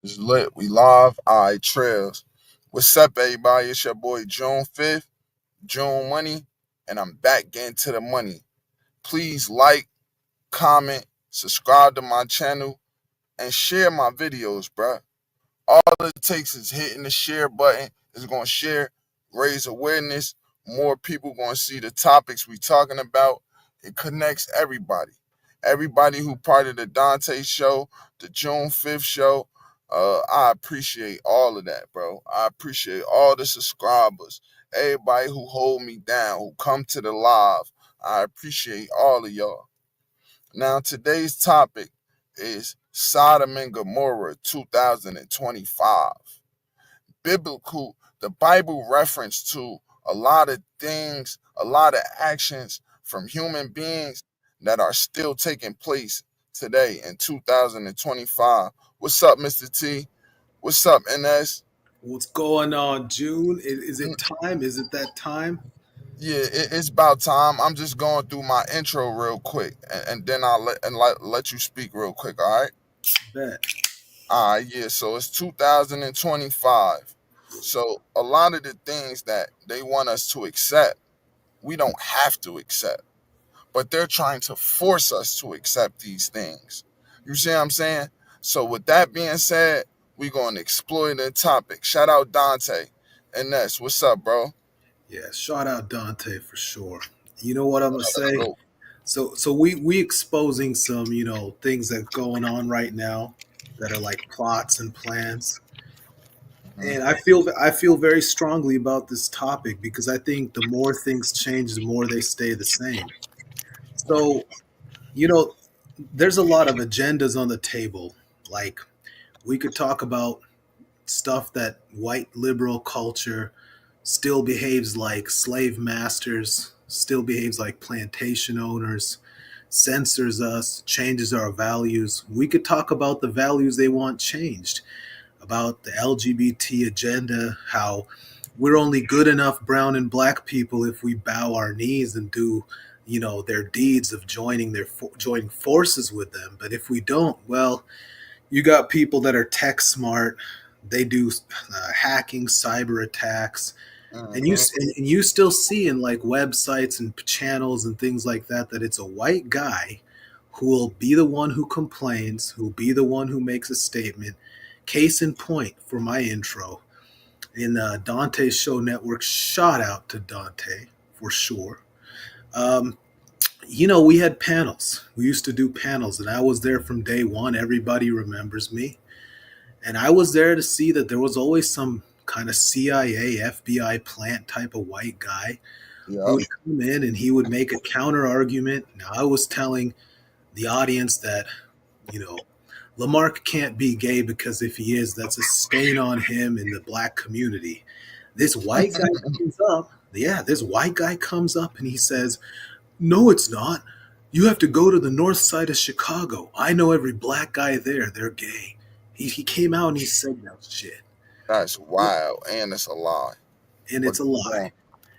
It's lit. We live. All right, trails. What's up, everybody? It's your boy June 5th, June Money, and I'm back getting to the money. Please like, comment, subscribe to my channel, and share my videos, bruh. All it takes is hitting the share button. It's gonna share, raise awareness. More people gonna see the topics we talking about. It connects everybody. Everybody who part of the Dante show, the June 5th show. I appreciate all of that, bro. I appreciate all the subscribers. Everybody who hold me down, who come to the live. I appreciate all of y'all. Now, today's topic is Sodom and Gomorrah 2025. The Bible reference to a lot of things, a lot of actions from human beings that are still taking place today in 2025. What's up, Mr. T? What's up, NS? What's going on, June? Is it time? Is it that time? Yeah, it's about time. I'm just going through my intro real quick, and then I'll let you speak real quick. All right. Bet. All right. Yeah. So it's 2025. So a lot of the things that they want us to accept, we don't have to accept, but they're trying to force us to accept these things. You see what I'm saying? So with that being said, we're going to explore the topic. Shout out Dante and Ness. What's up, bro? Yeah, shout out Dante for sure. You know what I'm gonna say? Go. So we exposing some things that going on right now that are like plots and plans, Mhm. and I feel very strongly about this topic because I think the more things change, the more they stay the same. So you know, there's a lot of agendas on the table. Like we could talk about stuff that white liberal culture still behaves like slave masters, still behaves like plantation owners, censors us, changes our values. We could talk about the values they want changed, about the LGBT agenda, how we're only good enough brown and black people if we bow our knees and do their deeds of joining forces with them. But if we don't, well, you got people that are tech smart. They do hacking, cyber attacks, and Mhm. you still see in like websites and channels and things like that that it's a white guy who will be the one who complains, who'll be the one who makes a statement. Case in point for my intro in Dante's show network. Shout out to Dante for sure. Um, we had panels. We used to do panels, and I was there from day one. Everybody remembers me. And I was there to see that there was always some kind of CIA, FBI plant type of white guy who Yep. would come in and he would make a counter argument. Now, I was telling the audience that, you know, Lamarck can't be gay because if he is, that's a stain on him in the black community. This white guy comes up. Yeah, this white guy comes up and he says, no, it's not. You have to go to the north side of Chicago. I know every black guy there. They're gay. He came out and he said that shit. That's wild, and it's a lie. And But it's a keep lie. going.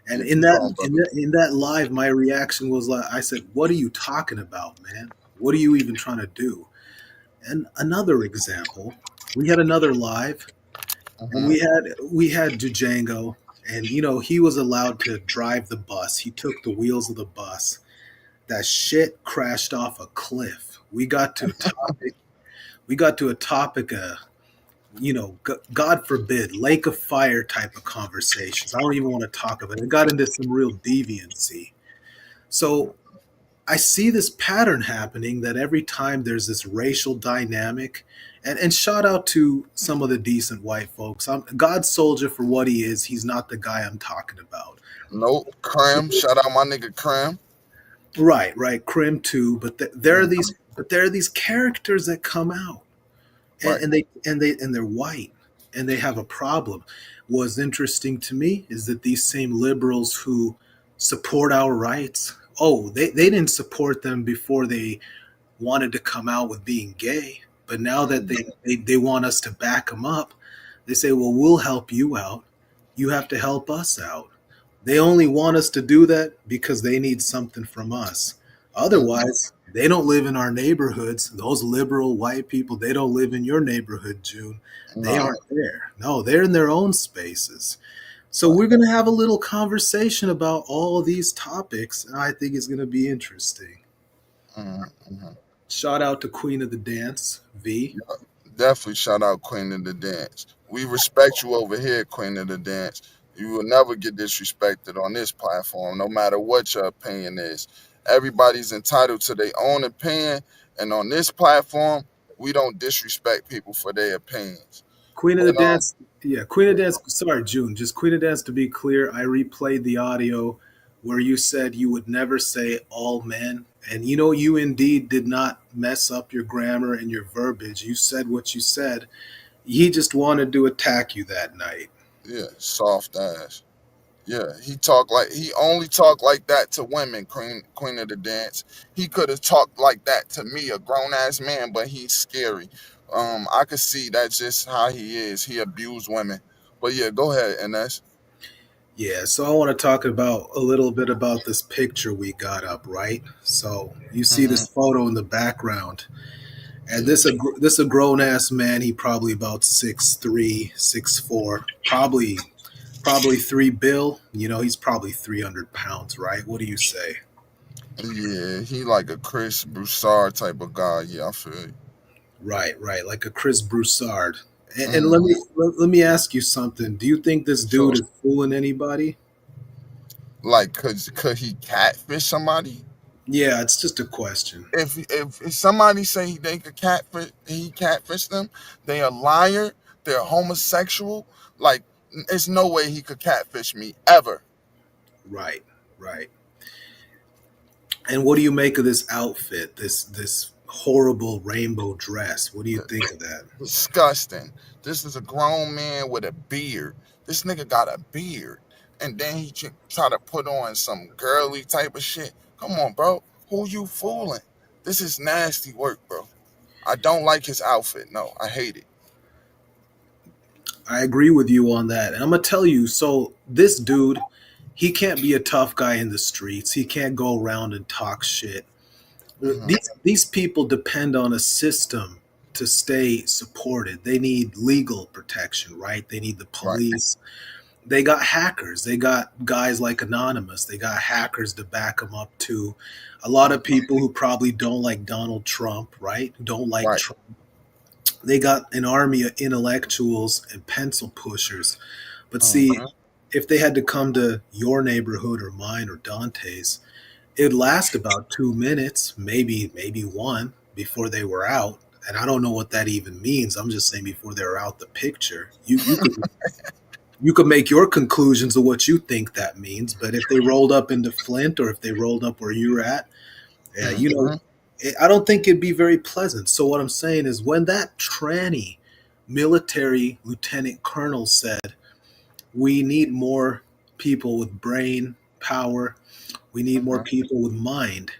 And Yeah, in keep that going, in brother. that, in that live, my reaction was like, I said, "What are you talking about, man? What are you even trying to do?" And another example, we had another live, and Hmm. we had Django, and he was allowed to drive the bus. He took the wheels of the bus. That shit crashed off a cliff. We got to a topic God forbid, lake of fire type of conversations. I don't even want to talk about it. It got into some real deviancy. So I see this pattern happening that every time there's this racial dynamic, and shout out to some of the decent white folks. I'm God's soldier for what he is. He's not the guy I'm talking about. Nope. Cram. Shout out my nigga Cram. Right, right, Crim too. But there are Mhm. these characters that come out, and, Right. and they're white, and they have a problem. What's interesting to me is that these same liberals who support our rights, oh, they didn't support them before they wanted to come out with being gay, but now that Mhm. they want us to back them up, they say, well, we'll help you out. You have to help us out. They only want us to do that because they need something from us. Mhm. Otherwise, They don't live in our neighborhoods. Those liberal white people, they don't live in your neighborhood, June. They Nah, aren't there. No, they're in their own spaces. So right. we're going to have a little conversation about all of these topics, and I think it's going to be interesting. Mm-hmm. Shout out to Queen of the Dance, V. Definitely shout out Queen of the Dance. We respect you over here, Queen of the Dance. You will never get disrespected on this platform, no matter what your opinion is. Everybody's entitled to their own opinion, and on this platform, we don't disrespect people for their opinions. Queen of the But Dance, yeah, Queen of the Dance. Sorry, June. Just Queen of the Dance. To be clear, I replayed the audio where you said you would never say all men, and you indeed did not mess up your grammar and your verbiage. You said what you said. He just wanted to attack you that night. yeah, soft ass. Yeah, he only talked like that to women, Queen of the Dance. He could have talked like that to me, a grown ass man, but he's scary. I could see that's just how he is. He abused women. But yeah, go ahead, and that's Yeah, so I want to talk about a little bit about this picture we got up, right? So you see hmm this photo in the background, and yeah, this a grown ass man. He probably about 6'3", 6'4", probably 3 bill. He's probably 300 pounds, right? What do you say? yeah. He like a Chris Broussard type of guy. Yeah, I feel you. Right, right, like a Chris Broussard. And let me hmm let me ask you something. Do you think this So, dude is fooling anybody? like, could he catfish somebody? Yeah, it's just a question. If somebody say they could he catfish them, they a liar, they're homosexual. Like, it's no way he could catfish me ever. Right, right. And what do you make of this outfit? This horrible rainbow dress. What do you think of that? Disgusting. This is a grown man with a beard. This nigga got a beard, and then he try to put on some girly type of shit. Come on, bro. Who you fooling? This is nasty work, bro. I don't like his outfit. No, I hate it. I agree with you on that. And I'm gonna tell you, so this dude, he can't be a tough guy in the streets. He can't go around and talk shit. hmm These people depend on a system to stay supported. They need legal protection, right? They need the Right. police. They got hackers. They got guys like Anonymous. They got hackers to back them up too. A lot of hmm people who probably don't like Donald Trump, right? Don't like Right. Trump. They got an army of intellectuals and pencil pushers. But see, hmm if they had to come to your neighborhood or mine or Dante's, it'd last about 2 minutes, maybe one before they were out. And I don't know what that even means. I'm just saying before they were out the picture. You could make your conclusions of what you think that means. But if they rolled up into Flint or if they rolled up where you're at, yeah, hmm I don't think it'd be very pleasant. So what I'm saying is, when that tranny military lieutenant colonel said, "We need more people with brain power. We need more hmm people with mind."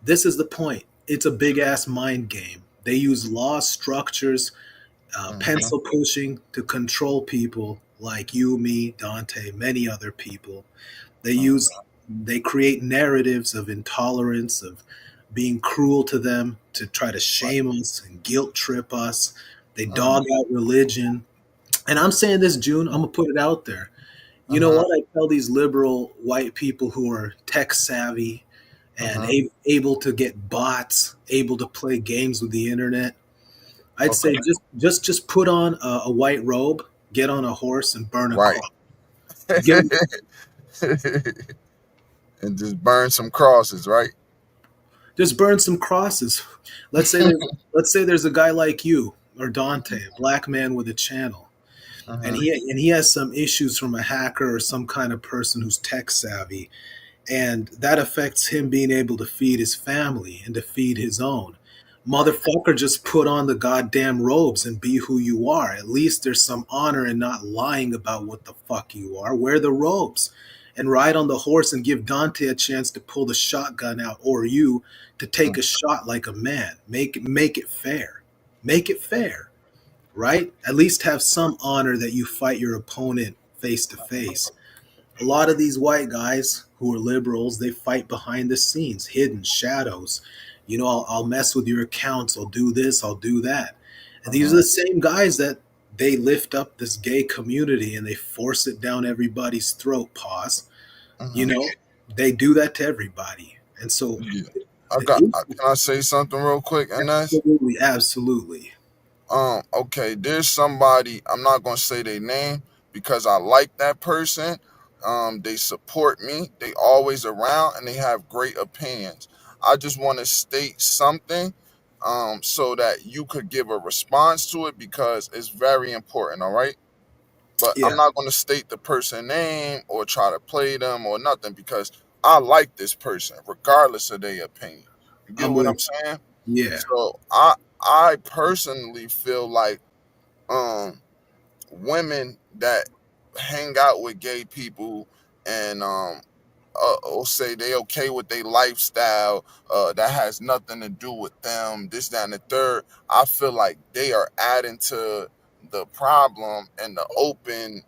This is the point. It's a big ass mind game. They use law structures, hmm pencil pushing to control people like you, me, Dante, many other people. They use they create narratives of intolerance, of being cruel to them to try to Right. shame us and guilt trip us. They hmm dog out religion. And I'm saying this, June, I'm gonna put it out there. You know hmm what? I tell these liberal white people who are tech savvy and hmm able to get bots, able to play games with the internet. I'd say Okay. just put on a white robe, get on a horse, and burn a Right. cross. Get And just burn some crosses, right? just burn some crosses. Let's say there's a guy like you or Dante, a black man with a channel, and hmm he has some issues from a hacker or some kind of person who's tech savvy, and that affects him being able to feed his family and to feed his own. Right. Motherfucker, just put on the goddamn robes and be who you are. At least there's some honor in not lying about what the fuck you are. Wear the robes and ride on the horse and give Dante a chance to pull the shotgun out, or you to take a shot like a man. Make it fair. Make it fair, right? At least have some honor that you fight your opponent face to face. A lot of these white guys who are liberals, they fight behind the scenes, hidden shadows. I'll mess with your accounts, I'll do this, I'll do that. And these are Uh-huh. the same guys that they lift up this gay community and they force it down everybody's throat. Pause. You Uh-huh. know, they do that to everybody. And so Yeah. the Can I say something real quick? And that's absolutely, absolutely. okay, there's somebody, I'm not gonna say their name because I like that person. They support me, they always around, and they have great opinions. I just want to state something so that you could give a response to it because it's very important, all right? But I'm Yeah, not going to state the person name or try to play them or nothing because I like this person regardless of their opinion. You get I'm what with I'm saying? yeah. So I personally feel like um women that hang out with gay people and or say they okay with their lifestyle, that has nothing to do with them, this, that, and the third. I feel like they are adding to the problem and the open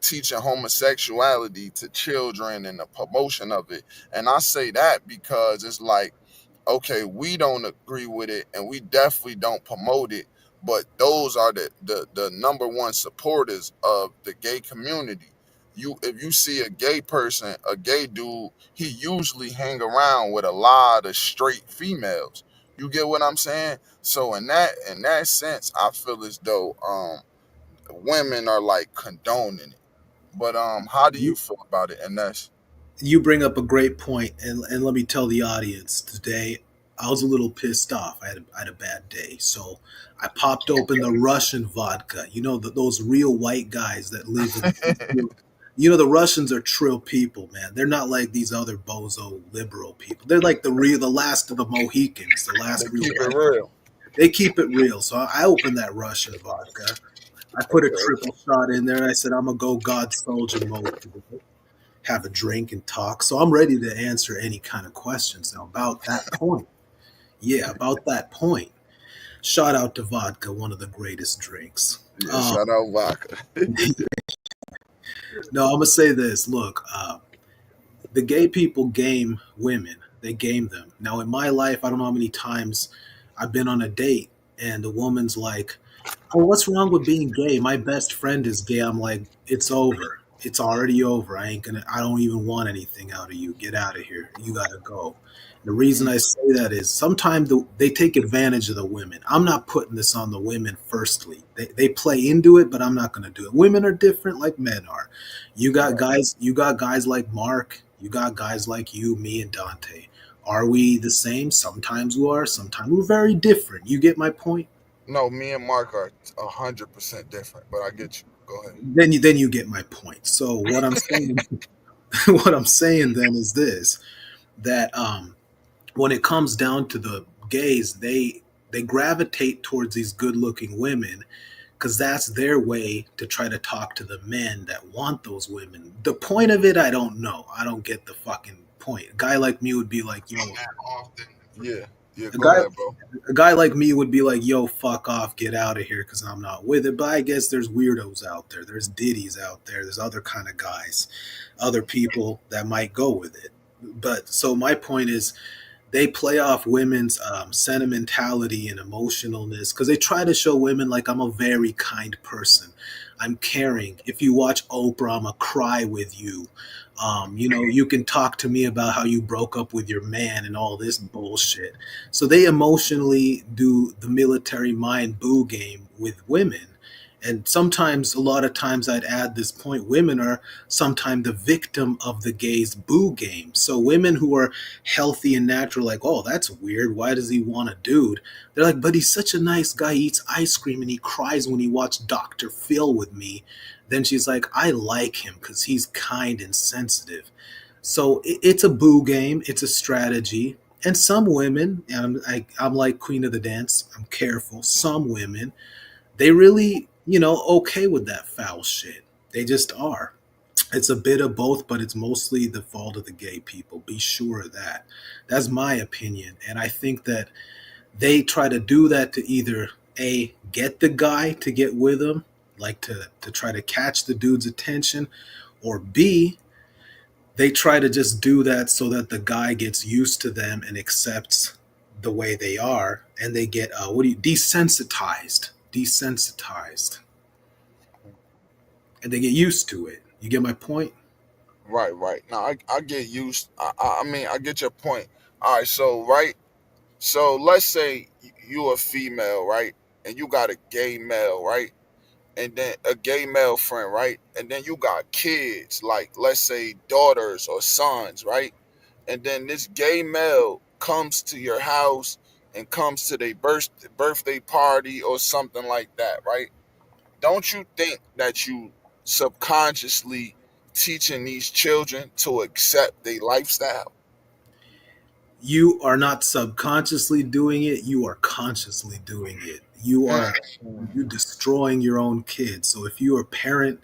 teaching homosexuality to children and the promotion of it. And I say that because it's like, okay, we don't agree with it and we definitely don't promote it, but those are the number one supporters of the gay community. If you see a gay person, a gay dude, he usually hang around with a lot of straight females. You get what I'm saying? So in that sense, I feel as though women are like condoning it. But how do you You feel about it? And that's you bring up a great point, and let me tell the audience today. I was a little pissed off. I had a bad day, so I popped open the Russian vodka. Those real white guys that live in. The Russians are trill people, man. They're not like these other bozo liberal people. They're like the last of the Mohicans, the they last real keep it white. real. They keep it real. So I opened that Russian vodka. I put a Okay. triple shot in there. And I said, I'm gonna go God soldier mode today, have a drink and talk. So I'm ready to answer any kind of questions now about that point. Yeah, about that point. Shout out to vodka, one of the greatest drinks. Yeah, Um, shout out vodka. no, I'm gonna say this. Look, the gay people game women. They game them. Now, in my life, I don't know how many times I've been on a date and the woman's like, "Oh, what's wrong with being gay? My best friend is gay." I'm like, "It's over. It's already over. I don't even want anything out of you. Get out of here. You got to go." The reason I say that is sometimes they take advantage of the women. I'm not putting this on the women firstly. They play into it, but I'm not going to do it. Women are different like men are. You got guys like Mark, you got guys like you, me and Dante. Are we the same? Sometimes we are, sometimes we're very different. You get my point? No, me and Mark are 100% different, but I get you. Go ahead. Then you get my point. So what I'm saying what I'm saying then is this, that when it comes down to the gays, they gravitate towards these good-looking women because that's their way to try to talk to the men that want those women. The point of it, I don't know. I don't get the fucking point. A guy like me would be like, yo, Yeah, yeah, a go guy ahead, bro. a guy like me would be like, yo, fuck off, get out of here because I'm not with it. But I guess there's weirdos out there. There's diddies out there. There's other kind of guys, other people that might go with it. But so my point is, they play off women's sentimentality and emotionalness because they try to show women like I'm a very kind person. I'm caring. If you watch Oprah, I'm a cry with you. You can talk to me about how you broke up with your man and all this bullshit. So they emotionally do the military mind boo game with women. And sometimes, a lot of times, I'd add this point: women are sometimes the victim of the gays' boo game. So women who are healthy and natural, like, oh, that's weird. Why does he want a dude? They're like, but he's such a nice guy. He eats ice cream and he cries when he watched Dr. Phil with me. Then she's like, I like him because he's kind and sensitive. So it's a boo game. It's a strategy. And some women, and I'm like Queen of the Dance, I'm careful. Some women, they really, okay with that foul shit. They just are. It's a bit of both, but it's mostly the fault of the gay people. Be sure of that. That's my opinion. And I think that they try to do that to either A, get the guy to get with them, like to try to catch the dude's attention, or B, They try to just do that so that the guy gets used to them and accepts the way they are, and they get what do you desensitized, and they get used to it. You get my point? Right, right. Now I get used. I mean, I get your point. All right, so right, so let's say you a female, right, and you got a gay male, right, and then a gay male friend, right, and then you got kids, like let's say daughters or sons, right, and then this gay male comes to your house and comes to their birthday party or something like that, right? Don't you think that you subconsciously teaching these children to accept their lifestyle? You are not subconsciously doing it, you are consciously doing it. You destroying your own kids. So if you're a parent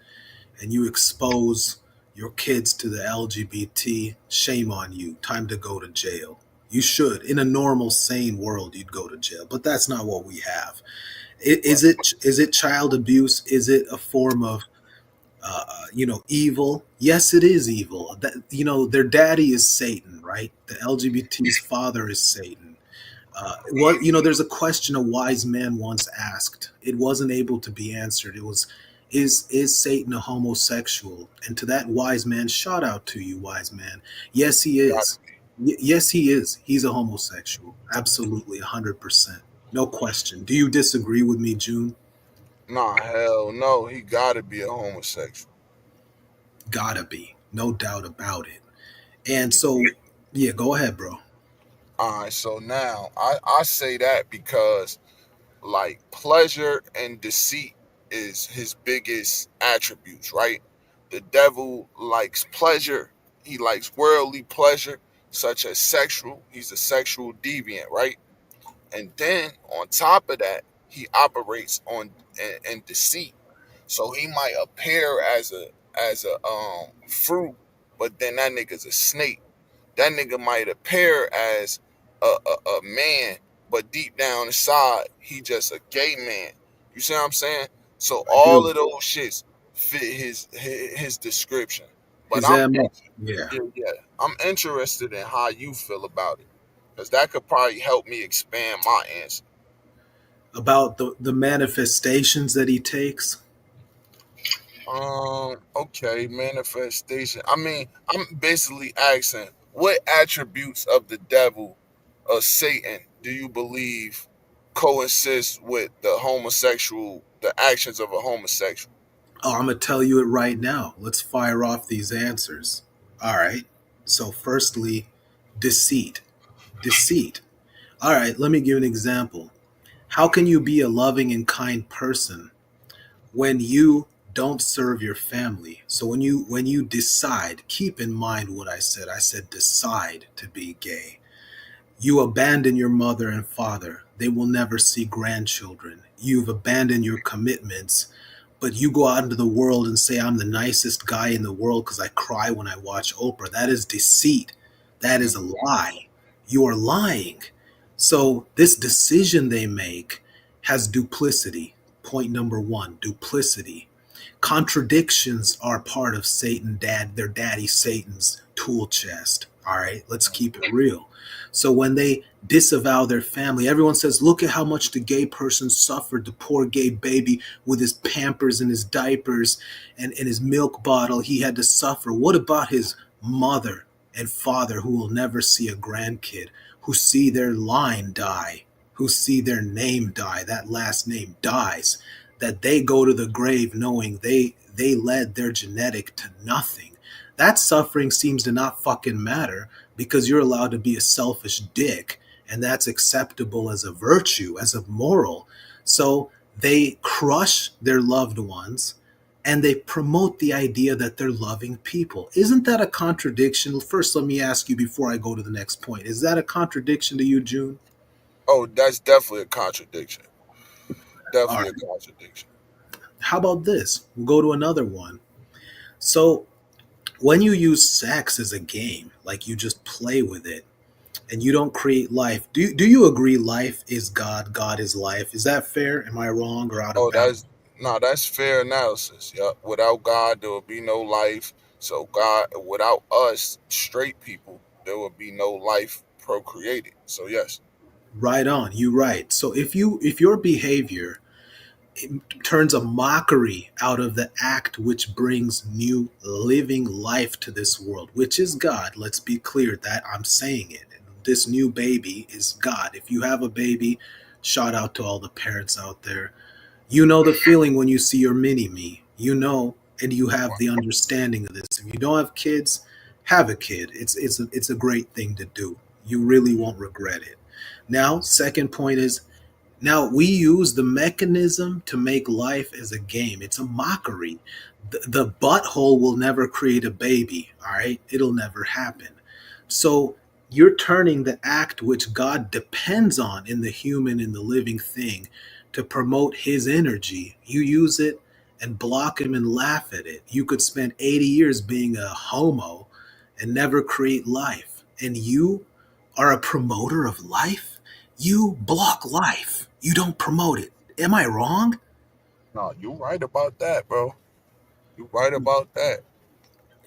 and you expose your kids to the LGBT, shame on you. Time to go to jail. You should. In a normal, sane world, you'd go to jail, but that's not what we have. Right, Is it child abuse? Is it a form of evil? Yes, it is evil. That their daddy is Satan, right? The LGBT's father is Satan. What there's a question a wise man once asked. It wasn't able to be answered. It was, is Satan a homosexual? And to that wise man, shout out to you, wise man. Yes, he got is. it. Yes, he is. He's a homosexual. Absolutely, 100%. No question. Do you disagree with me, June? Nah, hell no. He gotta be a homosexual. Gotta be. No doubt about it. And so, yeah, go ahead, bro. All right, so now I say that because like pleasure and deceit is his biggest attributes, right? The devil likes pleasure. He likes worldly pleasure, such as sexual. He's a sexual deviant, right? And then on top of that, he operates on in deceit. So he might appear as a fruit, but then that nigga's a snake. That nigga might appear as a man, but deep down inside, he just a gay man. You see what I'm saying? So I all do. of those shits fit his description. But His MO. Yeah. yeah, yeah, I'm interested in how you feel about it, because that could probably help me expand my answer. About the manifestations that he takes. Okay, manifestation. I mean, I'm basically asking what attributes of the devil, of Satan, do you believe coexist with the actions of a homosexual? Oh, I'm going to tell you it right now. Let's fire off these answers. All right. So, firstly, deceit. Deceit. All right. Let me give an example. How can you be a loving and kind person when you don't serve your family? So when you decide, keep in mind what I said. I said decide to be gay. You abandon your mother and father. They will never see grandchildren. You've abandoned your commitments, but you go out into the world and say, I'm the nicest guy in the world because I cry when I watch Oprah. That is deceit. That is a Mhm. lie. You are lying. So, this decision they make has duplicity. Point number one, duplicity. Contradictions are part of their daddy Satan's tool chest. All right, let's keep it real. So when they disavow their family, everyone says, look at how much the gay person suffered, the poor gay baby with his pampers and his diapers and his milk bottle. He had to suffer. What about his mother and father who will never see a grandkid, who see their line die, who see their name die, that last name dies, that they go to the grave knowing they led their genetic to nothing. That suffering seems to not fucking matter because you're allowed to be a selfish dick, and that's acceptable as a virtue, as a moral. So they crush their loved ones and they promote the idea that they're loving people. Isn't that a contradiction? First, let me ask you before I go to the next point. Is that a contradiction to you, June? Oh, that's definitely a contradiction. All Definitely a right. contradiction. How about this? We'll go to another one. So, when you use sex as a game, like you just play with it and you don't create life, do you agree life is God, God is life? Is that fair? Am I wrong or out of Oh, bounds? that's no, that's fair analysis. Yeah, without God, there would be no life. So God, without us straight people, there would be no life procreated. So yes, Right on, you right. So if your behavior turns a mockery out of the act which brings new living life to this world, which is God. Let's be clear that I'm saying it. This new baby is God. If you have a baby, shout out to all the parents out there. You know the feeling when you see your mini me. You know, and you have the understanding of this. If you don't have kids, have a kid. It's a great thing to do. You really won't regret it. Now, second point is now we use the mechanism to make life as a game. It's a mockery. The butthole will never create a baby, all right? It'll never happen. So you're turning the act which God depends on in the human, in the living thing, to promote his energy. You use it and block him and laugh at it. You could spend 80 years being a homo and never create life. And you are a promoter of life? You block life. You don't promote it. Am I wrong? no, you right about that, bro. You right about that.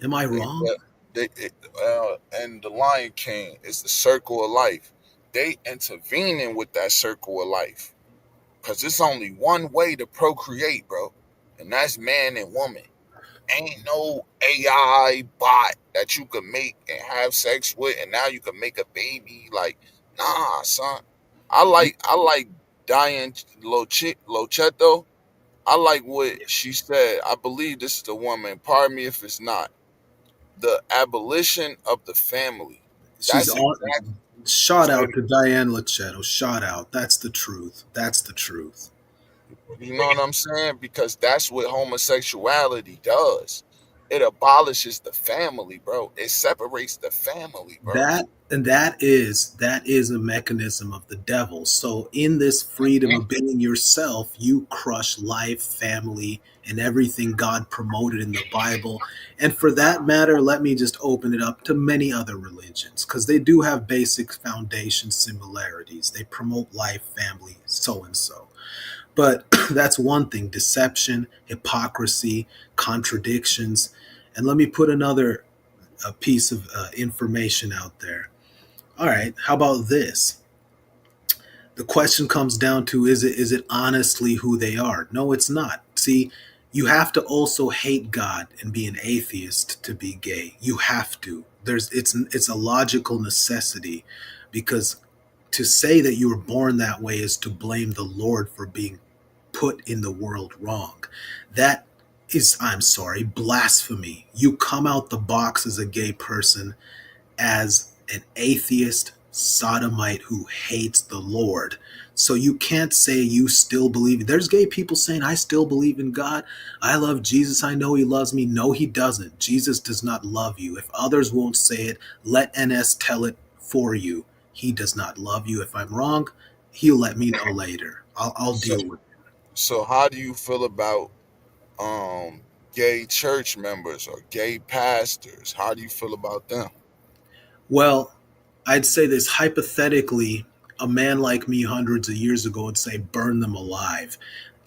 Am I They, wrong? and the Lion King is the circle of life. They intervening with that circle of life because it's only one way to procreate, bro, and that's man and woman. Ain't no AI bot that you could make and have sex with, and now you can make a baby. Like, nah, son. I like Diane Locheto. I like what she said. I believe this is the woman. Pardon me if it's not. The abolition of the family. She's That's on. exactly. Shout out to Diane Lachetto. Shout out. That's the truth. That's the truth. You know what I'm saying? Because that's what homosexuality does. It abolishes the family, bro. It separates the family, bro. That is a mechanism of the devil. So in this freedom Mhm. of being yourself, you crush life, family, and everything God promoted in the Bible. And for that matter, let me just open it up to many other religions because they do have basic foundation similarities. They promote life, family, so and so. But that's one thing: deception, hypocrisy, contradictions. And let me put another piece of information out there. All right, how about this? The question comes down to is it honestly who they are? No, it's not. See, you have to also hate God and be an atheist to be gay. You have to. It's a logical necessity because to say that you were born that way is to blame the Lord for being put in the world wrong. That is, I'm sorry, blasphemy. You come out the box as a gay person as an atheist sodomite who hates the Lord. So you can't say you still believe. There's gay people saying, I still believe in God. I love Jesus. I know he loves me. No, he doesn't. Jesus does not love you. If others won't say it, let NS tell it for you. He does not love you. If I'm wrong, he'll let me know later. I'll So, deal with it. so how do you feel about gay church members or gay pastors? How do you feel about them? Well, I'd say this hypothetically, a man like me hundreds of years ago would say, burn them alive.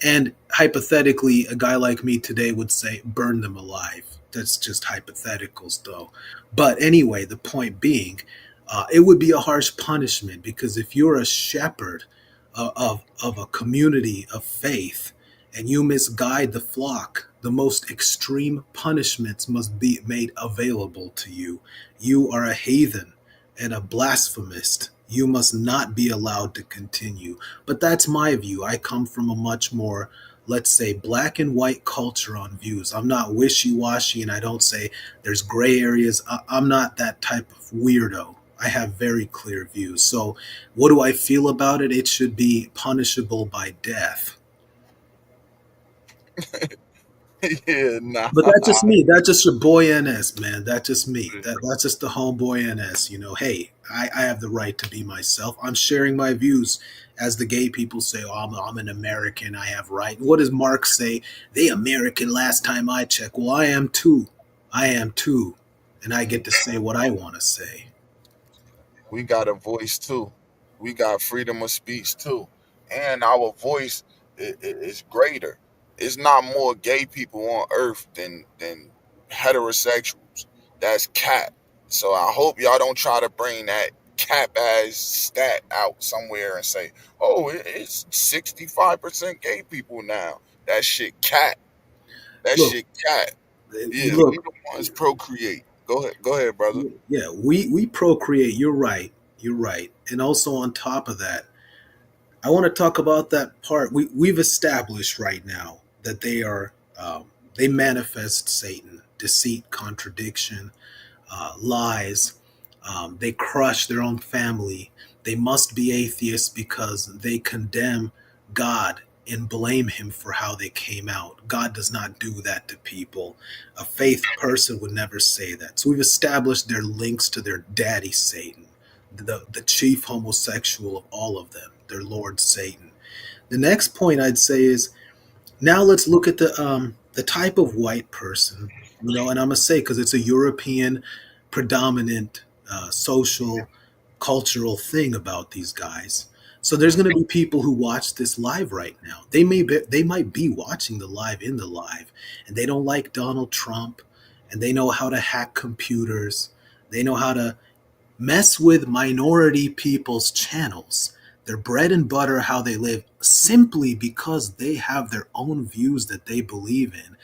And hypothetically, a guy like me today would say, burn them alive. That's just hypotheticals, though. But anyway, the point being, it would be a harsh punishment because if you're a shepherd of a community of faith and you misguide the flock, the most extreme punishments must be made available to you. You are a heathen and a blasphemist. You must not be allowed to continue. But that's my view. I come from a much more, let's say, black and white culture on views. I'm not wishy washy and I don't say there's gray areas. I'm not that type of weirdo. I have very clear views. So, what do I feel about it? It should be punishable by death. Yeah, nah. But that's just me. That's just your boy NS, man. That's just me. That's just the homeboy NS. Hey, I have the right to be myself. I'm sharing my views. As the gay people say, oh, I'm an American. I have right. What does Mark say? They American last time I checked. Well, I am too. I am too. And I get to say what I want to say. We got a voice too. We got freedom of speech too, and our voice is greater. It's not more gay people on earth than heterosexuals. That's cap. So I hope y'all don't try to bring that cap ass stat out somewhere and say, "Oh, it's 65% gay people now." That shit cat. That Look, shit cat. Yeah, we look. the ones procreate. Go ahead, brother. Yeah, we procreate. You're right. You're right. And also on top of that, I want to talk about that part. We've established right now that they manifest Satan, deceit, contradiction, lies. They crush their own family. They must be atheists because they condemn God and blame him for how they came out. God does not do that to people. A faith person would never say that. So we've established their links to their daddy Satan, the chief homosexual of all of them, their Lord Satan. The next point I'd say is now let's look at the type of white person, and I'm gonna say because it's a European predominant social cultural thing about these guys. So there's going to be people who watch this live right now. They might be watching the live in the live, and they don't like Donald Trump, and they know how to hack computers. They know how to mess with minority people's channels, their bread and butter, how they live, simply because they have their own views that they believe in.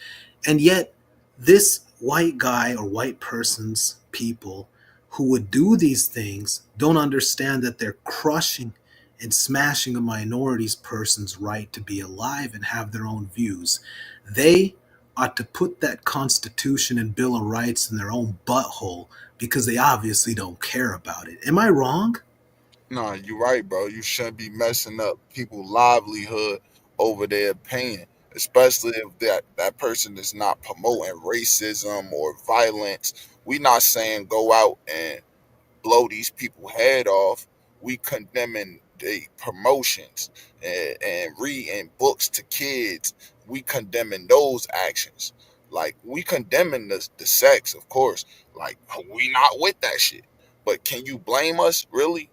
And yet, this white guy or white person's people who would do these things don't understand that they're crushing and smashing a minority's person's right to be alive and have their own views. They ought to put that Constitution and Bill of Rights in their own butthole because they obviously don't care about it. Am I wrong? Nah, you're right, bro. You shouldn't be messing up people's livelihood over their opinion, especially if that person is not promoting racism or violence. We not saying go out and blow these people head off. We condemning the promotions and reading books to kids. We condemning those actions. Like we condemning the sex, of course. Like we not with that shit. But can you blame us, really?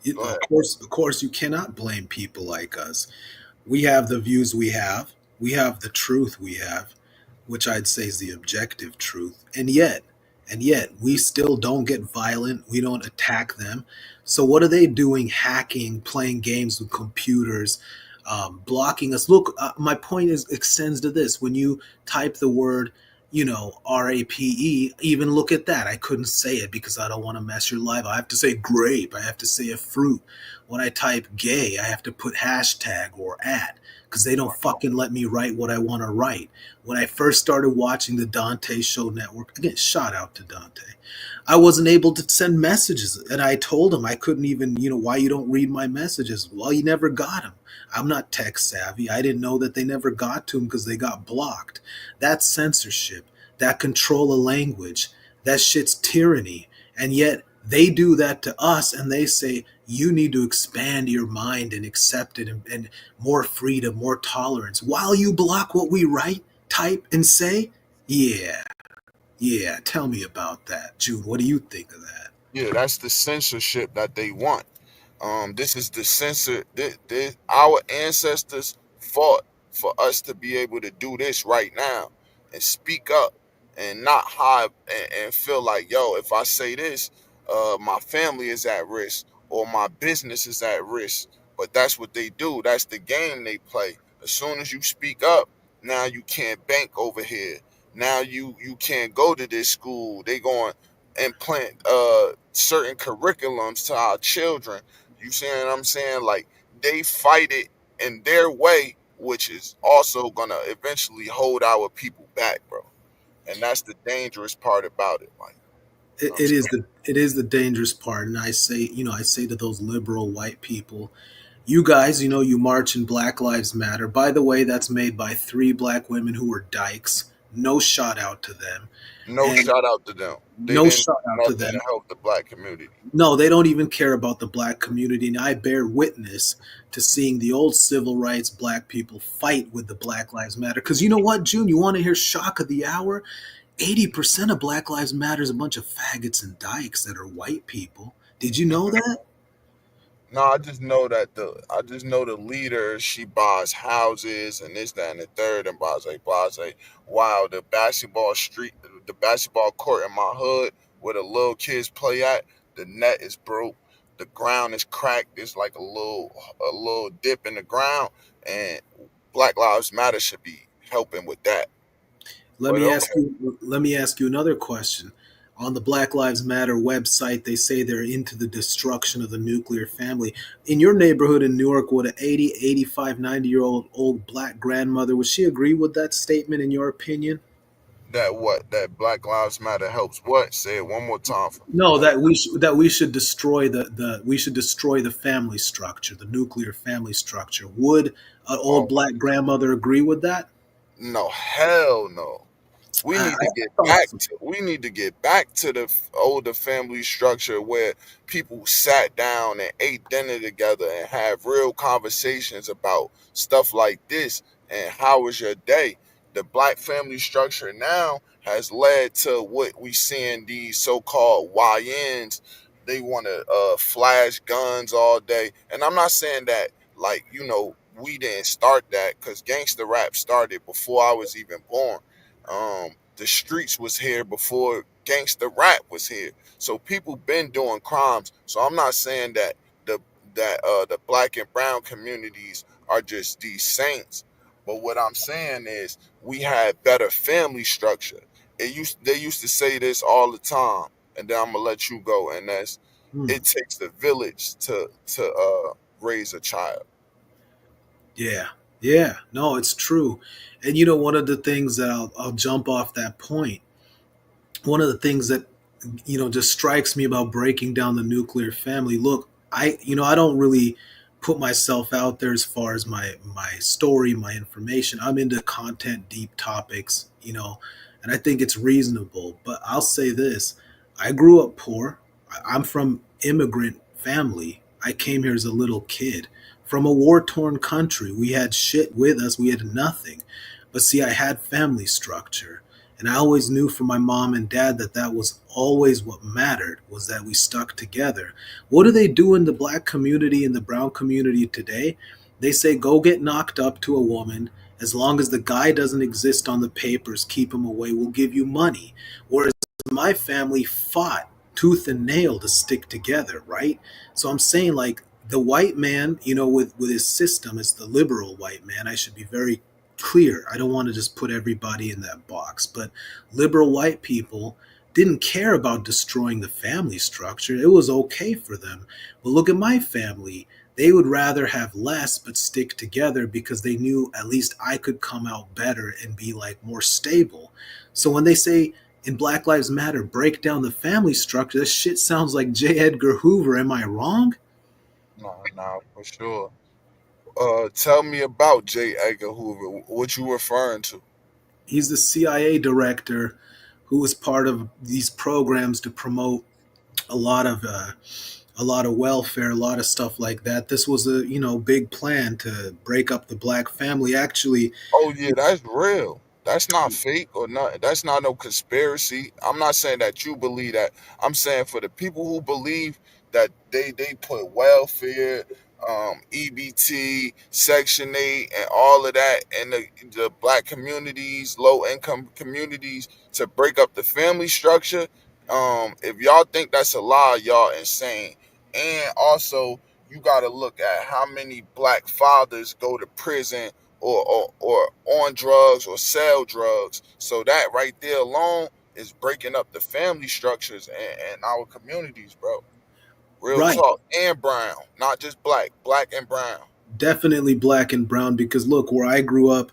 Yeah, go ahead. Of course, you cannot blame people like us. We have the views we have. We have the truth we have, which I'd say is the objective truth. And yet, we still don't get violent. We don't attack them. So what are they doing? Hacking, playing games with computers, blocking us. Look, my point is extends to this. When you type the word, RAPE, even look at that. I couldn't say it because I don't want to mess your life. I have to say grape. I have to say a fruit. When I type gay, I have to put hashtag or at because they don't fucking let me write what I want to write. When I first started watching the Dante Show Network, again, shout out to Dante, I wasn't able to send messages. And I told him I couldn't even, why you don't read my messages? Well, you never got them. I'm not tech savvy. I didn't know that they never got to them because they got blocked. That's censorship. That control of language. That shit's tyranny. And yet they do that to us and they say, you need to expand your mind and accept it and more freedom, more tolerance while you block what we write, type, and say? Yeah, yeah. Tell me about that. Jude, what do you think of that? Yeah, that's the censorship that they want. This is the censor. Our ancestors fought for us to be able to do this right now and speak up and not hide and feel like, yo, if I say this, my family is at risk or my business is at risk. But that's what they do. That's the game they play. As soon as you speak up, now you can't bank over here. Now you can't go to this school. They going implant certain curriculums to our children. You see what I'm saying? Like they fight it in their way, which is also gonna eventually hold our people back, bro. And that's the dangerous part about it. Like, you know It, what I'm it is saying? the dangerous part, and I say to those liberal white people, you guys, you march in Black Lives Matter. By the way, that's made by three black women who were dykes. No shout out to them, No and shout out to them. They no didn't shout do out to nothing to them. help the black community. No, they don't even care about the black community. And I bear witness to seeing the old civil rights black people fight with the Black Lives Matter. Because you know what, June? You want to hear shock of the hour? 80% of Black Lives Matter is a bunch of faggots and dykes that are white people. Did you know that? No, I just know the leader. She buys houses and this, that, and the third, and blase, blase. While the basketball court in my hood where the little kids play at, the net is broke, the ground is cracked. There's like a little dip in the ground, and Black Lives Matter should be helping with that. But okay, Let me ask you another question. On the Black Lives Matter website, they say they're into the destruction of the nuclear family. In your neighborhood in Newark, would an 80, 85, 90-year-old black grandmother, would she agree with that statement in your opinion? that Black Lives Matter helps. What? Say it one more time for me, No, please. that we should destroy the we should destroy the family structure, the nuclear family structure. Would an old Oh black grandmother agree with that? no, hell no. I thought so. We need to get back to the older family structure where people sat down and ate dinner together and have real conversations about stuff like this and how was your day. The black family structure now has led to what we see in these so-called YNs. They want to flash guns all day, and I'm not saying that like we didn't start that because gangster rap started before I was even born. The streets was here before gangster rap was here. So people been doing crimes. So I'm not saying that the the black and brown communities are just these saints. But what I'm saying is we had better family structure. They used to say this all the time, and then I'm gonna let you go. And that's Hmm. it takes the village to raise a child. Yeah, yeah, no, it's true. And you know, one of the things that I'll jump off that point. One of the things that just strikes me about breaking down the nuclear family. Look, I don't really put myself out there as far as my story, my information. I'm into content, deep topics, and I think it's reasonable. But I'll say this: I grew up poor. I'm from immigrant family. I came here as a little kid from a war torn country. We had shit with us. We had nothing. But see, I had family structure. And I always knew from my mom and dad that that was always what mattered, was that we stuck together. What do they do in the black community and the brown community today? They say, go get knocked up to a woman. As long as the guy doesn't exist on the papers, keep him away. We'll give you money. Whereas my family fought tooth and nail to stick together, right? So I'm saying, like, the white man, with his system, is the liberal white man. I should be very clear. I don't want to just put everybody in that box, but liberal white people didn't care about destroying the family structure. It was okay for them. But look at my family. They would rather have less but stick together because they knew at least I could come out better and be like more stable. So when they say in Black Lives Matter, break down the family structure, this shit sounds like J. Edgar Hoover. Am I wrong? No, no, for sure. Tell me about J. Edgar Hoover. What you referring to? He's the CIA director who was part of these programs to promote a lot of uh, a lot of welfare, a lot of stuff like that. This was a big plan to break up the black family. Actually, Oh yeah, that's real. That's not fake or not. That's not no conspiracy. I'm not saying that you believe that. I'm saying for the people who believe that they put welfare, EBT, Section 8, and all of that in the black communities, low income communities to break up the family structure. If y'all think that's a lie, y'all insane. And also, you got to look at how many black fathers go to prison or on drugs or sell drugs. So that right there alone is breaking up the family structures and our communities, bro. Real right, talk. And brown, not just black, black and brown. definitely black and brown. Because look, where I grew up,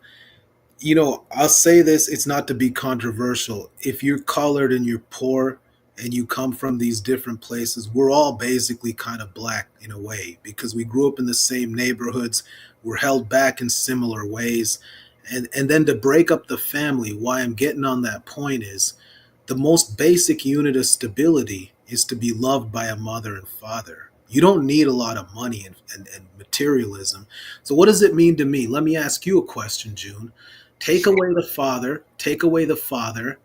I'll say this, it's not to be controversial. If you're colored and you're poor and you come from these different places, we're all basically kind of black in a way because we grew up in the same neighborhoods, we're held back in similar ways. And then to break up the family, why I'm getting on that point is the most basic unit of stability is to be loved by a mother and father. You don't need a lot of money and materialism. So, what does it mean to me? Let me ask you a question, June. Take away the father,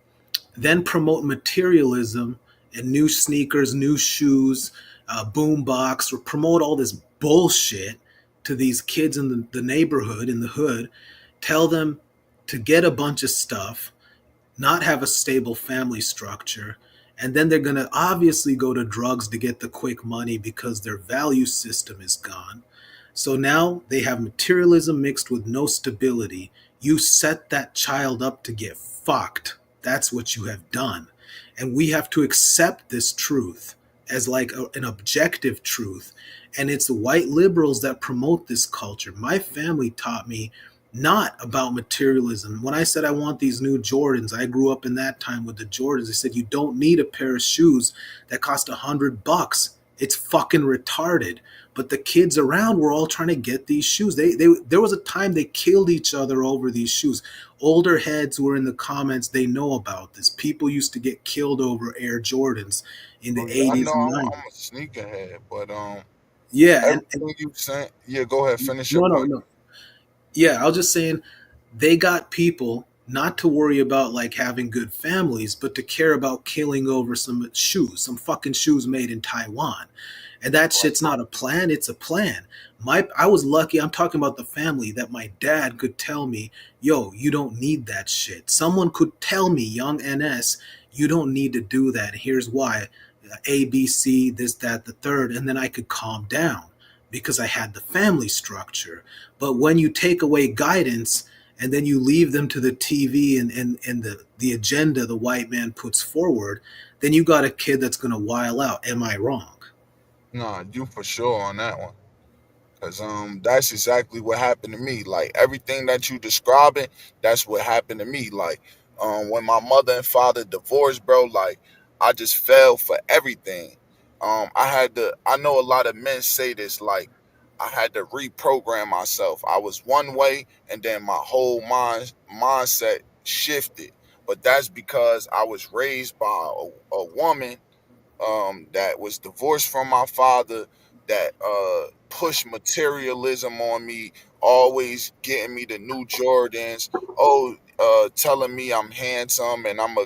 then promote materialism and new sneakers, new shoes, boombox or promote all this bullshit to these kids in the neighborhood, in the hood, tell them to get a bunch of stuff, not have a stable family structure, and then they're going to obviously go to drugs to get the quick money because their value system is gone. So now they have materialism mixed with no stability. You set that child up to get fucked. That's what you have done. And we have to accept this truth as like an objective truth. And it's the white liberals that promote this culture. My family taught me not about materialism. When I said I want these new Jordans, I grew up in that time with the Jordans. They said you don't need a pair of shoes that cost $100. It's fucking retarded. But the kids around were all trying to get these shoes. They there was a time they killed each other over these shoes. Older heads were in the comments. They know about this. People used to get killed over Air Jordans in the Oh yeah, I know 80s and I'm 90s. a sneakerhead, but Yeah, and everything you saying, yeah, go ahead, finish your no, no, point. no. Yeah, I was just saying they got people not to worry about like having good families, but to care about killing over some shoes, some fucking shoes made in Taiwan. And that Right. shit's not a plan, it's a plan. I was lucky, I'm talking about the family, that my dad could tell me, yo, you don't need that shit. Someone could tell me, young NS, you don't need to do that. Here's why. ABC, this, that, the third, and then I could calm down because I had the family structure. But when you take away guidance and then you leave them to the TV and the agenda the white man puts forward, then you got a kid that's going to while out. Am I wrong? Nah, you for sure on that one. Cause that's exactly what happened to me. Like everything that you describing, that's what happened to me. Like when my mother and father divorced, bro, like I just fell for everything. I had to I know a lot of men say this, like I had to reprogram myself. I was one way and then my whole mindset shifted. But that's because I was raised by a woman that was divorced from my father, that pushed materialism on me, always getting me the new Jordans, telling me I'm handsome and I'm a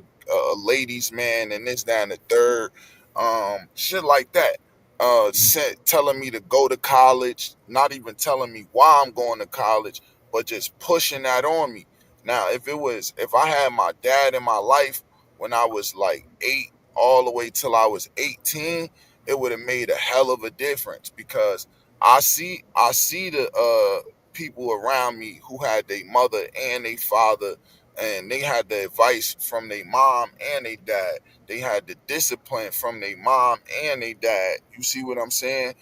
ladies man and this, that, and the third, shit like that. Telling me to go to college, not even telling me why I'm going to college, but just pushing that on me. Now, if I had my dad in my life when I was like 8 all the way till I was 18, it would have made a hell of a difference because I see the people around me who had their mother and their father and they had the advice from their mom and their dad. They had the discipline from their mom and their dad. You see what I'm saying?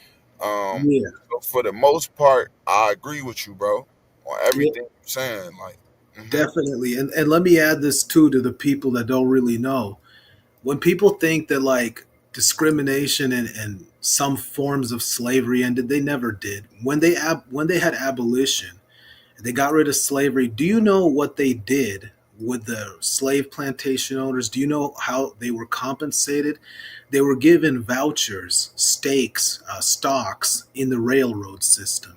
Yeah, So for the most part, I agree with you, bro, on yeah, everything you're saying. Like, definitely. And let me add this too to the people that don't really know. When people think that like discrimination and some forms of slavery ended, they never did. When they had abolition, they got rid of slavery. Do you know what they did with the slave plantation owners? Do you know how they were compensated? They were given vouchers, stakes, stocks in the railroad system.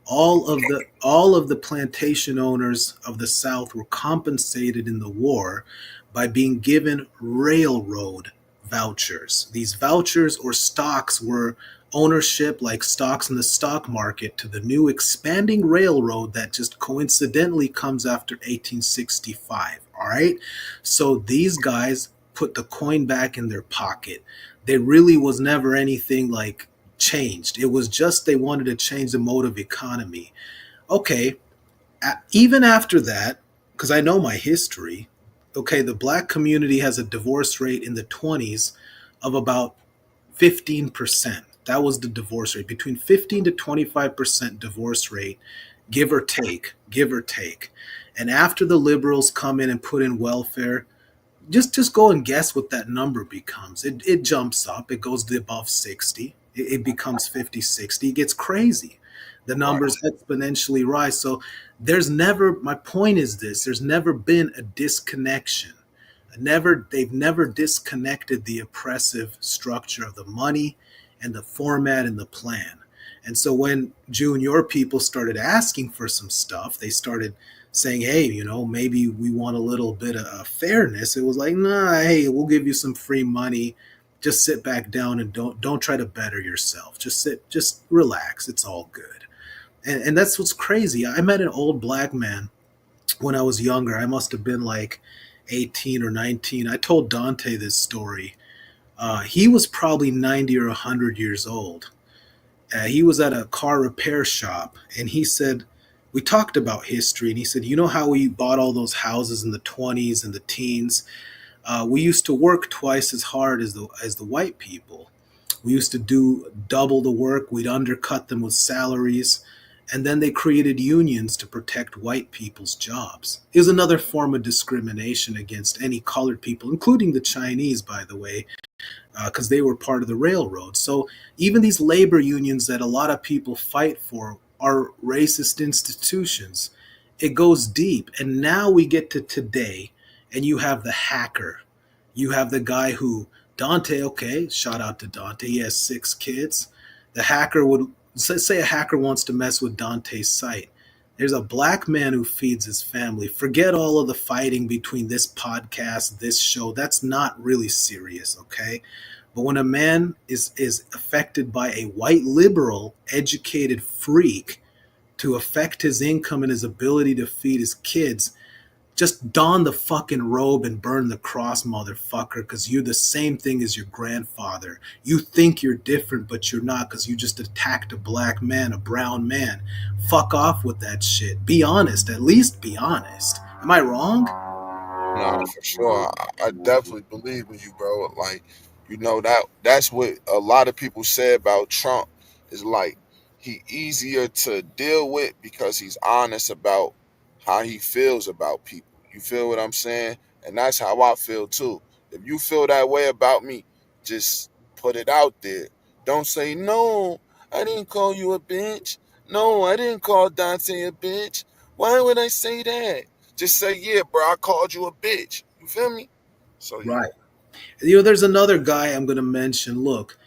All of the plantation owners of the South were compensated in the war by being given railroad vouchers. These vouchers or stocks were ownership, like stocks in the stock market, to the new expanding railroad that just coincidentally comes after 1865. All right. So these guys put the coin back in their pocket. There really was never anything like changed. It was just they wanted to change the mode of economy. Okay. Even after that, because I know my history, okay, the black community has a divorce rate in the 20s of about 15%. That was the divorce rate, between 15 to 25% divorce rate, give or take, give or take. And after the liberals come in and put in welfare, just go and guess what that number becomes. It jumps up, it goes to above 60, it becomes 50, 60, it gets crazy. The right. numbers exponentially rise. So there's never, my point is this, there's never been a disconnection. They've never disconnected the oppressive structure of the money and the format and the plan. And so when June, your people started asking for some stuff, they started saying, hey, maybe we want a little bit of fairness. It was like, nah, hey, we'll give you some free money. just sit back down and don't try to better yourself. Just relax. It's all good. And that's what's crazy. I met an old black man when I was younger. I must have been like 18 or 19. I told Dante this story. He was probably 90 or 100 years old. He was at a car repair shop, and he said, we talked about history, and he said, you know how we bought all those houses in the 20s and the teens? We used to work twice as hard as the white people. We used to do double the work. We'd undercut them with salaries. And then they created unions to protect white people's jobs. It was another form of discrimination against any colored people, including the Chinese, by the way, because they were part of the railroad. So even these labor unions that a lot of people fight for are racist institutions. It goes deep. And now we get to today, and you have the hacker. You have the guy who, Dante, okay, shout out to Dante. He has 6 kids. The hacker would, say a hacker wants to mess with Dante's site. There's a black man who feeds his family. Forget all of the fighting between this podcast, this show. That's not really serious, okay? But when a man is affected by a white liberal educated freak to affect his income and his ability to feed his kids, just don the fucking robe and burn the cross, motherfucker, because you're the same thing as your grandfather. You think you're different, but you're not, because you just attacked a black man, a brown man. Fuck off with that shit. Be honest. At least be honest. Am I wrong? Nah, for sure. I definitely believe in you, bro. Like, that's what a lot of people say about Trump is like he easier to deal with because he's honest about how he feels about people. You feel what I'm saying? And that's how I feel too. If you feel that way about me, just put it out there. Don't say no. I didn't call you a bitch. No, I didn't call Dante a bitch. Why would I say that? Just say, yeah, bro, I called you a bitch. You feel me? So yeah. Right. There's another guy I'm going to mention. Look,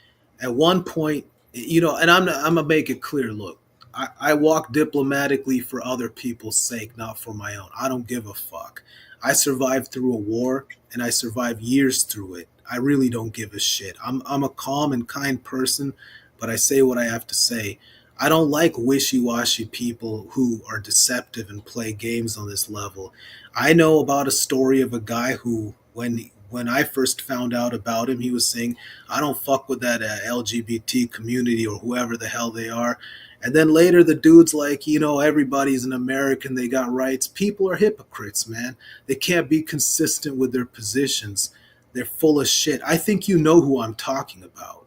at one point, and I'm gonna make it clear. Look, I walk diplomatically for other people's sake, not for my own. I don't give a fuck. I survived through a war, and I survived years through it. I really don't give a shit. I'm a calm and kind person, but I say what I have to say. I don't like wishy-washy people who are deceptive and play games on this level. I know about a story of a guy who, when I first found out about him, he was saying, I don't fuck with that LGBT community or whoever the hell they are. And then later, the dude's like, everybody's an American, they got rights. People are hypocrites, man. They can't be consistent with their positions. They're full of shit. I think you know who I'm talking about.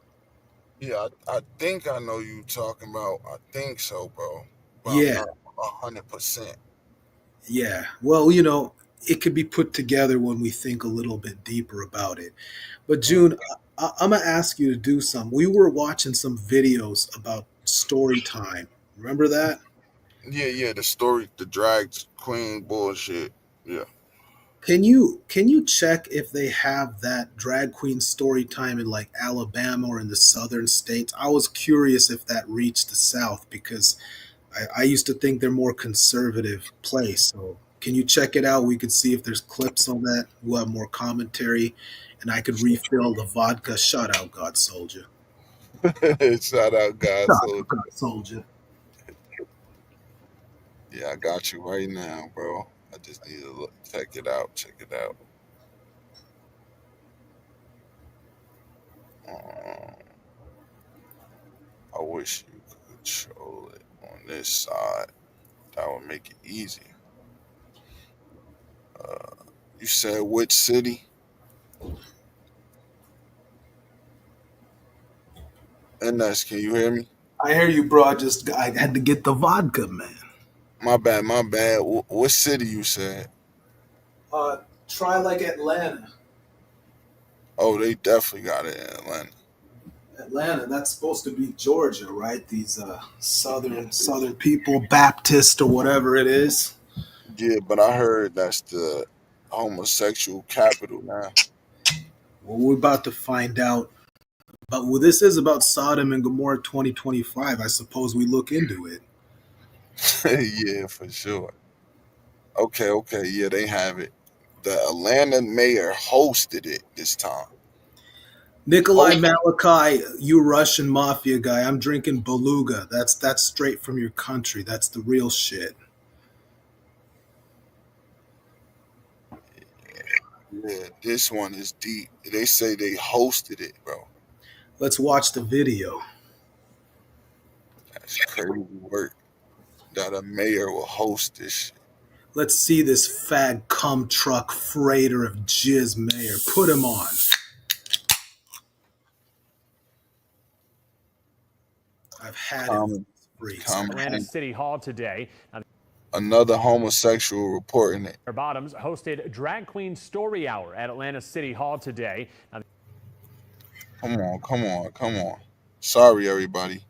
Yeah, I think I know you talking about. I think so, bro. But I'm Yeah, not 100%. yeah. Well, it could be put together when we think a little bit deeper about it. But Mm. June, I'm gonna ask you to do some. We were watching some videos about story time. Remember that? Yeah, yeah, the story, the drag queen bullshit. Yeah. Can you check if they have that drag queen story time in like Alabama or in the southern states? I was curious if that reached the South because I used to think they're more conservative place. So can you check it out? We could see if there's clips on that. We'll have more commentary, and I could refill the vodka. Shout out, God Soldier. Shout out, God. Shout So out, God Soldier. yeah, I got you right now, bro. I just need to look, check it out. Check it out. Um, I wish you could control it on this side. That would make it easier. You said which city? And that's, can you hear me? I hear you, bro. I had to get the vodka, man. My bad, my bad. What city you said? Uh, Try like Atlanta. Oh, they definitely got it in Atlanta. Atlanta, that's supposed to be Georgia, right? These southern people, Baptist or whatever it is. Yeah, but I heard that's the homosexual capital now. Well, we're about to find out. But well, this is about Sodom and Gomorrah 2025. I suppose we look into it. Yeah, for sure. Okay, okay, yeah, they have it. The Atlanta mayor hosted it this time. Nikolai Host, Malachi, you Russian mafia guy. I'm drinking Beluga. That's straight from your country. That's the real shit. yeah, this one is deep. They say they hosted it, bro. Let's watch the video. That's crazy work that a mayor will host this shit. Let's see this fag cum truck freighter of jizz mayor. Put him on. I've had it with Common, these freaks. common. Atlanta City Hall today. Now, Another homosexual reporting it. the Bottoms hosted Drag Queen Story Hour at Atlanta City Hall today. Now, Come on, come on, come on. Sorry, everybody.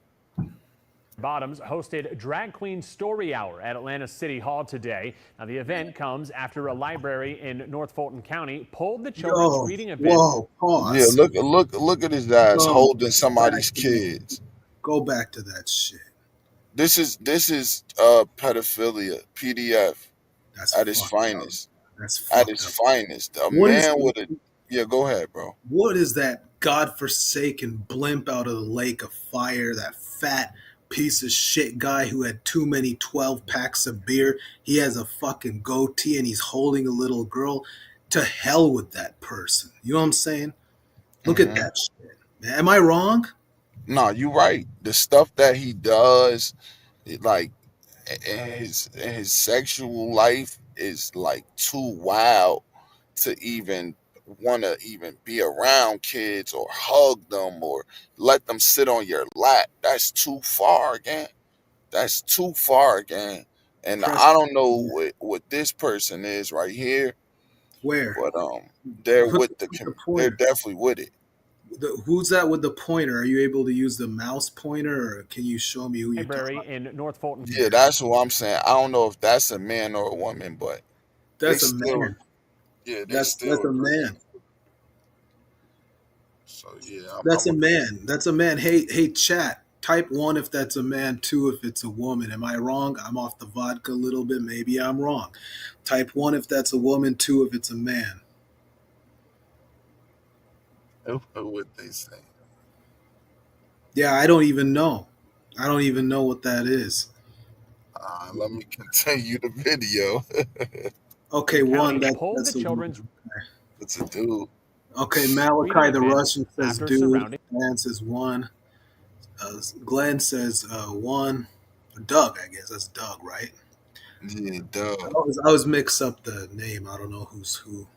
Bottoms hosted Drag Queen Story Hour at Atlanta City Hall today. Now, the event comes after a library in North Fulton County pulled the children's Yo, reading event. whoa, Yeah, pause. look at his ass Yo, holding somebody's kids. go back to that shit. This is pedophilia, PDF That's at its fucked up. finest. That's At fucked its up. finest. A What is man with a yeah, go ahead, bro. what is that godforsaken blimp out of the lake of fire? That fat piece of shit guy who had too many 12 packs of beer. He has a fucking goatee and he's holding a little girl. To hell with that person. You know what I'm saying? Look at Hmm. that shit. Am I wrong? No, you right. The stuff that he does, like in his sexual life is like too wild to even want to even be around kids or hug them or let them sit on your lap. That's too far again. That's too far again. And Press I don't know what this person is right here, where? but they're Put, with the put the they're pointer. definitely with it. Who's that with the pointer? Are you able to use the mouse pointer or can you show me who you're talking Library about? in North Fulton. Yeah, that's what I'm saying. I don't know if that's a man or a woman, but they That's a still man. yeah, they That's still a agree. man. So yeah, That's I'm a a man. That's a man. Hey, chat. Type one if that's a man, two if it's a woman. Am I wrong? I'm off the vodka a little bit. Maybe I'm wrong. Type one if that's a woman, two if it's a man. what they say. Yeah, I don't even know. I don't even know what that is. Let me continue the video. Okay, one, County pulled the that's a children's woman. It's a dude. Okay, reading Malachi the event Russian says after dude. surrounding Dan says one. Glenn says one. Doug, I guess that's Doug, right? Yeah, duh. I was mixed up the name. I don't know who's who.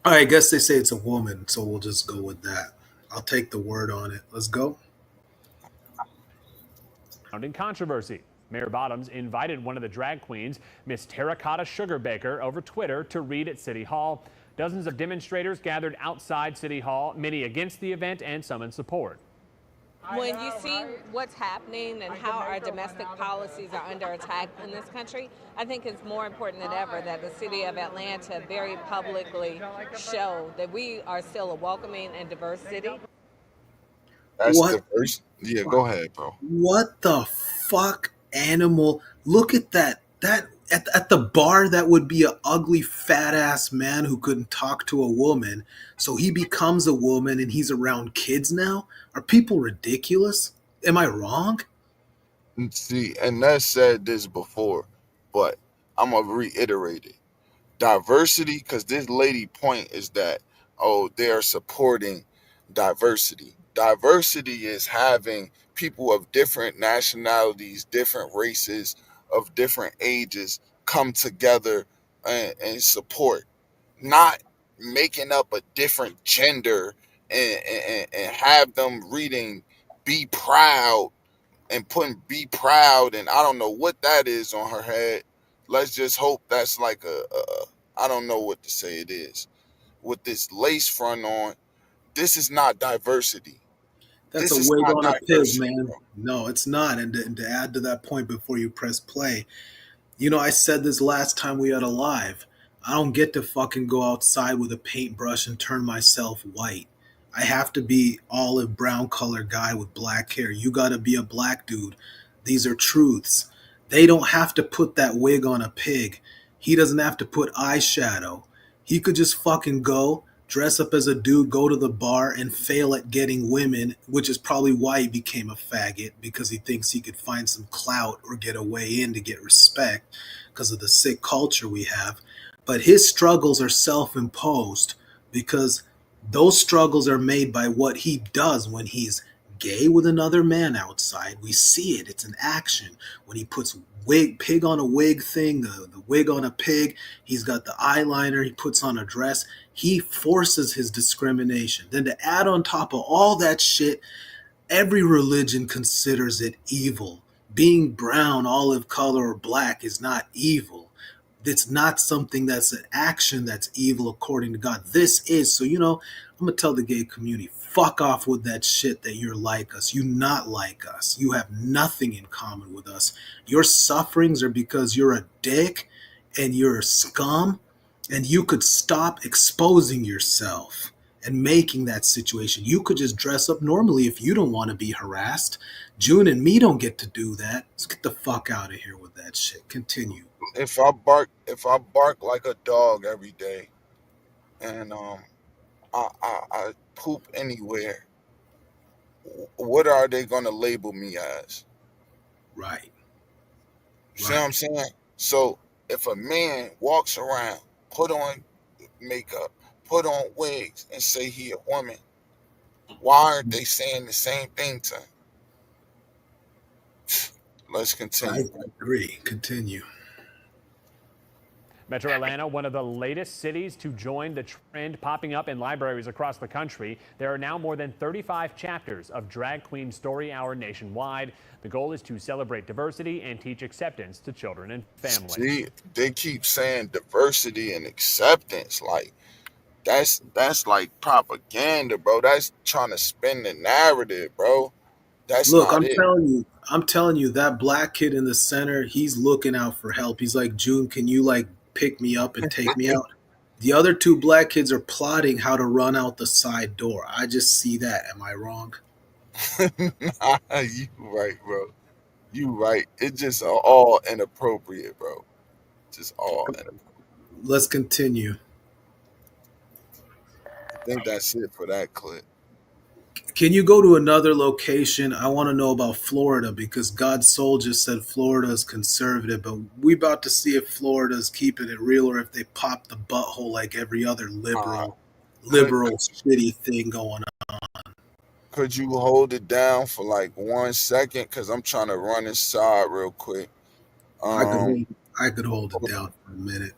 All right, I guess they say it's a woman, so we'll just go with that. I'll take the word on it. Let's go. controversy. Mayor Bottoms invited one of the drag queens, Miss Terracotta Sugarbaker, over Twitter to read at City Hall. Dozens of demonstrators gathered outside City Hall, many against the event and some in support. When you see what's happening and how our domestic policies are under attack in this country, I think it's more important than ever that the city of Atlanta very publicly show that we are still a welcoming and diverse city. That's What? the first. Yeah, go ahead, bro. What the fuck, animal? Look at that. That at the bar, that would be a ugly fat ass man who couldn't talk to a woman, so he becomes a woman and he's around kids now. Are people ridiculous? Am I wrong? See, and that said this before, but I'm gonna reiterate it. Diversity, because this lady point is that they are supporting diversity. Diversity is having people of different nationalities, different races, of different ages come together and support, not making up a different gender and have them reading "Be Proud" and putting "Be Proud" and I don't know what that is on her head. Let's just hope that's like I don't know what to say it is. With this lace front on, this is not diversity. That's a This is wig not on a pig, diversity, man. bro. No, it's not. And to add to that point before you press play, I said this last time we had a live. I don't get to fucking go outside with a paintbrush and turn myself white. I have to be olive brown color guy with black hair. You got to be a black dude. These are truths. They don't have to put that wig on a pig. He doesn't have to put eyeshadow. He could just fucking go dress up as a dude, go to the bar, and fail at getting women, which is probably why he became a faggot, because he thinks he could find some clout or get a way in to get respect because of the sick culture we have. But his struggles are self imposed because those struggles are made by what he does when he's gay with another man outside. We see it, it's an action. When he puts pig on a wig thing, the wig on a pig, he's got the eyeliner, he puts on a dress, he forces his discrimination. Then to add on top of all that shit, every religion considers it evil. Being brown, olive color, or black is not evil. It's not something that's an action that's evil according to God. This is. So, I'm going to tell the gay community, fuck off with that shit that you're like us. You not like us. You have nothing in common with us. Your sufferings are because you're a dick and you're a scum, and you could stop exposing yourself and making that situation. You could just dress up normally if you don't want to be harassed. June and me don't get to do that. Let's get the fuck out of here with that shit. Continue. If I bark like a dog every day, and I poop anywhere, what are they gonna label me as? Right. You see what Right. I'm saying? So if a man walks around, put on makeup, put on wigs, and say he a woman, why aren't they saying the same thing to him? Let's I continue. agree. Continue. Metro Atlanta, one of the latest cities to join the trend popping up in libraries across the country. There are now more than 35 chapters of Drag Queen Story Hour nationwide. The goal is to celebrate diversity and teach acceptance to children and families. See, they keep saying diversity and acceptance. Like that's like propaganda, bro. That's trying to spin the narrative, bro. That's Look, not it. I'm telling you, that black kid in the center, he's looking out for help. He's like, June, can you like pick me up and take me out? The other two black kids are plotting how to run out the side door. I just see that. Am I wrong? Nah, you right, bro. You right. It's just all inappropriate, bro. Just all inappropriate. Let's continue. I think that's it for that clip. Can you go to another location? I want to know about Florida because God's Soul just said Florida is conservative, but we about to see if Florida is keeping it real or if they pop the butthole like every other Uh, liberal, could liberal shitty thing going on. could you hold it down for like 1 second? Cause I'm trying to run inside real quick. I could Um, hold, I could hold it down for a minute.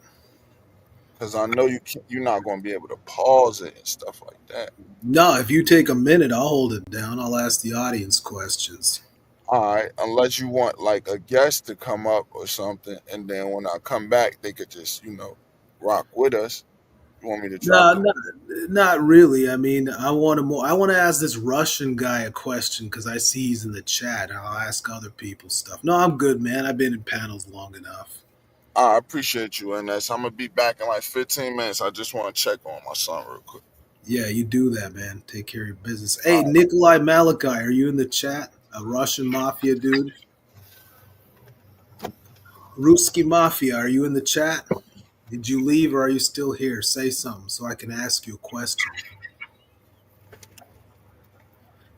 cause I know you're not gonna be able to pause it and stuff like that. No, if you take a minute, I'll hold it down. I'll ask the audience questions. All right, unless you want like a guest to come up or something, and then when I come back, they could just rock with us. You want me to drop No, the? not really. I mean, I want to ask this Russian guy a question because I see he's in the chat. I'll ask other people stuff. No, I'm good, man. I've been in panels long enough. I appreciate you, and I'm gonna be back in like 15 minutes. I just want to check on my son real quick. Yeah, you do that, man. Take care of your business. All Hey, right. Nikolai Malachi, are you in the chat? A Russian mafia dude? Ruski Mafia, are you in the chat? Did you leave or are you still here? Say something so I can ask you a question.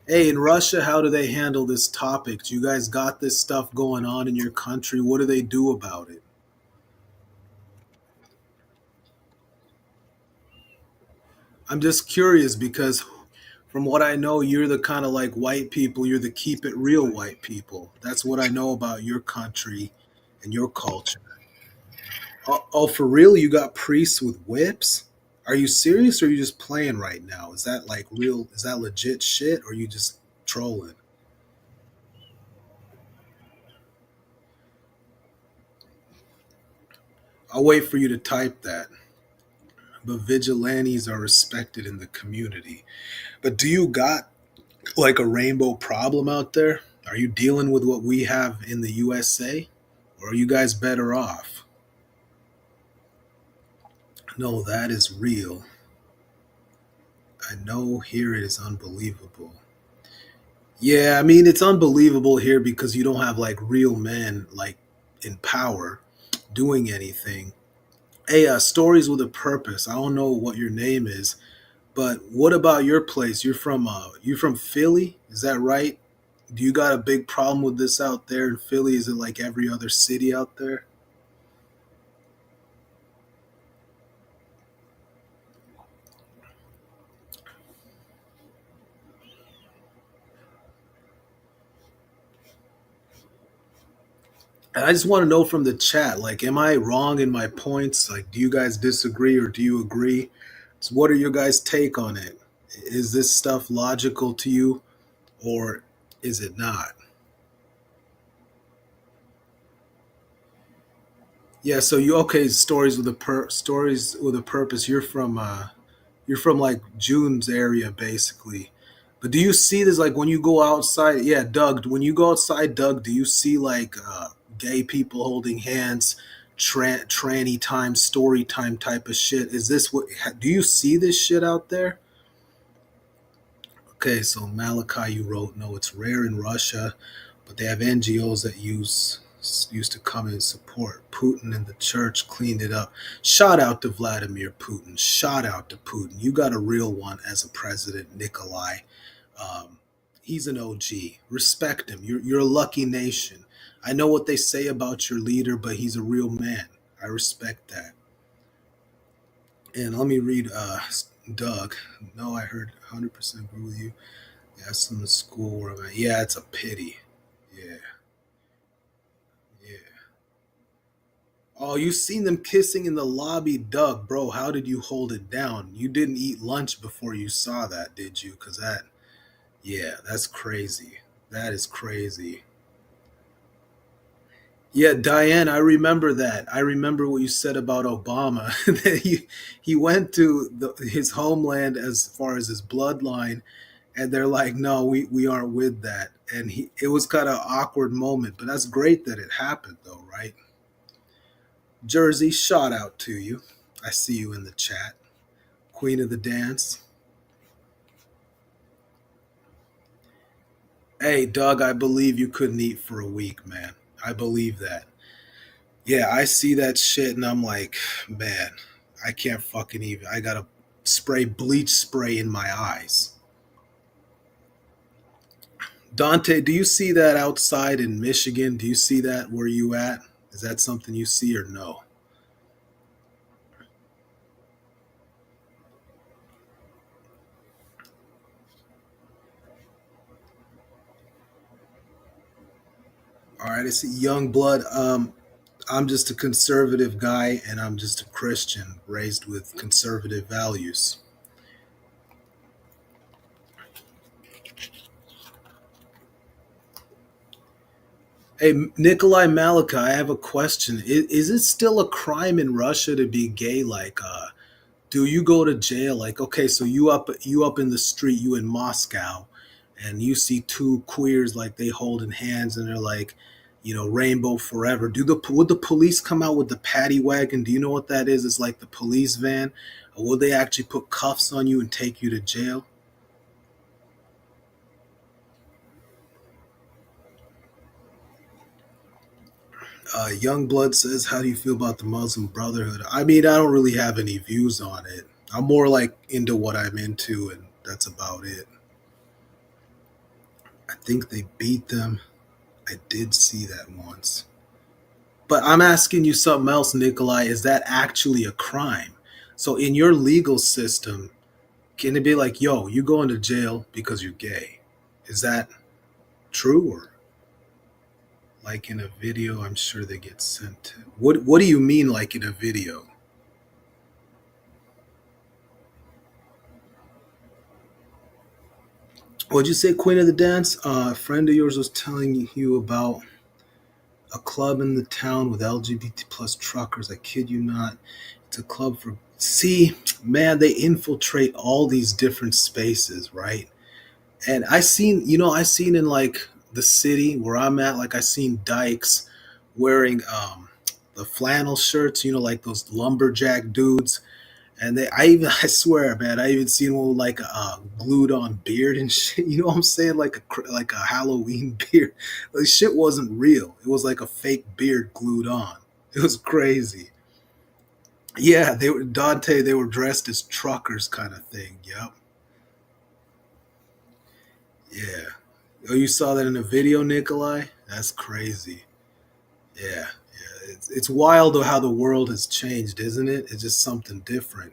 Hey, in Russia, how do they handle this topic? Do you guys got this stuff going on in your country? What do they do about it? I'm just curious because from what I know, you're the kind of like white people, you're the keep it real white people. That's what I know about your country and your culture. Oh, for real? You got priests with whips? Are you serious or are you just playing right now? Is that like real? Is that legit shit or are you just trolling? I'll wait for you to type that. But vigilantes are respected in the community. But do you got like a rainbow problem out there? Are you dealing with what we have in the USA? Or are you guys better off? No, that is real. I know here it is unbelievable. Yeah, I mean, it's unbelievable here because you don't have like real men like in power doing anything. Hey, stories with a purpose. I don't know what your name is, But what about your place? You from Philly? Is that right? Do you got a big problem with this out there in Philly? Is it like every other city out there? And I just want to know from the chat, like, am I wrong in my points? Like, do you guys disagree or do you agree? So what are your guys' take on it? Is this stuff logical to you or is it not? Yeah, so you okay, stories with a purpose. You're from like June's area basically. But do you see this like when you go outside? Yeah, Doug, when you go outside, Doug, do you see like gay people holding hands, tranny time, story time type of shit? Is this what do you see this shit out there? Okay, so Malachi, you wrote, no, it's rare in Russia, but they have NGOs that used to come and support. Putin and the church cleaned it up. Shout out to Vladimir Putin. Shout out to Putin. You got a real one as a president, Nikolai. Um, he's an OG. Respect him. You're a lucky nation. I know what they say about your leader, but he's a real man. I respect that. And let me read Doug. No, I heard 100% agree with you. That's in the school where I'm at. Yeah, it's a pity. Yeah, yeah. Oh, you seen them kissing in the lobby, Doug, bro. How did you hold it down? You didn't eat lunch before you saw that, did you? Because that, yeah, that's crazy. That is crazy. Yeah, Diane, I remember that. I remember what you said about Obama. That he went to his homeland as far as his bloodline, and they're like, no, we aren't with that. And it was kind of awkward moment, but that's great that it happened, though, right? Jersey, shout out to you. I see you in the chat. Queen of the dance. Hey, Doug, I believe you couldn't eat for a week, man. I believe that. Yeah, I see that shit and I'm like, man, I can't fucking even. I gotta spray bleach spray in my eyes. Dante, do you see that outside in Michigan? Do you see that where you at? Is that something you see or no? All right, I see young blood. I'm just a conservative guy and I'm just a Christian raised with conservative values. Hey, Nikolai Malika, I have a question. Is it still a crime in Russia to be gay? Like, do you go to jail? Like, okay, so you up in the street, you in Moscow, and you see two queers like they holding hands and they're like, rainbow forever. Would the police come out with the paddy wagon? Do you know what that is? It's like the police van. Or would they actually put cuffs on you and take you to jail? Youngblood says, "How do you feel about the Muslim Brotherhood?" I mean, I don't really have any views on it. I'm more like into what I'm into, and that's about it. I think they beat them. I did see that once. But I'm asking you something else, Nikolai. Is that actually a crime? So, in your legal system, can it be like, yo, you going to jail because you're gay? Is that true? Or like in a video, I'm sure they get sent to. What do you mean, like in a video? What'd you say, Queen of the Dance? A friend of yours was telling you about a club in the town with LGBT plus truckers. I kid you not. It's a club for. See, man, they infiltrate all these different spaces, right? And I seen in like the city where I'm at, like I seen dykes wearing the flannel shirts, like those lumberjack dudes. And I swear, man, I even seen one with like a glued on beard and shit. You know what I'm saying? Like a Halloween beard. Like shit wasn't real. It was like a fake beard glued on. It was crazy. Yeah, they were Dante. They were dressed as truckers, kind of thing. Yep. Yeah. Oh, you saw that in the video, Nikolai? That's crazy. Yeah. Yeah. It's wild how the world has changed, isn't it? It's just something different.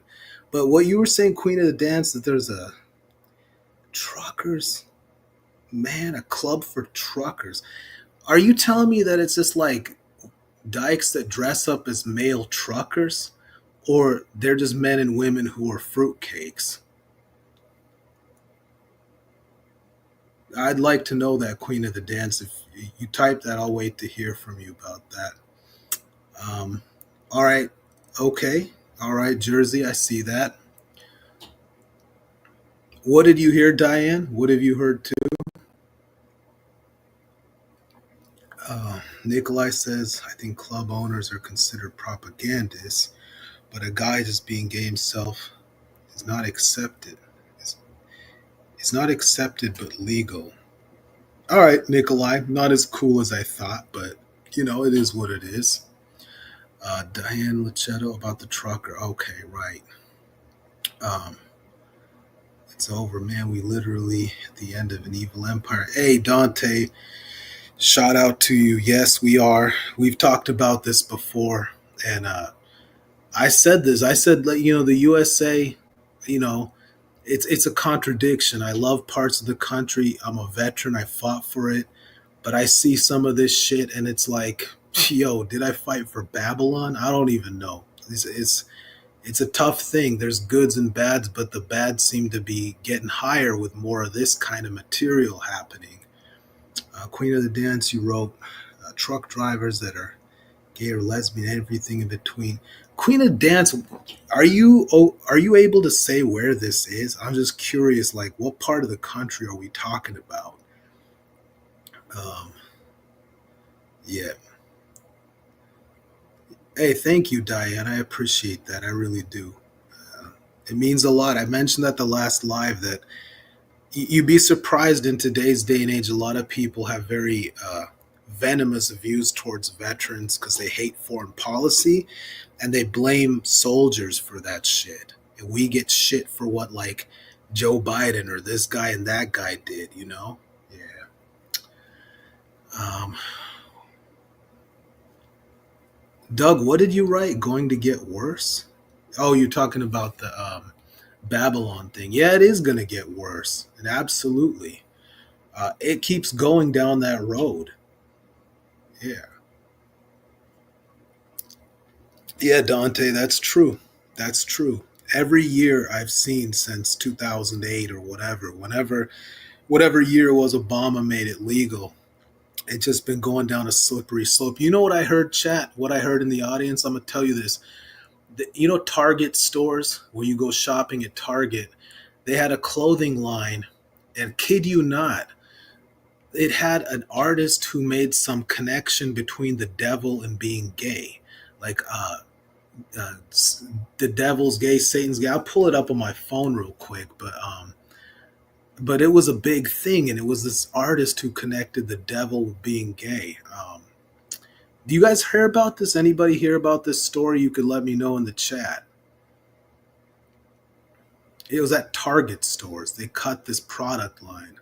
But what you were saying, Queen of the Dance, that there's a truckers, man, a club for truckers. Are you telling me that it's just like dykes that dress up as male truckers? Or they're just men and women who are fruitcakes? I'd like to know that, Queen of the Dance. If you type that, I'll wait to hear from you about that. Um, all right. Okay. All right, Jersey, I see that. What did you hear, Diane? What have you heard too? Nikolai says, I think club owners are considered propagandists, but a guy just being gay himself is not accepted. It's, it's not accepted, but legal. All right, Nikolai, not as cool as I thought, but it is what it is. Diane Lichetto about the trucker. Okay, right. Um, it's over, man. We literally at the end of an evil empire. Hey, Dante, shout out to you. Yes, we are. We've talked about this before, and I said this. I said, the USA, you know, it's a contradiction. I love parts of the country. I'm a veteran. I fought for it, but I see some of this shit, and it's like, yo, did I fight for Babylon? I don't even know. It's a tough thing. There's goods and bads, but the bads seem to be getting higher with more of this kind of material happening. Queen of the Dance, you wrote truck drivers that are gay or lesbian, everything in between. Queen of Dance, are you able to say where this is? I'm just curious, like what part of the country are we talking about? Um, yeah. Hey, thank you, Diane. I appreciate that. I really do. It means a lot. I mentioned at the last live that you'd be surprised in today's day and age. A lot of people have very venomous views towards veterans because they hate foreign policy and they blame soldiers for that shit. And we get shit for what like Joe Biden or this guy and that guy did. Yeah. Um, Doug, what did you write? Going to get worse? Oh, you're talking about the Babylon thing. Yeah, it is going to get worse. And absolutely. It keeps going down that road. Yeah. Yeah, Dante, that's true. That's true. Every year I've seen since 2008 or whatever year it was Obama made it legal, it's just been going down a slippery slope. You know what I heard, chat? What I heard in the audience? I'm going to tell you this. Target stores where you go shopping at Target, they had a clothing line, and kid you not, it had an artist who made some connection between the devil and being gay. Like uh, the devil's gay, Satan's gay. I'll pull it up on my phone real quick, but it was a big thing, and it was this artist who connected the devil with being gay. Do you guys hear about this? Anybody hear about this story? You could let me know in the chat. It was at Target stores. They cut this product line.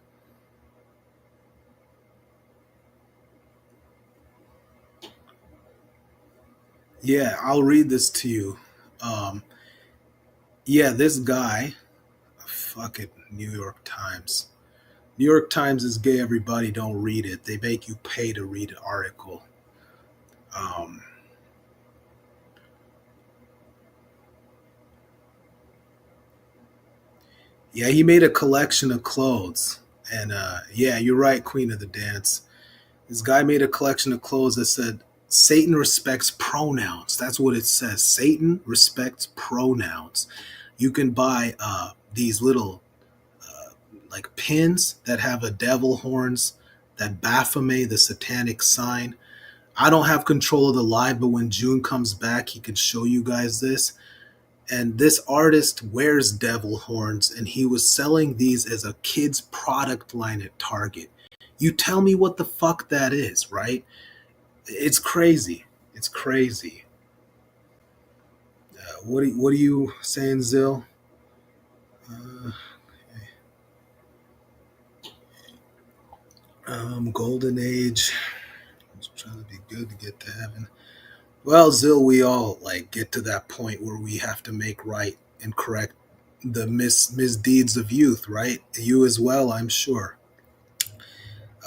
Yeah, I'll read this to you. Um, yeah, this guy, fuck it, New York Times. New York Times is gay, everybody. Don't read it. They make you pay to read an article. Um, yeah, he made a collection of clothes. And yeah, you're right, Queen of the Dance. This guy made a collection of clothes that said, Satan respects pronouns. That's what it says. Satan respects pronouns. You can buy these little like pins that have a devil horns, that Baphomet, the satanic sign. I don't have control of the live, but when June comes back, he can show you guys this. And this artist wears devil horns, and he was selling these as a kid's product line at Target. You tell me what the fuck that is, right? It's crazy. It's crazy. What are you saying, Zill? Uh, Golden Age. I was trying to be good to get to heaven. Well, Zill, we all like get to that point where we have to make right and correct the misdeeds of youth, right? You as well, I'm sure.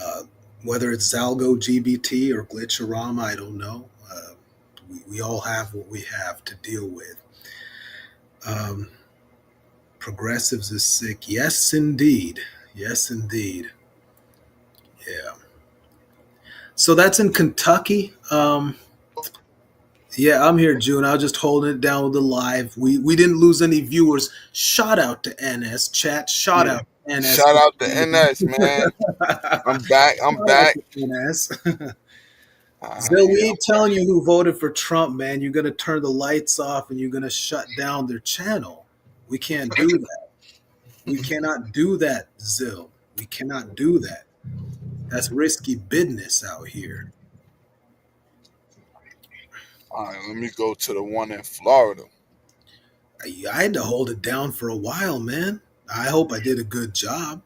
Uh, Whether it's Zalgo GBT or Glitcherama, I don't know. We all have what we have to deal with. Um, Progressives is sick. Yes, indeed. Yes, indeed. Yeah. So that's in Kentucky. Yeah, I'm here, June. I was just holding it down with the live. We didn't lose any viewers. Shout out to NS chat. Shout Yeah. out to NS. Shout out to NS, man. I'm back. I'm Shout out back. to NS. Zill, we Yeah. ain't telling you who voted for Trump, man. You're gonna turn the lights off and you're gonna shut down their channel. We can't do that. We cannot do that, Zill. We cannot do that. That's risky business out here. All right, let me go to the one in Florida. I had to hold it down for a while, man. I hope I did a good job.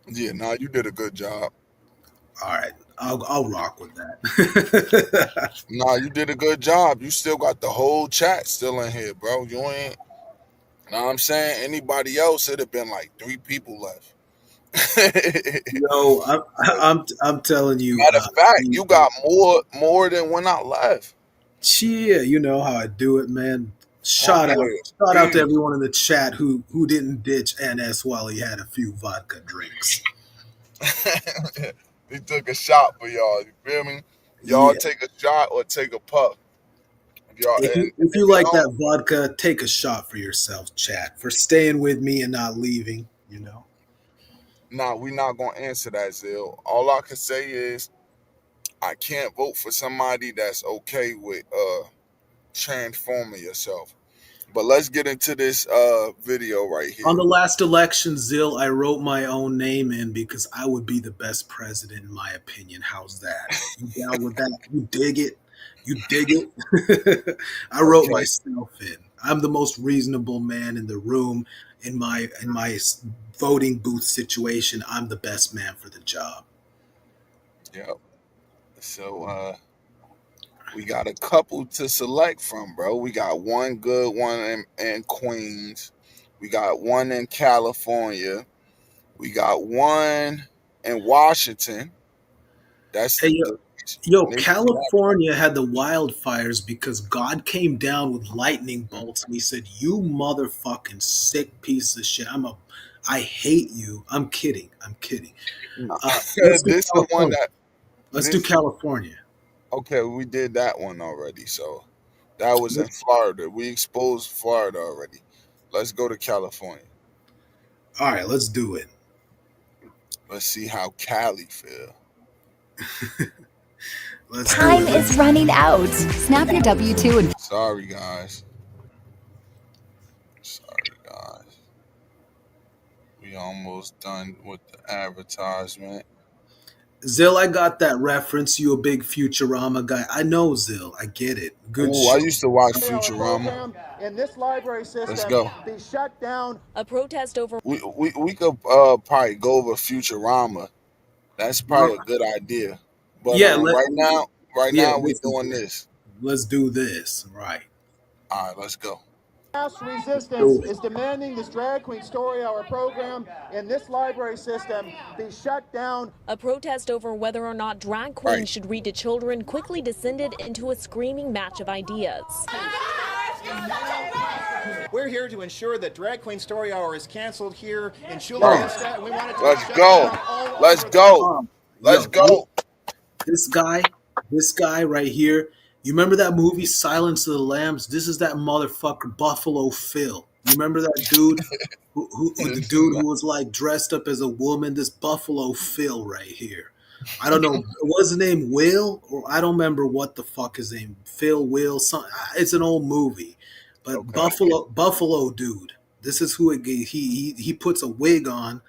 Yeah, nah, you did a good job. All right, I'll rock with that. Nah, you did a good job. You still got the whole chat still in here, bro. You ain't. Know what I'm saying? Anybody else, it'd have been like 3 people left. Yo, I'm telling you, Matter of fact, you people, got more than when I left. cheer. You know how I do it, man. My boy is Shout out to speed. everyone in the chat who didn't ditch NS while he had a few vodka drinks. He took a shot for y'all. You feel me? Y'all Yeah. take a shot or take a puff. If y'all and If if you you like don't, that vodka, take a shot for yourself, chat, for staying with me and not leaving. You know. nah, we not gonna answer that, Zill. All I can say is I can't vote for somebody that's okay with transforming yourself. But let's get into this video right On here. the last election, Zill, I wrote my own name in because I would be the best president, in my opinion. How's that? You down with that? You dig it? You dig it? I wrote Okay. myself in. I'm the most reasonable man in the room. In my voting booth situation, I'm the best man for the job. Yep. So we got a couple to select from, bro. We got one good one in Queens. We got one in California. We got one in Washington. That's Hey, the yo, nation. California had the wildfires because God came down with lightning bolts and he said, "You motherfucking sick piece of shit. I hate you." I'm kidding. I'm kidding. No. Let's do This the one California. that Let's do this California. okay, we did that one already. So that was in Florida. We exposed Florida already. Let's go to California. All right, let's do it. Let's see how Cali feel. Let's do Time it. is running out. Snap your W-2 and Sorry guys. Sorry guys. We almost done with the advertisement. Zill, I got that reference. You a big Futurama guy. I know, Zill. I get it. Good Oh, I shit. used to watch Futurama. In this library Let's system go. be shut down. a protest over We could probably go over Futurama. That's probably a good idea. But Yeah, right yeah, now we doing this. let's do this. Right. All right, let's go. Mass resistance Do it. is demanding this drag queen story hour program in this library system be shut down. a protest over whether or not drag Right. queens should read to children quickly descended into a screaming match of ideas. We're here to ensure that drag queen story hour is canceled here in Chula Right. Vista, and we want it to Let's be shut go. down all Let's over go. Let's Yo, go. this guy right here. You remember that movie Silence of the Lambs? This is that motherfucker Buffalo Phil. You remember that dude the dude who was like dressed up as a woman? This Buffalo Phil right here. I don't know. Was his name Will? Or I don't remember what the fuck his name. Phil Will. It's an old movie. But Okay. Buffalo dude. This is who he puts a wig on.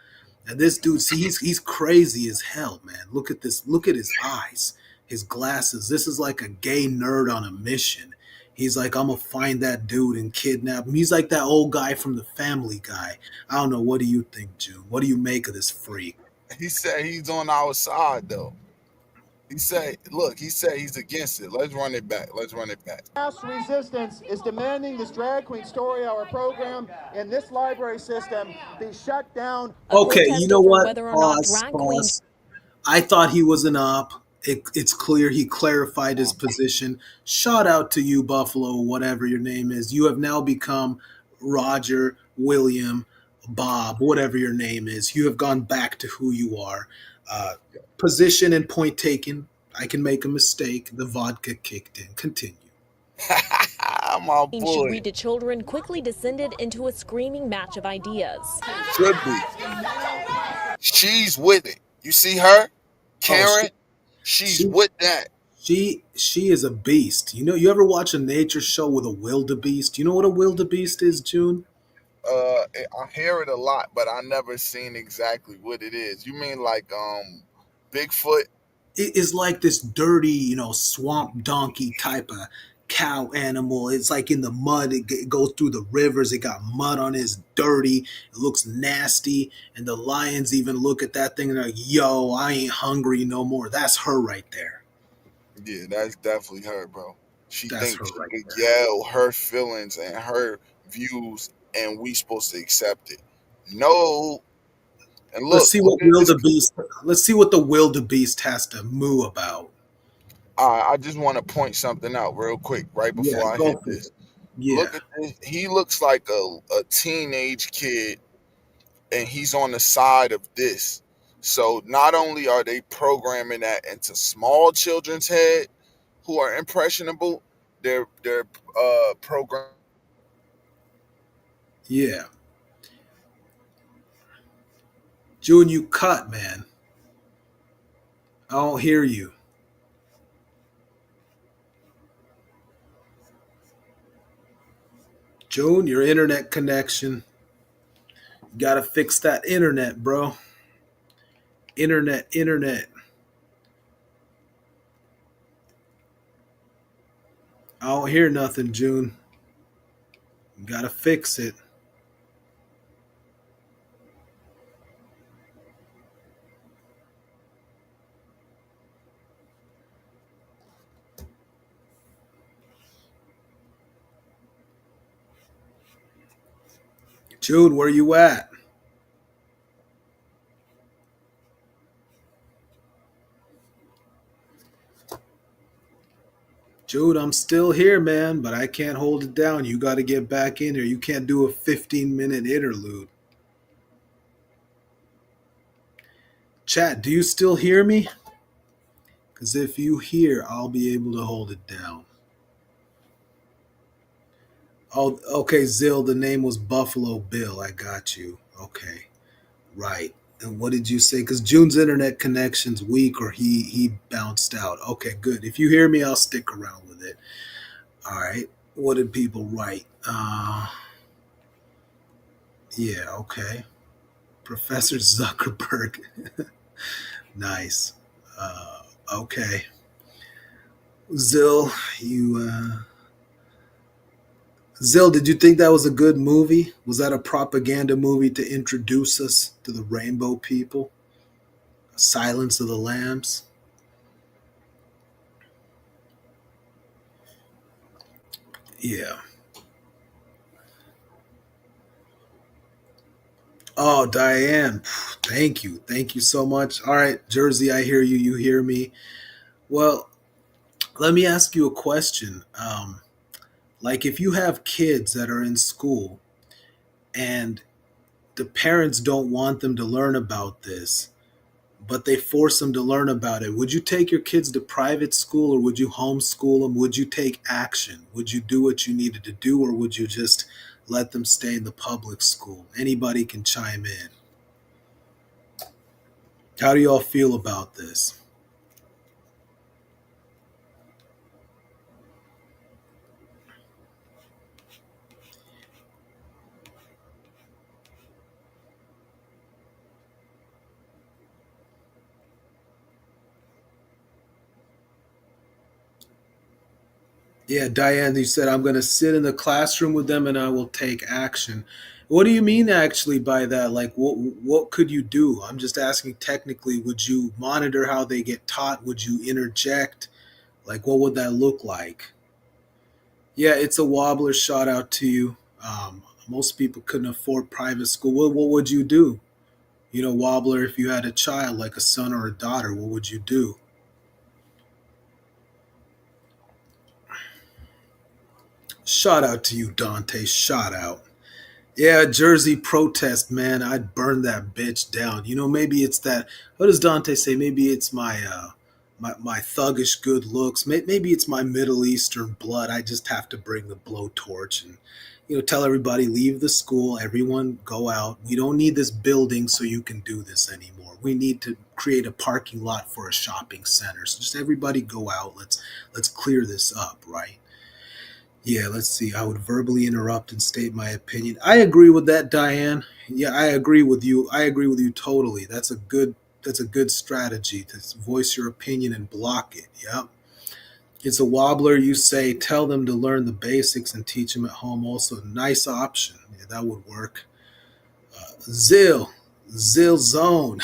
And this dude, see, he's crazy as hell, man. Look at this. Look at his eyes, his glasses. This is like a gay nerd on a mission. He's like, I'm gonna find that dude and kidnap him. He's like that old guy from the Family Guy. I don't know. What do you think, June? What do you make of this freak? He said he's on our side though. He said, look, he said he's against it. Let's run it back. Let's run it back. Mass resistance is demanding this drag queen story hour program in this library system be shut down. A Okay, you protest know over what? whether or not Pause, drag queens. pause. I thought he was an op. It's clear he clarified his position. Shout out to you, Buffalo, whatever your name is. You have now become Roger, William, Bob, whatever your name is. You have gone back to who you are. Uh, Position and point taken. I can make a mistake. The vodka kicked in. Continue. My Should boy. read to children quickly descended into a screaming match of ideas. Should be. She's with it. You see her? Oh, Karen? She's she with that. she is a beast. You know, you ever watch a nature show with a wildebeest? You know what a wildebeest is, June? I hear it a lot, but I never seen exactly what it is. You mean like Bigfoot? It is like this dirty, swamp donkey type of cow animal. It's like in the mud. It goes through the rivers. It got mud on it. It's dirty. It looks nasty. And the lions even look at that thing and they're like, yo, I ain't hungry no more. That's her right there. Yeah, that's definitely her, bro. She That's her thinks she right could there. yell her feelings and her views, and we supposed to accept it. No, and Let's look, see look what at this. wildebeest. Let's see what the wildebeest has to moo about. I just want to point something out real quick, right Yeah, before I go hit for this. it. Yeah. Look at this. He looks like a teenage kid, and he's on the side of this. So not only are they programming that into small children's head who are impressionable, they're program. Yeah. June, you cut, man. I don't hear you. June, your internet connection. You gotta fix that internet, bro. Internet. I don't hear nothing, June. You gotta fix it. June, where you at? June, I'm still here, man, but I can't hold it down. You gotta get back in here. You can't do a 15-minute interlude. Chat, do you still hear me? Because if you hear, I'll be able to hold it down. Oh, okay, Zill, the name was Buffalo Bill. I got you. Okay, right. And what did you say? Because June's internet connection's weak, or he bounced out. Okay, good. If you hear me, I'll stick around with it. All right. What did people write? Yeah. Okay. Professor Zuckerberg. Nice. Okay. Zill, Zill, did you think that was a good movie? Was that a propaganda movie to introduce us to the rainbow people? Silence of the Lambs? Yeah. Oh, Diane, thank you. Thank you so much. All right, Jersey, I hear you. You hear me. Well, let me ask you a question. Like, if you have kids that are in school and the parents don't want them to learn about this, but they force them to learn about it, would you take your kids to private school or would you homeschool them? Would you take action? Would you do what you needed to do or would you just let them stay in the public school? Anybody can chime in. How do y'all feel about this? Yeah, Diane, you said I'm going to sit in the classroom with them and I will take action. What do you mean actually by that? Like what could you do? I'm just asking technically, would you monitor how they get taught? Would you interject? Like what would that look like? Yeah, it's a wobbler. Shout out to you. Most people couldn't afford private school. What would you do? You know, wobbler, if you had a child, like a son or a daughter, what would you do? Shout out to you, Dante. Shout out. Yeah, Jersey protest, man. I'd burn that bitch down. You know, maybe it's that. What does Dante say? Maybe it's my thuggish good looks. Maybe it's my Middle Eastern blood. I just have to bring the blowtorch and tell everybody leave the school. Everyone go out. We don't need this building so you can do this anymore. We need to create a parking lot for a shopping center. So just everybody go out. Let's clear this up, right? Yeah, let's see. I would verbally interrupt and state my opinion. I agree with that, Diane. Yeah, I agree with you. I agree with you totally. That's a good strategy to voice your opinion and block it. Yep. It's a wobbler. You say tell them to learn the basics and teach them at home. Also, nice option. Yeah, that would work. Zill Zone,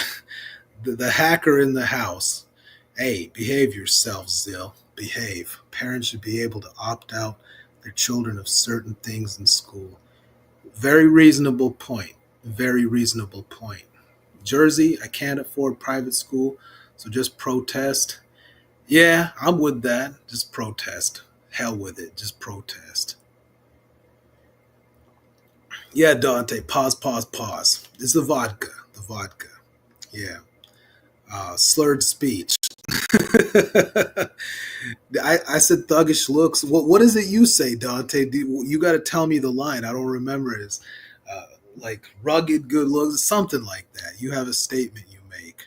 the hacker in the house. Hey, behave yourself, Zill. Behave. Parents should be able to opt out their children of certain things in school. Very reasonable point. Very reasonable point. Jersey, I can't afford private school, so just protest. Yeah, I'm with that. Just protest. Hell with it. Just protest. Yeah, Dante. Pause. It's the vodka. The vodka. Yeah. Slurred speech. I said thuggish looks. What is it you say, Dante? You got to tell me the line. I don't remember it. It's like rugged good looks, something like that. You have a statement you make.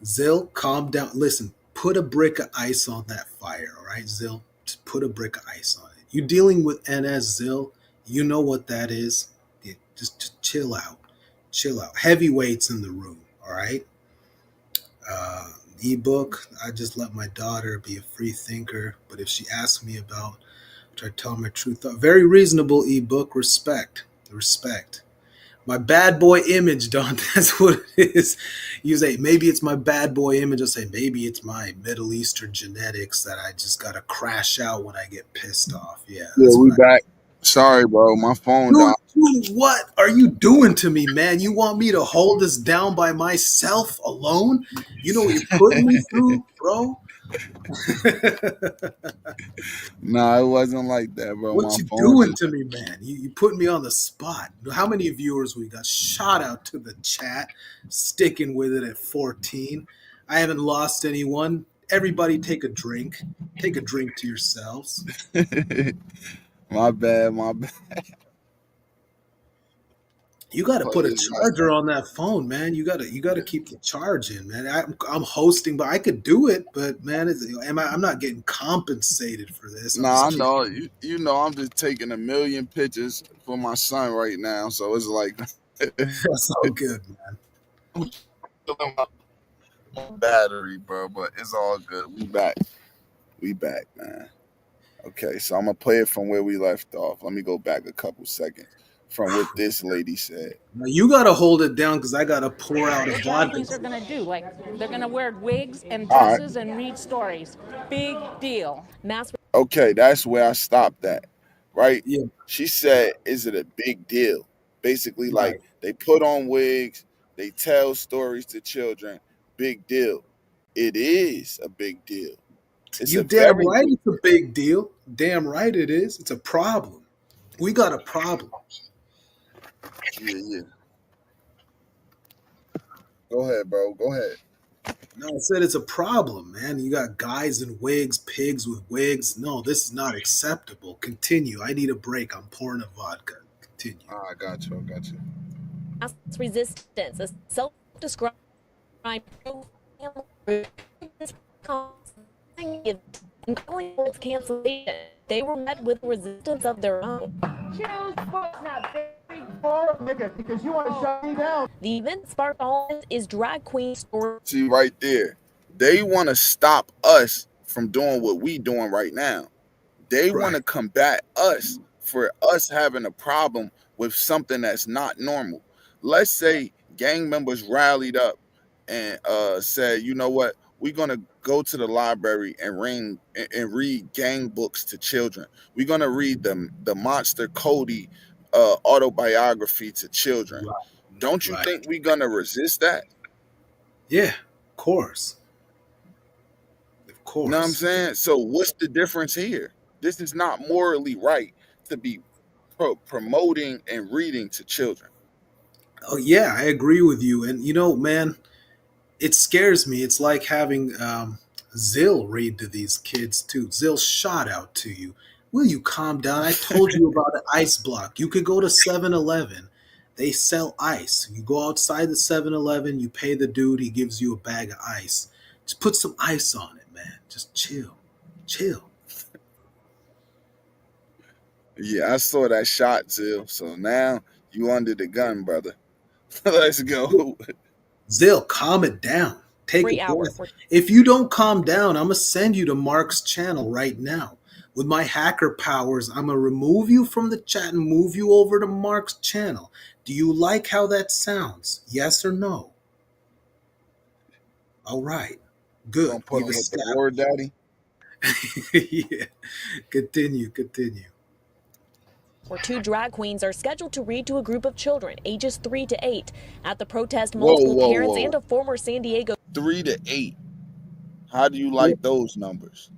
Zill, calm down. Listen, put a brick of ice on that fire, all right, Zill? Just put a brick of ice on it. You dealing with NS, Zill. You know what that is. Yeah, just chill out. Chill out. Heavyweights in the room, all right? Ebook, I just let my daughter be a free thinker, but if she asks me about, I try to tell her my true thought. Very reasonable ebook. Respect. My bad boy image, Don. That's what it is. You say maybe it's my bad boy image. I say maybe it's my Middle Eastern genetics that I just gotta crash out when I get pissed off. Yeah, Yeah, that's we what I. back. Sorry, bro. My phone died. Dude, what are you doing to me, man? You want me to hold this down by myself alone? You know what you're putting me through, bro? Nah, it wasn't like that, bro. What My you phone doing just to me, man? You putting me on the spot. How many viewers we got? Shout out to the chat, sticking with it at 14. I haven't lost anyone. Everybody take a drink. Take a drink to yourselves. my bad. You got to Play put a this messed charger up. on that phone, man. You got to keep the charge in, man. I'm hosting, but I could do it. But man, I'm not getting compensated for this. I'm Nah, just I keeping. know. You know I'm just taking a million pictures for my son right now, so it's like That's so good, man. I'm killing my battery, bro. But it's all good. We back, man. Okay, so I'm gonna play it from where we left off. Let me go back a couple seconds from what this lady said. Now you got to hold it down because I got to pour out a What drag vodka. queens are going to do? Like, they're going to wear wigs and All right. dresses and read stories. Big deal. Mass Okay, that's where I stopped at. Right? Yeah, She said, "Is it a big deal?" Basically, like right. they put on wigs, they tell stories to children. Big deal. It is a big deal. It's You a damn very right big. it's a big deal. Damn right it is. It's a problem. We got a problem. Yeah. Go ahead, bro. Go ahead. No, I said it's a problem, man. You got guys in wigs, pigs with wigs. No, this is not acceptable. Continue. I need a break. I'm pouring a vodka. Continue. I got you. resistance, a self-described pro-family and calling for its cancellation. They were met with resistance of their own. Because you want to shut me down. The event sparked all is drag queen story. See right there. They want to stop us from doing what we doing right now. They want Right. to combat us for us having a problem with something that's not normal. Let's say gang members rallied up and said, you know what, we're gonna go to the library and read gang books to children. We're gonna read the Monster Cody autobiography to children. Right. Don't you Right. think we're gonna resist that? Yeah. Of course. Of You know what I'm course. saying? So what's the difference here? This is not morally right to be promoting and reading to children. Oh yeah, I agree with you. And man, it scares me. It's like having Zill read to these kids too. Zill shot out to you. Will you calm down? I told you about an ice block. You could go to 7-Eleven. They sell ice. You go outside the 7-Eleven, you pay the dude, he gives you a bag of ice. Just put some ice on it, man. Just chill. Chill. Yeah, I saw that shot, Zill. So now you under the gun, brother. Let's go. Zill, calm it down. Take a 3 hour. breath. If you don't calm down, I'm going to send you to Mark's channel right now. With my hacker powers, I'm going to remove you from the chat and move you over to Mark's channel. Do you like how that sounds? Yes or no? All right. Good. Gonna put We've him with the war established. daddy. Yeah. Continue. Where 2 drag queens are scheduled to read to a group of children ages 3 to 8. At the protest, Whoa, multiple whoa, parents and whoa. a former San Diego 3 to 8. How do you like those numbers?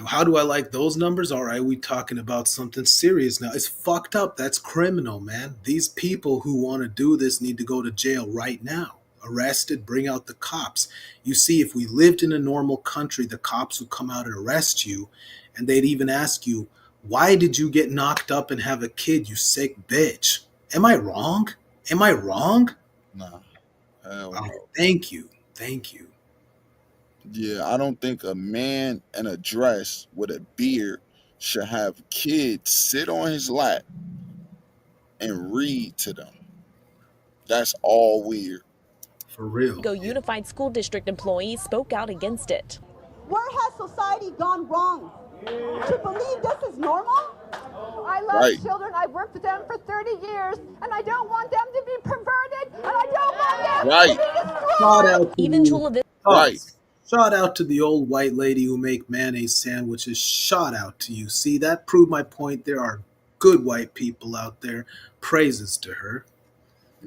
How do I like those numbers? All right, we talking about something serious now. It's fucked up. That's criminal, man. These people who want to do this need to go to jail right now. Arrested, bring out the cops. You see, if we lived in a normal country, the cops would come out and arrest you, and they'd even ask you, why did you get knocked up and have a kid, you sick bitch? Am I wrong? Am I wrong? Nah, hell Oh, no. thank you. Thank you. Yeah, I don't think a man in a dress with a beard should have kids sit on his lap and read to them. That's all weird. For real. Yeah. Unified School District employees spoke out against it. Where has society gone wrong? To believe this is normal? I love Right. children. I've worked with them for 30 years, and I don't want them to be perverted, and I don't want them Right. to be destroyed. Shout out to Even you. Chula Vista Right. Shout out to the old white lady who make mayonnaise sandwiches. Shout out to you. See, that proved my point. There are good white people out there. Praises to her.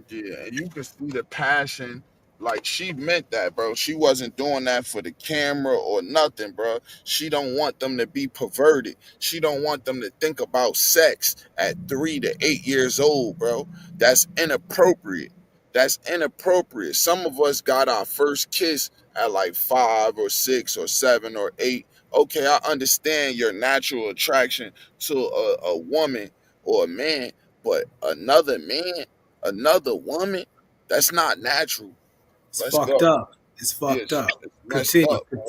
Yeah, and you can see the passion. Like she meant that, bro. She wasn't doing that for the camera or nothing, bro. She don't want them to be perverted. She don't want them to think about sex at 3 to 8 years old, bro. That's inappropriate. That's inappropriate. Some of us got our first kiss at like 5 or 6 or 7 or 8. Okay, I understand your natural attraction to a woman or a man, but another man, another woman, that's not natural. It's Let's fucked go. up. It's Yeah, fucked up. it's messed Continue. up, bro.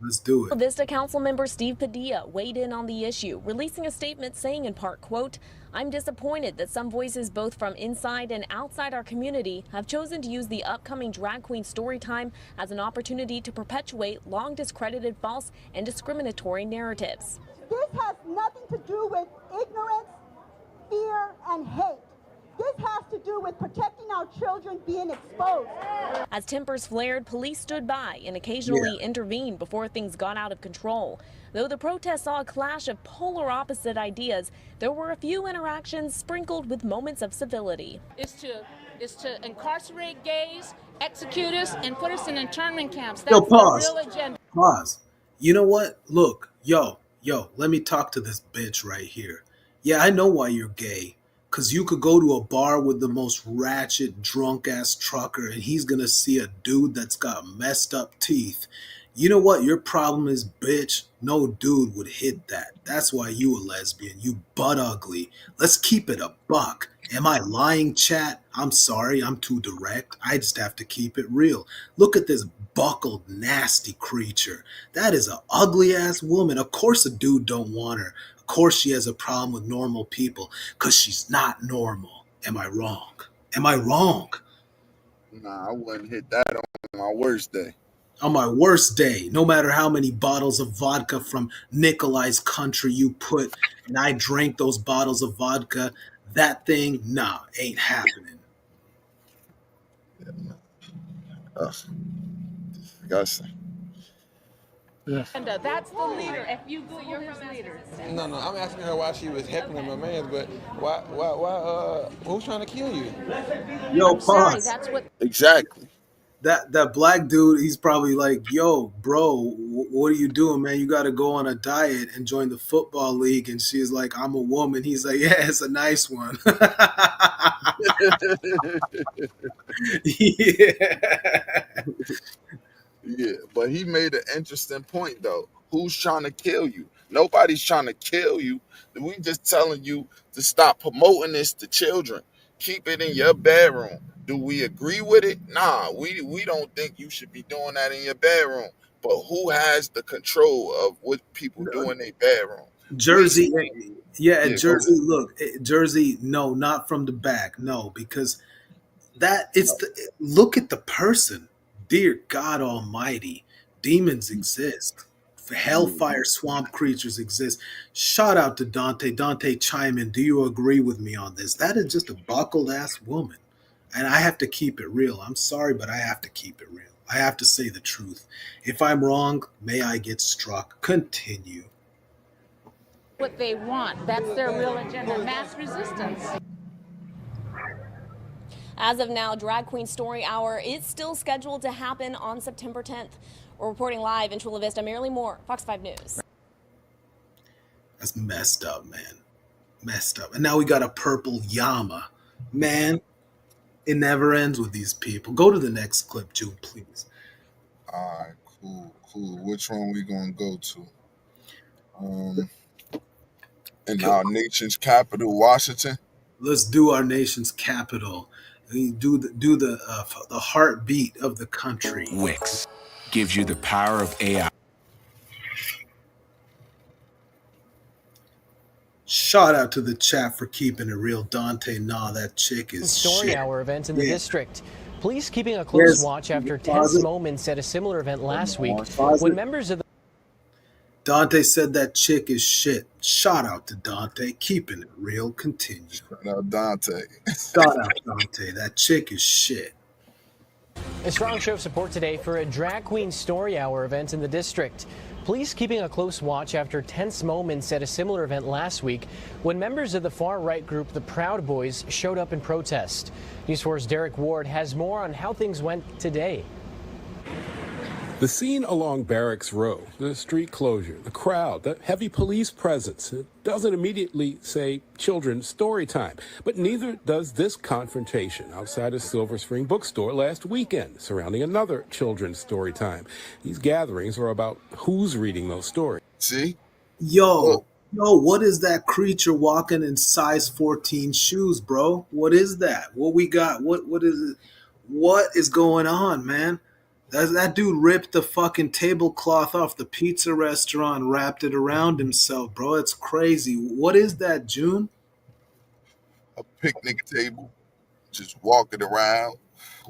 Let's do it. Vista Council member Steve Padilla weighed in on the issue, releasing a statement saying in part, quote, I'm disappointed that some voices both from inside and outside our community have chosen to use the upcoming drag queen story time as an opportunity to perpetuate long discredited false and discriminatory narratives. This has nothing to do with ignorance, fear, and hate. This has to do with protecting our children being exposed. As tempers flared, police stood by and occasionally intervened before things got out of control. Though the protests saw a clash of polar opposite ideas, there were a few interactions sprinkled with moments of civility. Is to incarcerate gays, execute us, and put us in internment camps. That's Yo, the pause. real agenda. Pause. You know what? Look, yo, let me talk to this bitch right here. Yeah, I know why you're gay. Because you could go to a bar with the most ratchet, drunk ass trucker, and he's going to see a dude that's got messed up teeth. You know what your problem is, bitch? No dude would hit that. That's why you a lesbian. You butt ugly. Let's keep it a buck. Am I lying, chat? I'm sorry, I'm too direct. I just have to keep it real. Look at this buckled, nasty creature. That is a ugly ass woman. Of course a dude don't want her. Of course she has a problem with normal people. Because she's not normal. Am I wrong? Am I wrong? Nah, I wouldn't hit that on my worst day. On my worst day, no matter how many bottles of vodka from Nikolai's country you put, and I drank those bottles of vodka, that thing, nah, ain't happening. Guys, And that's the leader. If you Google his leader. No, I'm asking her why she was heckling my man, but who's trying to kill you? Yo, I'm sorry, pause. that's what exactly. That black dude, he's probably like, yo, bro, what are you doing, man? You got to go on a diet and join the football league. And she's like, I'm a woman. He's like, yeah, it's a nice one. Yeah. Yeah, but he made an interesting point though. Who's trying to kill you? Nobody's trying to kill you. We just telling you to stop promoting this to children. Keep it in your bedroom. Do we agree with it? Nah, we don't think you should be doing that in your bedroom. But who has the control of what people do in their bedroom? We Jersey, see. yeah, Yeah, go Jersey. ahead. Look, Jersey. No, not from the back. No, because that it's No. the look at the person. Dear God Almighty, demons exist. Mhm. Hellfire swamp creatures exist. Shout out to Dante. Dante, chime in. Do you agree with me on this? That is just a buckled ass woman, and I have to keep it real. I'm sorry, but I have to keep it real. I have to say the truth. If I'm wrong, may I get struck. Continue. they want. That's their real agenda. Mass resistance. As of now, Drag Queen Story Hour is still scheduled to happen on September 10th. We're reporting live in Chula Vista. Marilyn Moore, Fox 5 News. That's messed up, man. Messed up. And now we got a purple llama. Man, it never ends with these people. Go to the next clip, June, please. All right, cool. Which one we gonna go to? Um, in our nation's capital, Washington. Let's do our nation's capital. We do the heartbeat of the country. Wix gives you the power of AI. Shout out to the chat for keeping it real. Dante, nah, that chick is Story shit. Hour event in the Yeah. district. Police keeping a close Yes. watch after Pause tense it. moments at a similar event last week Pause when it. members of the Dante said that chick is shit. Shout out to Dante, keeping it real. Continue. Shout out Dante. Shout out Dante, that chick is shit. A strong show of support today for a Drag Queen Story Hour event in the district. Police keeping a close watch after tense moments at a similar event last week when members of the far-right group the Proud Boys showed up in protest. News 4's Derek Ward has more on how things went today. The scene along Barracks Row, the street closure, the crowd, the heavy police presence, it doesn't immediately say children's story time. But neither does this confrontation outside a Silver Spring bookstore last weekend surrounding another children's story time. These gatherings are about who's reading those stories. See? Yo, Look, what is that creature walking in size 14 shoes, bro? What is that? What we got? What is it? What is going on, man? That dude ripped the fucking tablecloth off the pizza restaurant, wrapped it around himself, bro. It's crazy. What is that, June? a picnic table, just walking around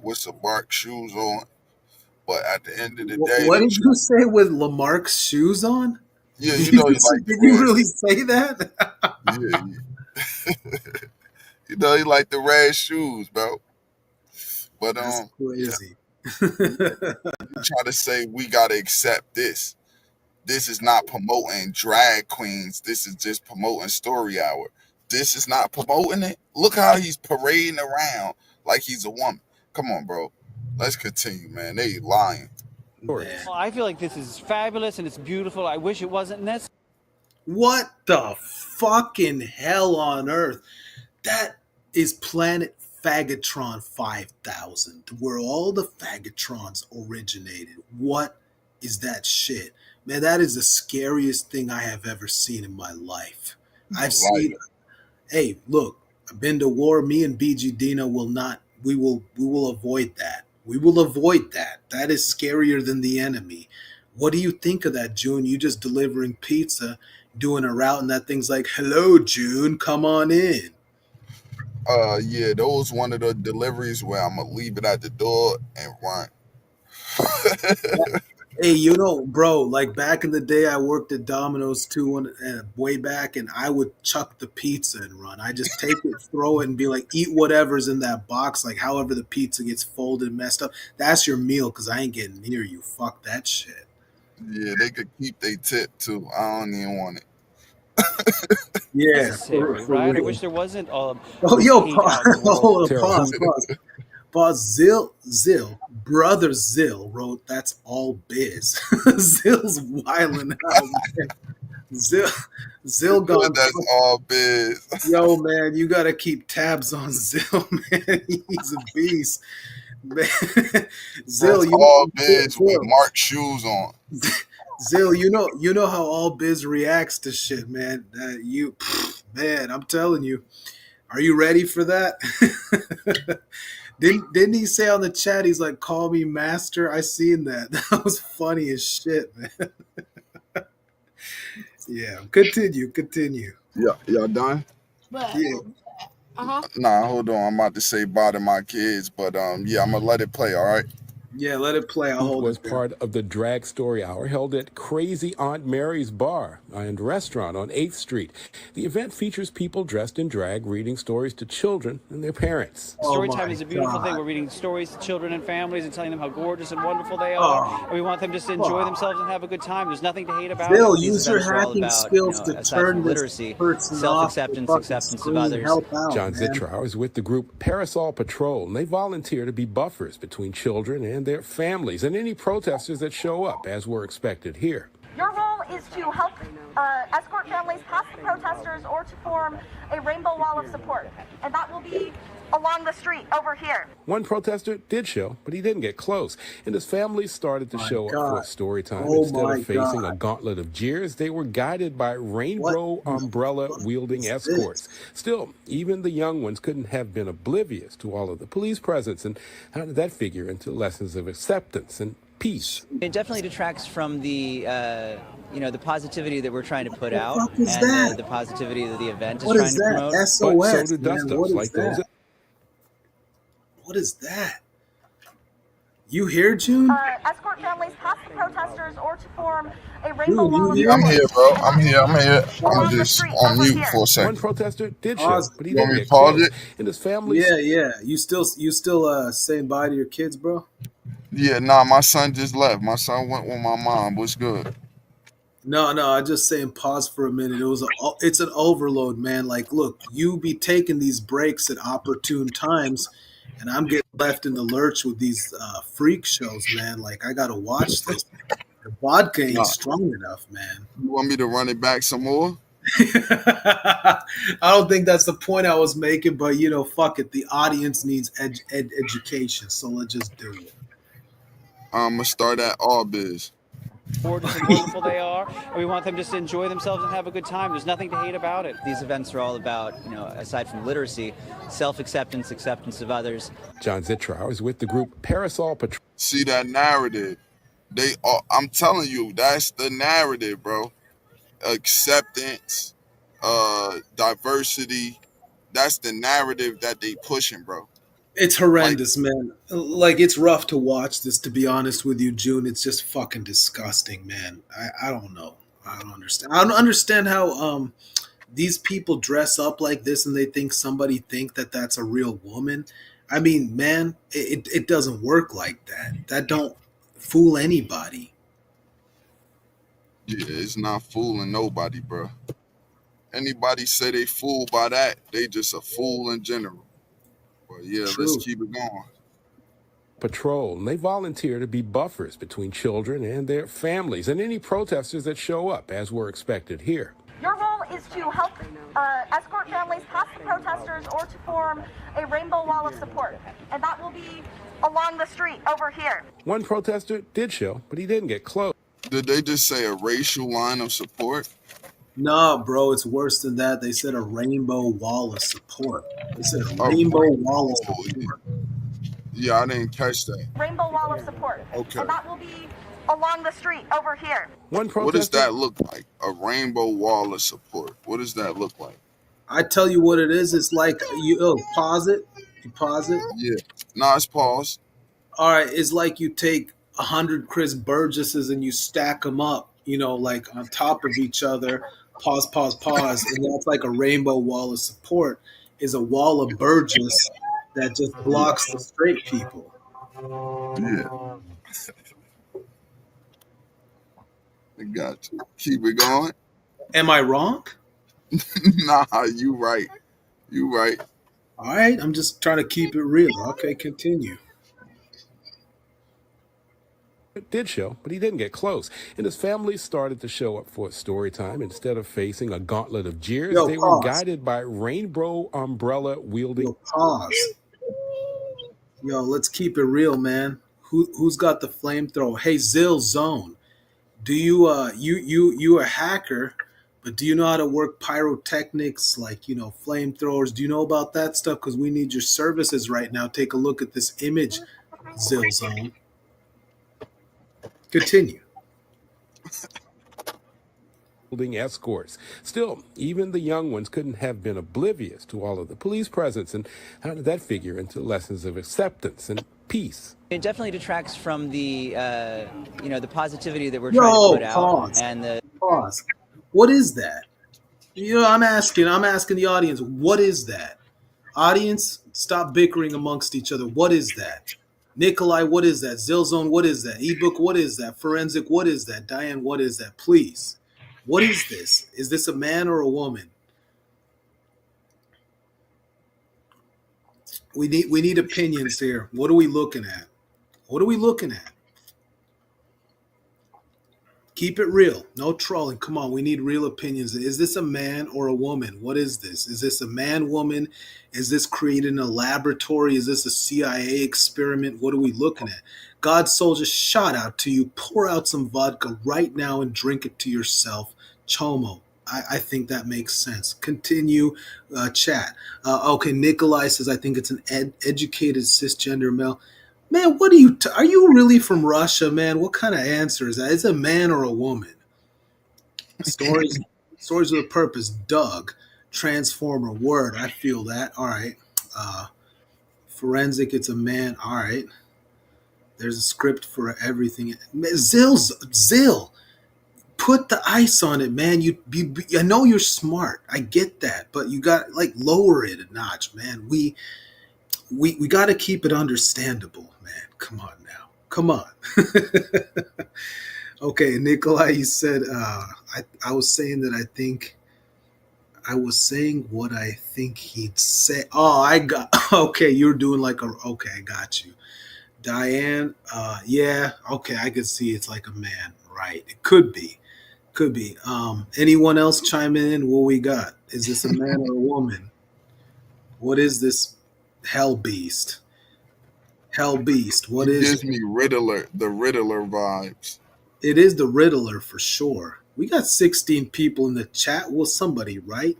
with some Mark shoes on. But at the end of the day, What did you say with Lamarck's shoes on? yeah, Did you you, know, he like the did you red. really say that? Yeah, you know, he like the red shoes, bro. But That's yeah, crazy. you try to say we gotta accept this. This is not promoting drag queens. This is just promoting story hour. This is not promoting it. Look how he's parading around like he's a woman. Come on, bro. Let's continue, man. They lying. Man. Well, I feel like this is fabulous and it's beautiful. I wish it wasn't this. What the fucking hell on earth? That is Planet Faggotron 5000, where all the Faggotrons originated. What is that shit? Man, that is the scariest thing I have ever seen in my life. I've Like, seen, hey, look, I've been to war. Me and BG Dina will not, we will avoid that. We will avoid that. That is scarier than the enemy. What do you think of that, June? You just delivering pizza, doing a route, and that thing's like, hello, June, come on in. yeah, those one of the deliveries where I'm gonna leave it at the door and run. Hey, you know, bro, like back in the day, I worked at Domino's too, and way back, and I would chuck the pizza and run. I just take it, throw it, and be like, eat whatever's in that box, like however the pizza gets folded, messed up. That's your meal, because I ain't getting near you. Fuck that shit. Yeah, they could keep their tip too. I don't even want it. Yeah, Necessary, for right? I real. wish there wasn't Oh, this yo, hate out in the world. hold on, Terrell, pause, pause. Pause. Brother Zill wrote, "That's all biz." Zill's wilding out, man. Zill gone. That's all biz. Yo, man, you gotta keep tabs on Zill, man. He's a beast, man. That's Zill, you all know, biz with Mark shoes on. Zill, you know how all biz reacts to shit, man. Man, I'm telling you. Are you ready for that? Didn't he say on the chat? He's like, "Call me master." I seen that. That was funny as shit, man. Yeah, continue. Yeah, y'all done? Yeah. Nah, hold on. I'm about to say bye to my kids, but yeah, I'm gonna let it play. All right. Yeah, let it play. I'll hold was it down. part of the Drag Story Hour held at Crazy Aunt Mary's Bar and Restaurant on 8th Street. The event features people dressed in drag reading stories to children and their parents. Storytime is a beautiful thing. We're reading stories to children and families and telling them how gorgeous and wonderful they are. And we want them just to enjoy themselves and have a good time. There's nothing to hate about Bill, it. use your hacking skills to aside turn from this literacy, person off the self-acceptance, fucking acceptance of screen. others. Help out, John man. Zittrow is with the group Parasol Patrol, and they volunteer to be buffers between children and their families and any protesters that show up, as were expected here. Your role is to help escort families past the protesters or to form a rainbow wall of support. And that will be along the street over here. One protester did show, but he didn't get close, and his family started to show up for a story time. Instead of facing a gauntlet of jeers, they were guided by rainbow umbrella-wielding escorts. Still, even the young ones couldn't have been oblivious to all of the police presence, and how did that figure into lessons of acceptance and peace? It definitely detracts from the the positivity that we're trying to put out, and the positivity that the event is What trying is to that? promote. SOS, But so do man. dust-ups What is like those. that? What is that? You here, June? Escort families past the protesters or to form a rainbow wall of Yeah, I'm here, support. bro. I'm here. I'm just on mute for a One second. protester did show, Pause. but he You want didn't me get to pause close, it? and his family. Yeah. You still saying bye to your kids, bro? Yeah, nah, my son just left. My son went with my mom. What's good? No. I just saying pause for a minute. It's an overload, man. Like, look, you be taking these breaks at opportune times, and I'm getting left in the lurch with these freak shows, man. Like, I gotta watch this. The vodka ain't Nah. strong enough, man. You want me to run it back some more? I don't think that's the point I was making, but fuck it. The audience needs education, so let's just do it. I'm gonna start at all biz. Gorgeous and wonderful they are. And we want them just to enjoy themselves and have a good time. There's nothing to hate about it. These events are all about, aside from literacy, self-acceptance, acceptance of others. John Zittrow is with the group Parasol Patrol. See that narrative? I'm telling you, that's the narrative, bro. Acceptance, diversity. That's the narrative that they pushing, bro. It's horrendous, man. Like, it's rough to watch this, to be honest with you, June. It's just fucking disgusting, man. I don't know. I don't understand. I don't understand how these people dress up like this and they think somebody think that that's a real woman. I mean, man, it doesn't work like that. That don't fool anybody. Yeah, it's not fooling nobody, bro. Anybody say they fooled by that, they just a fool in general. But yeah, let's keep it going. Patrol, and they volunteer to be buffers between children and their families and any protesters that show up, as were expected here. Your role is to help escort families past the protesters or to form a rainbow wall of support. And that will be along the street over here. One protester did show, but he didn't get close. Did they just say a racial line of support? Nah, bro, it's worse than that. They said a rainbow wall of support. They said a rainbow wall of support. Yeah, I didn't catch that. Rainbow wall of support. Okay. And that will be along the street over here. One protester. What does that look like? A rainbow wall of support. What does that look like? I tell you what it is. It's like pause it. You pause it. Yeah. Nah, it's paused. All right. It's like you take 100 Chris Burgesses and you stack them up, like on top of each other, pause, pause, pause, and that's like a rainbow wall of support, is a wall of Burgess that just blocks the straight people. Yeah. I got you. Keep it going. Am I wrong? Nah, you right. You right. All right, I'm just trying to keep it real. Okay, continue. It did show, but he didn't get close. And his family started to show up for story time. Instead of facing a gauntlet of jeers, Yo, they were pause. guided by rainbow umbrella wielding. Yo, pause. Yo, let's keep it real, man. Who's got the flamethrower? Hey, Zill Zone. Do you a hacker, but do you know how to work pyrotechnics like, flamethrowers? Do you know about that stuff? Because we need your services right now. Take a look at this image, Zill Zone. Continue. Escorts. Still, even the young ones couldn't have been oblivious to all of the police presence. And how did that figure into lessons of acceptance and peace? It definitely detracts from the, the positivity that we're trying to put out. And pause. What is that? I'm asking the audience, what is that? Audience, stop bickering amongst each other. What is that? Nikolai, what is that? Zilzone, what is that? Ebook, what is that? Forensic, what is that? Diane, what is that? Please. What is this? Is this a man or a woman? We need opinions here. What are we looking at? What are we looking at? Keep it real. No trolling. Come on, we need real opinions. Is this a man or a woman? What is this? Is this a man, woman? Is this created in a laboratory? Is this a CIA experiment? What are we looking at? God soldier, shout out to you. Pour out some vodka right now and drink it to yourself. Chomo. I think that makes sense. Continue, chat. Okay, Nikolai says, I think it's an educated cisgender male. Man, what are you? Are you really from Russia, man? What kind of answer is that? Is it a man or a woman? Stories with a purpose. Doug, Transformer, word. I feel that. All right. Forensic, it's a man. All right. There's a script for everything. Zill, put the ice on it, man. I know you're smart. I get that, but you got lower it a notch, man. We got to keep it understandable, man. Come on now. Come on. Okay, Nikolai, you said, I was saying that I was saying what I think he'd say. Oh, okay, you're doing okay, I got you. Diane, yeah, okay, I could see it's like a man, right? It could be. Anyone else chime in? What we got? Is this a man or a woman? What is this hell beast? What is it? Gives me the Riddler vibes. It is the Riddler for sure. We got 16 people in the chat. Well, somebody, right?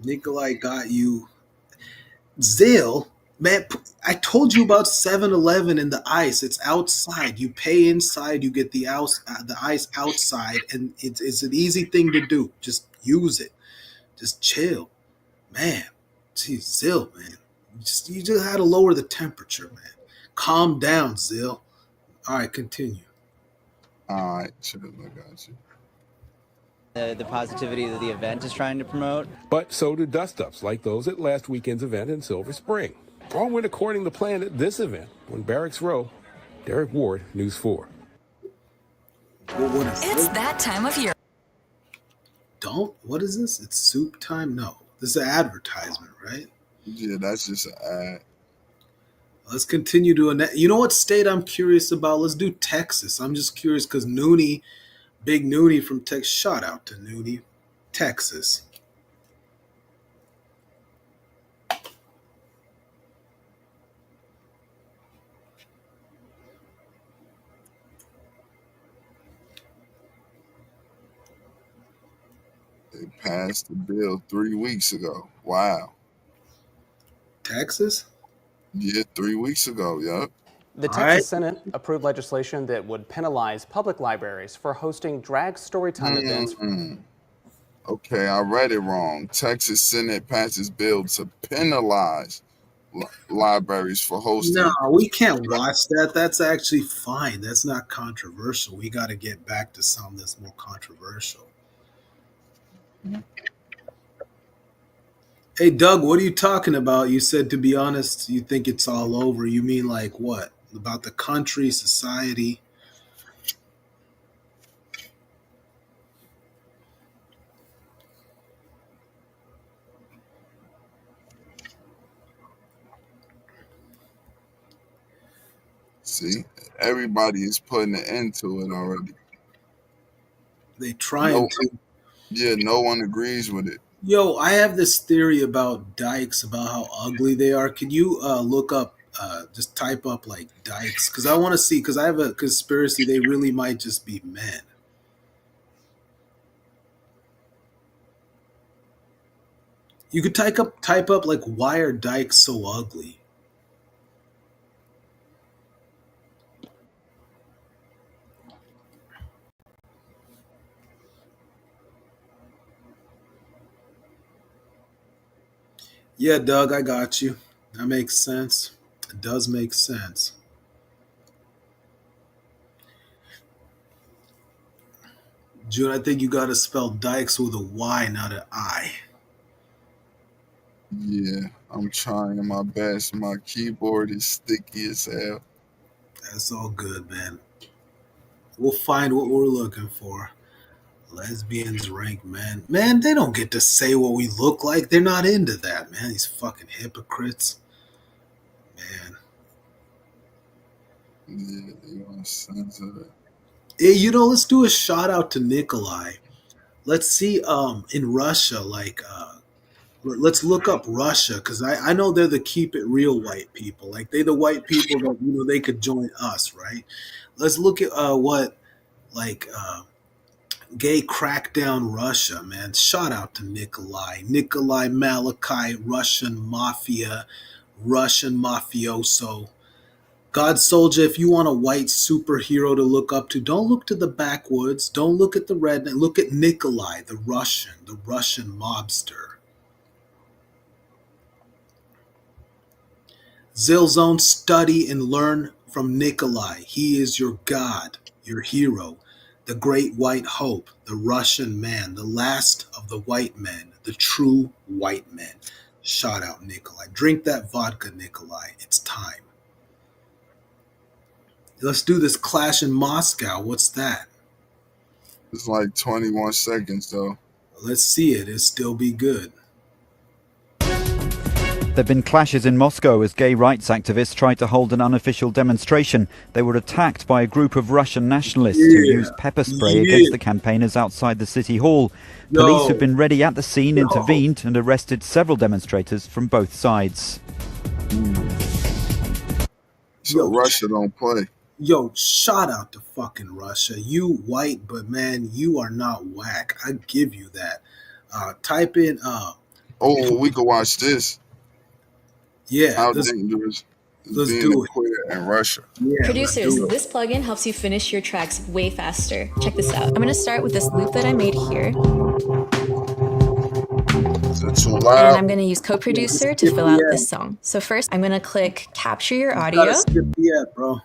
Nikolai got you. Zale, man, I told you about 7-Eleven and the ice. It's outside. You pay inside, you get the ice outside, and it's an easy thing to do. Just use it. Just chill. Man, geez, Zil, man. You just had to lower the temperature, man. Calm down, Zil. All right, continue. All right, chill. I got you. The positivity that the event is trying to promote. But so do dust-ups like those at last weekend's event in Silver Spring. All went according to plan at this event on Barracks Row. Derek Ward, News 4. It's that time of year. What is this? It's soup time? No. This is an advertisement, right? Yeah, that's just an ad. Let's continue to you know what state I'm curious about? Let's do Texas. I'm just curious because Noonie, Big Noonie from Texas. Shout out to Noonie, Texas. They passed the bill 3 weeks ago. Wow. Texas? Yeah, 3 weeks ago. Yep. The Texas Senate approved legislation that would penalize public libraries for hosting drag storytime events. Okay, I read it wrong. Texas Senate passes bill to penalize libraries for hosting. No, we can't watch that. That's actually fine. That's not controversial. We got to get back to something that's more controversial. Hey, Doug, what are you talking about? You said, to be honest, you think it's all over. You mean like what? About the country, society? See, everybody is putting an end to it already. They trying to. Yeah, no one agrees with it. Yo, I have this theory about dykes, about how ugly they are. Can you look up, just type up like dykes? Because I want to see, because I have a conspiracy they really might just be men. You could type up like, why are dykes so ugly? Yeah, Doug, I got you. That makes sense. It does make sense. June, I think you got to spell dykes with a Y, not an I. Yeah, I'm trying my best. My keyboard is sticky as hell. That's all good, man. We'll find what we're looking for. Lesbians rank men. Man, they don't get to say what we look like. They're not into that, man. These fucking hypocrites. Man. Yeah, they want sense of it. Hey, let's do a shout out to Nikolai. Let's see, in Russia, like, let's look up Russia, because I know they're the keep it real white people. Like, they're the white people that, they could join us, right? Let's look at what, like, gay crackdown Russia, man. Shout out to Nikolai Malachi, Russian mafia, Russian mafioso. God soldier, if you want a white superhero to look up to, don't look to the backwoods. Don't look at the redneck. Look at Nikolai, the Russian mobster. Zilzone, study and learn from Nikolai. He is your God, your hero, the great white hope, the Russian man, the last of the white men, the true white men. Shout out Nikolai. Drink that vodka, Nikolai. It's time. Let's do this clash in Moscow. What's that? It's like 21 seconds, though. Let's see it. It'll still be good. There have been clashes in Moscow as gay rights activists tried to hold an unofficial demonstration. They were attacked by a group of Russian nationalists who used pepper spray against the campaigners outside the city hall. Police have been ready at the scene, intervened and arrested several demonstrators from both sides. So Russia don't play. Yo, shout out to fucking Russia. You white, but man, you are not whack. I give you that. Type in we could watch this. Yeah. How dangerous is being a queer in Russia. Yeah, Producers, this plugin helps you finish your tracks way faster. Check this out. I'm going to start with this loop that I made here. Is it too loud? And I'm going to use Co-Producer to fill out this song. So first, I'm going to click Capture Your Audio. Bro.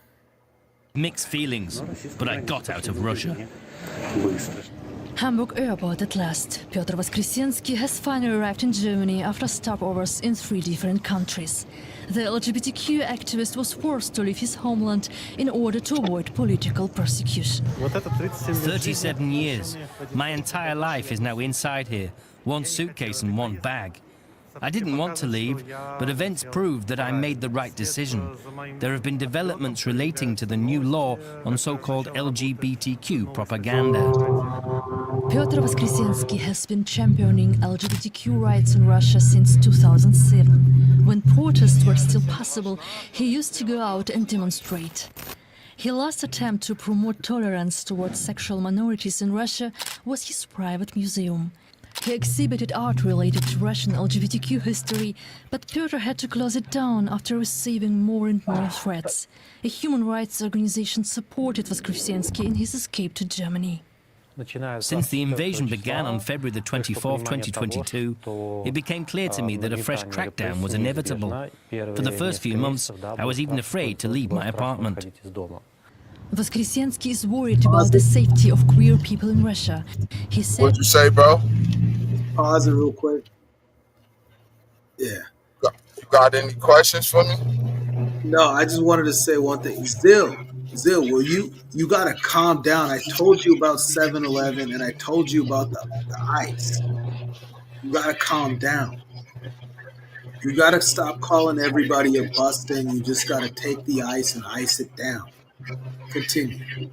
Mixed feelings, but I got out of Russia. Hamburg Airport at last. Piotr Voskresensky has finally arrived in Germany after stopovers in 3 different countries. The LGBTQ activist was forced to leave his homeland in order to avoid political persecution. 37 years. My entire life is now inside here. 1 suitcase and 1 bag. I didn't want to leave, but events proved that I made the right decision. There have been developments relating to the new law on so-called LGBTQ propaganda. Piotr Voskresensky has been championing LGBTQ rights in Russia since 2007. When protests were still possible, he used to go out and demonstrate. His last attempt to promote tolerance towards sexual minorities in Russia was his private museum. He exhibited art related to Russian LGBTQ history, but Piotr had to close it down after receiving more and more threats. A human rights organization supported Voskresensky in his escape to Germany. Since the invasion began on February the 24th, 2022, it became clear to me that a fresh crackdown was inevitable. For the first few months, I was even afraid to leave my apartment. Voskresensky is worried about the safety of queer people in Russia. He said, What'd you say, bro? Pause it real quick. Yeah. You got any questions for me? No, I just wanted to say one thing. Zill, will you gotta calm down. I told you about 7-Eleven and I told you about the ice. You gotta calm down. You gotta stop calling everybody a buster and you just gotta take the ice and ice it down. Continue.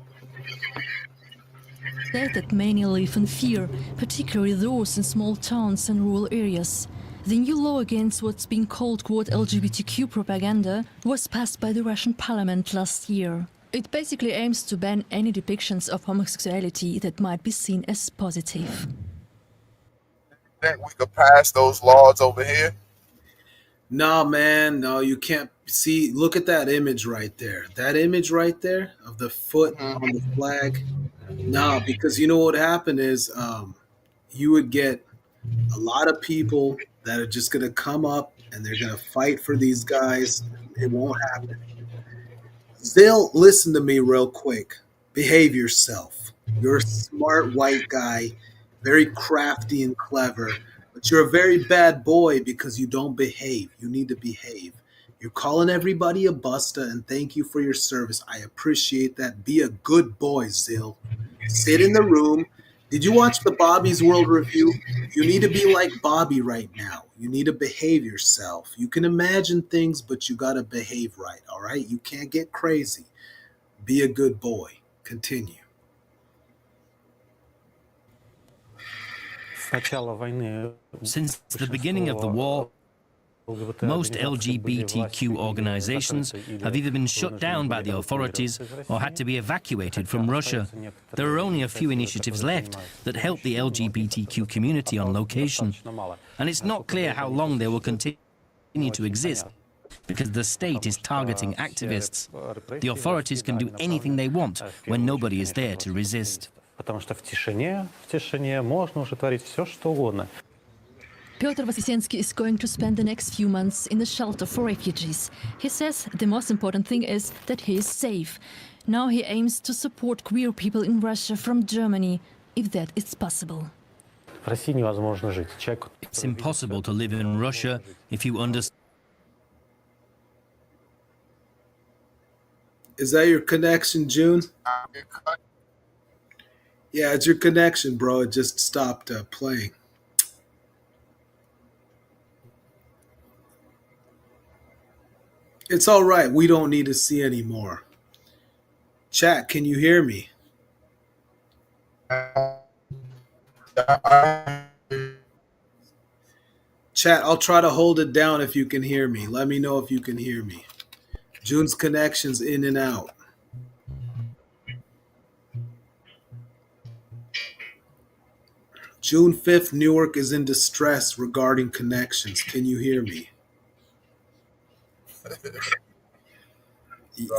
said that many live in fear, particularly those in small towns and rural areas. The new law against what's being called, quote, LGBTQ propaganda was passed by the Russian parliament last year. It basically aims to ban any depictions of homosexuality that might be seen as positive. Think we could pass those laws over here? No, man, no, you can't. See, look at that image right there. That image right there of the foot on the flag. No, because you know what happened is you would get a lot of people that are just going to come up and they're going to fight for these guys. It won't happen. They'll listen to me real quick. Behave yourself. You're a smart white guy, very crafty and clever, but you're a very bad boy because you don't behave. You need to behave. You're calling everybody a busta, and thank you for your service. I appreciate that. Be a good boy, Zill. Sit in the room. Did you watch the Bobby's World Review? You need to be like Bobby right now. You need to behave yourself. You can imagine things, but you got to behave right, all right? You can't get crazy. Be a good boy. Continue. Since the beginning of the war, most LGBTQ organizations have either been shut down by the authorities or had to be evacuated from Russia. There are only a few initiatives left that help the LGBTQ community on location. And it's not clear how long they will continue to exist because the state is targeting activists. The authorities can do anything they want when nobody is there to resist. Piotr Voskresensky is going to spend the next few months in a shelter for refugees. He says the most important thing is that he is safe. Now he aims to support queer people in Russia from Germany, if that is possible. It's impossible to live in Russia if you understand. Is that your connection, June? Yeah, it's your connection, bro. It just stopped playing. It's all right. We don't need to see anymore. Chat, can you hear me? Chat, I'll try to hold it down if you can hear me. Let me know if you can hear me. June's connection's in and out. June 5th, Newark is in distress regarding connections. Can you hear me?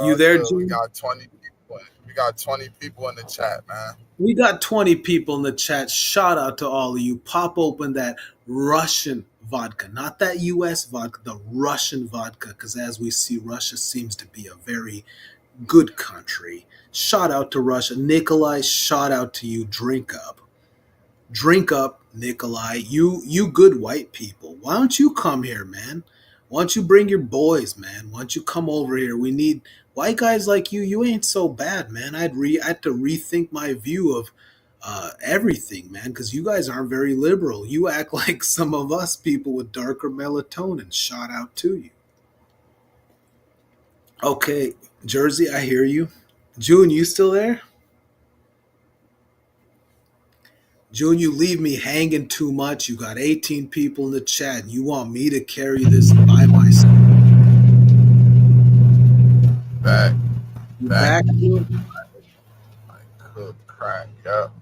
You there, June? We got 20 people. We got 20 people in the chat, man. We got 20 people in the chat. Shout out to all of you. Pop open that Russian vodka, not that US vodka, the Russian vodka, because as we see, Russia seems to be a very good country. Shout out to Russia. Nikolai, shout out to you. Drink up. Drink up, Nikolai. You good white people. Why don't you come here, man? Why don't you bring your boys, man? Why don't you come over here? We need white guys like you. You ain't so bad, man. I had to rethink my view of everything, man, because you guys aren't very liberal. You act like some of us people with darker melatonin. Shout out to you. Okay, Jersey, I hear you. June, you still there? June, you leave me hanging too much. You got 18 people in the chat, and you want me to carry this by myself. Back. June? I could crack, yep.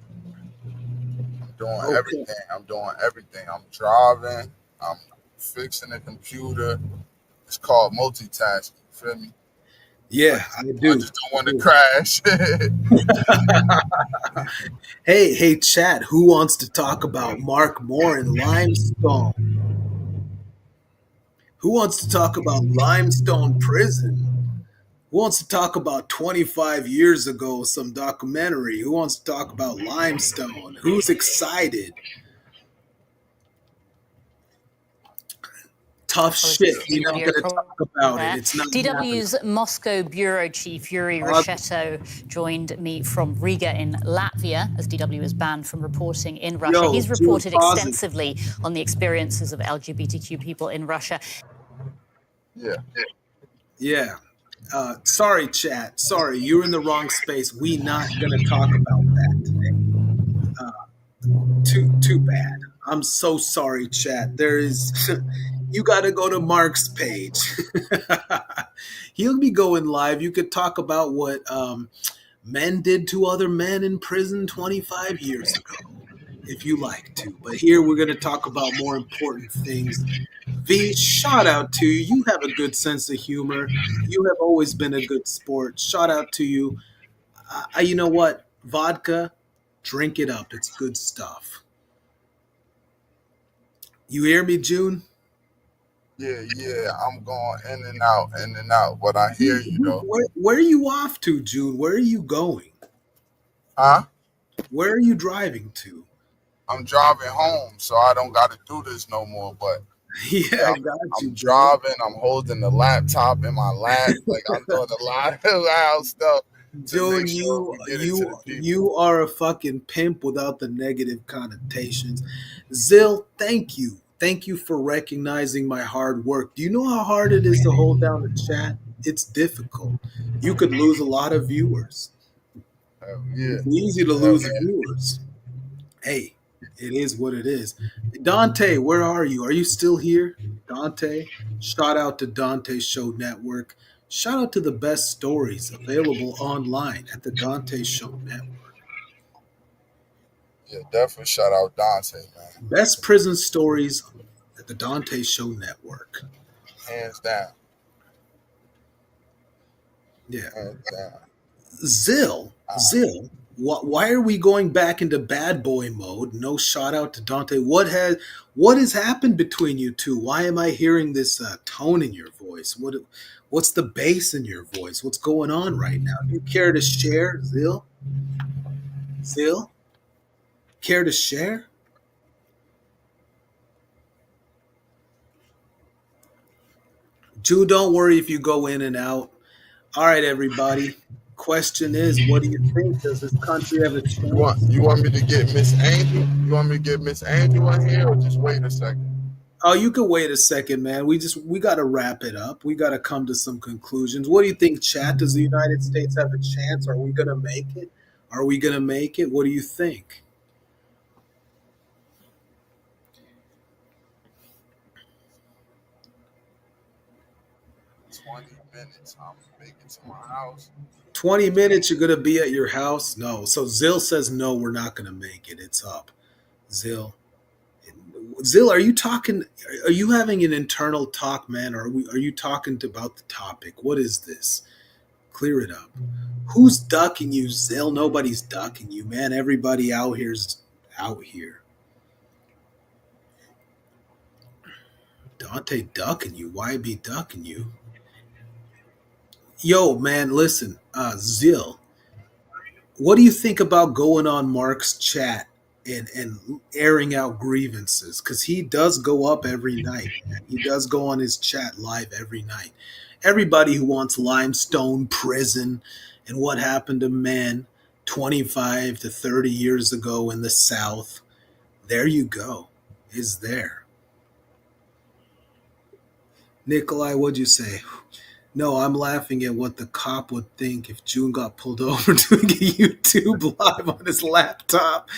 I'm doing everything. I'm driving. I'm fixing the computer. It's called multitasking. You feel me? Yeah, I I do. just don't want to crash. Hey, chat. Who wants to talk about Mark Moore and Limestone? Who wants to talk about Limestone Prison? Who wants to talk about 25 years ago, some documentary? Who wants to talk about Limestone? Who's excited? Tough shit. We're not going to talk about it. It's not DW's happening. Moscow bureau chief Yuri Reshetto joined me from Riga in Latvia, as DW is banned from reporting in Russia. He's reported extensively on the experiences of LGBTQ people in Russia. Yeah. Sorry, chat. Sorry, you're in the wrong space. We not going to talk about that today. Too bad. I'm so sorry, chat. There is... You got to go to Mark's page. He'll be going live. You could talk about what men did to other men in prison 25 years ago, if you like to. But here we're going to talk about more important things. V, shout out to you. You have a good sense of humor. You have always been a good sport. Shout out to you. You know what? Vodka, drink it up. It's good stuff. You hear me, June? Yeah, I'm going in and out, but I hear you though. Where are you off to, June? Where are you going? Huh? Where are you driving to? I'm driving home, so I don't got to do this no more, but I got you. I'm driving, I'm holding the laptop in my lap, like I'm doing a lot of loud stuff. June, you are a fucking pimp without the negative connotations. Zill, thank you. Thank you for recognizing my hard work. Do you know how hard it is to hold down the chat? It's difficult. You could lose a lot of viewers. It's easy to lose viewers. Hey, it is what it is. Dante, where are you? Are you still here? Dante? Shout out to Dante Show Network. Shout out to the best stories available online at the Dante Show Network. Yeah, definitely shout out Dante, man. Best prison stories at the Dante Show Network. Hands down. Yeah. Hands down. Zill, why are we going back into bad boy mode? No shout out to Dante. What has happened between you two? Why am I hearing this tone in your voice? What's the bass in your voice? What's going on right now? Do you care to share, Zill? Zill? Care to share? Jew, don't worry if you go in and out. All right, everybody. Question is, what do you think? Does this country have a chance? You want me to get Miss Angel? You want me to get Miss Angel in here, or just wait a second? Oh, you can wait a second, man. We got to wrap it up. We got to come to some conclusions. What do you think, chat? Does the United States have a chance? Are we going to make it? Are we going to make it? What do you think? Minutes, I'm making to my house. 20 minutes, you're going to be at your house? No. So Zill says, no, we're not going to make it. It's up. Zill, are you talking? Are you having an internal talk, man? Or are you talking about the topic? What is this? Clear it up. Who's ducking you, Zill? Nobody's ducking you, man. Everybody out here's out here. Dante ducking you. Why be ducking you? Yo, man, listen, Zill, what do you think about going on Mark's chat and airing out grievances? Because he does go up every night, man. He does go on his chat live every night. Everybody who wants limestone prison and what happened to men 25 to 30 years ago in the South, there you go, is there. Nikolai, what'd you say? No, I'm laughing at what the cop would think if June got pulled over doing a YouTube live on his laptop.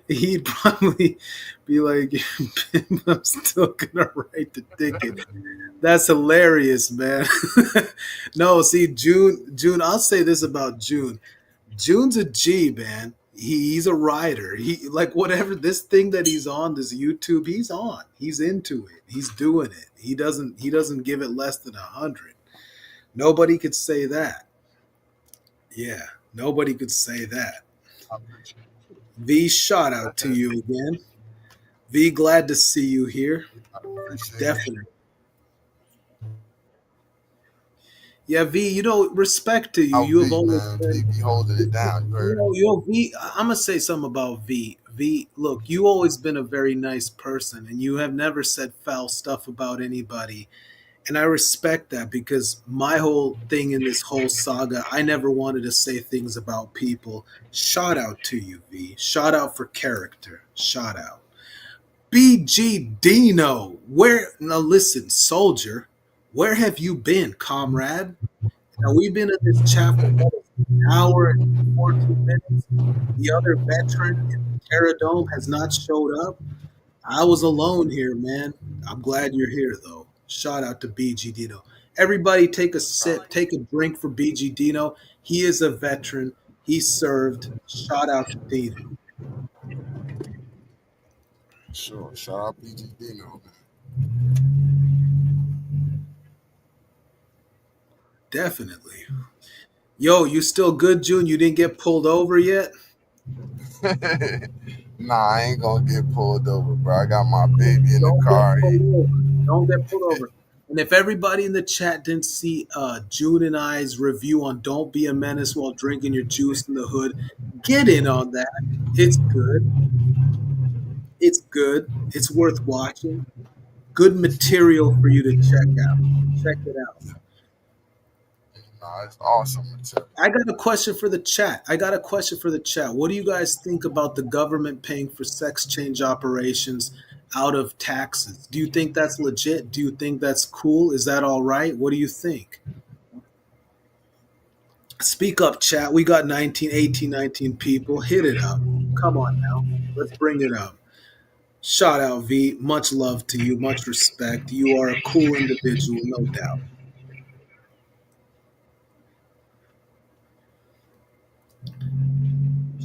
He'd probably be like, I'm still going to write the ticket. That's hilarious, man. No, see, June, I'll say this about June. June's a G, man. He's a writer. He like whatever this thing that he's on, this YouTube, he's on. He's into it. He's doing it. He doesn't give it less than 100. Nobody could say that. Yeah, nobody could say that. V, shout out to you again. V, glad to see you here. Definitely. Yeah, V, respect to you. Out You have V, always man. V been, be holding it down. You heard? V, I'm going to say something about V. V, look, you always been a very nice person and you have never said foul stuff about anybody. And I respect that because my whole thing in this whole saga, I never wanted to say things about people. Shout out to you, V. Shout out for character. Shout out. BG Dino, now listen, soldier, where have you been, comrade? Now we've been in this chat for what is it, an hour and 14 minutes. The other veteran in the Terra Dome has not showed up. I was alone here, man. I'm glad you're here, though. Shout out to BG Dino. Everybody take a sip, take a drink for BG Dino. He is a veteran. He served. Shout out to Dino. Sure. Shout out BG Dino, Definitely. Yo, you still good, June? You didn't get pulled over yet? man. Nah, I ain't gonna get pulled over, bro. I got my baby in the car. Don't get pulled over. And if everybody in the chat didn't see June and I's review on Don't Be a Menace While Drinking Your Juice in the Hood, get in on that. It's good. It's good. It's worth watching. Good material for you to check out. Check it out. Nah, it's awesome material. I got a question for the chat. What do you guys think about the government paying for sex change operations out of taxes? Do you think that's legit? Do you think that's cool? Is that all right? What do you think? Speak up, chat. We got 19, 18, 19 people. Hit it up. Come on now. Let's bring it up. Shout out, V. Much love to you. Much respect. You are a cool individual, no doubt.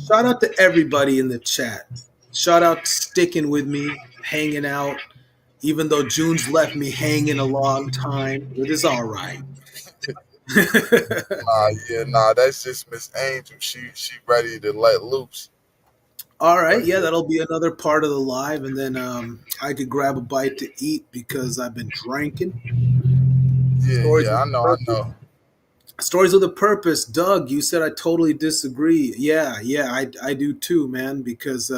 Shout out to everybody in the chat. Shout out to sticking with me, hanging out, even though June's left me hanging a long time. It is all right. Nah, that's just Miss Angel. She ready to let loose. All right, yeah, that'll be another part of the live, and then I could grab a bite to eat because I've been drinking. Yeah, I know. Stories with a purpose. Doug, you said I totally disagree. Yeah, I do too, man, because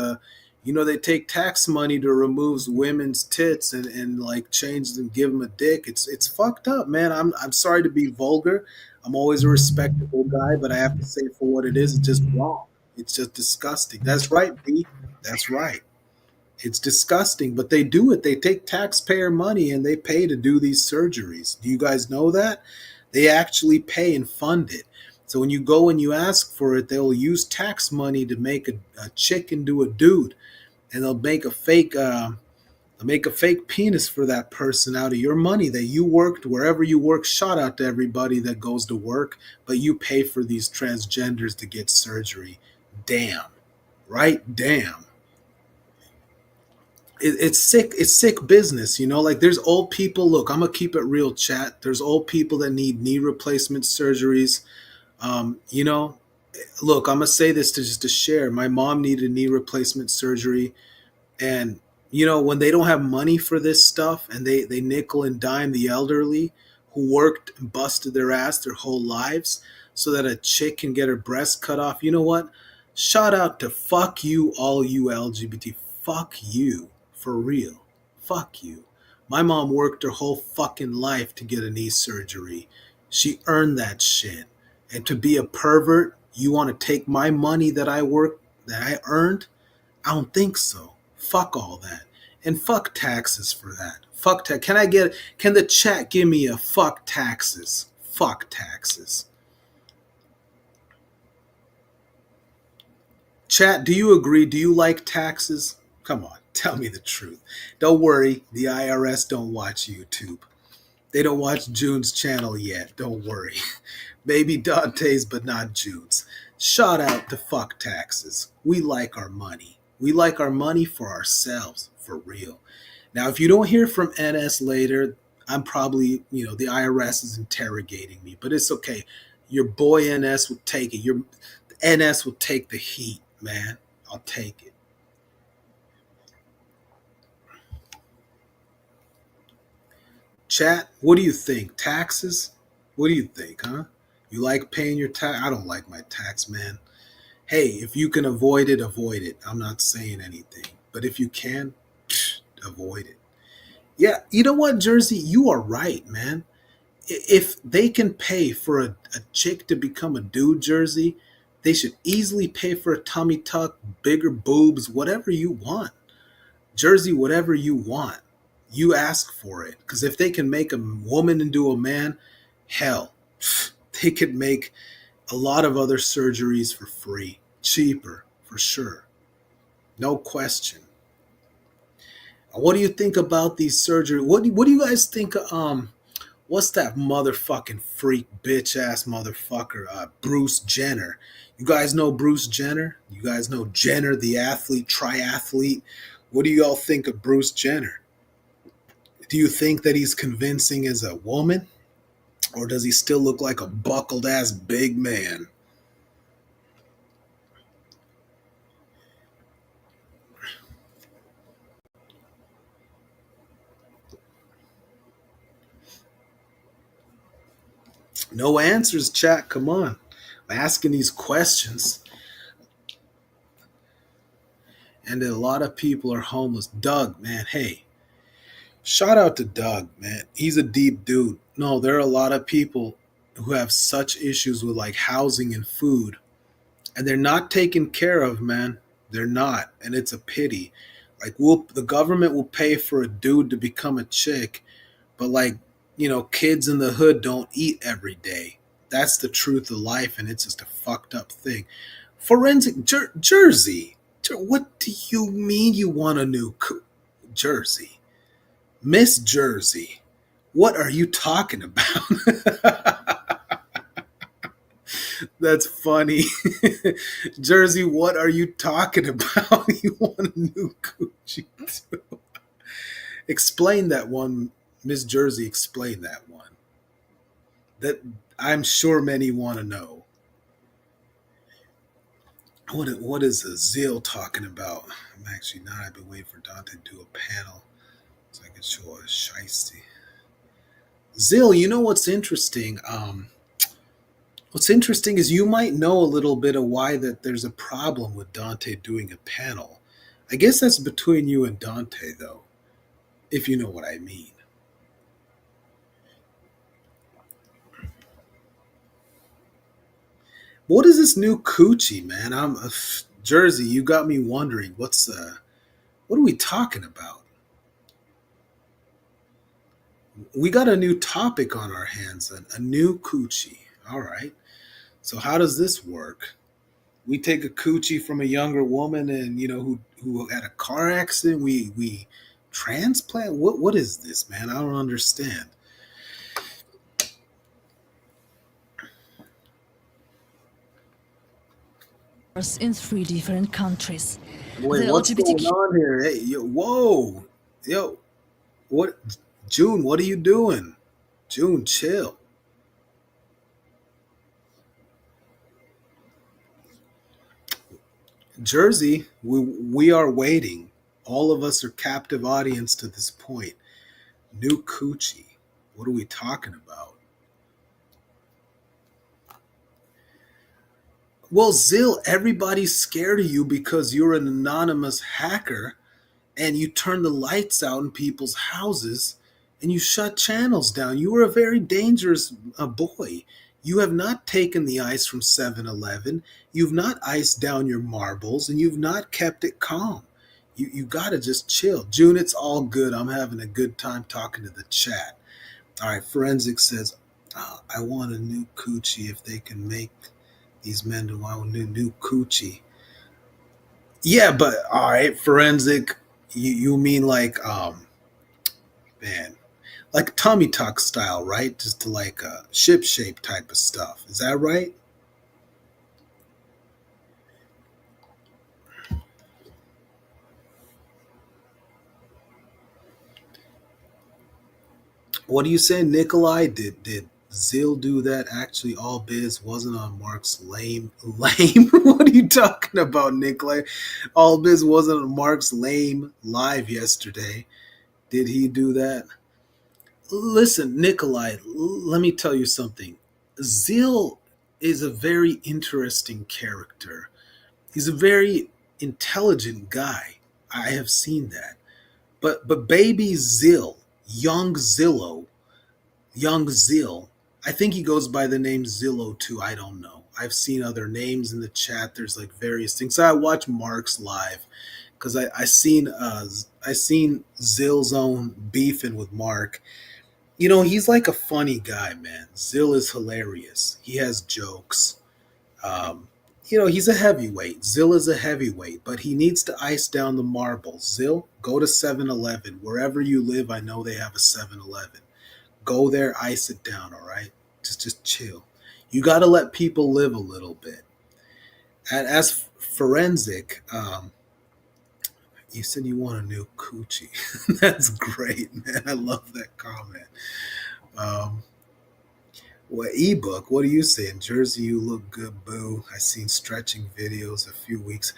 they take tax money to remove women's tits and like change them, give them a dick. It's fucked up, man. I'm sorry to be vulgar. I'm always a respectable guy, but I have to say it for what it is. It's just wrong. It's just disgusting. That's right, B. That's right. It's disgusting, but they do it. They take taxpayer money and they pay to do these surgeries. Do you guys know that? They actually pay and fund it. So when you go and you ask for it, they'll use tax money to make a chick into a dude, and they'll make a fake penis for that person out of your money that you worked wherever you work. Shout out to everybody that goes to work, but you pay for these transgenders to get surgery. Damn, right? Damn. It's sick. It's sick business, like there's old people. Look, I'm gonna keep it real, chat. There's old people that need knee replacement surgeries. Look, I'm gonna say this to share. My mom needed knee replacement surgery, and when they don't have money for this stuff, and they nickel and dime the elderly who worked and busted their ass their whole lives so that a chick can get her breast cut off. You know what? Shout out to fuck you, all you LGBT. Fuck you. For real. Fuck you. My mom worked her whole fucking life to get a knee surgery. She earned that shit. And to be a pervert, you want to take my money that I earned? I don't think so. Fuck all that. And fuck taxes for that. Fuck tax. Can the chat give me a fuck taxes? Fuck taxes. Chat, do you agree? Do you like taxes? Come on. Tell me the truth. Don't worry, the IRS don't watch YouTube. They don't watch June's channel yet. Don't worry. Maybe Dante's, but not June's. Shout out to fuck taxes. We like our money. We like our money for ourselves, for real. Now, if you don't hear from NS later, I'm probably, the IRS is interrogating me, but it's okay. Your boy NS will take it. Your NS will take the heat, man. I'll take it. Chat, what do you think? Taxes? What do you think, huh? You like paying your tax? I don't like my tax, man. Hey, if you can avoid it, avoid it. I'm not saying anything. But if you can, avoid it. Yeah, you know what, Jersey? You are right, man. If they can pay for a chick to become a dude, Jersey, they should easily pay for a tummy tuck, bigger boobs, whatever you want. Jersey, whatever you want. You ask for it. Because if they can make a woman into a man, hell, they could make a lot of other surgeries for free, cheaper, for sure. No question. What do you think about these surgeries? What do you guys think? What's that motherfucking freak bitch ass motherfucker? Bruce Jenner. You guys know Bruce Jenner? You guys know Jenner, the athlete, triathlete? What do y'all think of Bruce Jenner? Do you think that he's convincing as a woman? Or does he still look like a buckled ass big man? No answers, chat. Come on. I'm asking these questions. And a lot of people are homeless. Doug, man, hey. Shout out to Doug, man. He's a deep dude. No, there are a lot of people who have such issues with like housing and food. And they're not taken care of, man. They're not. And it's a pity. Like the government will pay for a dude to become a chick, but like, kids in the hood don't eat every day. That's the truth of life, and it's just a fucked up thing. Forensic Jersey. What do you mean you want a new Jersey? Miss Jersey. What are you talking about? That's funny. Jersey, what are you talking about? You want a new Gucci too? Explain that one, Miss Jersey. Explain that one. That I'm sure many want to know. What is a Zeal talking about? I'm actually not. I've been waiting for Dante to do a panel so I can show a shiesty. Zeal, you know what's interesting? What's interesting is you might know a little bit of why that there's a problem with Dante doing a panel. I guess that's between you and Dante, though, if you know what I mean. What is this new coochie, man? Jersey. You got me wondering. What are we talking about? We got a new topic on our hands, a new coochie. All right. So how does this work? We take a coochie from a younger woman, and who had a car accident. We transplant. What is this, man? I don't understand. In 3 different countries. Wait, what's going on here? Hey, whoa, what, June? What are you doing? June, chill. Jersey, we are waiting. All of us are captive audience to this point. New coochie. What are we talking about? Well, Zill, everybody's scared of you because you're an anonymous hacker and you turn the lights out in people's houses and you shut channels down. You are a very dangerous boy. You have not taken the ice from 7-Eleven. You've not iced down your marbles, and you've not kept it calm. You got to just chill. June, it's all good. I'm having a good time talking to the chat. All right, Forensic says, I want a new coochie if they can make these men to want a new coochie. Yeah, but all right, Forensic, you mean like, man, like tummy tuck style, right? Just to like ship shape type of stuff. Is that right? What are you saying, Nikolai? Did Zill do that? Actually, all biz wasn't on Mark's lame. What are you talking about, Nikolai? All biz wasn't on Mark's lame live yesterday. Did he do that? Listen, Nikolai, let me tell you something. Zill is a very interesting character. He's a very intelligent guy. I have seen that. But baby Zill, young Zillow, young Zill, I think he goes by the name Zillow too. I don't know. I've seen other names in the chat. There's like various things. So I watch Mark's live because I seen Zill's own beefing with Mark. You know, he's like a funny guy, man. Zill is hilarious. He has jokes. You know, he's a heavyweight. Zill is a heavyweight, but he needs to ice down the marbles. Zill, go to 7-Eleven. Wherever you live, I know they have a 7-Eleven. Go there, ice it down, all right? Just chill. You got to let people live a little bit. And as forensic, you said you want a new coochie. That's great, man. I love that comment. Well, ebook, what do you say? In Jersey, you look good, boo. I seen stretching videos a few weeks.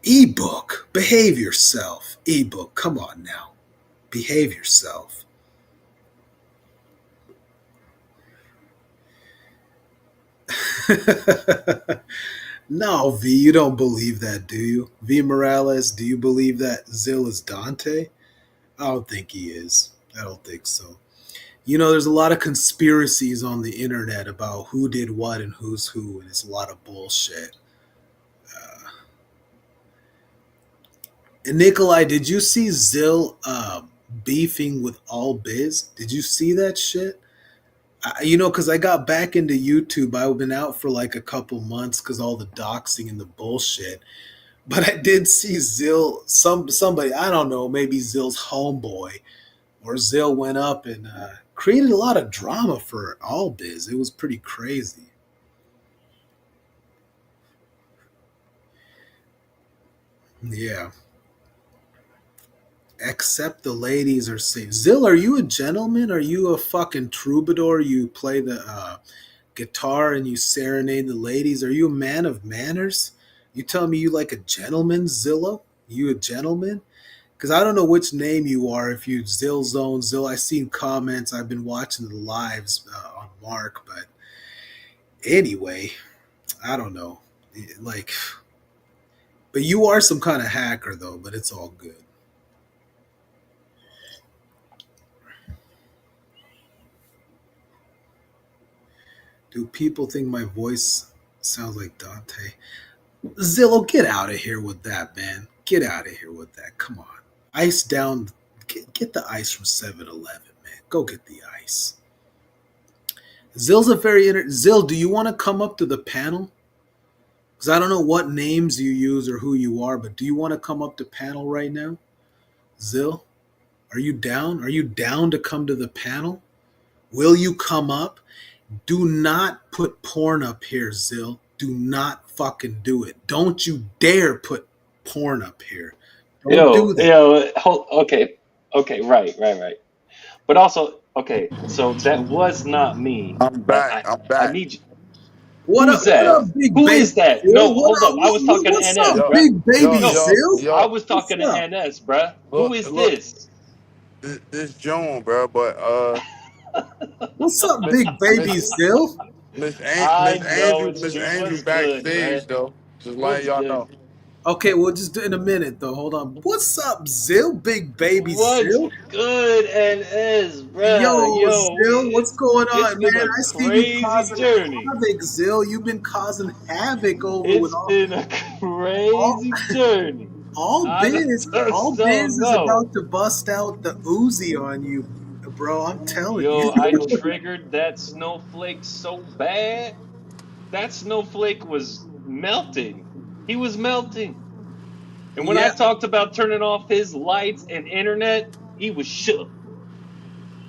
Ebook, behave yourself. Ebook, come on now. Behave yourself. No, V, you don't believe that, do you? V Morales, do you believe that Zill is Dante? I don't think he is. I don't think so. You know, there's a lot of conspiracies on the internet about who did what and who's who, and it's a lot of bullshit. And Nikolai, did you see Zill beefing with All Biz? Did you see that shit? You know, because I got back into YouTube. I've been out for like a couple months because all the doxing and the bullshit. But I did see Zill, somebody, I don't know, maybe Zill's homeboy, or Zill went up and created a lot of drama for All Biz. It was pretty crazy. Yeah. Except the ladies are safe. Zill, are you a gentleman? Are you a fucking troubadour? You play the guitar and you serenade the ladies? Are you a man of manners? You tell me you like a gentleman, Zillow? You a gentleman? Because I don't know which name you are. If you Zill Zone, Zill. I've seen comments. I've been watching the lives on Mark. But anyway, I don't know. Like, but you are some kind of hacker, though. But it's all good. Do people think my voice sounds like Dante? Zillow, get out of here with that, man. Get out of here with that. Come on. Ice down. Get the ice from 7-Eleven, man. Go get the ice. Zill's a very... Zill, do you want to come up to the panel? Because I don't know what names you use or who you are, but do you want to come up to panel right now? Zill, are you down? Are you down to come to the panel? Will you come up? Do not put porn up here, Zill. Do not fucking do it. Don't you dare put porn up here. Don't do that. Okay, right. But also, okay, so that was not me. I'm back. I need you. What Who's that? up, big Who baby is that? Zill? No, hold up. I was talking to What's NS, up, bruh. big baby Zill? I was talking to NS, bruh. Who is this? This June, bro. But what's up, big baby Zill? Miss I know Andrew, it's Miss June. Andrew What's good, backstage bruh? though. Just What's letting y'all good? know. Okay, we'll just do it in a minute though. Hold on. What's up, Zill? Big baby What's Zill? good, NS, bruh? Yo, Yo, Zill, what's going it's on, been man? a I see you crazy causing journey. havoc, Zill. You've been causing havoc over with It's been a crazy journey. All I Biz just don't is know. about to bust out the Uzi on you, bro. I'm telling you. Yo, I triggered that snowflake so bad. That snowflake was melting. He was melting. And when I Yeah. talked about turning off his lights and internet, he was shook.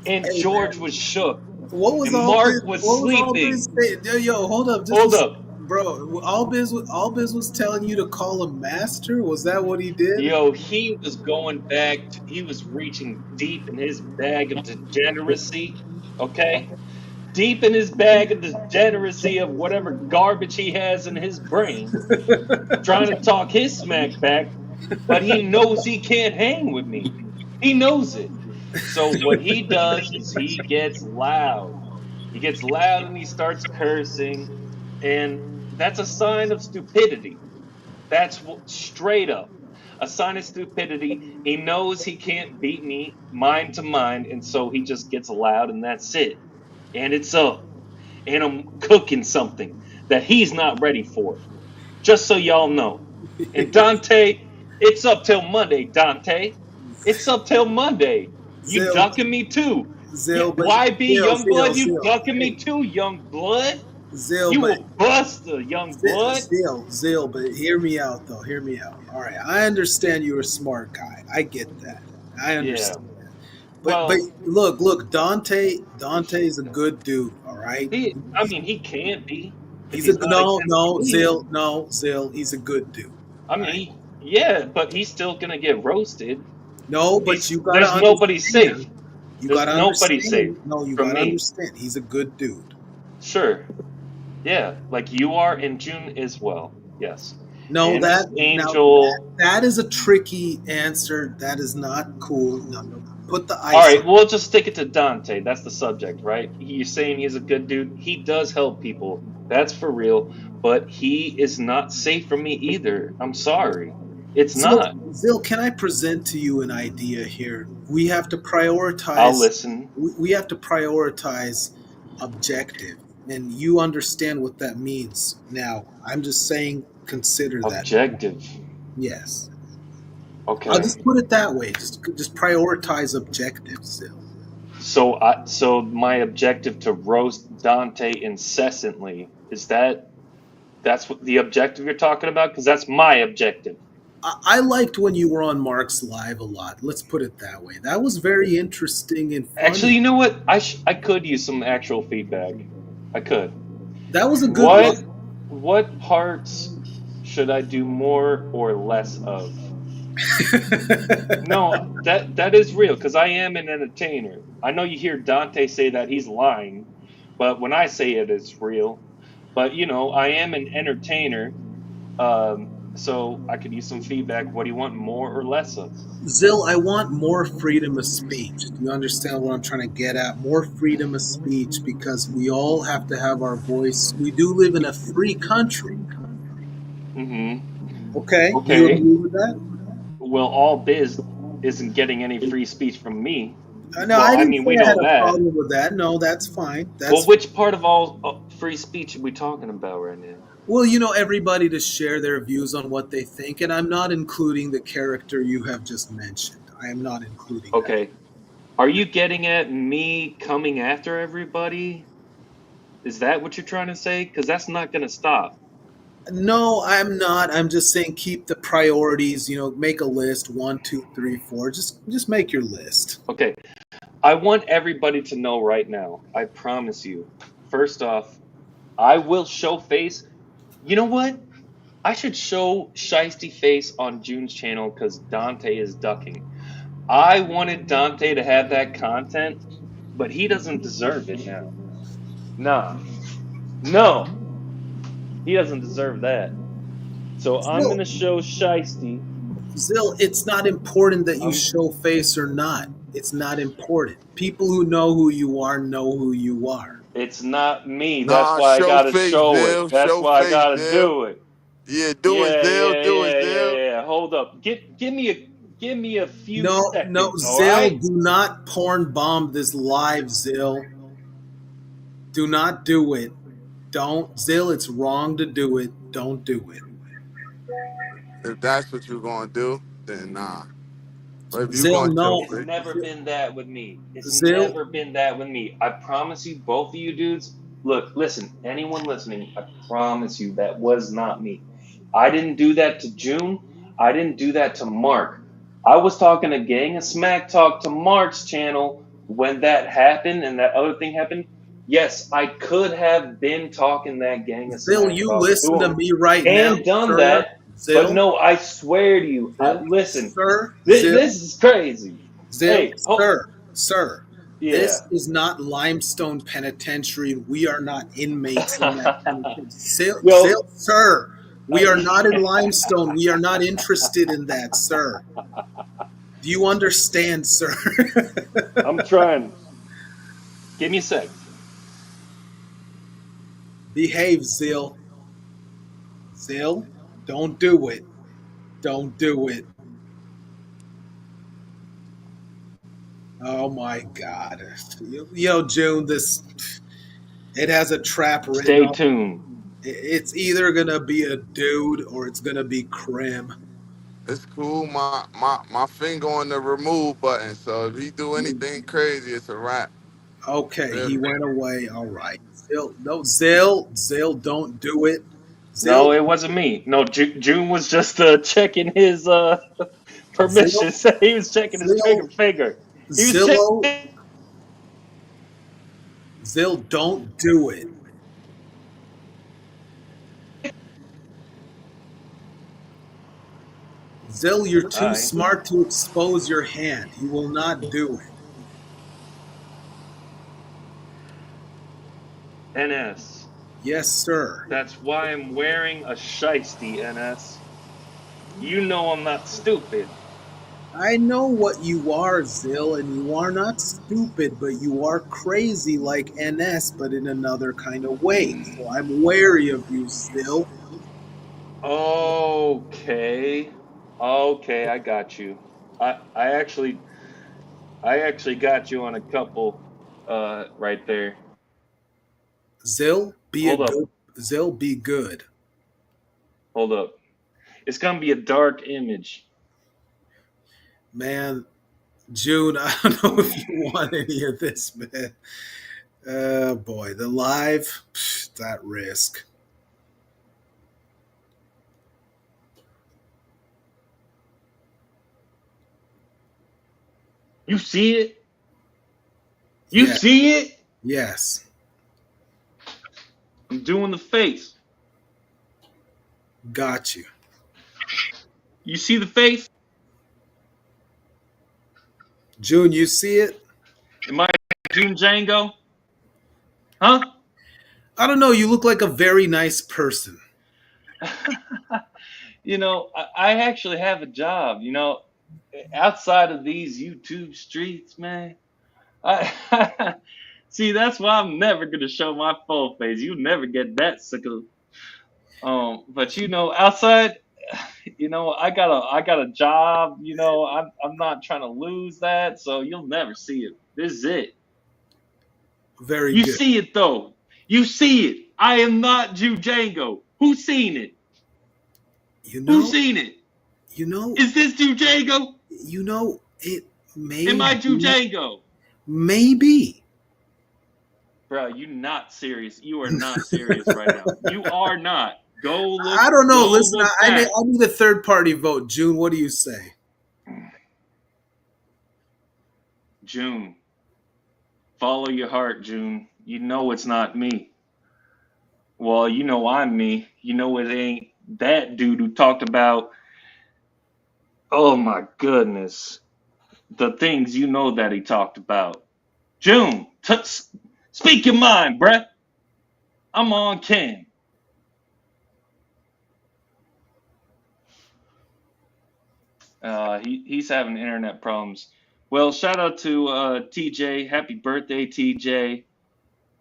And George was shook. What was And all Mark this? was What was all sleeping. this? Yo, hold up. Hold up. Bro, Albiz was telling you to call him master. Was that what he did? Yo, he was going back. He was reaching deep in his bag of degeneracy. Okay, deep in his bag of degeneracy of whatever garbage he has in his brain, trying to talk his smack back, but he knows he can't hang with me. He knows it. So what he does is he gets loud. He gets loud and he starts cursing, and that's a sign of stupidity. That's straight up a sign of stupidity. He knows he can't beat me mind to mind, and so he just gets loud, and that's it. And it's up. And I'm cooking something that he's not ready for. Just so y'all know. And Dante, it's up till Monday, Dante. It's up till Monday. You Zil, ducking me too. Zil, but YB Zil, Youngblood, you Zil. ducking me Hey, too, Youngblood. Zil, You but will bust a Youngblood. Zil, but hear me out though. Hear me out. All right, I understand you're a smart guy. I get that. I Yeah. understand. But Well, look, Dante is a good dude. All right, I mean, he can't be if he's a he's not no against me. Zil. He's a good dude. I All mean, right. yeah, but he's still gonna get roasted. No, but you gotta There's nobody safe. understand. You There's gotta nobody safe understand. No, you from gotta me. understand. He's a good dude. Sure, yeah, like you are, and June as well. Yes, No, and Miss now Angel. that is a tricky answer. That is not cool. No, no. Put the All ice on. right, we'll just stick it to Dante. That's the subject, right? You're saying he's a good dude. He does help people. That's for real. But he is not safe from me either. I'm sorry. It's not. Zil, can I present to you an idea here? We have to I'll prioritize. listen. We have to prioritize objective, and you understand what that means. Now, I'm just saying, consider that. Objective. Yes, I'll Okay. just put it that way. Just prioritize objectives, Zil. So my objective to roast Dante incessantly is that's what the objective you're talking about? Because that's my objective. I liked when you were on Mark's live a lot. Let's put it that way. That was very interesting and Actually, funny. you know what? I could use some actual feedback. I could. That was a good What one. what parts should I do more or less of? No, that is real because I am an entertainer. I know you hear Dante say that he's lying, but when I say it, it's real. But I am an entertainer, so I could use some feedback. What do you want more or less of? Zil, I want more freedom of speech. Do you understand what I'm trying to get at? More freedom of speech because we all have to have our voice. We do live in a free country. Mm-hmm. Okay, you Okay. agree with that? Well, all biz isn't getting any free speech from me. No, Well, I I didn't mean, say we I had know a that. problem with that. No, that's fine. Well, That's which part of all free speech are we talking about right now? well, everybody to share their views on what they think, and I'm not including the character you have just mentioned. I am not including that. Okay. Are you getting at me coming after everybody? Is that what you're trying to say? Because that's not going to stop. No, I'm not. I'm just saying keep the priorities. Make a list: 1, 2, 3, 4. Just make your list. Okay. I want everybody to know right now. I promise you. First off, I will show face. You know what? I should show Shiesty face on June's channel because Dante is ducking. I wanted Dante to have that content, but he doesn't deserve it now. Nah. No. He doesn't deserve that. So I'm Zil, gonna show Shiesty. Zil, it's not important that you I'm show face or not. It's not important. People who know who you are know who you are. It's not me. That's Nah, why I show gotta face, show it. Zil. That's Show why I face, gotta Zil. do it. Yeah, do it, Yeah, Zil. yeah, Do it, yeah, yeah, Zil. yeah. Hold up. Give me a few No, no, seconds, all Zil, right? do not porn bomb this live, Zil. Do not do it. Don't, Zil, it's wrong to do it. Don't do it. If that's what you're gonna do, then nah. But if you Zil, gonna show no. It's face, never been that with me. It's Zil, never been that with me. I promise you, both of you dudes. Look, listen, anyone listening, I promise you that was not me. I didn't do that to June. I didn't do that to Mark. I was talking a gang of smack talk to Mark's channel when that happened and that other thing happened. Yes, I could have been talking that gang of Zill, smack you talk to listen to him me right now, and done sir. that, but Zill, no, I swear to you, Zill, listen, sir, Zill, this is crazy. Zill, Hey, oh, sir. yeah. This is not Limestone Penitentiary. We are not inmates in that penitentiary. Well, Zill, sir. We are I, not in Limestone. We are not interested in that, sir. Do you understand, sir? I'm trying. Give me a sec. Behave, Zill. Zill, don't do it. Don't do it. Oh my God. Yo, June, it has a trap written Stay on it. tuned. It's either gonna be a dude or it's gonna be Krim. It's cool. My finger on the remove button. So if he do anything crazy, it's a wrap. Okay, Feel he me? went away. All right. Zill, no, Zill, don't do it. No, Zill, it wasn't me. No, June was just checking his Zill, permissions. He was checking his trigger Zill, finger. He was checking. Zillow, Zill, don't do it. Zill, you're All too right. smart to expose your hand. He will not do it. NS. Yes, sir. That's why I'm wearing a shiesty, NS. You know I'm not stupid. I know what you are, Zill, and you are not stupid, but you are crazy like NS, but in another kind of way. So I'm wary of you, Zill. Okay. Okay, I got you. I I actually I actually got you on a couple right there. Zill, be a Hold up. good. Zill, be good. Hold up. It's gonna be a dark image. Man, June, I don't know if you want any of this, man. Oh boy, the live, that risk. You see it? You Yeah, see it? yes, I'm doing the face. got you. You see the face? June, you see it? Am I June Django? Huh? I don't know. You look like a very nice person. You know, I actually have a job. You know, outside of these YouTube streets, man. I see. That's why I'm never gonna show my full face. You never get that sickle. But you know, outside, you know, I got a job. You know, I'm not trying to lose that. So you'll never see it. This is it. Very You good. see it though. You see it. I am not Jew Django. Who's seen it? You Who's know, seen it? you know, Is this Jew Django? it may Am I Jew be, Django? maybe. Bro, you not serious. You are not serious right now. You are not. I don't know. Go Listen, look I back. need a third party vote. June, what do you say? June. Follow your heart, June. You know it's not me. Well, you know I'm me. You know it ain't that dude who talked about, oh my goodness, the things you know that he talked about. June, speak your mind, bruh. I'm on Ken. He's having internet problems. Well, shout out to TJ. Happy birthday, TJ.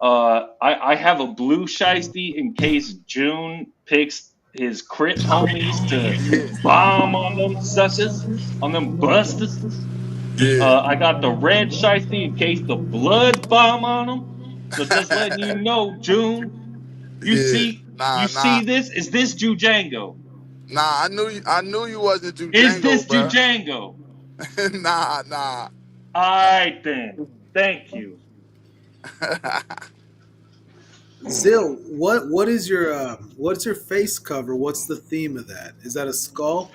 I have a blue shiesty in case June picks his crip homies to Yeah, bomb on them suckers, on them busters. yeah, I got the red shiesty in case the blood bomb on them. So just letting you know, June, yeah. you Nah, nah, see this? Is this Jujango? nah. I knew you wasn't Is Django, this bro. Jujango? Nah, nah. All right then. Thank you. Zill, what's your face cover? What's the theme of that? Is that a skull?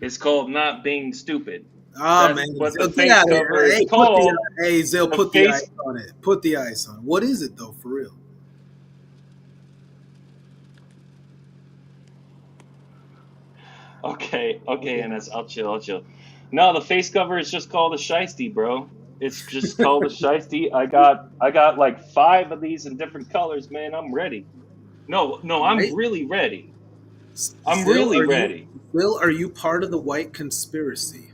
It's called not being stupid. Ah, That's man, what the Zil, get face out of here. cover is Hey, put the called. hey Zil, The put the ice face. on it. Put the ice on it. What is it though, for real? Okay, and I'll chill, I'll chill. No, the face cover is just called a shiesty, bro. It's just called a shiesty. I got like 5 of these in different colors, man. I'm ready. No, I'm Right? really ready. I'm Zil, really are you ready. Zil, are you part of the white conspiracy?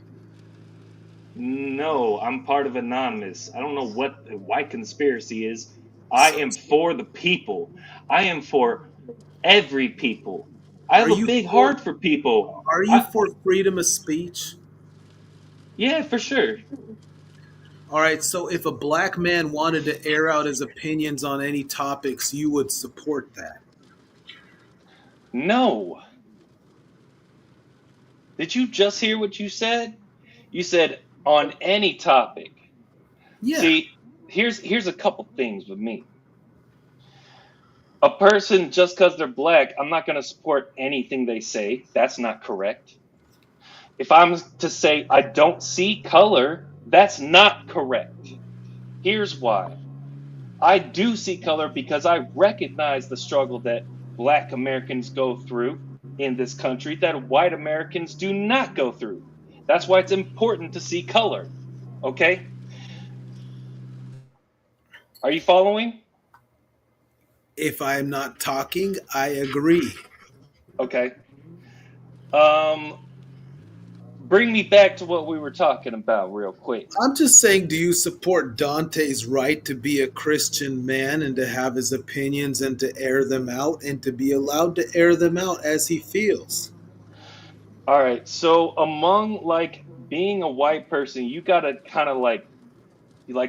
No, I'm part of Anonymous. I don't know what the white conspiracy is. I am for the people. I am for every people. I Are have a you big for heart for people. are you I for freedom of speech? Yeah, for sure. All right, so if a black man wanted to air out his opinions on any topics, you would support that. No. Did you just hear what you said? You said on any topic. Yeah. See, here's a couple things with me. A person just because they're black, I'm not going to support anything they say. That's not correct. If I'm to say I don't see color, that's not correct. Here's why. I do see color because I recognize the struggle that black Americans go through in this country that white Americans do not go through. That's why it's important to see color. Okay? Are you following? If I'm not talking, I agree. Okay. Um bring me back to what we were talking about real quick. I'm just saying, do you support Dante's right to be a Christian man and to have his opinions and to air them out and to be allowed to air them out as he feels? All right. So among like being a white person, you got to kind of like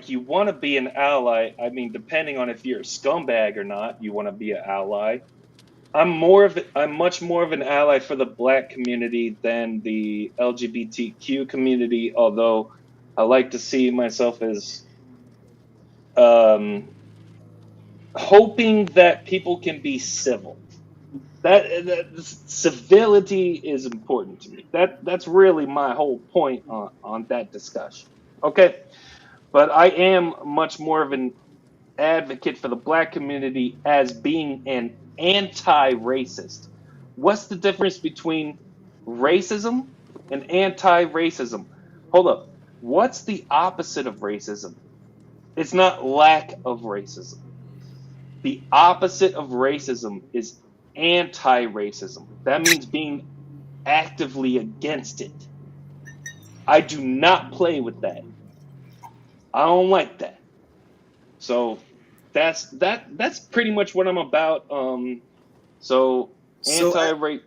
you want to be an ally. I mean, depending on if you're a scumbag or not, you want to be an ally. I'm much more of an ally for the black community than the LGBTQ community, although I like to see myself as um, hoping that people can be civil. That civility is important to me. That's really my whole point on that discussion. Okay, but I am much more of an advocate for the black community as being an anti-racist. What's the difference between racism and anti-racism? Hold up. What's the opposite of racism? It's not lack of racism. The opposite of racism is anti-racism. That means being actively against it. I do not play with that. I don't like that. So that's pretty much what I'm about. So So, anti-rape.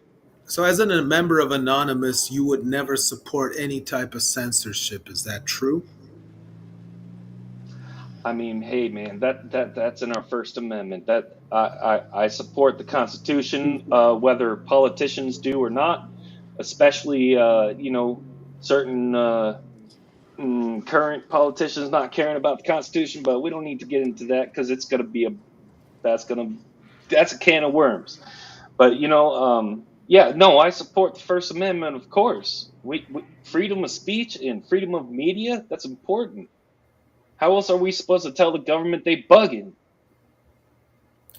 so as a member of Anonymous, you would never support any type of censorship. Is that true? I mean, hey man, that's in our First Amendment. That I support the Constitution, whether politicians do or not, especially certain current politicians not caring about the Constitution. But we don't need to get into that because it's gonna be a that's gonna that's a can of worms. But yeah, no, I support the First Amendment, of course. We freedom of speech and freedom of media, that's important. How else are we supposed to tell the government they bugging?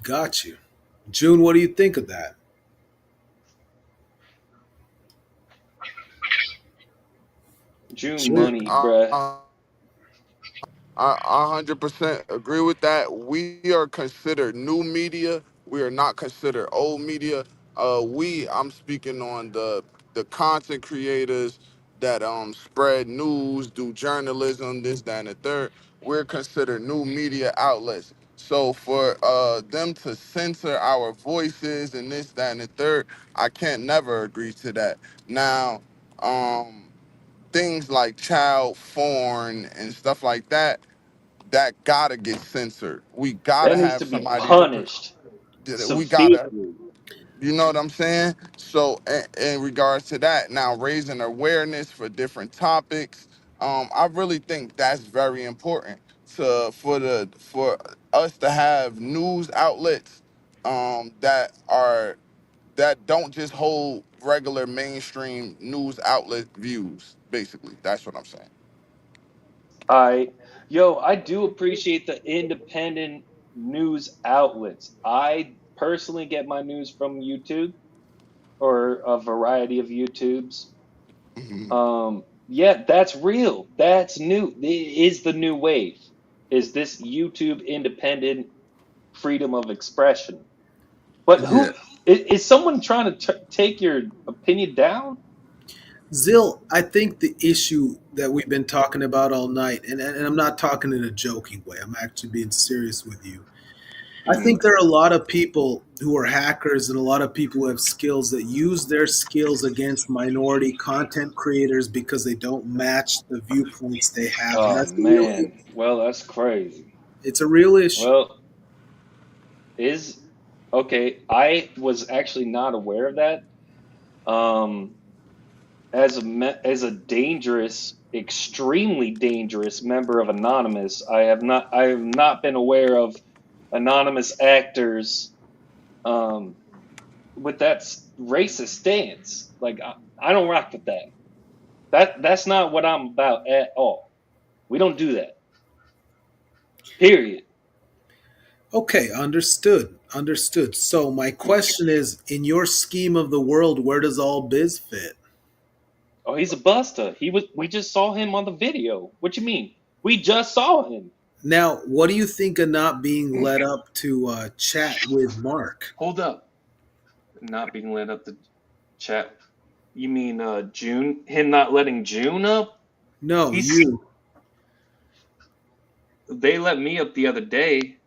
Got you. June, what do you think of that? June June, money, bruh. I 100% agree with that. We are considered new media. We are not considered old media. I'm speaking on the content creators that spread news, do journalism, this, that, and the third. We're considered new media outlets. So for them to censor our voices and this, that, and the third, I can't never agree to that. Now, things like child porn and stuff like that, that gotta get censored. We gotta That needs have to be somebody to punished we gotta, severely. you know what I'm saying? So in regards to that, now raising awareness for different topics, I really think that's very important for us to have news outlets that are that don't just hold regular mainstream news outlet views. Basically, that's what I'm saying. I do appreciate the independent news outlets. I personally get my news from YouTube or a variety of YouTubes. Yeah, that's real. That's new. It is the new wave. Is this YouTube independent freedom of expression? But Yeah. is someone trying to take your opinion down? Zill, I think the issue that we've been talking about all night, and I'm not talking in a joking way, I'm actually being serious with you. I think there are a lot of people who are hackers and a lot of people who have skills that use their skills against minority content creators because they don't match the viewpoints they have. And Oh that's a real issue. man, well that's crazy. It's a real issue. Well, is okay. I was actually not aware of that. Um, as a dangerous, extremely dangerous member of Anonymous, I have not been aware of anonymous actors with that racist stance. Like I don't rock with that. That's not what I'm about at all. We don't do that. Period. Okay, understood. Understood. So my question is, in your scheme of the world, where does all biz fit? Oh, he's a buster. We just saw him on the video. What you mean? We just saw him. Now, what do you think of not being led up to chat with Mark? Hold up. Not being led up the chat. You mean June? Him not letting June up? No, you. They let me up the other day.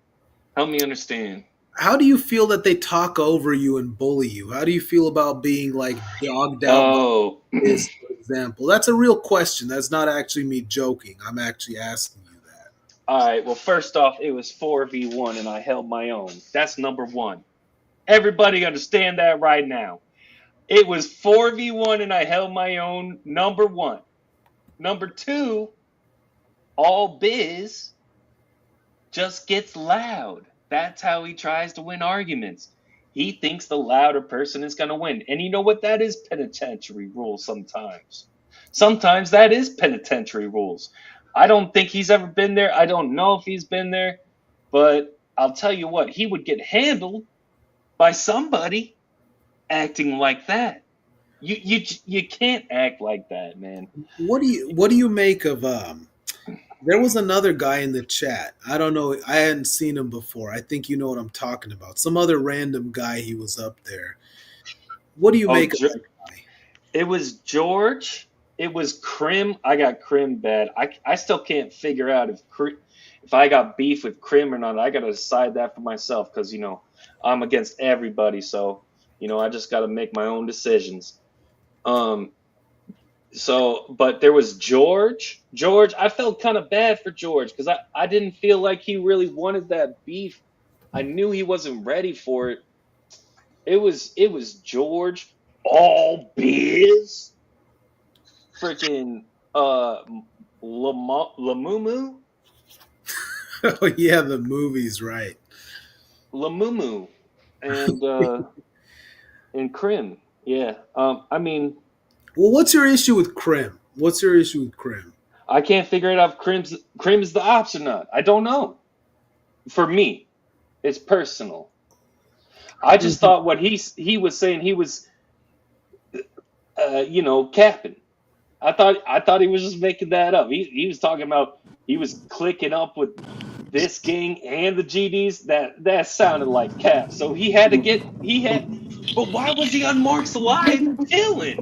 Help me understand. How do you feel that they talk over you and bully you? How do you feel about being like dogged out by this, for example? That's a real question. That's not actually me joking. I'm actually asking you that. All right. Well, first off, it was 4v1 and I held my own. That's number one. Everybody understand that right now. It was 4v1 and I held my own. Number one. Number two, all biz just gets loud. That's how he tries to win arguments. He thinks the louder person is going to win. And you know what? That is penitentiary rules sometimes. Sometimes that is penitentiary rules. I don't think he's ever been there. I don't know if he's been there. But I'll tell you what, he would get handled by somebody acting like that. You can't act like that, man. What do you make of there was another guy in the chat. I don't know. I hadn't seen him before. I think you know what I'm talking about. Some other random guy, he was up there. What do you make of that guy? It was George. It was Krim. I got Krim bad. I still can't figure out if I got beef with Krim or not. I got to decide that for myself because, I'm against everybody. So, I just got to make my own decisions. But there was George. George, I felt kind of bad for George because I didn't feel like he really wanted that beef. I knew he wasn't ready for it. It was George, all biz, freaking Lamumu. Oh yeah, the movie's right. Lamumu and Krim. Yeah. Well, what's your issue with Krim? What's your issue with Krim? I can't figure it out if Krim is the ops or not. I don't know. For me, it's personal. I just thought what he was saying, he was, capping. I thought he was just making that up. He was talking about he was clicking up with this gang and the GDs. That sounded like cap. So but why was he on Mark's live chilling?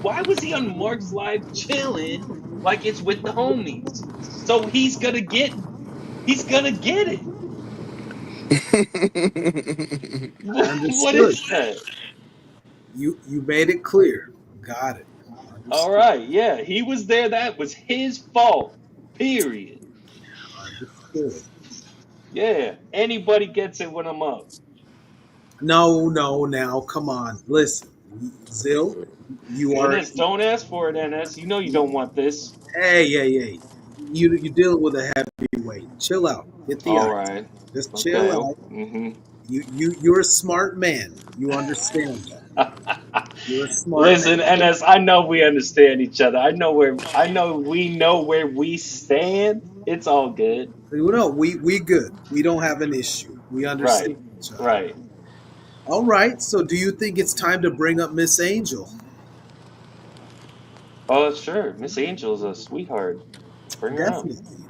Why was he on Mark's live chilling like it's with the homies? So he's gonna get it. What is that? You made it clear. Got it. Understood. All right, yeah, he was there. That was his fault. Period. Understood. Yeah, anybody gets it when I'm up. No, now come on. Listen, Zill, you are. NS, don't ask for it, NS. You know you don't want this. Hey. You're dealing with a heavyweight. Chill out. Get the All ice. right. Just chill out. Mm-hmm. You're a smart man. You understand that. You're a smart Listen, man. NS, I know we understand each other. I know we know where we stand. It's all good. No, we good. We don't have an issue. We Right. understand each other. Right. All right. So, do you think it's time to bring up Miss Angel? Oh, sure. Miss Angel's a sweetheart. Bring her out.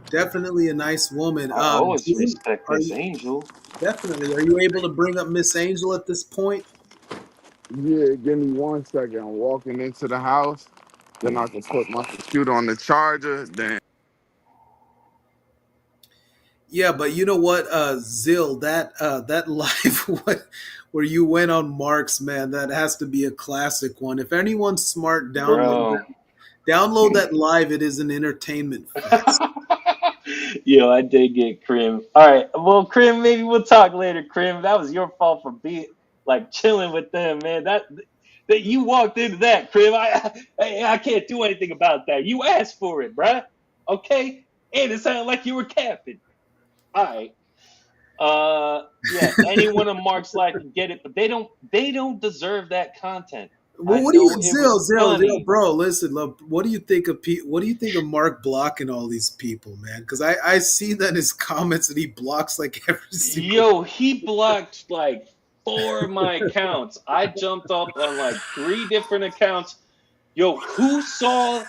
Definitely a nice woman. I always June, respect are Miss you Angel. definitely? Are you able to bring up Miss Angel at this point? Yeah, give me 1 second. I'm walking into the house. Then I can put my computer on the charger. Then Yeah, but you know what, Zill, that live one where you went on Mark's, man, that has to be a classic one. If anyone's smart, Bro. download that live. It is an entertainment fest. Yo, I did get Krim. All right. Well, Krim, maybe we'll talk later, Krim. That was your fault for being like chilling with them, man. That you walked into that, Krim. I can't do anything about that. You asked for it, bruh. Okay? And it sounded like you were capping. All right. Yeah, anyone on Mark's life can get it, but they don't deserve that content. I Well, what do you, know it was Zill, funny. bro? Listen, look, what do you think of what do you think of Mark blocking all these people, man? Because I see that in his comments that he blocks like every single. Yo, he blocked like 4 of my accounts. I jumped up on like 3 different accounts. Yo, who saw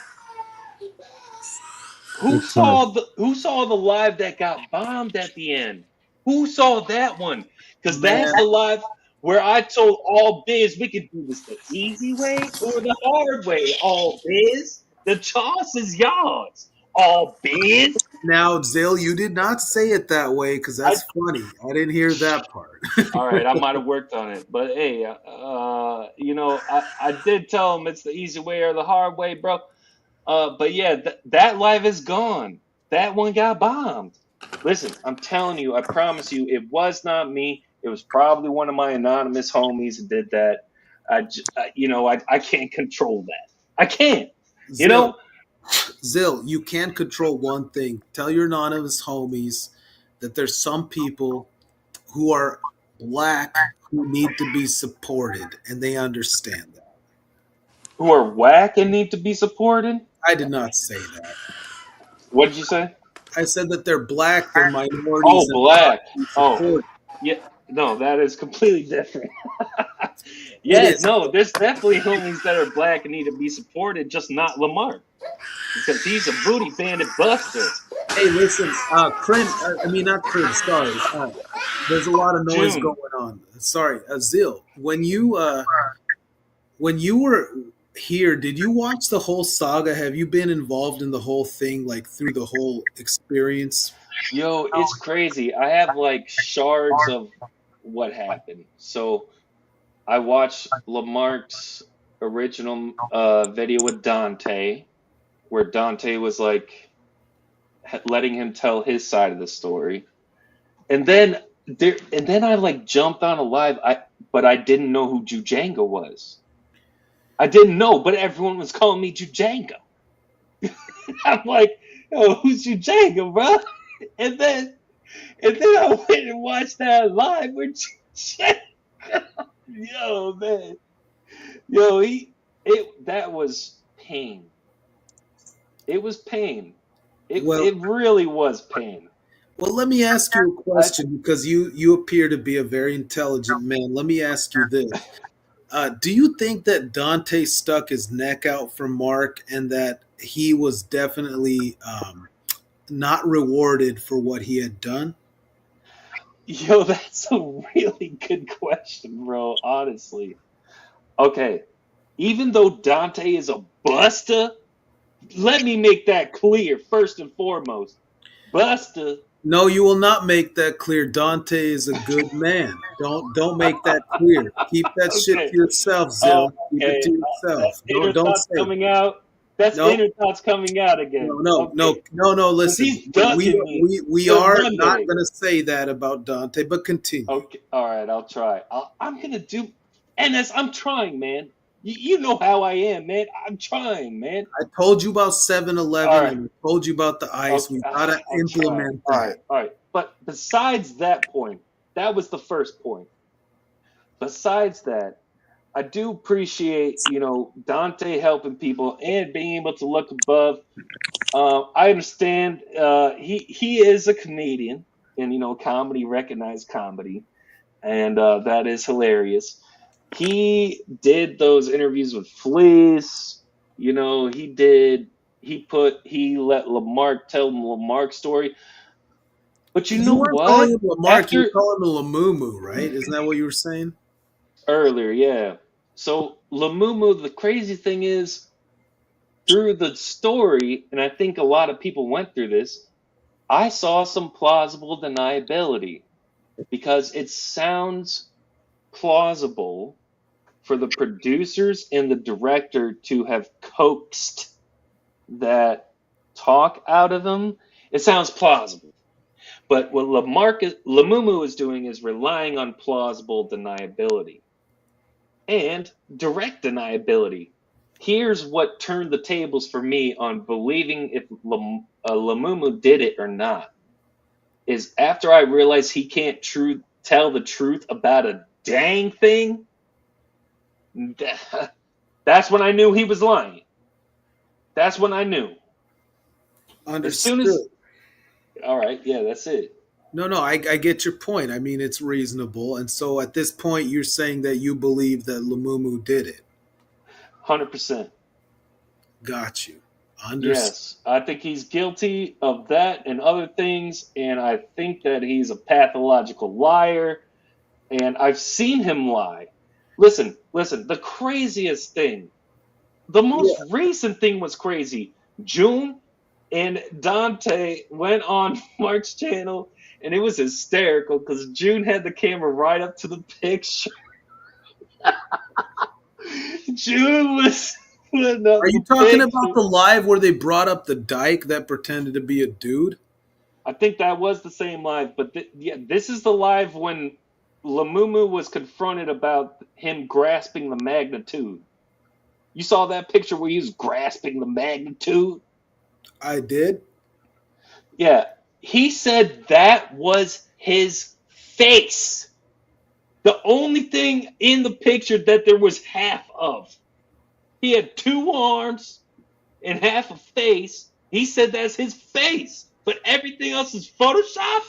the live that got bombed at the end? Who saw that one? Because Man, that's the live where I told all biz we could do this the easy way or the hard way. All biz, the choice is yours. All biz. now, Zill, you did not say it that way because I that's funny. I didn't hear that part. All right, I might have worked on it, but hey, I did tell him it's the easy way or the hard way, bro. But yeah, that live is gone. That one got bombed. Listen, I'm telling you, I promise you, it was not me. It was probably one of my anonymous homies that did that. I can't control that. I can't. You Zill, know, Zill, you can control one thing. Tell your anonymous homies that there's some people who are black who need to be supported, and they understand that. who are whack and need to be supported. I did not say that. What did you say? I said that they're black, they're minorities, Oh, and they black. need to be Oh, supported. yeah. No, that is completely different. It Yeah, is. no, there's definitely homies that are black and need to be supported, just not Lamar because he's a booty bandit buster. Hey, listen, Crim. I mean, not Crim. Sorry. There's a lot of noise June, going on. Sorry, Zill. When you were here, did you watch the whole saga? Have you been involved in the whole thing, like through the whole experience? yo, it's crazy. I have like shards of what happened. So I watched Lamarck's original video with Dante, where Dante was like letting him tell his side of the story. And then I like jumped on a live. But I didn't know who Jujanga was. I didn't know, but everyone was calling me Jujanga. I'm like, yo, who's Jujanga, bro? And then I went and watched that live with Jujanga. Yo, man, yo, that was pain. It was pain. Well, It really was pain. well, let me ask you a question because you appear to be a very intelligent man. Let me ask you this: do you think that Dante stuck his neck out for Mark and that he was definitely not rewarded for what he had done? Yo, that's a really good question, bro. Honestly. Okay. Even though Dante is a buster, let me make that clear first and foremost. Buster. No, you will not make that clear. Dante is a good man. Don't make that clear. Keep that shit Okay. to yourself, Zill. Keep it Okay. to That's yourself. inner Don't thoughts say it. coming out. That's No, inner thoughts coming out again. Okay. no. Because Listen, he's ducking me we till are not Monday. going to say that about Dante, but continue. Okay. All right. I'll try. I'm going to do. NS, I'm trying, man. You know how I am, man. I'm trying, man. I told you about All 7-Eleven right. and I told you about the ice. Okay. We got to I'll try. implement All right. that. All right. But besides that point, That was the first point. Besides that, I do appreciate, Dante helping people and being able to look above. I understand he is a comedian, and comedy recognized comedy, and that is hilarious. He did those interviews with Fleece. He let Lamarck tell him Lamarck's story. But you know You weren't calling what? him Lamarck, you were calling him Lamumu, right? Isn't that what you were saying? Earlier, yeah. So Lamumu, the crazy thing is, through the story, and I think a lot of people went through this, I saw some plausible deniability because it sounds plausible for the producers and the director to have coaxed that talk out of them. It sounds plausible. But what Lamumu is doing is relying on plausible deniability and direct deniability. Here's what turned the tables for me on believing if Lamumu did it or not. Is after I realized he can't tell the truth about a dang thing, that's when I knew he was lying. That's when I knew. Understood. All right, yeah, that's it. No, I get your point. I mean, it's reasonable. And so at this point, you're saying that you believe that Lamumu did it. 100%. Got you. Yes, I think he's guilty of that and other things, and I think that he's a pathological liar, and I've seen him lie. Listen, the craziest thing, the most recent thing was crazy. June and Dante went on Mark's channel, and it was hysterical because June had the camera right up to the picture. June was... Are you talking about the live where they brought up the dyke that pretended to be a dude? I think that was the same live, but this is the live when Lamumu was confronted about him grasping the magnitude. You saw that picture where he was grasping the magnitude? I did. Yeah. He said that was his face. The only thing in the picture that there was half of. He had 2 arms and half a face. He said that's his face. But everything else is Photoshop?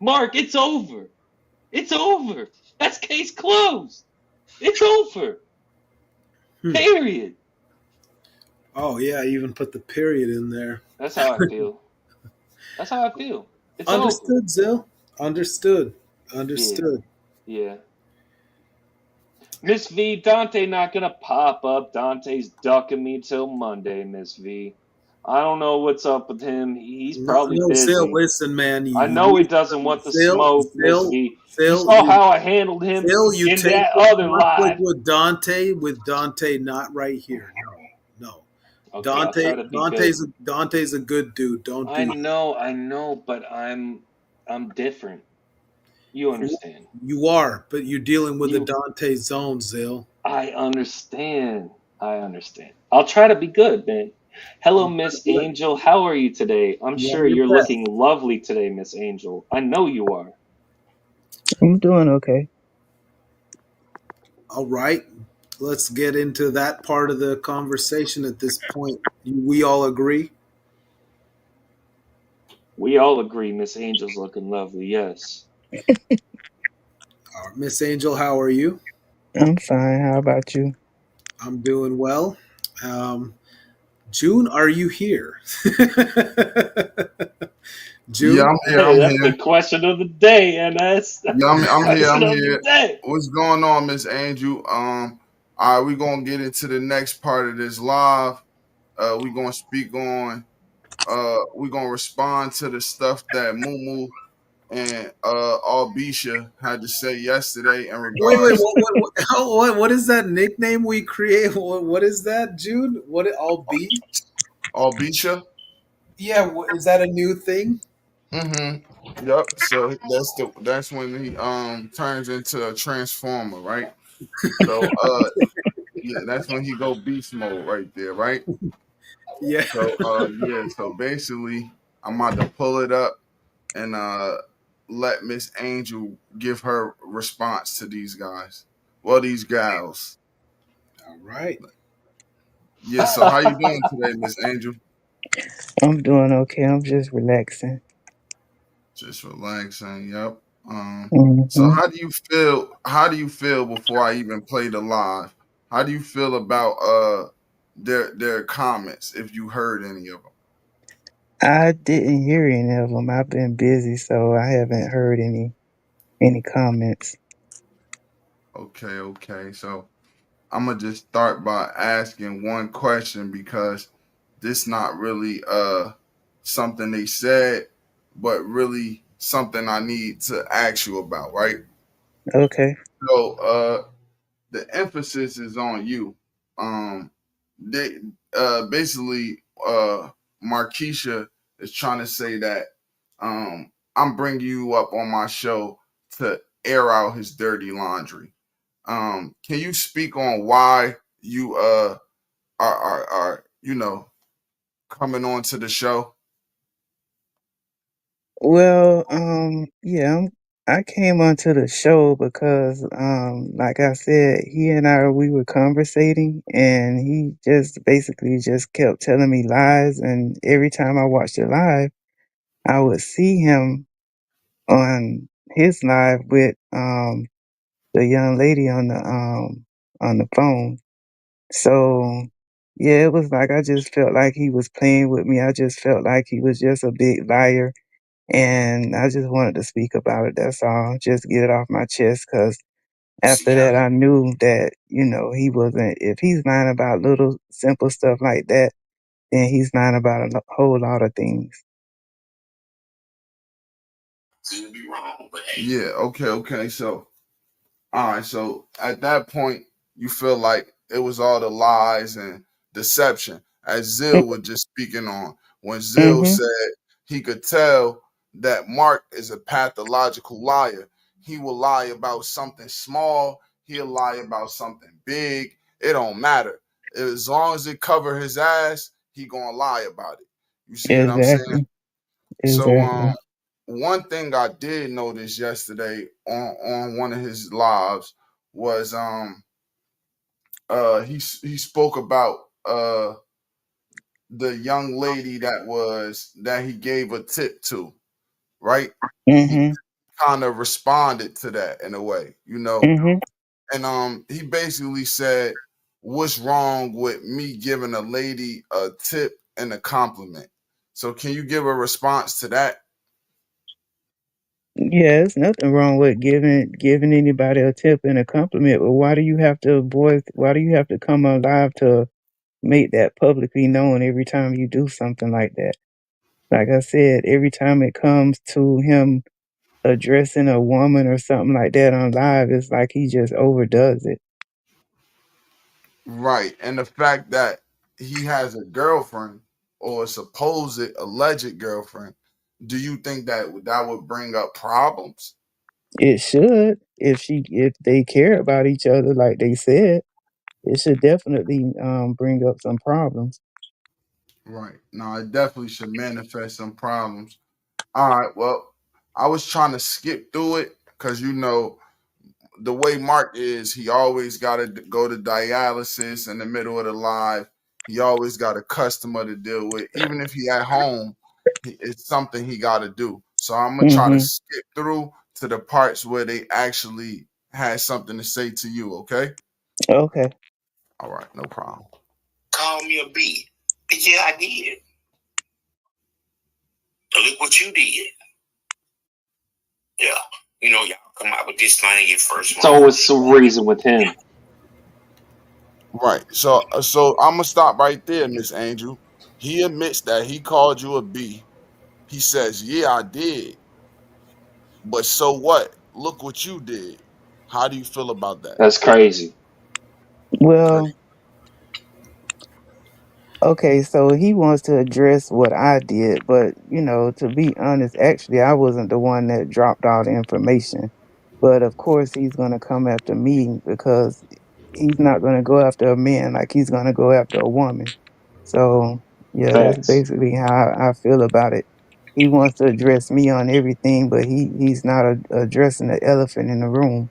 Mark, it's over. It's over. That's case closed. It's over. Period. Oh, yeah, I even put the period in there. That's how I feel. That's how I feel. It's Understood, over. Zill. Understood. Yeah. Miss V, Dante not gonna pop up. Dante's ducking me till Monday, Miss V. I don't know what's up with him. He's probably busy. Zill, listen, man. I know he doesn't want the smoke, Miss V. You saw how I handled him in that other live. With Dante, not right here. No. Okay, Dante's a good dude. I know, but I'm different. You understand. You are, but you're dealing with the Dante zone, Zill. I understand. I'll try to be good, man. Hello, Miss Angel. How are you today? I'm sure you're looking lovely today, Miss Angel. I know you are. I'm doing okay. All right. Let's get into that part of the conversation at this point. We all agree? We all agree Miss Angel's looking lovely, yes. Miss Angel, how are you? I'm fine. How about you? I'm doing well. June, are you here? June? Yeah, I'm here. That's the question of the day, and that's I'm here. What's going on, Miss Angel? All right, we're gonna get into the next part of this live. We're gonna speak on we're gonna respond to the stuff that Mumu and Albisha had to say yesterday in regards. Wait, what is that nickname we create? What is that, June? What Albisha? Yeah, is that a new thing? Mm-hmm. Yep. So that's when he turns into a transformer, right? So yeah, that's when he go beast mode right there, right? Yeah. So so basically I'm about to pull it up and let Miss Angel give her response to these guys. Well, these gals. All right. Yeah. So how you doing today, Miss Angel? I'm doing okay. I'm just relaxing. Just relaxing. Yep. So Hmm. how do you feel? How do you feel before I even play the live? How do you feel about their comments if you heard any of them? I didn't hear any of them. I've been busy, so I haven't heard any comments. Okay, okay. So I'm gonna just start by asking one question because this not really something they said, but really something I need to ask you about, right? Okay. So the emphasis is on you. They basically Markeisha is trying to say that I'm bringing you up on my show to air out his dirty laundry. Can you speak on why you are coming on to the show? Well, yeah, I came onto the show because, like I said, he and we were conversating, and he just basically just kept telling me lies, and every time I watched it live, I would see him on his live with the young lady on the phone. So yeah, it was like I just felt like he was playing with me. I just felt like he was just a big liar, and I just wanted to speak about it. That's all. Just get it off my chest, because after that, I knew that he wasn't. If he's lying about little simple stuff like that, then he's lying about a whole lot of things. Yeah. Okay. Okay. So all right. So at that point, you feel like it was all the lies and deception, as Zill was just speaking on. When Zill Mm-hmm. said he could tell that Mark is a pathological liar. He will lie about something small. He'll lie about something big. It don't matter. As long as it cover his ass, he gonna lie about it. You see what I'm saying? Exactly. So Exactly. one thing I did notice yesterday on one of his lives was he spoke about the young lady that he gave a tip to, right? He Mm-hmm. kind of responded to that in a way, Mm-hmm. and he basically said, what's wrong with me giving a lady a tip and a compliment? So can you give a response to that? Yeah, there's nothing wrong with giving anybody a tip and a compliment, but why do you have to why do you have to come alive to make that publicly known every time you do something like that? Like I said, every time it comes to him addressing a woman or something like that on live, it's like he just overdoes it. Right. And the fact that he has a girlfriend or a supposed alleged girlfriend, do you think that that would bring up problems? It should, if they care about each other like they said, it should definitely bring up some problems. Right. No, it definitely should manifest some problems. All right. Well, I was trying to skip through it because the way Mark is, he always got to go to dialysis in the middle of the live. He always got a customer to deal with, even if he at home. It's something he got to do. So I'm gonna try to Mm-hmm. skip through to the parts where they actually had something to say to you. Okay. Okay. All right. No problem. Call me a B. Yeah, I did. Look what you did. Yeah. Y'all come out with this thing your first It's month. always some reason with him. Right. So I'm gonna stop right there, Miss Angel. He admits that he called you a B. He says, "Yeah, I did." But so what? Look what you did. How do you feel about that? That's crazy. Well, okay, so he wants to address what I did, but to be honest, actually, I wasn't the one that dropped all the information. But of course, he's going to come after me because he's not going to go after a man like he's going to go after a woman. So, yeah, that's Facts. basically how I feel about it. he wants to address me on everything, but he's not addressing the elephant in the room.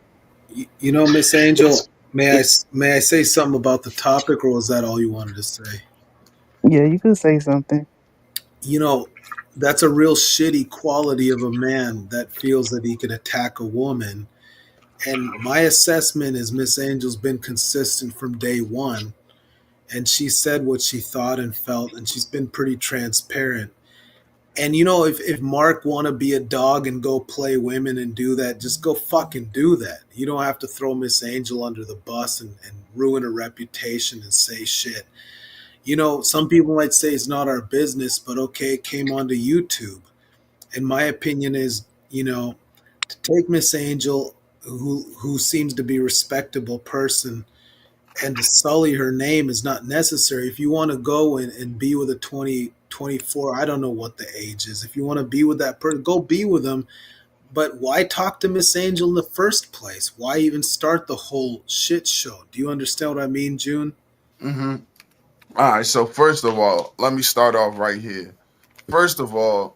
You know, Miss Angel, may I say something about the topic, or was that all you wanted to say? Yeah, you could say something. You know, that's a real shitty quality of a man that feels that he can attack a woman. And my assessment is Miss Angel's been consistent from day one, and she said what she thought and felt, and she's been pretty transparent. And you know, if Mark want to be a dog and go play women and do that, just go fucking do that. You don't have to throw Miss Angel under the bus and ruin her reputation and say shit. You know, some people might say it's not our business, but okay, it came onto YouTube. And my opinion is, you know, to take Miss Angel, who seems to be a respectable person, and to sully her name is not necessary. If you want to go and be with a 24, I don't know what the age is. If you want to be with that person, go be with them. But why talk to Miss Angel in the first place? Why even start the whole shit show? Do you understand what I mean, June? Mm-hmm. All right, so first of all, let me start off right here. First of all,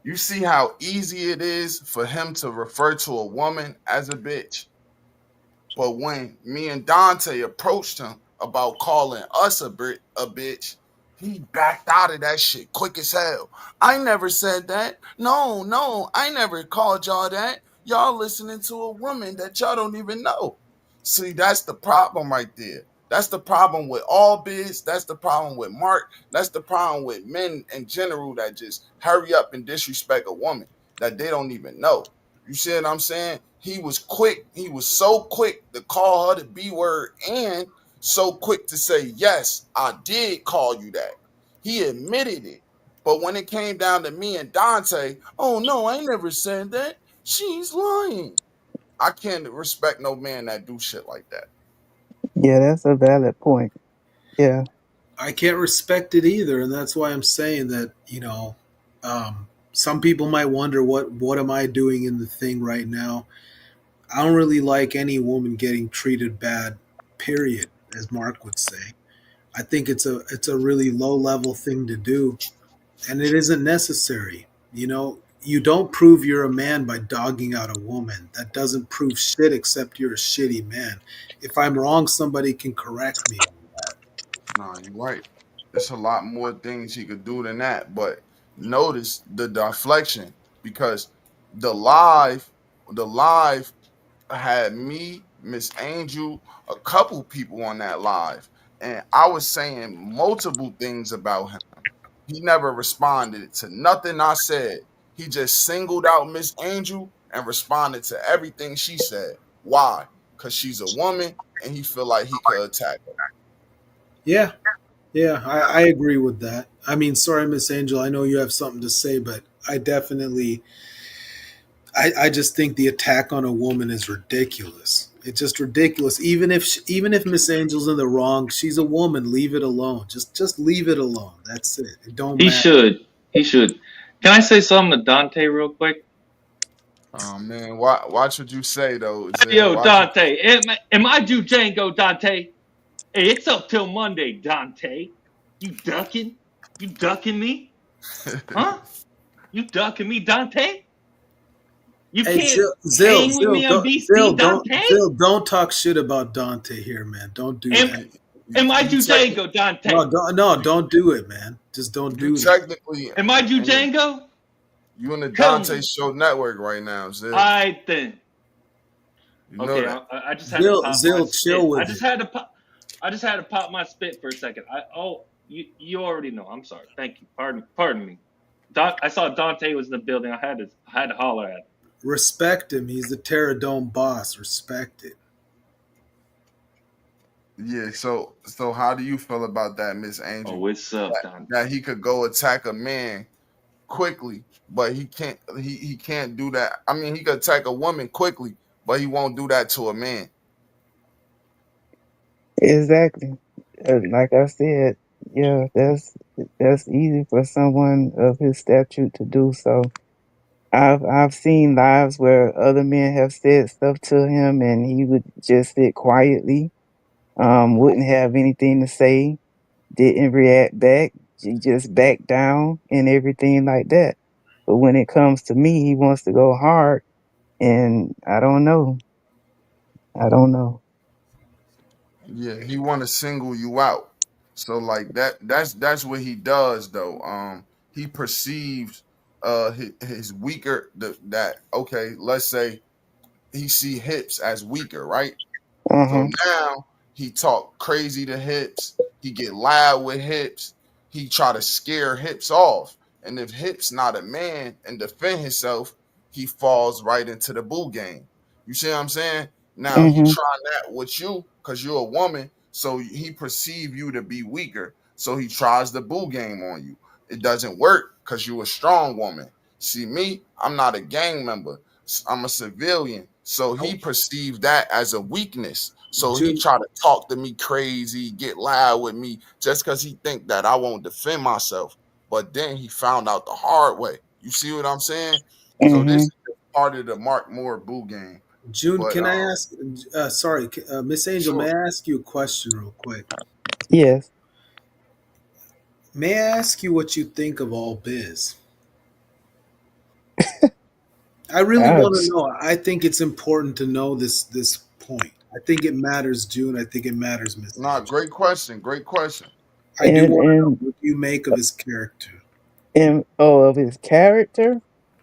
you see how easy it is for him to refer to a woman as a bitch. But when me and Dante approached him about calling us a bitch, he backed out of that shit quick as hell. I never said that. No, I never called y'all that. Y'all listening to a woman that y'all don't even know. See, that's the problem right there. That's the problem with all biz. That's the problem with Mark. That's the problem with men in general that just hurry up and disrespect a woman that they don't even know. You see what I'm saying? He was quick. He was so quick to call her the B word and so quick to say, yes, I did call you that. He admitted it. But when it came down to me and Dante, oh no, I never said that. She's lying. I can't respect no man that do shit like that. Yeah, that's a valid point. Yeah. I can't respect it either, and that's why I'm saying that, some people might wonder what am I doing in the thing right now. I don't really like any woman getting treated bad, period, as Mark would say. I think it's a really low level thing to do, and it isn't necessary. You know, you don't prove you're a man by dogging out a woman. That doesn't prove shit except you're a shitty man. If I'm wrong, somebody can correct me on that. No, you're right. There's a lot more things he could do than that. But notice the deflection because the live, the live had me, Miss Angel, a couple people on that live, and I was saying multiple things about him. He never responded to nothing I said. He just singled out Miss Angel and responded to everything she said. Why? Because she's a woman and he feel like he could attack her. Yeah, yeah, I agree with that. I mean, sorry, Miss Angel, I know you have something to say, but I just think the attack on a woman is ridiculous. It's just ridiculous. Even if Miss Angel's in the wrong, she's a woman. Leave it alone. Just leave it alone. That's it. It don't He matter. should. He should. Can I say something to Dante real quick? Oh man, watch what you say though, Zell. Yo, Watch what Dante, am I due Django, Dante? Hey, it's up till Monday, Dante. You ducking? You ducking me? Huh? You ducking me, Dante? You Hey, can't hang with me on BC, Dante? Don't talk shit about Dante here, man. Don't do Am, that. am I you due technically Django, Dante? No, don't do it, man. Just don't you do that. technically Am I due in the Django? you in the Tell Dante me. Show network right now, Zell. I then. You know Okay, that. I just had to pop my Zill, chill spit. with it. I just had to pop my spit for a second. You already know. I'm sorry. Thank you. Pardon me. I saw Dante was in the building. I had to holler at him. Respect him. He's the Terradome boss. Respect it. Yeah, so how do you feel about that, Miss Angel? Oh, what's up, That, Dante? that he could go attack a man quickly, but he can't do that. I mean, he could attack a woman quickly, but he won't do that to a man. Exactly. Like I said, yeah, that's easy for someone of his stature to do. So I've seen lives where other men have said stuff to him, and he would just sit quietly, wouldn't have anything to say, didn't react back, just back down and everything like that. But when it comes to me, he wants to go hard, and I don't know. I don't know. Yeah, he want to single you out. So like that's what he does though. He perceives his weaker that okay, let's say he see hips as weaker, right? So Uh-huh. now he talk crazy to hips. He get loud with hips. He try to scare hips off. And if hips not a man and defend himself, he falls right into the boo game. You see what I'm saying? Now he Mhm. trying that with you because you're a woman, so he perceive you to be weaker. So he tries the boo game on you. It doesn't work because you're a strong woman. See me, I'm not a gang member. I'm a civilian. So he perceived that as a weakness. So he June, tried to talk to me crazy, get loud with me, just because he think that I won't defend myself. But then he found out the hard way. You see what I'm saying? So this Mhm. is part of the Mark Moore boo game. June, But can I ask? Sorry, Miss Angel, may sure. I ask you a question real quick? Yes. May I ask you what you think of all biz? I really want to Ouch. know. I think it's important to know this point. I think it matters, June. I think it matters, Miss Nah, Angel. great question. Great question. I do And want to know and what you make of his character. and oh, of his character.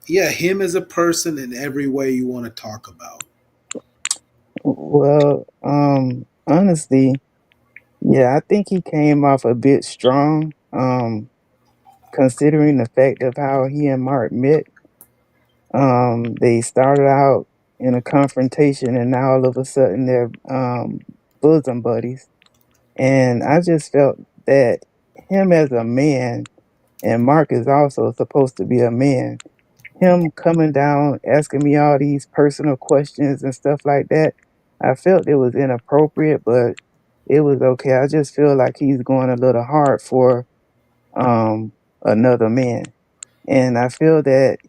Yeah, him as a person in every way you want to talk about. Well, honestly, yeah, I think he came off a bit strong. Considering the fact of how he and Mark met. They started out in a confrontation, and now all of a sudden they're bosom buddies. And I just felt that him as a man, and Mark is also supposed to be a man. Him coming down, asking me all these personal questions and stuff like that, I felt it was inappropriate, but it was okay. I just feel like he's going a little hard for um, another man. And I feel that,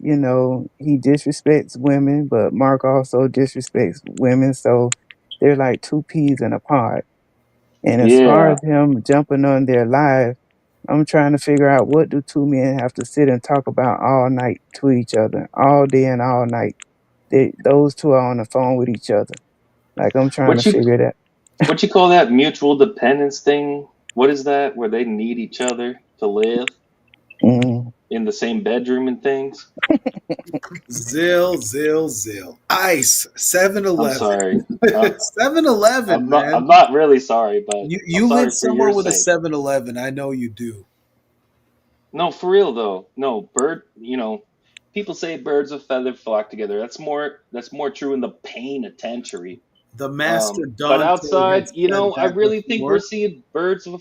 he disrespects women, but Mark also disrespects women. So they're like two peas in a pod. And as far Yeah. as him jumping on their live, I'm trying to figure out what do two men have to sit and talk about all night to each other, all day and all night. Those two are on the phone with each other. Like I'm trying to What you figure that. what you call that mutual dependence thing? What is that? Where they need each other to live Mm. in the same bedroom and things? Zill. Ice. I'm 7-Eleven. sorry. Uh, 7-Eleven, I'm not. man. I'm not really sorry, but I'm You live sorry for somewhere your with a sake. 7-Eleven. I know you do. No, for real though. No, bird. People say birds of feather flock together. That's more true in the penitentiary. The master But Dante outside, has said I that really think we're before. seeing birds of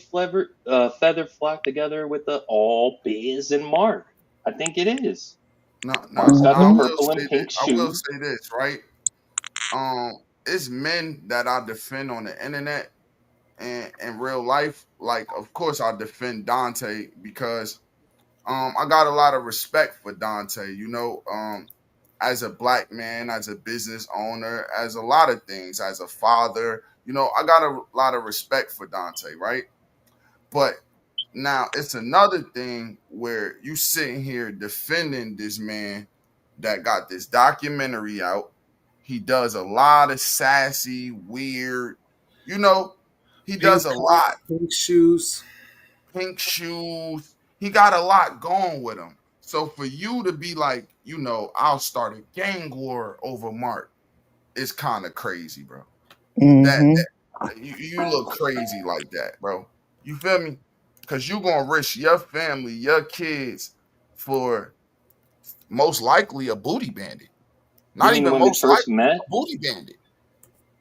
a feather flock together with the all biz and Mark. I think it is. Mark's got the I Mhm. will purple and say this. pink I will shoe. say this, right? It's men that I defend on the internet and in real life. Like, of course, I defend Dante because I got a lot of respect for Dante. As a black man, as a business owner, as a lot of things, as a father. I got a lot of respect for Dante, right? But now it's another thing where you sitting here defending this man that got this documentary out. He does a lot of sassy, weird, you know, he does a lot. Pink shoes. Pink shoes. He got a lot going with him. So for you to be like, I'll start a gang war over Mark, it's kind of crazy, bro. Mhm. You look crazy like that, bro. You feel me? Because you gonna risk your family, your kids, for most likely a booty bandit. You Not mean even when they most first likely a met? booty bandit.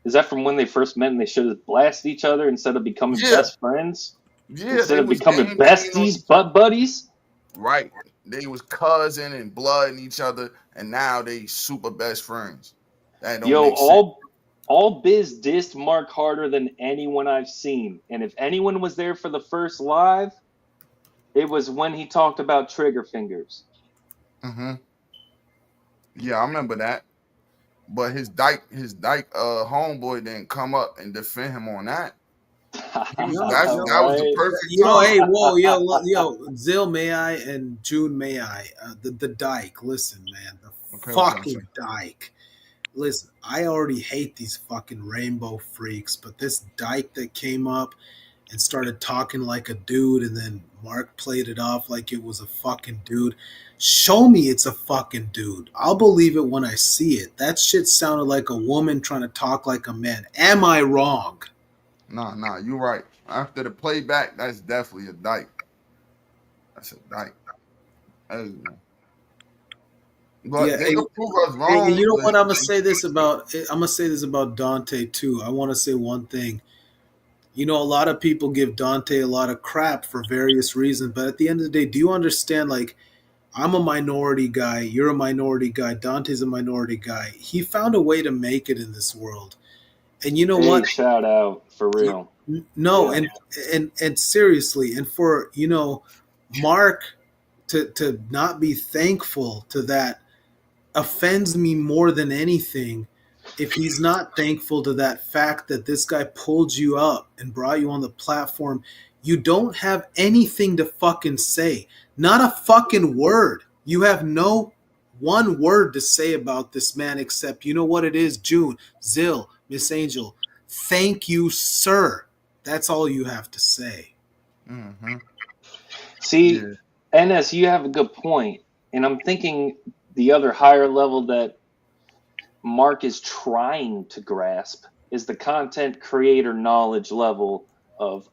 Is that from when they first met and they should have blasted each other instead of becoming Yeah, best friends? yeah. Instead They of was becoming game banging on besties, each other. butt buddies? Right. They was cousin and blood in each other, and now they super best friends. That don't Yo, make sense. all biz dissed Mark harder than anyone I've seen. And if anyone was there for the first live, it was when he talked about trigger fingers. Hmm. Yeah, I remember that. But his dyke homeboy didn't come up and defend him on that. That was the perfect Hey, time. whoa, Zill, may I, and June, may I? The dyke. Listen, man, the Okay. fucking dyke. Listen, I already hate these fucking rainbow freaks, but this dyke that came up and started talking like a dude, and then Mark played it off like it was a fucking dude. Show me it's a fucking dude. I'll believe it when I see it. That shit sounded like a woman trying to talk like a man. Am I wrong? Nah, you're right. After the playback, that's definitely a dyke. That's a dyke. But they Hey, can prove us wrong. you know what? I'm gonna say this about Dante too. I want to say one thing. You know, a lot of people give Dante a lot of crap for various reasons, but at the end of the day, do you understand? Like, I'm a minority guy. You're a minority guy. Dante's a minority guy. He found a way to make it in this world, and you know Hey, what? shout out for real. No, Yeah. and seriously, and for Mark to not be thankful to that offends me more than anything. If he's not thankful to that fact that this guy pulled you up and brought you on the platform, you don't have anything to fucking say. Not a fucking word. You have no one word to say about this man except, you know what it is, June, Zill, Miss Angel. Thank you, sir. That's all you have to say. Mm-hmm. See, NS, you have a good point, and I'm thinking the other higher level that Mark is trying to grasp is the content creator knowledge level of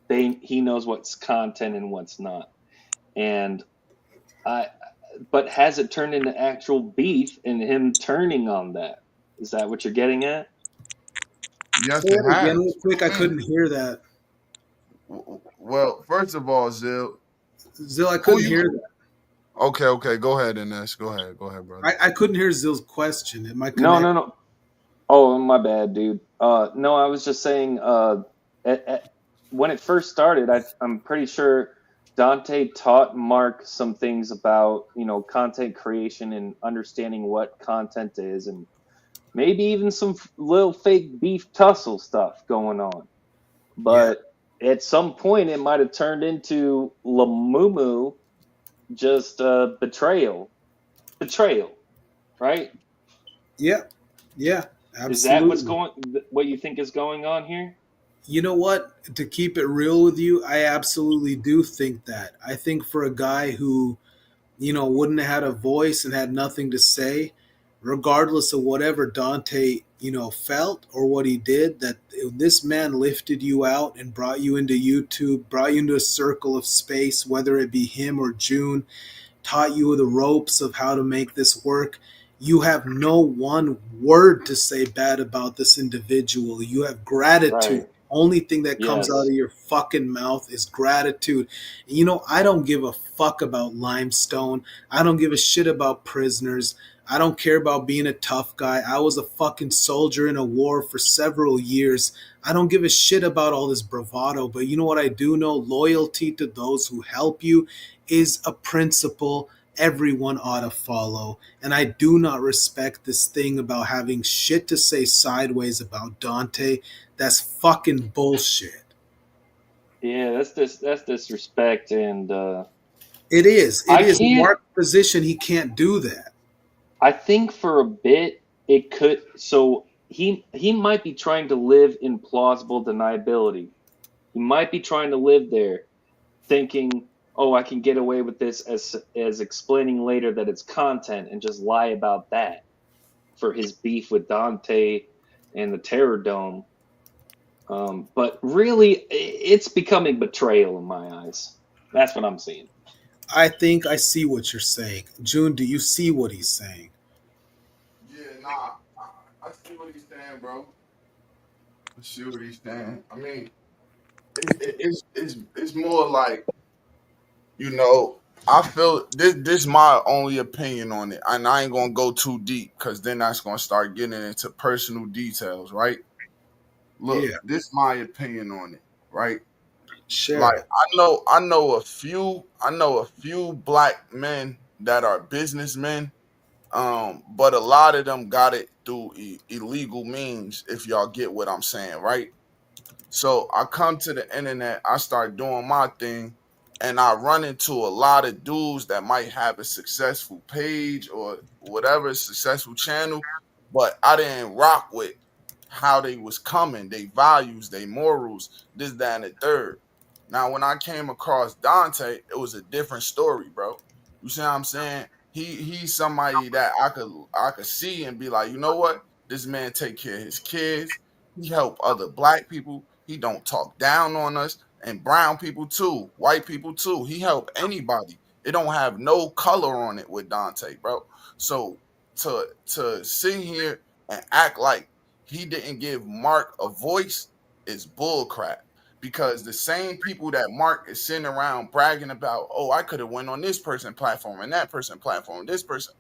he knows what's content and what's not. And but has it turned into actual beef and him turning on that? Is that what you're getting at? Yes, Say it that again has. real quick. I couldn't hear that. Well, first of all, Zill, I couldn't hear that. Okay. Go ahead, Ines. Go ahead, brother. I couldn't hear Zill's question. Am I No, connected? no, no. Oh, my bad, dude. No, I was just saying. When it first started, I'm pretty sure Dante taught Mark some things about content creation and understanding what content is, and maybe even some little fake beef tussle stuff going on. But at some point, it might have turned into Lamumu, just betrayal, right? Yeah, Is that absolutely. what you think is going on here? You know what? To keep it real with you, I absolutely do think that. I think for a guy who, wouldn't have had a voice and had nothing to say, regardless of whatever Dante, felt or what he did, that this man lifted you out and brought you into YouTube, brought you into a circle of space, whether it be him or June, taught you the ropes of how to make this work. You have no one word to say bad about this individual. You have gratitude. Right. Only thing that comes out Yes. of your fucking mouth is gratitude. I don't give a fuck about limestone. I don't give a shit about prisoners. I don't care about being a tough guy. I was a fucking soldier in a war for several years. I don't give a shit about all this bravado, but you know what I do know? Loyalty to those who help you is a principle everyone ought to follow. And I do not respect this thing about having shit to say sideways about Dante. That's fucking bullshit. Yeah, that's disrespect, and It is. I It is. In can't. Mark's position, he can't do that. I think for a bit it could. So he might be trying to live in plausible deniability. He might be trying to live there, thinking, "Oh, I can get away with this as explaining later that it's content and just lie about that for his beef with Dante and the Terror Dome." But really, it's becoming betrayal in my eyes. That's what I'm seeing. I think I see what you're saying. June, do you see what he's saying? Yeah, nah. I see what he's saying, bro. I see what he's saying. I mean, it's more like, I feel this my only opinion on it, and I ain't gonna go too deep because then that's gonna start getting into personal details, right? Look, Yeah. this my opinion on it, right? Share Like it. I know a few black men that are businessmen, but a lot of them got it through illegal means. If y'all get what I'm saying, right? So I come to the internet, I start doing my thing, and I run into a lot of dudes that might have a successful page or whatever, successful channel, but I didn't rock with how they was coming, they values, they morals, this, that, and the third. Now, when I came across Dante, it was a different story, bro. You see what I'm saying? He's somebody that I could see and be like, you know what? This man take care of his kids. He help other black people. He don't talk down on us and brown people too, white people too. He help anybody. It don't have no color on it with Dante, bro. So to sit here and act like he didn't give Mark a voice is bullcrap. Because the same people that Mark is sitting around bragging about, oh, I could have went on this person platform and that person platform, this person,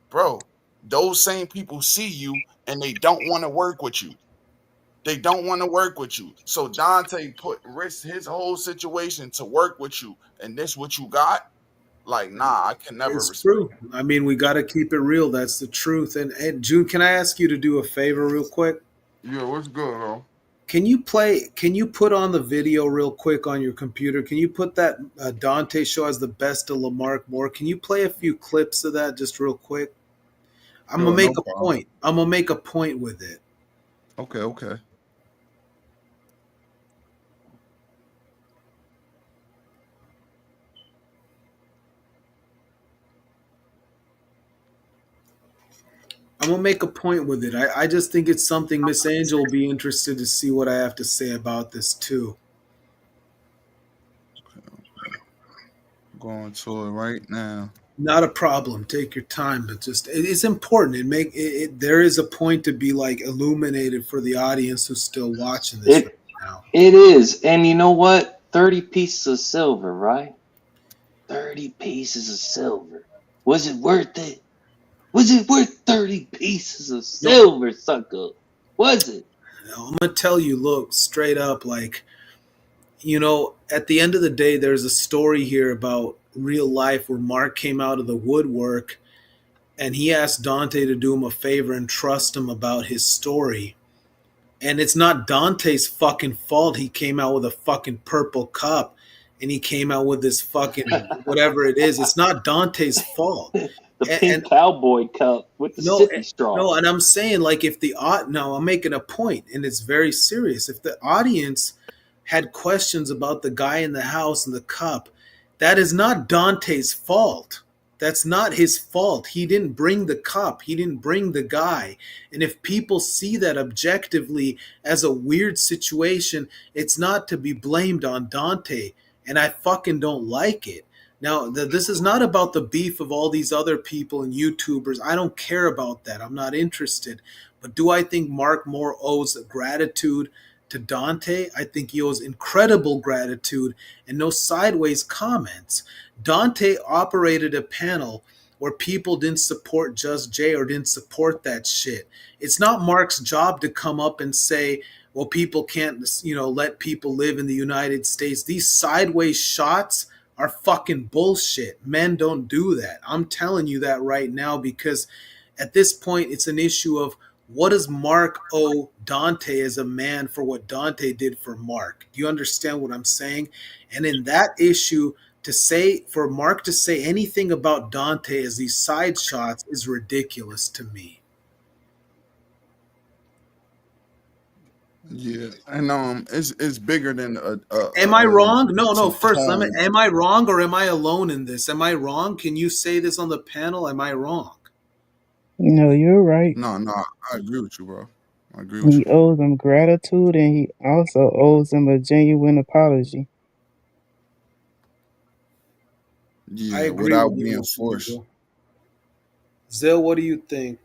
bro. Those same people see you and they don't want to work with you. They don't want to work with you. So Dante put risk his whole situation to work with you, and this what you got? Like, nah, I can never It's respect true. I mean, we got to keep it real. That's the truth. And June, can I ask you to do a favor real quick? Yeah, what's good, bro? Can you play? Can you put on the video real quick on your computer? Can you put that Dante show as the best of Lamarck Moore? Can you play a few clips of that just real quick? I'm gonna Yo, make no a problem. point. I'm gonna make a point with it. Okay. I'm gonna make a point with it. I just think it's something Miss Angel will be interested to see what I have to say about this too. Going to it right now. Not a problem. Take your time, but just it's important. There is a point to be like illuminated for the audience who's still watching this right now. It is. And you know what? 30 pieces of silver, right? 30 pieces of silver. Was it worth it? Was it worth 30 pieces of silver, sucker? Was it? I'm gonna tell you, look, straight up, like, at the end of the day, there's a story here about real life where Mark came out of the woodwork and he asked Dante to do him a favor and trust him about his story. And it's not Dante's fucking fault he came out with a fucking purple cup and he came out with this fucking whatever it is. It's not Dante's fault. The pink cowboy cup with the sippy straw. No, and I'm saying, like, I'm making a point, and it's very serious. If the audience had questions about the guy in the house and the cup, that is not Dante's fault. That's not his fault. He didn't bring the cup. He didn't bring the guy. And if people see that objectively as a weird situation, it's not to be blamed on Dante. And I fucking don't like it. Now, this is not about the beef of all these other people and YouTubers. I don't care about that. I'm not interested. But do I think Mark Moore owes gratitude to Dante? I think he owes incredible gratitude and no sideways comments. Dante operated a panel where people didn't support Just Jay or didn't support that shit. It's not Mark's job to come up and say, well, people can't, let people live in the United States. These sideways shots are fucking bullshit. Men don't do that. I'm telling you that right now because at this point it's an issue of what does Mark owe Dante as a man for what Dante did for Mark? Do you understand what I'm saying? And in that issue, for Mark to say anything about Dante as these side shots is ridiculous to me. Yeah, and it's bigger than Am I wrong? No. First, am I wrong or am I alone in this? Am I wrong? Can you say this on the panel? Am I wrong? No, you're right. No, I agree with you, bro. I agree with He you. owes them gratitude, and he also owes them a genuine apology. Yeah, I agree without with you, being forced. Zill, what do you think?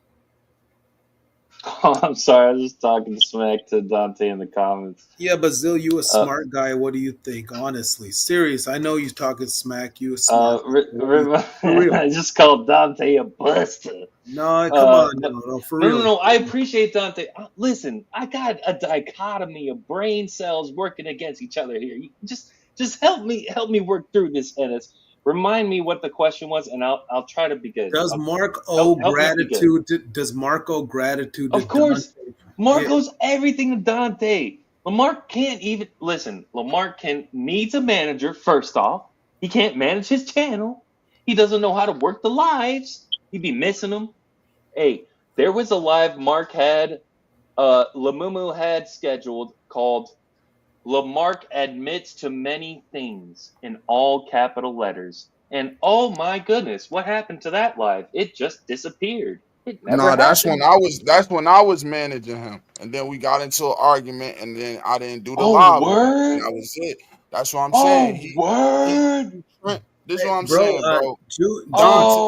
Oh, I'm sorry. I was just talking smack to Dante in the comments. Yeah, but Zill, you a smart guy. What do you think? Honestly, serious. I know you talking smack. You a smart guy. For real. I just called Dante a buster. No, come on, no, for real. No. I appreciate Dante. Listen, I got a dichotomy of brain cells working against each other here. You just help me work through this, Ennis. Remind me what the question was, and I'll try to be good. Does Mark owe gratitude? Does Mark owe gratitude? Of course, Mark owes everything to Dante. Lamar can't even listen. Lamar needs a manager. First off, he can't manage his channel. He doesn't know how to work the lives. He'd be missing them. Hey, there was a live Mark had, Lamumu had scheduled called "Lamarck admits to many things" in all capital letters. And oh my goodness, what happened to that live? It just disappeared. It never Nah, that's when happened. I was managing him, and then we got into an argument, and then I didn't do the Oh live again, and word! that was it. That's what I'm saying. Oh word! This is what I'm Bro, saying, bro. Dante,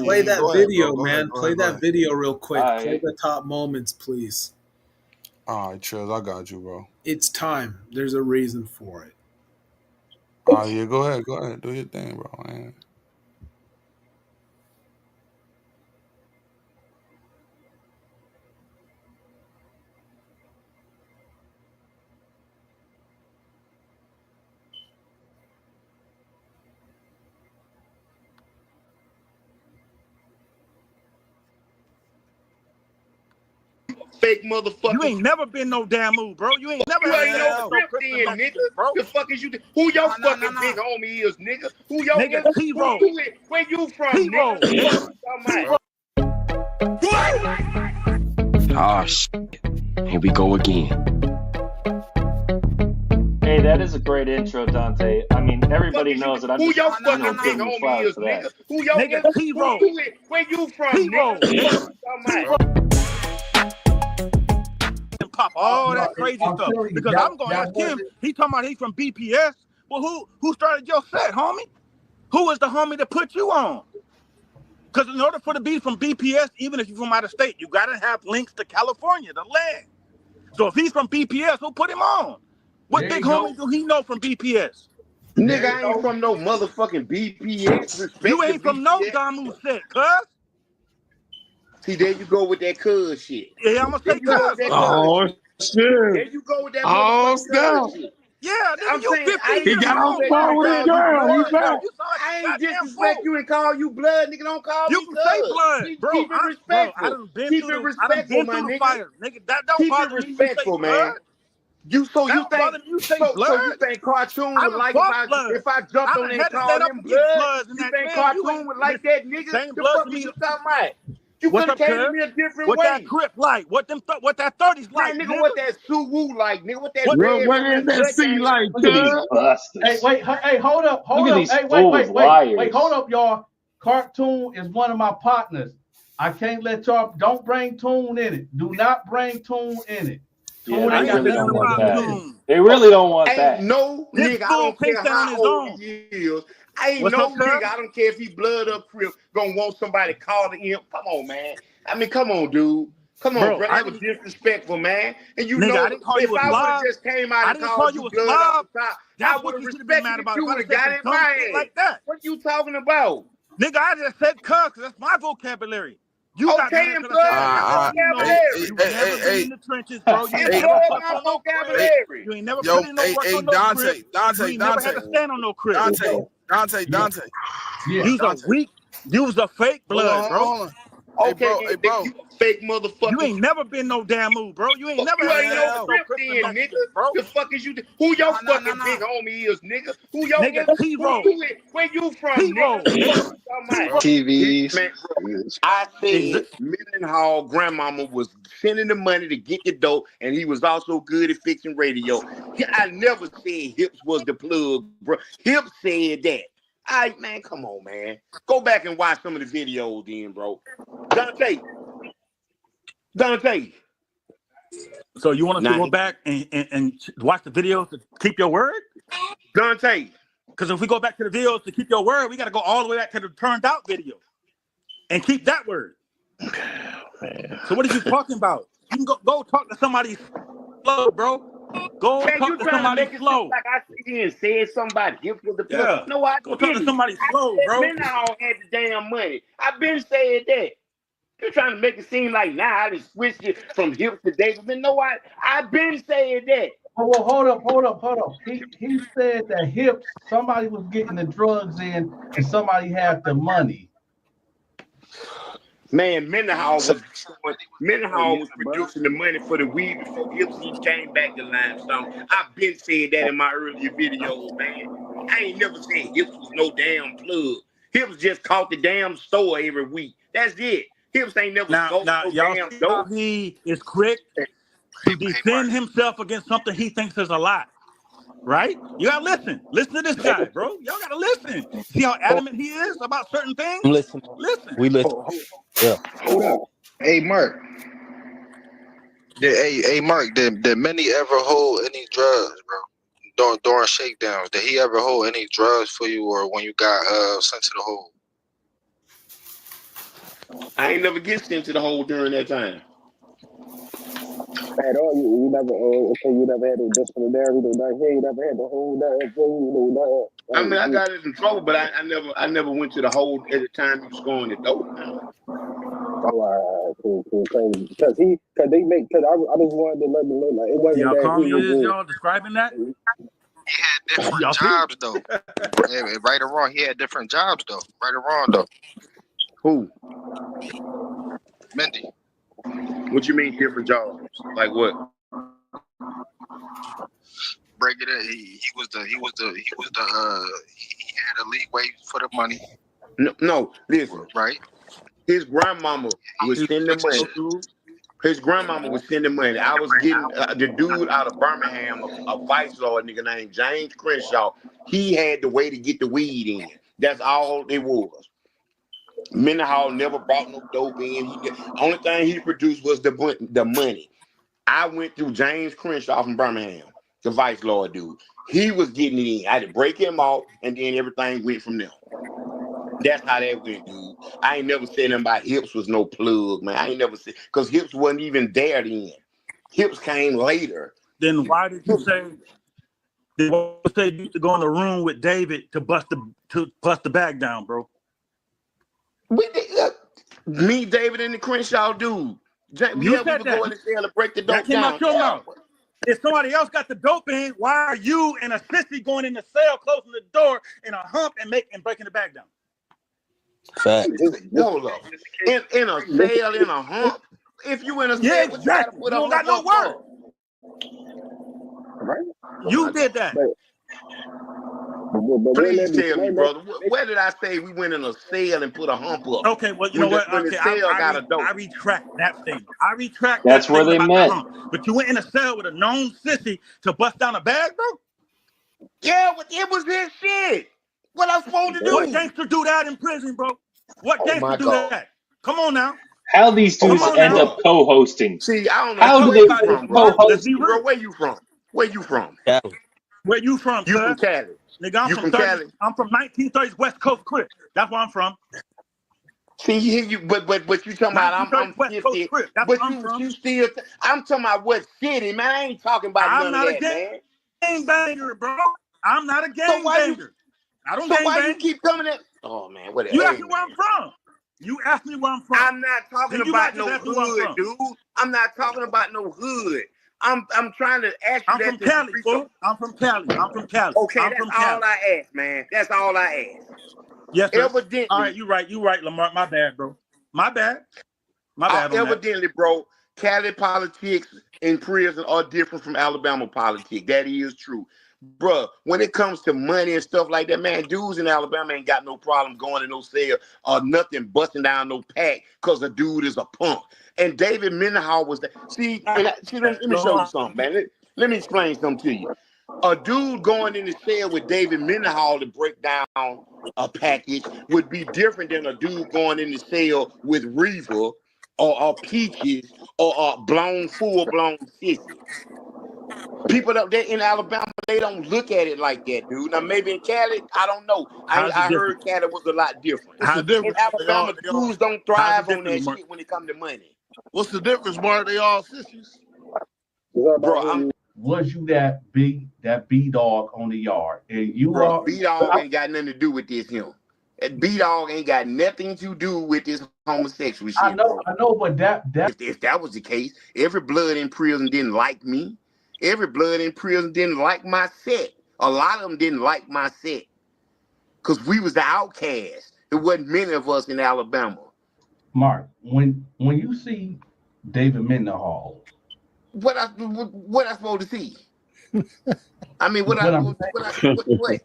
play Oh, that Go ahead, bro. video, man. Go Play ahead. that video real quick. all Play right. the top moments, please. All right, Trills, I got you, bro. It's time. There's a reason for it. Oh yeah, go ahead, do your thing, bro. Man. Fake motherfucker. You ain't never been no damn move, bro. You ain't never You ain't no no crip Christmas then, messages, nigga. bro. The fuck is you? Who your fucking big homie is, nigga? Who your Nigga, who T-Roll. you with? Where you from, T-Roll, nigga? nigga. T-Roll. Oh shit. Here we go again. Hey, that is a great intro, Dante. I mean, everybody knows that I'm Who just, your fucking big giving you homie flowers is, for that. nigga? Who your Nigga, T-Roll. Who you with? Where you from, T-Roll, nigga? nigga. And pop all that crazy stuff because I'm gonna ask him. He talking about he's from BPS. Well, who started your set, homie? Who was the homie that put you on? Because in order for to be from BPS, even if you're from out of state, you gotta have links to California, the land. So if he's from BPS, who put him on? What big homie do he know from BPS? Nigga, I ain't from no motherfucking BPS. Respect You the ain't from no BPS. Damu set, cuz. See, there you go with that cuz shit. Yeah, I'm gonna say cuz. Oh, shit. There you go with that motherfucking cuz shit. Yeah, nigga, I'm you saying, 15 I ain't years old. I ain't disrespect you and call you blood, nigga. Don't call You me can cuz. say blood, bro. Keep it respectful. I done been Keep through it I done respectful, been my through the nigga. fire, nigga. That don't Keep it bother me. You say respectful, blood. man. You That think bother me. You say blood. so you think Cartoon I would done like fought blood. if I jumped I on done there had and to stand called up him against blood? bloods in You that think man. You Cartoon ain't would like that, nigga? same The blood fuck to is me. you talking about? You What's could have up, came to cuz? me a different What that way. crip like? What that 30s like, Man, nigga, nigga? what that Suwoo like, nigga? What that What red what from is that that gut C gang? like, Look at these Hey, busters. wait, hey, hold up, Look at these Hey, fools, wait, hold liars. up, y'all. Cartoon is one of my partners. I can't let y'all. Don't bring Toon in it. Do not bring Toon in it. Yeah, Toon they ain't got really nothing don't to want do about with that. this. Toon? They really don't want Ain't that. no This nigga, I fool don't can't care stand on how his old own. he is. Ain't What's no up, cuz? nigga, I don't care if he blood up crib, gonna want somebody calling him. Come on, man. I mean, come on, dude. Come on, Bro, bro. I That was didn't disrespectful, man. And you nigga, I know, didn't call if you a I would have slob. just came out I and didn't call called you you a blood off slob. the top, I That's would what have you should have been respected mad if about you if I'd would have have said got some in dumb my shit ass. like that. What you talking about? Nigga, I just said cuz that's my vocabulary. You got Okay, mad because I said employ I my got to let you know vocabulary. you never been in the trenches, bro. You ain't Employ never fucked my on no crib. vocabulary. You ain't never Yo, put in no work on no crib. You ain't never had to stand on no crib. Dante. Yeah. You's a weak, you was a fake blood, bro. Hold on. Hey, Okay, bro. you a fake You motherfucker. ain't never been no damn move, bro. You ain't never You had to ain't no answer no crip Christmas then, nigga. messages, bro. The fuck is you? Who your fucking big homie is, nigga? Who your Nigga, who T-Roll. you with? Where you from, T-Roll, nigga? nigga. TVs. Man, bro, I said Mendenhall grandmama was sending the money to get the dope, and he was also good at fixing radio. I never said Hips was the plug, bro. Hips said that. All right, man, come on, man. Go back and watch some of the videos then, bro. Dante. So you want us to Nah, go back and watch the videos to keep your word? Dante. Because if we go back to the videos to keep your word, we got to go all the way back to the turned out video and keep that word. So what are you talking about? You can go talk to somebody slow, bro. Go Man, talk you to trying to somebody make it seem slow. like I sit here and said somebody Hips was the plug. Yeah. No, I Go talk to didn't. somebody I slow, said bro. Mendenhall had the damn money. I've been saying that. You're trying to make it seem like now I just switched it from Hips to David. Man, no, I've been saying that. Oh, well, hold up. He said that Hips, somebody was getting the drugs in and somebody had the money. Man, Mendenhall was producing the money for the weed before Hips even came back to Limestone. I've been saying that in my earlier videos, man. I ain't never said Hips was no damn plug. Hips just caught the damn store every week. That's it. Hips ain't never sold Now, no y'all damn see how dope. he is quick to defend himself against something he thinks is a lie, right? You gotta listen. Listen to this guy, bro. Y'all gotta listen. See how adamant he is about certain things? Listen. Listen. We listen. Yeah. Hold up. Hey, Mark. Hey, Mark. Did Many ever hold any drugs, bro? During shakedowns, did he ever hold any drugs for you, or when you got sent to the hole? I ain't never get sent to the hole during that time. At all, you never, okay, you never had a disciplinary, you never had the whole I mean, I got in trouble, but I never went to the hole at the time he was scoring the dope. Now. Cool. Because I just wanted to let me know, like, it See wasn't how that calm he he was is, y'all describing that? He had different Y'all see? jobs, though. Right or wrong, he had different jobs, though. Right or wrong, though. Who? Mendy. What you mean different jobs? Like what? Break it in. He had a leeway for the money. No, listen. Right. His grandmama was sending money. His grandmama was sending money. I was getting the dude out of Birmingham, a vice lord nigga named James Crenshaw. He had the way to get the weed in. That's all it was. Mendenhall never brought no dope in. Only thing he produced was the money. I went through James Crenshaw from Birmingham, the vice lord dude. He was getting it in. I had to break him off, and then everything went from there. That's how that went, dude. I ain't never said nothing about Hips was no plug, man. I ain't never said, because Hips wasn't even there then. Hips came later. Then why did you say you used to go in the room with David to bust the bag down, bro? Me, David, and the Crenshaw dude. You We said would that. go in the cell and break the That dope came down. out your mouth. If somebody else got the dope in, why are you and a sissy going in the cell, closing the door in a hump and breaking the bag down? Fact. Hold up. In a cell, in a hump. If you in a cell, what you got to put You a don't got hump no up word. Right? You did that. Please tell me, brother. Where did I say we went in a cell and put a hump up? Okay, well, you know what? When the Okay, cell got a dope. I retract that statement. I retract That's that where statement they about met. the hump. But you went in a cell with a known sissy to bust down a bag, bro? Yeah, it was his shit. What I'm supposed to do? What gangster do that in prison, bro? What gangster do that? Come on now. How these dudes end up co-hosting? See, I don't know. How do Where they you from, bro? co-host? Bro, where you from? Where you from? Where you from, You from cuz? Cali? Nigga, I'm from Cali? I'm from 1930s West Coast Crip. That's where I'm from. See, you, but you talking about I'm West Coast 50, Crip. That's but where I'm from. you still. I'm talking about what city, man. I ain't talking about I'm none of not a that, man. gangbanger, bro. I'm not a gangbanger. I don't So why you gangbang. keep coming at? Oh man, what? You asked me where I'm from. You asked me where I'm from. I'm not talking Then you about might just no ask me where I'm hood, from. dude. I'm not talking about no hood. I'm trying to ask you I'm that from to Cali, reach fool. I'm from Cali. I'm from Cali. Okay, I'm that's from all Cali. I ask, man. That's all I ask. Yes, sir. Evidently. All right, you right, Lamar. My bad, bro. My bad on that. Evidently, bro, Cali politics in prison are different from Alabama politics. That is true. Bruh, when it comes to money and stuff like that, man, dudes in Alabama ain't got no problem going to no cell or nothing busting down no pack because a dude is a punk. And David Mendenhall was that. See, let me show you something, man. Let me explain something to you. A dude going in the cell with David Mendenhall to break down a package would be different than a dude going in the cell with Reaver or Peaches or full-blown sissy. People up there in Alabama, they don't look at it like that, dude. Now, maybe in Cali, I don't know. I heard Cali was a lot different. What's the difference? In Alabama, dudes don't thrive on that Mark? shit when it comes to money. What's the difference, Mark? They all sissies. Bro, was you that B dog on the yard, and you bro, are B dog ain't got nothing to do with this him. That B dog ain't got nothing to do with this homosexual shit, bro. I know, but that if that was the case, every blood in prison didn't like me. Every blood in prison didn't like my set. A lot of them didn't like my set. Because we was the outcasts. There wasn't many of us in Alabama. Mark, when you see David Mendenhall, what I supposed to see? I mean, what I'm what?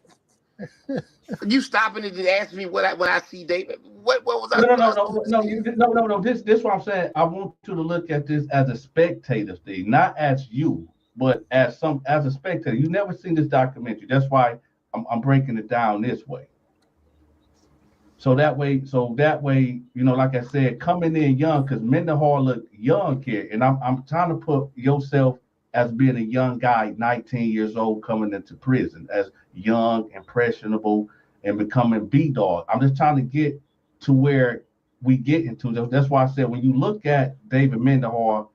You stopping it to ask me what I see David? What was I? no, no, What I no, supposed no, to see? no. This what I'm saying. I want you to look at this as a spectator thing, not as you, but as a spectator. You never seen this documentary. That's why I'm breaking it down this way. So that way, like I said, coming in young, because Mendenhall look young here, and I'm trying to put yourself as being a young guy, 19 years old, coming into prison as young, impressionable, and becoming B-dog. I'm just trying to get to where we get into. That's why I said when you look at David Mendenhall,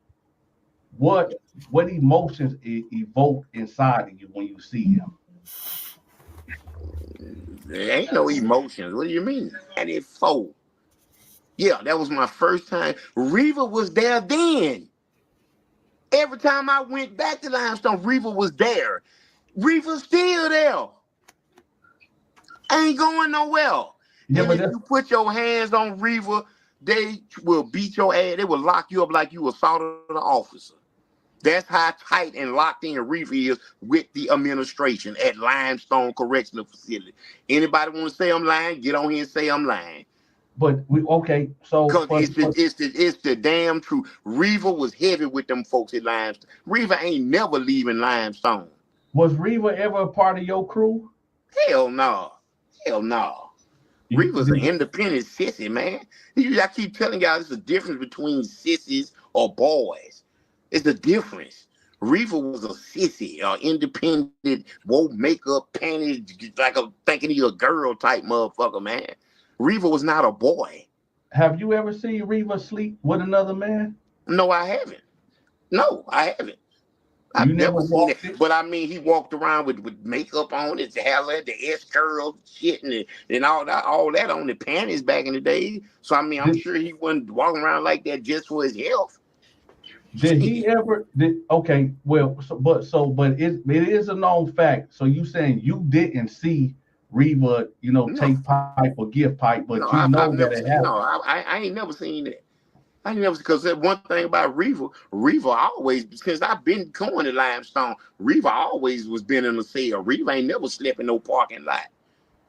what emotions evoke inside of you when you see him? There ain't no emotions. What do you mean? 94. Yeah, that was my first time. Reva was there then. Every time I went back to Limestone, Reva was there. Reva's still there. Ain't going nowhere. Yeah, and if you put your hands on Reva, they will beat your ass. They will lock you up like you assaulted an officer. That's how tight and locked in Reva is with the administration at Limestone Correctional Facility. Anybody want to say I'm lying? Get on here and say I'm lying. But because it's the damn truth. Reva was heavy with them folks at Limestone. Reva ain't never leaving Limestone. Was Reva ever a part of your crew? Hell no. Hell no. Reva's an independent sissy, man. I keep telling y'all there's a difference between sissies or boys. It's the difference. Reva was a sissy, independent, wore makeup, panties, like a thinking he's a girl type motherfucker, man. Reva was not a boy. Have you ever seen Reva sleep with another man? No, I haven't. No, I haven't. I've never seen it. But I mean, he walked around with makeup on, his hair, the S curls, shit, and all that on the panties back in the day. So I mean, I'm sure he wasn't walking around like that just for his health. Did he ever? Okay, well, but it is a known fact. So you saying you didn't see Reva, take pipe or give pipe, but no, you know I've that never it seen. happened. No, I ain't never seen that. I ain't never, because that one thing about Reva always, since I've been going to Limestone, Reva always was been in the cell. Reva ain't never slept in no parking lot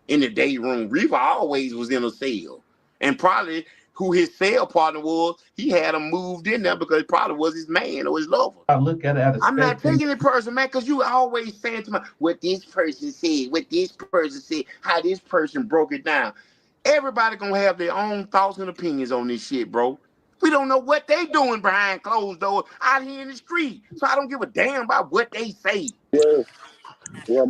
in the day room. Reva always was in a cell, and probably who his cell partner was, he had him moved in there because it probably was his man or his lover. I look at it as I'm not taking it personal, man, because you always saying to me what this person said, how this person broke it down. Everybody gonna have their own thoughts and opinions on this shit, bro. We don't know what they doing behind closed doors out here in the street. So I don't give a damn about what they say.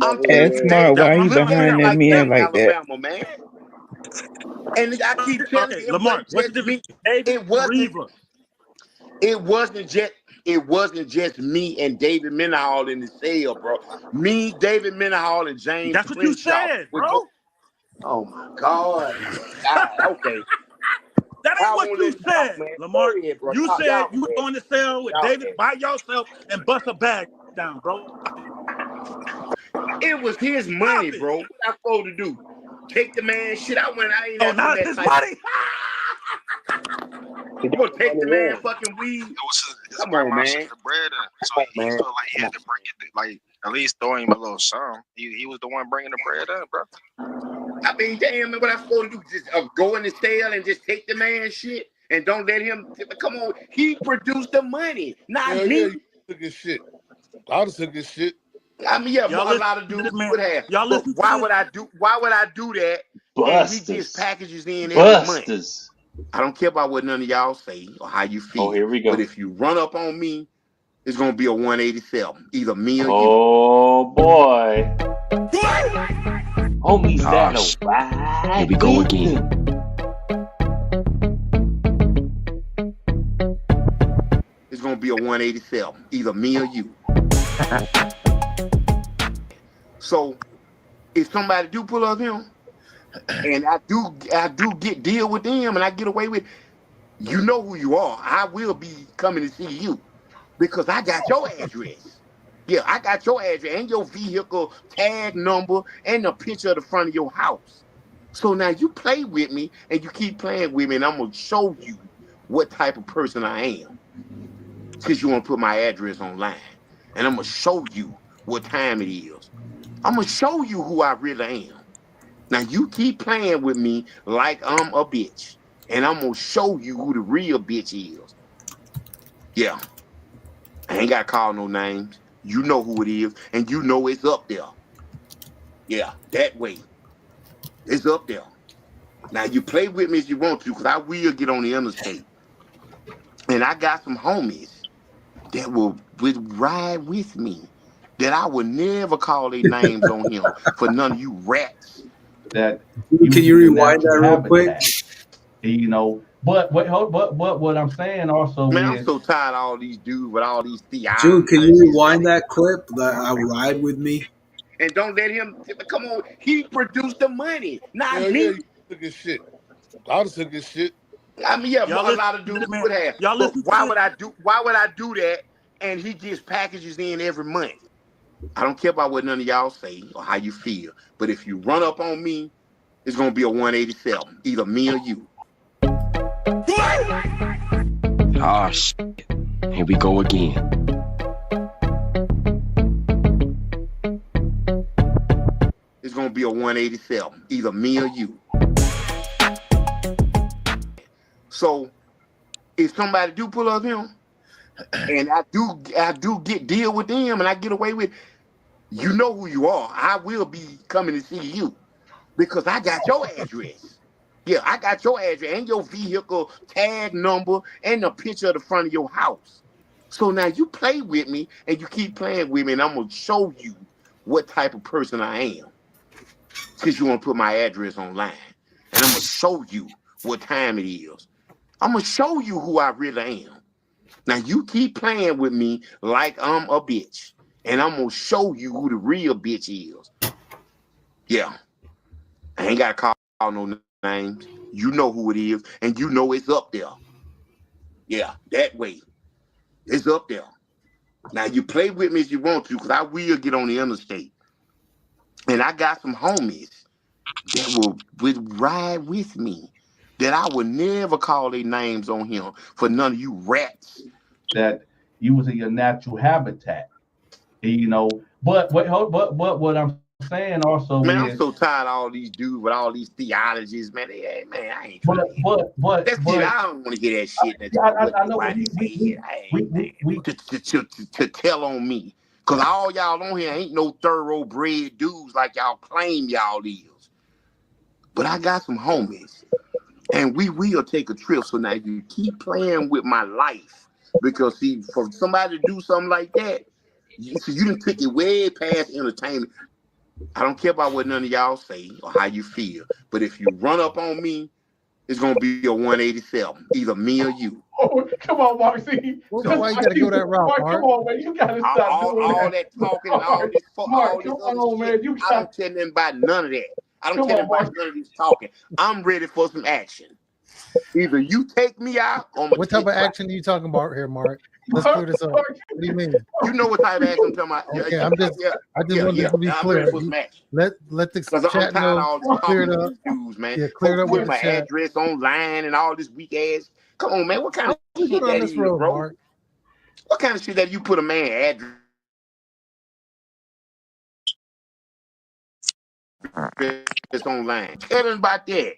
I'm telling Ask you, Mark why he look at behind it that like man that, like that. Alabama, man. And I keep telling Okay, you, it Lamar, wasn't what's the just difference me. between David and Reva? It wasn't just me and David Mendenhall in the cell, bro. Me, David Mendenhall, and James That's what you Crenshaw said, would bro. go. Oh my God, man. God, okay. That ain't I what won't you let me talk, said, man. Go Lamar. ahead, bro. You said Y'all you would had go in the cell with y'all David had by yourself and bust a bag down, bro. It was his Stop money, it. bro. What I supposed to do? Take the man's shit. I ain't Oh, asking now that it's his type of. money. You gonna take the man fucking weed? It was his Come on, grandma man. sent the bread in, so Come on, he man. felt like he had to bring it, like at least throw him a little something. He was the one bringing the bread in, bro. I mean, damn, man, what I supposed to do? Just go in the cell and just take the man's shit and don't let him. Come on, he produced the money, not Yeah, me. you took his shit. I just took his shit. I mean, yeah, Y'all a listen lot of to this dudes man. would have. Y'all But listen to why this. would I do? Why would I do that? And he just Busters. packages in every month. Busters. I don't care about what none of y'all say or how you feel. Oh, here we But go. if you run up on me, it's gonna be a 187, either me or you. Oh boy. Homie's Oh, that a shit. ride? Here we go again. It's gonna be a 187, either me or you. So if somebody do pull up him, and I do get deal with them, and I get away with, you know who you are. I will be coming to see you because I got your address. Yeah, I got your address and your vehicle tag number and the picture of the front of your house. So now you play with me and you keep playing with me, and I'm gonna show you what type of person I am. Since you want to put my address online. And I'm going to show you what time it is. I'm going to show you who I really am. Now, you keep playing with me like I'm a bitch. And I'm going to show you who the real bitch is. Yeah. I ain't got to call no names. You know who it is. And you know it's up there. Yeah, that way. It's up there. Now, you play with me as you want to because I will get on the interstate. And I got some homies that would ride with me that I would never call their names on him for none of you rats. That Can you using your rewind natural that real quick? habitat. But what I'm saying also Man, I'm is, so tired of all these dudes with all these June, can you theologies, man. rewind that clip that I ride with me? And don't let him come on. He produced the money, not Hell yeah, me. you took his shit. I just took his shit. I mean, yeah, Y'all a lot of listen to dudes this, man. would have. Y'all But listen to why this. would I do? Why would I do that? And he gets packages in every month. I don't care about what none of y'all say or how you feel. But if you run up on me, it's gonna be a 187, either me or you. Ah, shit. Here we go again. It's gonna be a 187, either me or you. So if somebody do pull up him, and I do get deal with them, and I get away with, you know who you are. I will be coming to see you because I got your address. Yeah, I got your address and your vehicle tag number and the picture of the front of your house. So now you play with me and you keep playing with me, and I'm gonna show you what type of person I am. Since you want to put my address online, and I'm gonna show you what time it is. I'm gonna show you who I really am. Now you keep playing with me like I'm a bitch, and I'm gonna show you who the real bitch is. Yeah, I ain't gotta call no names. You know who it is, and you know it's up there. Yeah, that way. It's up there. Now you play with me as you want to, because I will get on the interstate. And I got some homies that would ride with me that I would never call their names on him for none of you rats. that using your natural habitat. But what I'm saying also Man, I'm is, so tired of all these dudes with all these theologies, man. Man, I ain't trying to hear that shit. but I don't want to hear that shit that what I know nobody said. To tell on me. Cause all y'all on here ain't no thoroughbred dudes like y'all claim y'all is. But I got some homies, and we will take a trip. So now you keep playing with my life. Because see, for somebody to do something like that, you done took it way past entertainment. I don't care about what none of y'all say or how you feel. But if you run up on me, it's gonna be a 187, either me or you. come on, Mark. See, So why you gotta go that route, Mark? Come on, man. You gotta stop doing all that. that talking and all Mark, this Mark, this come other on, shit, man. You I got don't tell them about none of that. I don't come tell them on, about Mark. none of this talking. I'm ready for some action. Either you take me out or I'm gonna What type take of you out. action are you talking about here, Mark? Let's clear this up. What do you mean? You know what type of action I'm talking about. Okay, I just Yeah, want this yeah. to be I'm ready clear. for some action. Let the Because I'm chat tired of know. all this Clear talking it with up. these dudes, man. Yeah, clear it Folks up with putting the my chat. address online and all this weak ass. Come on, man. What kind of We shit put on that this is, road, bro? Mark. What kind of shit that you put a man address online? Tell them about that.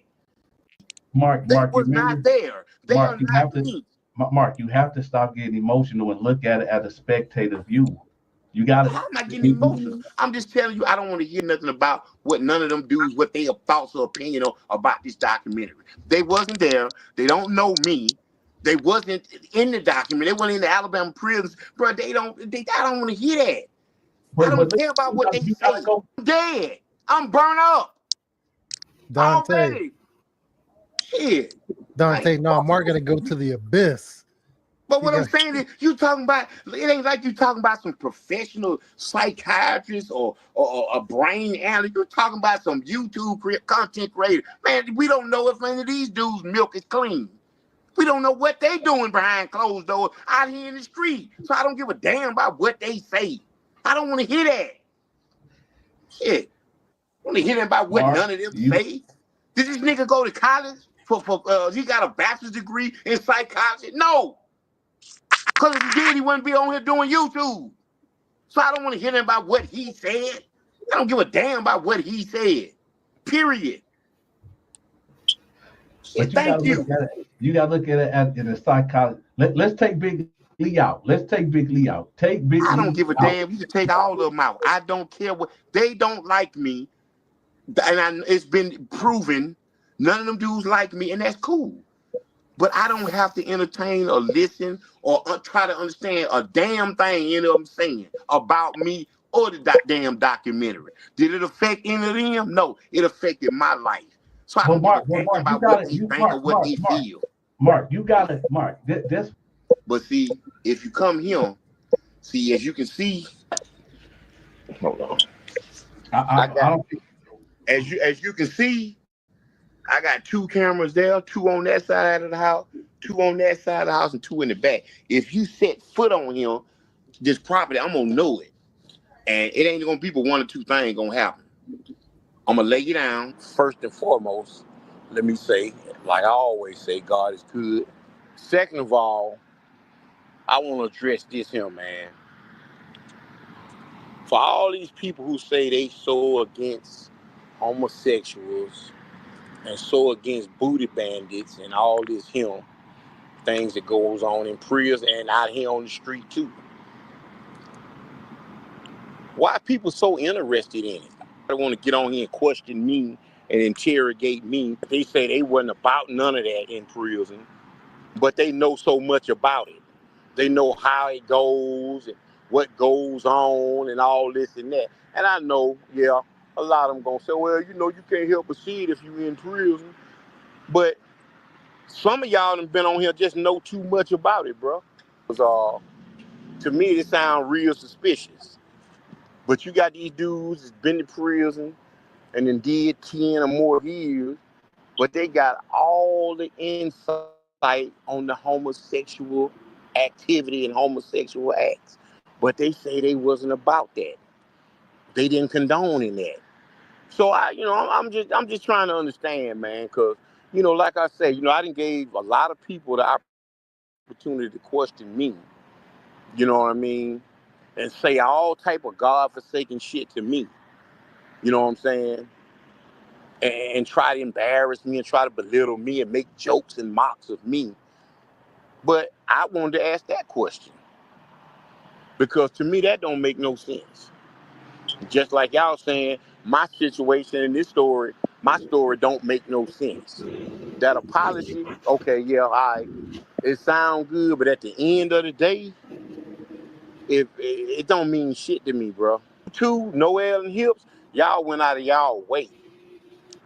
Mark, They you was not remember? there. They are Mark, not me. You have to stop getting emotional and look at it as a spectator view. You gotta. I'm not getting emotional. I'm just telling you, I don't want to hear nothing about what none of them dudes, what they have thoughts or opinion about this documentary. They wasn't there. They don't know me. They wasn't in the document. They weren't in the Alabama prisons, bro. I don't want to hear that. I But don't listen, care about what they you gotta say. go. I'm dead. I'm burnt up Dante, already. Shit. I ain't no, Mark got to go to the abyss. But what I'm saying is, you talking about, it ain't like you talking about some professional psychiatrist or a brain analyst. You're talking about some YouTube content creator. Man, we don't know if any of these dudes' milk is clean. We don't know what they doing behind closed doors out here in the street. So I don't give a damn about what they say. I don't want to hear that. Shit. I want to hear about what Mark, none of them say. Did this nigga go to college he got a bachelor's degree in psychology? No. Because if he did, he wouldn't be on here doing YouTube. So I don't want to hear nothing about what he said. I don't give a damn about what he said. Period. But you Thank gotta look you. at it. You gotta look at it in the psychology. Let's take Big Lee out. Let's take Big Lee out. Take Big I don't Lee give a out. damn. You can take all of them out. I don't care what they don't like me, and it's been proven. None of them dudes like me, and that's cool. But I don't have to entertain or listen or try to understand a damn thing any of them saying about me or the damn documentary. Did it affect any of them? No, it affected my life. So I But don't give a Mark, damn you about what gotta, they you think or Mark, what they feel. you gotta, Mark. This. But see, if you come here, see, as you can see, hold on. I got don't. as you can see, I got 2 cameras there, 2 on that side of the house, 2 on that side of the house, and 2 in the back. If you set foot on him, this property, I'm gonna know it. And it ain't gonna be but 1 or 2 things gonna happen. I'm gonna lay you down. First and foremost, let me say, like I always say, God is good. Second of all, I want to address this here, man. For all these people who say they so against homosexuals and so against booty bandits and all this here, things that goes on in prison and out here on the street too. Why are people so interested in it? They want to get on here and question me and interrogate me. They say they wasn't about none of that in prison, but they know so much about it. They know how it goes and what goes on and all this and that. And I know, yeah, a lot of them gonna say, well, you know, you can't help but see it if you in prison. But some of y'all done been on here just know too much about it, bro. Because to me, it sounds real suspicious. But you got these dudes that's been to prison and then did 10 or more years, but they got all the insight on the homosexual activity and homosexual acts. But they say they wasn't about that. They didn't condone in that. So I'm just trying to understand, man, because, like I say, I done gave a lot of people the opportunity to question me, you know what I mean, and say all type of God-forsaken shit to me, you know what I'm saying, and try to embarrass me and try to belittle me and make jokes and mocks of me. But I wanted to ask that question because to me that don't make no sense. Just like y'all saying, my situation in this story, my story don't make no sense. That apology, okay, yeah, all right, it sound good, but at the end of the day, it don't mean shit to me, bro. Two, Noel and Hips, y'all went out of y'all way.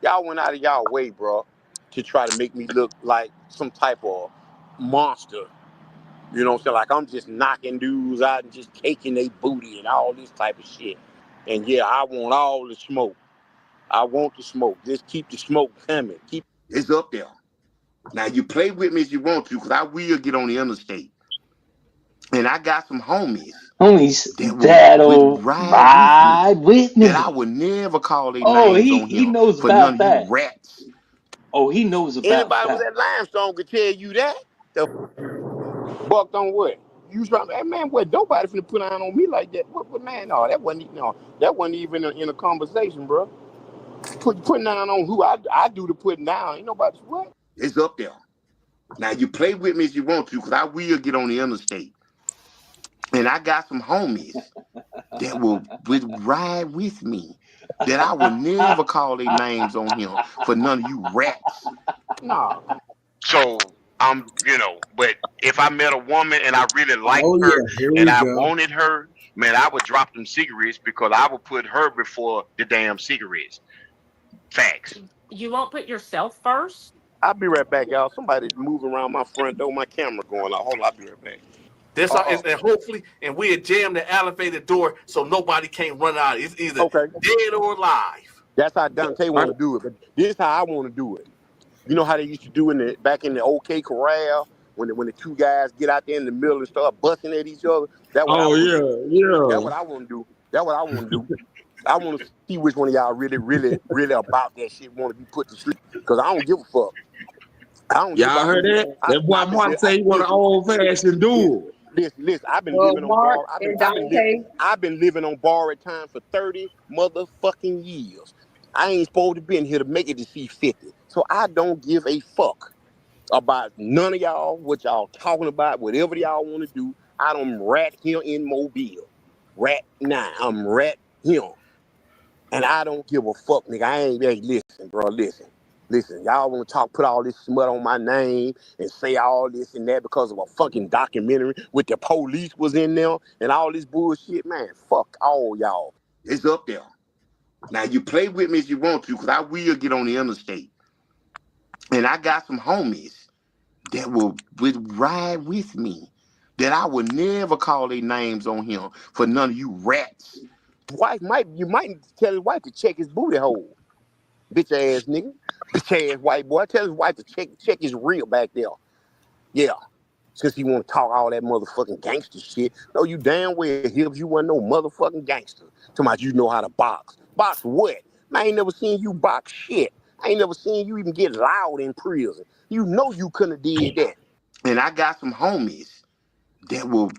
Y'all went out of y'all way, bro, to try to make me look like some type of monster. You know what I'm saying? Like I'm just knocking dudes out and just taking their booty and all this type of shit. And yeah, I want all the smoke. I want the smoke. Just keep the smoke coming. It's up there. Now you play with me if you want to, because I will get on the interstate. And I got some homies that'll would ride with me ride with that I me. would never call their Oh, names he on he here knows for none about of you that. rats. Oh, he knows about Anybody with that. that limestone could tell you that. The buck don't what? You trying, hey man, what? Nobody finna put iron on me like that. What man? No, that wasn't even in a conversation, bro. Putting iron on who I do the putting down. Ain't nobody what? It's up there. Now you play with me if you want to, because I will get on the interstate. And I got some homies that would ride with me that I would never call their names on here for none of you rats. No. So but if I met a woman and I really liked Oh her yeah, here and we I go. wanted her, man, I would drop them cigarettes because I would put her before the damn cigarettes. Facts. You won't put yourself first? I'll be right back, y'all. Somebody's moving around my front door. My camera going off. Hold on, I'll be right back. That's all, and hopefully, and we'll jam the elevator door so nobody can't run out. It's either Okay. dead or alive. That's how Dante want to do it, but this is how I want to do it. You know how they used to do back in the OK Corral when the 2 guys get out there in the middle and start busting at each other. That's what I Oh want to do. That's yeah, what I want to do. That's what I want to do. I want to see which one of y'all really, really, really about that shit want to be put to sleep. Cause I don't give a fuck. I don't give Y'all out the heard that? man. That boy Mark say he want an old fashioned duel. Listen. I've been Well, living on Mark borrowed. and Dante. I've been living on borrowed time for 30 motherfucking years. I ain't supposed to be in here to make it to see 50. So I don't give a fuck about none of y'all, what y'all talking about, whatever y'all want to do. I don't rat here in Mobile. Rat now. I'm rat him. And I don't give a fuck, nigga. I ain't, hey, listen, bro, listen. Listen, y'all want to talk, put all this smut on my name and say all this and that because of a fucking documentary with the police was in there and all this bullshit, man. Fuck all y'all. It's up there. Now you play with me if you want to, because I will get on the interstate. And I got some homies that would ride with me that I would never call their names on him for none of you rats. You might tell his wife to check his booty hole. Bitch ass nigga. Bitch ass white boy. Tell his wife to check his reel back there. Yeah. Since he want to talk all that motherfucking gangster shit. No, you damn well, Hibbs, you wasn't no motherfucking gangster. Talking about you know how to box. Box what? Man, I ain't never seen you box shit. I ain't never seen you even get loud in prison. You know you couldn't have did that. And I got some homies that would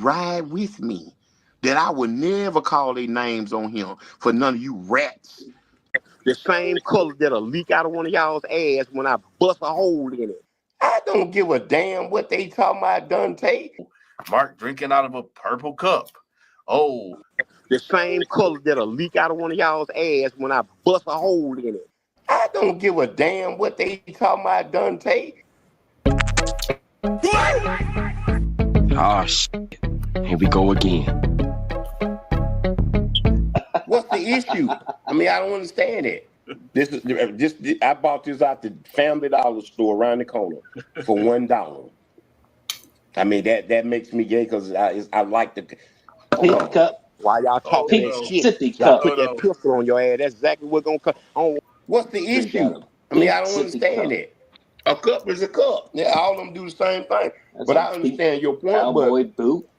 ride with me that I would never call their names on him for none of you rats. The same color that'll leak out of one of y'all's ass when I bust a hole in it. I don't give a damn what they talking about, Dante. Mark drinking out of a purple cup. Oh. The same color that'll leak out of one of y'all's ass when I bust a hole in it. I don't give a damn what they talking about, Dante. Oh, shit. Here we go again. What's the issue? I mean, I don't understand it. I bought this out the Family Dollar store around the corner for $1. I mean that makes me gay because I like the Pink cup. Why y'all talking Pink that shit? sippy Y'all cup. put that pistol on your ass. That's exactly what's gonna come. What's the So you got issue? a I mean, pink I don't sippy understand cup. it. A cup is a cup. Yeah, all of them do the same thing. That's But a I pink understand your point. cowboy But boot.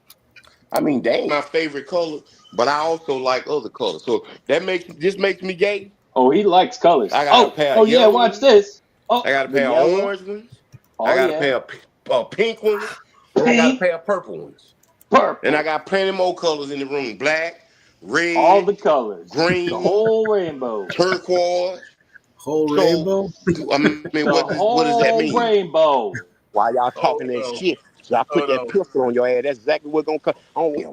I mean, they ain't my favorite color. But I also like other colors. So this makes me gay. Oh, he likes colors. I got a Oh, pair oh of yeah, yellow watch ones. this. Oh, I got a the pair of yellow. orange ones. I Oh got a yeah. pair of pink ones. And I got a Pink, pair of purple ones. And I purple. got plenty more colors in the room. Black, All red, the colors. The green, whole rainbow. turquoise. Whole So, rainbow. I mean, The what does that whole mean? rainbow. Why y'all talking that shit? Y'all put that pistol on your ass. That's exactly what's gonna come. Yeah,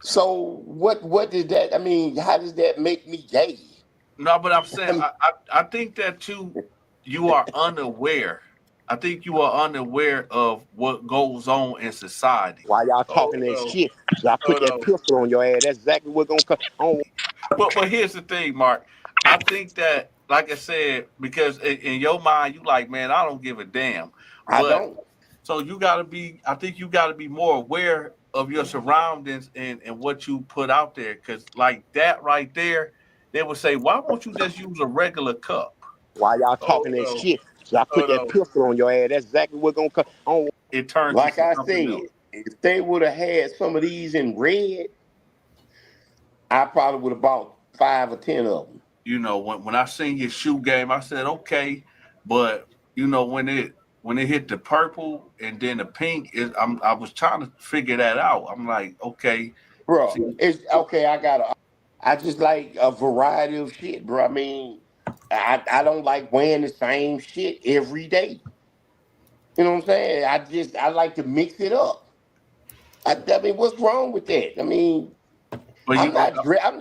so what did that? I mean, how does that make me gay? No, but I'm saying I think that you are unaware. I think you are unaware of what goes on in society. Why y'all talking that shit? Y'all put that pistol on your ass. That's exactly what's gonna come. But here's the thing, Mark. I think that, like I said, because in your mind, you like, man, I don't give a damn. I But don't. so you gotta be. I think you gotta be more aware of your surroundings and what you put out there. Because like that right there, they would say, why won't you just use a regular cup? Why y'all talking that shit? Y'all put that pistol on your ass. That's exactly what's gonna come. It turns Like into I something else. said, if they would have had some of these in red, I probably would have bought 5 or 10 of them. You know, when I seen your shoe game, I said okay, but you know when it hit the purple and then the pink, I was trying to figure that out. I'm like, okay, Bro, see, it's okay. I just like a variety of shit, bro. I mean, I don't like wearing the same shit every day. You know what I'm saying? I like to mix it up. I mean, what's wrong with that? I mean, but I'm not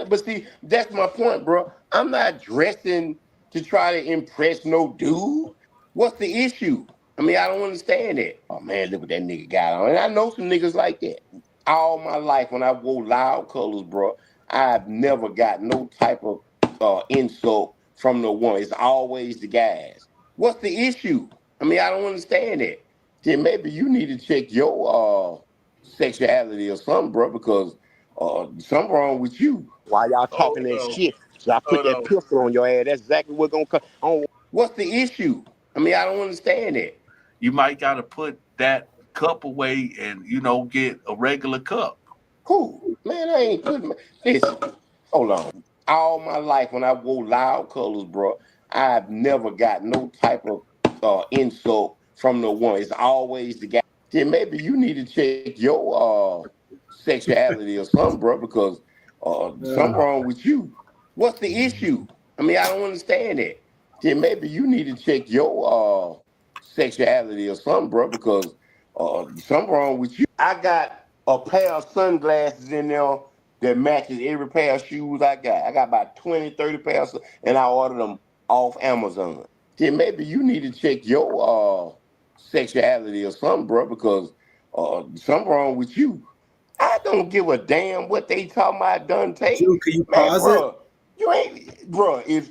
but see, that's my point, bro. I'm not dressing to try to impress no dude. What's the issue? I mean, I don't understand it. Oh man, look what that nigga got on. And I know some niggas like that. All my life when I wore loud colors, bro, I've never got no type of insult from no one. It's always the guys. What's the issue? I mean, I don't understand it. Then maybe you need to check your sexuality or something, bro, because something wrong with you. Why y'all talking that shit? Y'all put that pistol on your ass. That's exactly what's gonna come. What's the issue? I mean, I don't understand it. you might got to put that cup away and get a regular cup. Who? Man, I ain't putting listen, hold on. All my life when I wore loud colors, bro, I've never got no type of insult from the one. It's always the guy. Then maybe you need to check your sexuality or something, bro, because something wrong with you. What's the issue? I mean, I don't understand that. Then maybe you need to check your sexuality or something, bro, because something wrong with you. I got a pair of sunglasses in there that matches every pair of shoes I got. I got about 20, 30 pairs, and I ordered them off Amazon. Then maybe you need to check your sexuality or something, bro, because something wrong with you. I don't give a damn what they talking about, Dante. Jill, can you Man, pause it? bro, you ain't, bro. If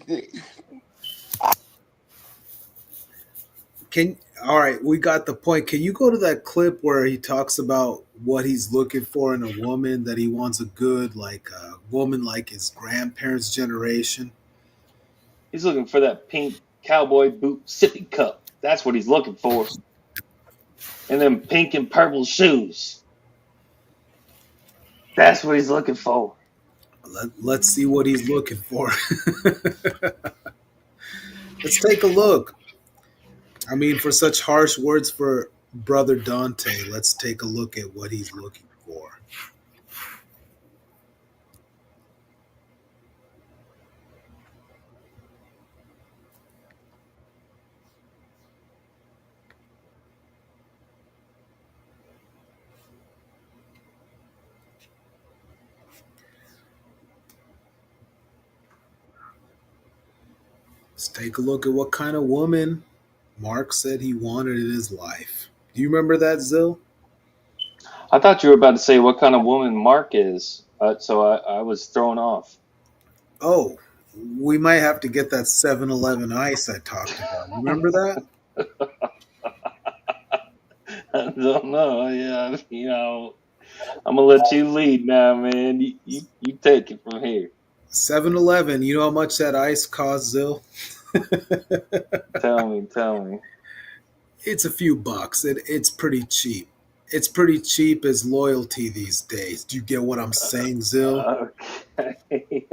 All right, we got the point. Can you go to that clip where he talks about what he's looking for in a woman, that he wants a good, like a woman like his grandparents' generation? He's looking for that pink cowboy boot sippy cup. That's what he's looking for. And them pink and purple shoes. That's what he's looking for. Let's see what he's looking for. Let's take a look. I mean, for such harsh words for Brother Dante, let's take a look at what he's looking for. Let's take a look at what kind of woman Mark said he wanted in his life. Do you remember that, Zill? I thought you were about to say what kind of woman Mark is. So I was thrown off. Oh, we might have to get that 7-Eleven ice I talked about. You remember that? I don't know. Yeah, I'm gonna let you lead now, man. You take it from here. 7-Eleven, you know how much that ice costs, Zill? Tell me. It's a few bucks. It's pretty cheap. It's pretty cheap as loyalty these days. Do you get what I'm saying, Zill? Okay, It's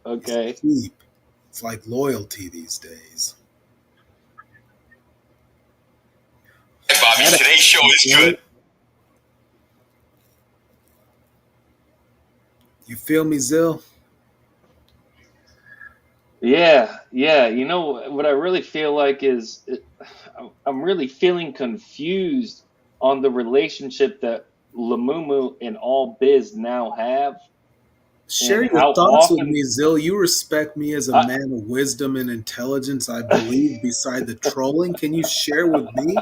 okay. cheap. It's like loyalty these days. Bobby, today's show is good. You feel me, Zill? Yeah. You know what I really feel like is I'm really feeling confused on the relationship that Lamumu and All Biz now have, Share and your how thoughts with often. me, Zill. You respect me as a I, man of wisdom and intelligence, I believe, beside the trolling. Can you share with me?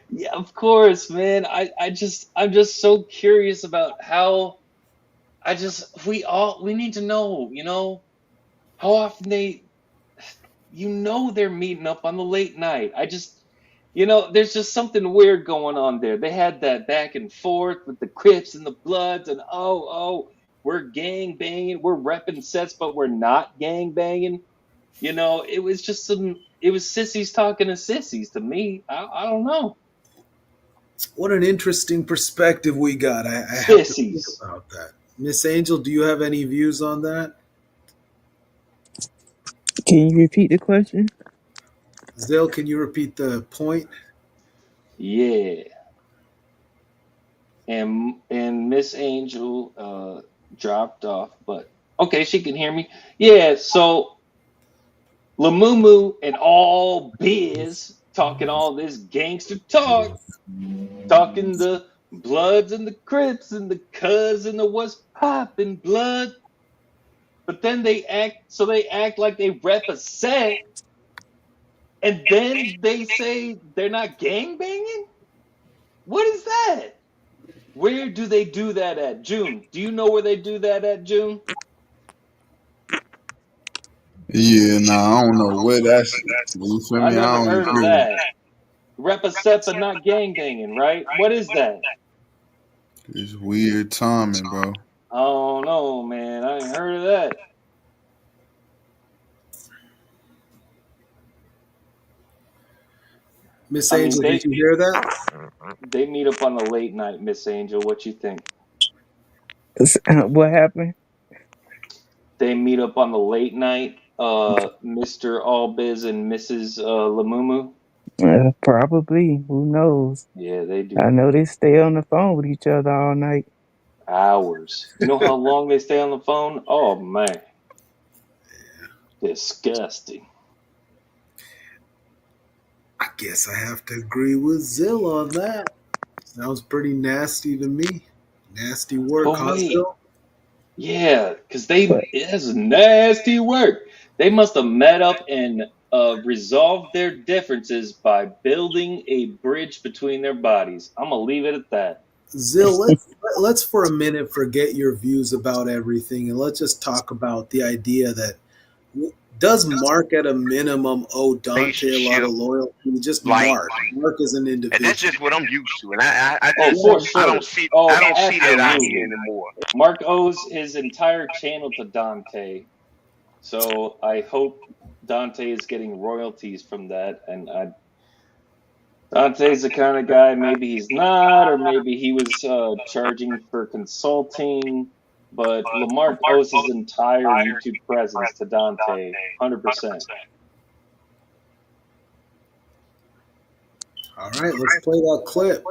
yeah, of course, man. I'm just so curious about how. We need to know, how often they're meeting up on the late night. There's just something weird going on there. They had that back and forth with the Crips and the Bloods, and we're gang banging, we're repping sets, but we're not gang banging. It was it was sissies talking to sissies to me. I don't know. What an interesting perspective we got. I have to think Sissies. about that. Miss Angel, do you have any views on that? Can you repeat the question? Zill, can you repeat the point? Yeah. And Miss Angel dropped off, but okay, she can hear me. Yeah, so Lamumu and All Biz talking all this gangster talk, talking the Bloods and the Crips and the Cuz and the what's poppin' blood. But then they act like they rep a set, and then they say they're not gang banging. What is that? Where do they do that at, June? Do you know where they do that at, June? Yeah, nah, I don't know where that's. You feel I me? I never don't heard of agree. that. Rep a set but not gang banging, right? What is that? It's weird timing, bro. Oh no, man, I ain't heard of that. Miss I mean, Angel, did you hear that? they meet up on the late night, Miss Angel. What you think? What happened? They meet up on the late night. Mr. Allbiz and Mrs. Lamumu? Probably. Who knows? Yeah, they I do. know they stay on the phone with each other all night. Hours. You know how long they stay on the phone? Oh man, disgusting. I guess I have to agree with Zill on that. Sounds pretty nasty to me. Nasty work, But huh, wait, Zill? yeah, because But it is nasty work. They must have met up and resolved their differences by building a bridge between their bodies. I'm gonna leave it at that. Zill, let's for a minute forget your views about everything and let's just talk about the idea that does Mark at a minimum owe Dante a lot Relationship, of loyalty? Just like, Mark. Mark is an and that's individual. just what I'm used to, and I Oh, just for I don't sure. see Oh, that out here absolutely. anymore. Mark owes his entire channel to Dante, so I hope Dante is getting royalties from that. And Dante's the kind of guy, maybe he's not, or maybe he was charging for consulting. But Lamarck owes his entire YouTube presence to Dante, 100%. All right, let's play that clip.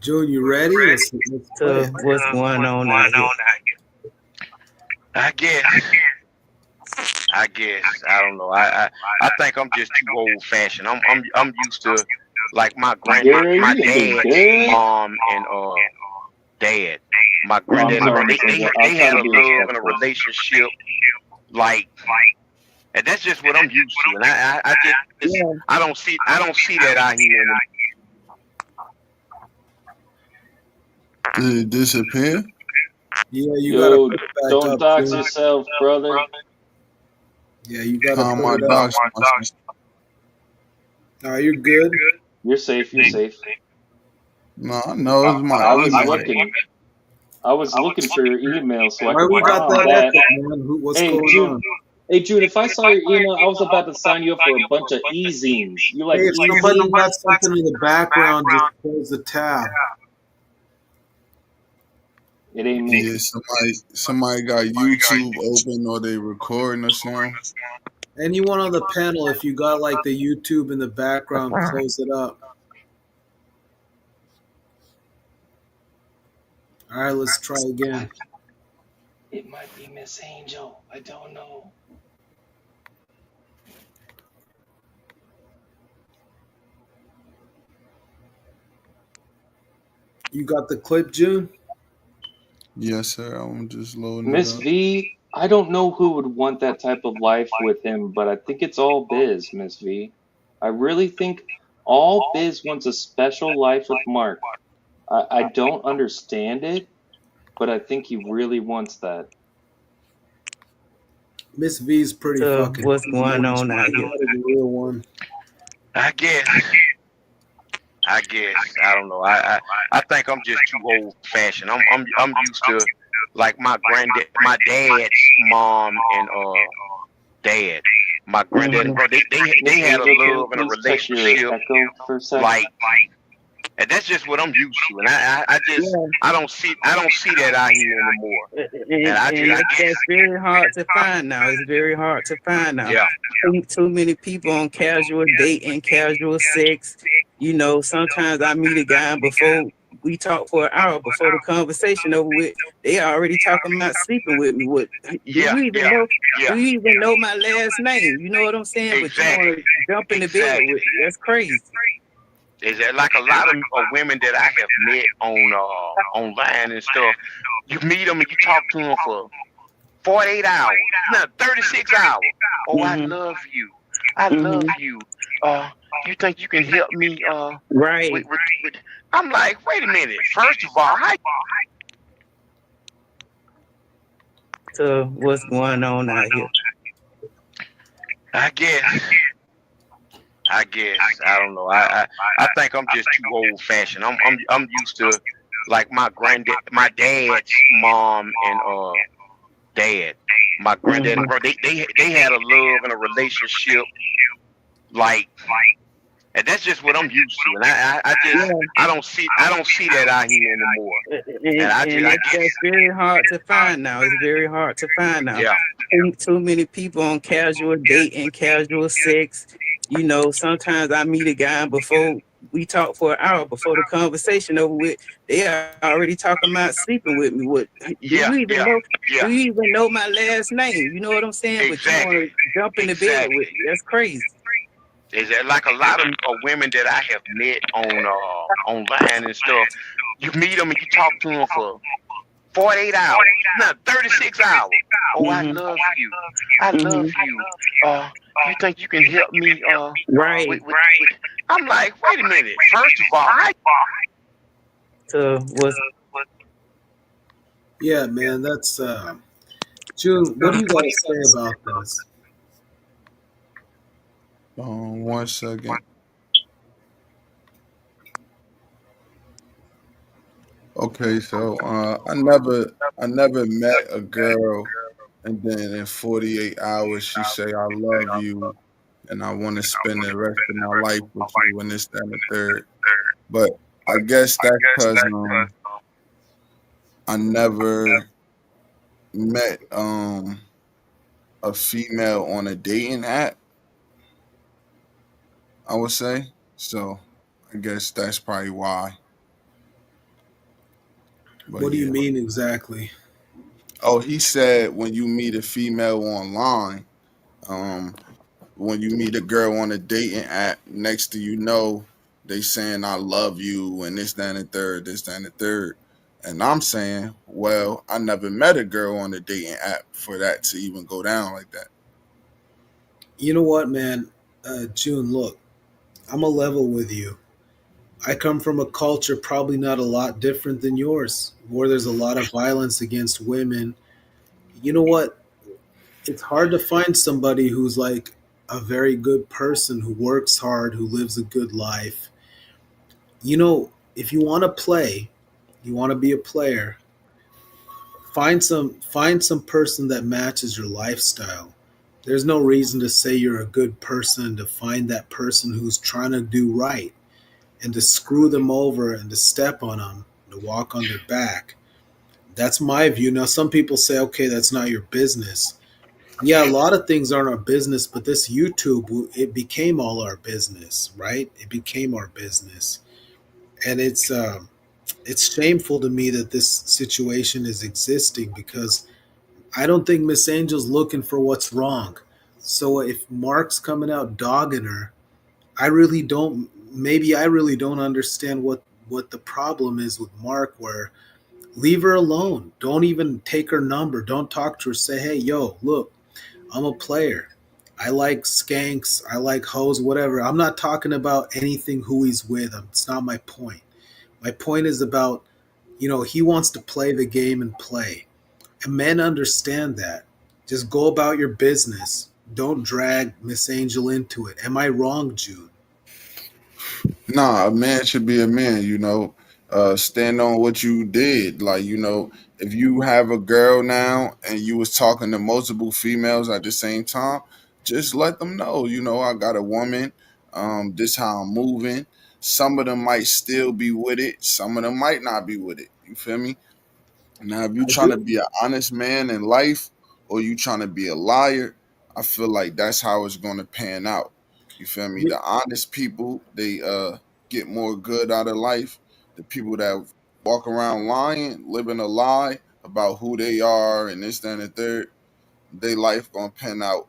June, you ready? Let's play so it. what's going on out here? I guess. I don't know. I think I'm just too old fashioned. I'm used to like Gary, my you have been dad's good. mom and dad. My Oh, I'm granddad and sorry, brother, Mr. they I'll try had to a be love and a respectful. relationship, like, and that's just what I'm used to. And I just Yeah. I don't see that out here anymore. Did it disappear? Yeah, you gotta Yo, put it back don't up, dox June. yourself, brother. Yeah, you gotta How am put I it up. doxing myself? All right, you're good. You're safe. You're safe. No, I know it's my I was email. looking. I was looking for your email so I Why could we got find that that. echo, man? What's Hey, going June. on? Hey, June, if I saw your email, I was about to sign you up for a bunch of e-zines. You Hey, like if somebody e-zines? got something in the background, just close the tab. It ain't me. Yeah, somebody got YouTube open or they recording or something. Anyone on the panel, if you got like the YouTube in the background, close it up. All right, let's try again. It might be Miss Angel. I don't know. You got the clip, June? Yes, sir. I'm just loading it Miss up. V, I don't know who would want that type of life with him, but I think it's all Biz, Miss V. I really think all Biz wants a special life with Mark. I don't understand it, but I think he really wants that. Miss V's pretty So fucking what's crazy. going on out She's here? not a real one. I guess. I don't know. I think I'm just too old fashioned. I'm used to like my dad's mom and dad. My granddad and Hmm. brother, they Miss had a Angel, can you love and a please check your relationship, echo for a sec? like, and that's just what I'm used to. And I just Yeah. I don't see that out here anymore. And And that's very hard to find now. It's very hard to find now. yeah, Too many people on casual dating, casual sex. Sometimes I meet a guy and before we talk for an hour, before the conversation over with, they already talking about sleeping with me. What do yeah, you even yeah, know? yeah, Do you even know my last name? You know what I'm saying? But you want exactly, to jump in the bed exactly. with me. That's crazy. Is that like a lot of women that I have met on online and stuff? You meet them and you talk to them for 48 hours, no, 36 hours. Oh, I Hmm. love you. I Hmm. love you. You think you can help me? Right. With I'm like, wait a minute. First of all, So what's going on out here? I guess. I don't know. I think I'm just too old fashioned. I'm used to like my dad's mom and dad. My granddad and Hmm. brother, they had a love and a relationship, like, And that's just what I'm used to. And I just Yeah, I don't see that out here anymore. And and I that's just very hard to find now. It's very hard to find now. yeah. Too many people on casual dating, casual sex. You know, sometimes I meet a guy and before we talk for an hour, before the conversation over with, they are already talking about sleeping with me. What do you Yeah, even yeah, know? Do yeah. you even know my last name? You know what I'm saying? But you want Exactly. to jump into bed with Exactly. me. That's crazy. Is that like a lot of women that I have met on online and stuff? You meet them and you talk to them for 48 hours, no, 36 hours. Oh, I Hmm. love you. I Hmm. love you. You think you can help me Right. with I'm like, wait a minute. First of all, how So was Yeah, man, that's June. What do you got to say about this? 1 second. Okay, so I never met a girl and then in 48 hours she say I love you and I want to spend the rest of my life with you and this, that, and the third. But I guess that's because I never met a female on a dating app, I would say. So I guess that's probably why. But What do you yeah. mean exactly? Oh, he said when you meet a female online, um, when you meet a girl on a dating app, next to you know they saying I love you and this, that, and the third, this, that, and the third. And I'm saying, well, I never met a girl on a dating app for that to even go down like that. You know what, man? June, look, I'm a level with you. I come from a culture probably not a lot different than yours, where there's a lot of violence against women. You know what? It's hard to find somebody who's like a very good person, who works hard, who lives a good life. You know, if you want to play, you want to be a player, find some person that matches your lifestyle. There's no reason to say you're a good person to find that person who's trying to do right and to screw them over and to step on them, to walk on their back. That's my view. Now, some people say, okay, that's not your business. Yeah, a lot of things aren't our business, but this YouTube, it became all our business, right? It became our business, and it's shameful to me that this situation is existing because I don't think Miss Angel's looking for what's wrong. So if Mark's coming out dogging her, I really don't. Maybe I really don't understand what the problem is with Mark. Where leave her alone. Don't even take her number. Don't talk to her. Say, hey, yo, look, I'm a player. I like skanks. I like hoes. Whatever. I'm not talking about anything who he's with. It's not my point. My point is about he wants to play the game and play. And men understand that. Just go about your business. Don't drag Miss Angel into it. Am I wrong, June? Nah, a man should be a man, stand on what you did. Like, if you have a girl now and you was talking to multiple females at the same time, just let them know, I got a woman, this how I'm moving. Some of them might still be with it, some of them might not be with it. You feel me? Now, if you I trying to do. be an honest man in life or you trying to be a liar, I feel like that's how it's going to pan out. You feel me? The honest people, they get more good out of life. The people that walk around lying, living a lie about who they are and this, that, and the third, they life going to pan out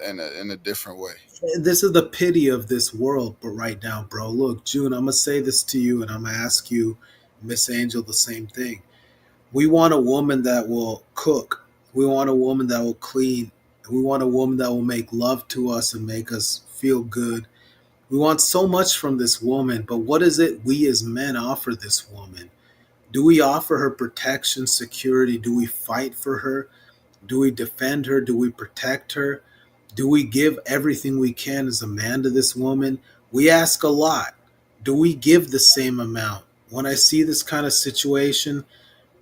in a different way. This is the pity of this world, but right now, bro. Look, June, I'm gonna say this to you, and I'm gonna ask you, Miss Angel, the same thing. We want a woman that will cook. We want a woman that will clean. We want a woman that will make love to us and make us feel good. We want so much from this woman, but what is it we as men offer this woman? Do we offer her protection, security? Do we fight for her? Do we defend her? Do we protect her? Do we give everything we can as a man to this woman? We ask a lot. Do we give the same amount? When I see this kind of situation,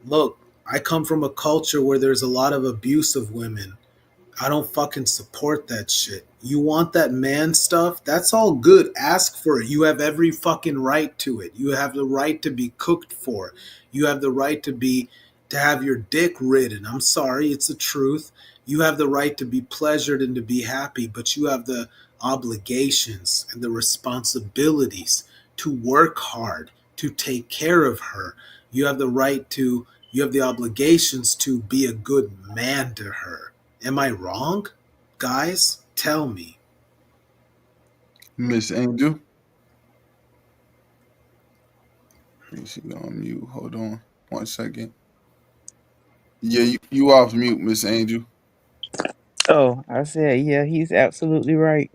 look, I come from a culture where there's a lot of abuse of women. I don't fucking support that shit. You want that man stuff? That's all good. Ask for it. You have every fucking right to it. You have the right to be cooked for. You have the right to have your dick ridden. I'm sorry, it's the truth. You have the right to be pleasured and to be happy, but you have the obligations and the responsibilities to work hard, to take care of her. You have the right to you have the obligations to be a good man to her. Am I wrong? Guys, tell me. Miss Angel. She on mute. Hold on 1 second. Yeah, you off mute, Miss Angel. Oh, I said, yeah, he's absolutely right.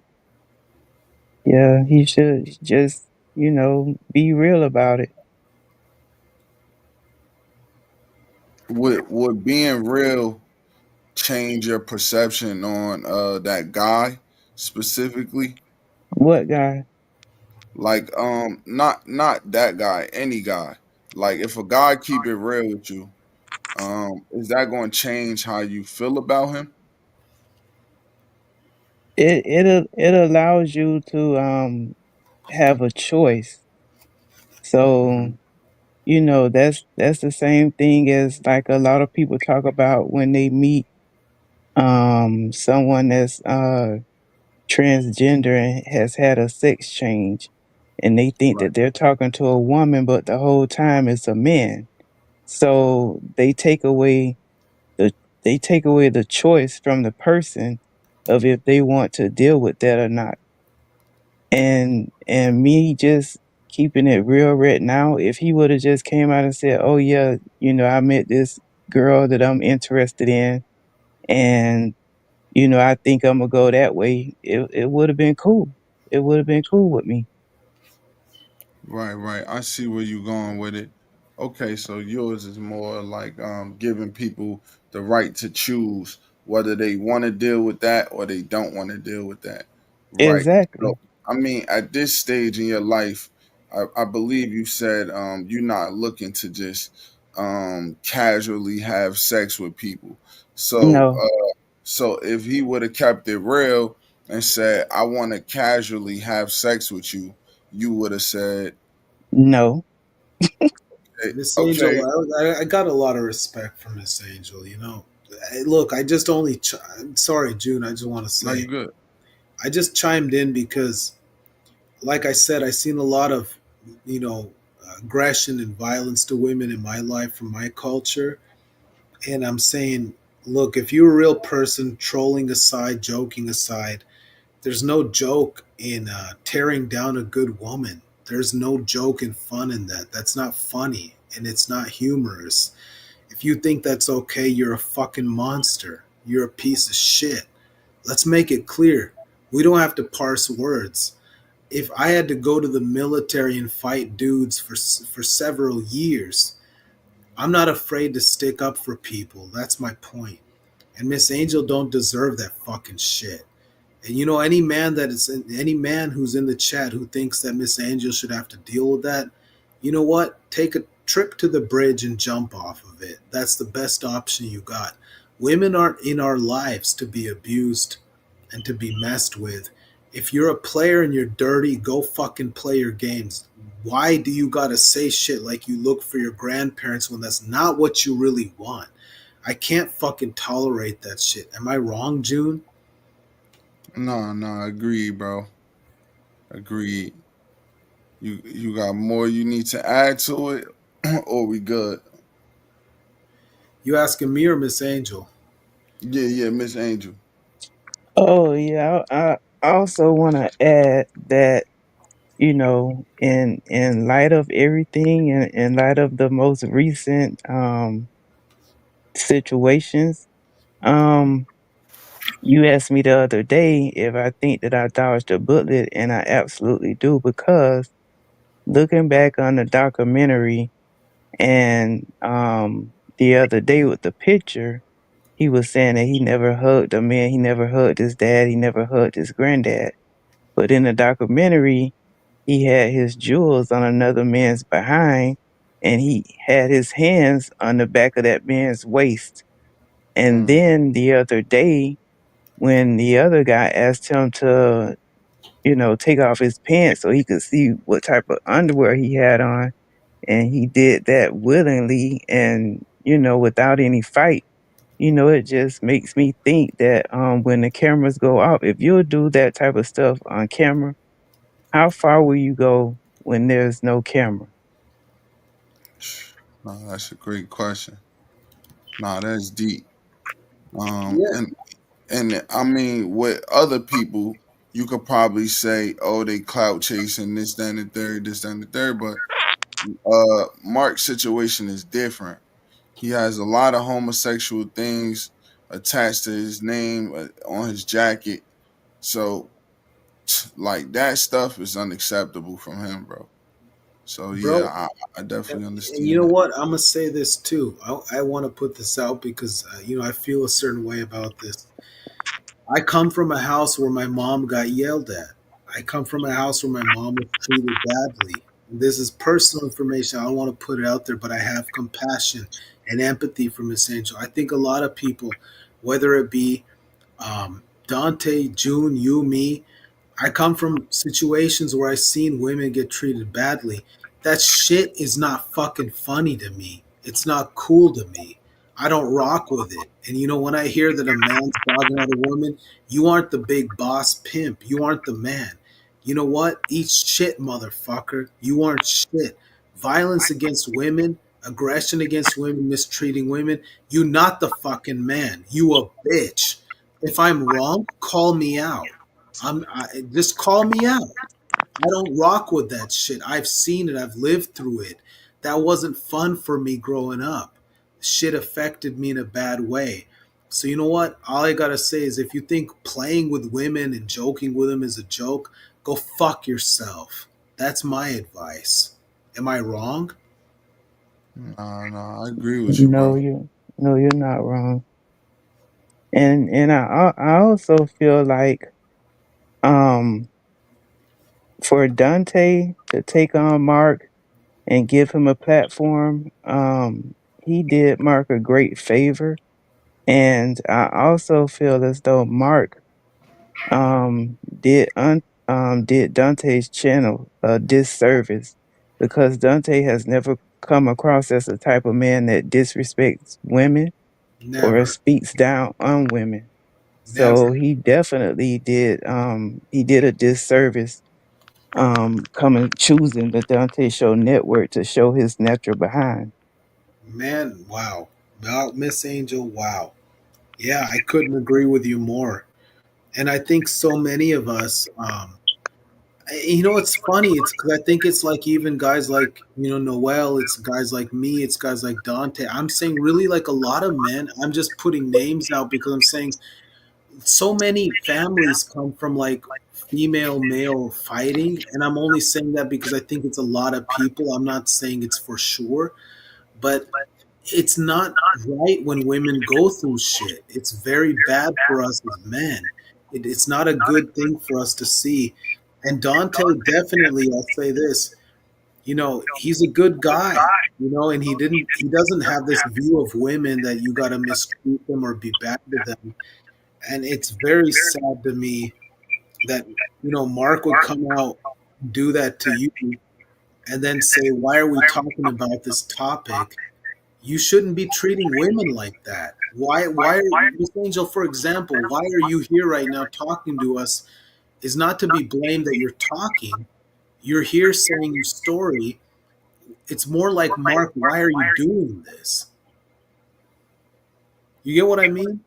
Yeah, he should just, be real about it. Would being real change your perception on that guy specifically? What guy? Like not that guy, any guy. Like if a guy keep it real with you, is that going to change how you feel about him? It allows you to have a choice. So, that's the same thing as like a lot of people talk about when they meet someone that's transgender and has had a sex change, and they think Right. that they're talking to a woman, but the whole time it's a man. So the they take away the choice from the person of if they want to deal with that or not. And me just keeping it real right now, if he would have just came out and said, "Oh yeah, I met this girl that I'm interested in, and I think I'm gonna go that way," it would have been cool. It would have been cool with me. Right, right. I see where you're going with it. Okay, so yours is more like giving people the right to choose whether they want to deal with that or they don't want to deal with that. Right. So Exactly. I mean, at this stage in your life, I believe you said you're not looking to just casually have sex with people. So No, so if he would have kept it real and said, I want to casually have sex with you, you would have said, no. Miss Angel, okay, I got a lot of respect for Miss Angel. Look, I just only. Sorry, June. I just want to no, you say good. I just chimed in because, like I said, I've seen a lot of, you know, aggression and violence to women in my life from my culture, and I'm saying, look, if you're a real person, trolling aside, joking aside, there's no joke in tearing down a good woman. There's no joke and fun in that. That's not funny and it's not humorous. If you think that's okay, you're a fucking monster. You're a piece of shit. Let's make it clear. We don't have to parse words. If I had to go to the military and fight dudes for several years, I'm not afraid to stick up for people. That's my point. And Miss Angel don't deserve that fucking shit. And any man who's in the chat who thinks that Miss Angel should have to deal with that, you know what? Take a trip to the bridge and jump off of it. That's the best option you got. Women aren't in our lives to be abused and to be messed with. If you're a player and you're dirty, go fucking play your games. Why do you gotta say shit like you look for your grandparents when that's not what you really want? I can't fucking tolerate that shit. Am I wrong, June? No, no, agreed, bro. Agreed. You got more you need to add to it, or we good? You asking me or Miss Angel? Yeah, yeah, Miss Angel. Oh yeah, I also want to add that in light of everything, and in light of the most recent situations, um, you asked me the other day if I think that I dodged a bullet, and I absolutely do, because looking back on the documentary and the other day with the picture, he was saying that he never hugged a man, he never hugged his dad, he never hugged his granddad. But in the documentary, he had his jewels on another man's behind, and he had his hands on the back of that man's waist. And Mm, then the other day, when the other guy asked him to, take off his pants so he could see what type of underwear he had on. And he did that willingly and, without any fight. It just makes me think that when the cameras go off, if you'll do that type of stuff on camera, how far will you go when there's no camera? No, that's a great question. Nah, that's deep. Yeah, And I mean, with other people, you could probably say, "Oh, they clout chasing this, that, and the third, this, that, and the third." But Mark's situation is different. He has a lot of homosexual things attached to his name on his jacket. So, like that stuff is unacceptable from him, bro. So yeah, bro. I definitely And you understand know that. what? I'm gonna say this too. I want to put this out because I feel a certain way about this. I come from a house where my mom got yelled at. I come from a house where my mom was treated badly. This is personal information. I don't want to put it out there, but I have compassion and empathy for Miss Angel. I think a lot of people, whether it be Dante, June, you, me, I come from situations where I've seen women get treated badly. That shit is not fucking funny to me. It's not cool to me. I don't rock with it. And when I hear that a man's dogging out a woman, you aren't the big boss pimp. You aren't the man. You know what? Eat shit, motherfucker. You aren't shit. Violence against women, aggression against women, mistreating women. You not the fucking man. You a bitch. If I'm wrong, call me out. Just call me out. I don't rock with that shit. I've seen it. I've lived through it. That wasn't fun for me growing up. Shit affected me in a bad way. So you know what? All I gotta say is, if you think playing with women and joking with them is a joke, go fuck yourself. That's my advice. Am I wrong? No, I agree with you, No, bro. you're not wrong. And I also feel like um for Dante to take on Mark and give him a platform, he did Mark a great favor. And I also feel as though Mark did Dante's channel a disservice because Dante has never come across as the type of man that disrespects women or Never. speaks down on women. So Never. he did a disservice coming choosing the Dante Show network to show his natural behind. Man, wow. Well, Miss Angel, wow. Yeah, I couldn't agree with you more. And I think so many of us, it's funny. It's because I think it's like even guys like, Noel, it's guys like me, it's guys like Dante. I'm saying really like a lot of men, I'm just putting names out because I'm saying so many families come from like female male fighting. And I'm only saying that because I think it's a lot of people. I'm not saying it's for sure, but it's not right when women go through shit. It's very bad for us as men. It's not a good thing for us to see. And Dante definitely, I'll say this, he's a good guy, and he doesn't have this view of women that you got to mistreat them or be bad to them. And it's very sad to me that, Mark would come out, do that to you, and then say, why are we talking about this topic? You shouldn't be treating women like that. Why are Miss Angel, for example, why are you here right now talking to us? Is not to be blamed that you're talking. You're here saying your story. It's more like, Mark, why are you doing this? You get what I mean?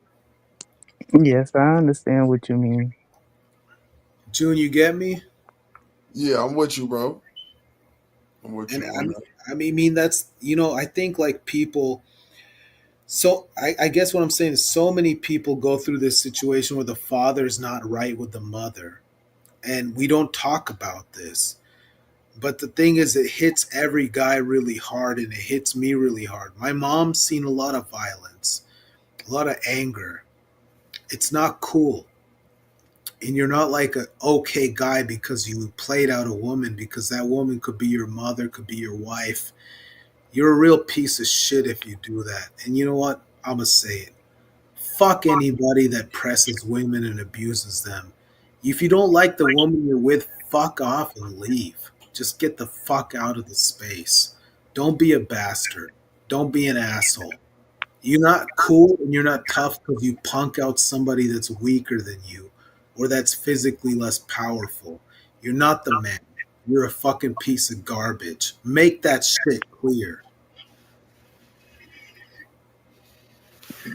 Yes, I understand what you mean. June, you get me? Yeah, I'm with you, bro. I'm with And you on that. that's, I think like people, so I guess what I'm saying is so many people go through this situation where the father's not right with the mother, and we don't talk about this. But the thing is, it hits every guy really hard, and it hits me really hard. My mom's seen a lot of violence, a lot of anger. It's not cool. And you're not like a okay guy because you played out a woman, because that woman could be your mother, could be your wife. You're a real piece of shit if you do that. And you know what? I'm going to say it. Fuck anybody that presses women and abuses them. If you don't like the woman you're with, fuck off and leave. Just get the fuck out of the space. Don't be a bastard. Don't be an asshole. You're not cool and you're not tough because you punk out somebody that's weaker than you or that's physically less powerful. You're not the man. You're a fucking piece of garbage. Make that shit clear.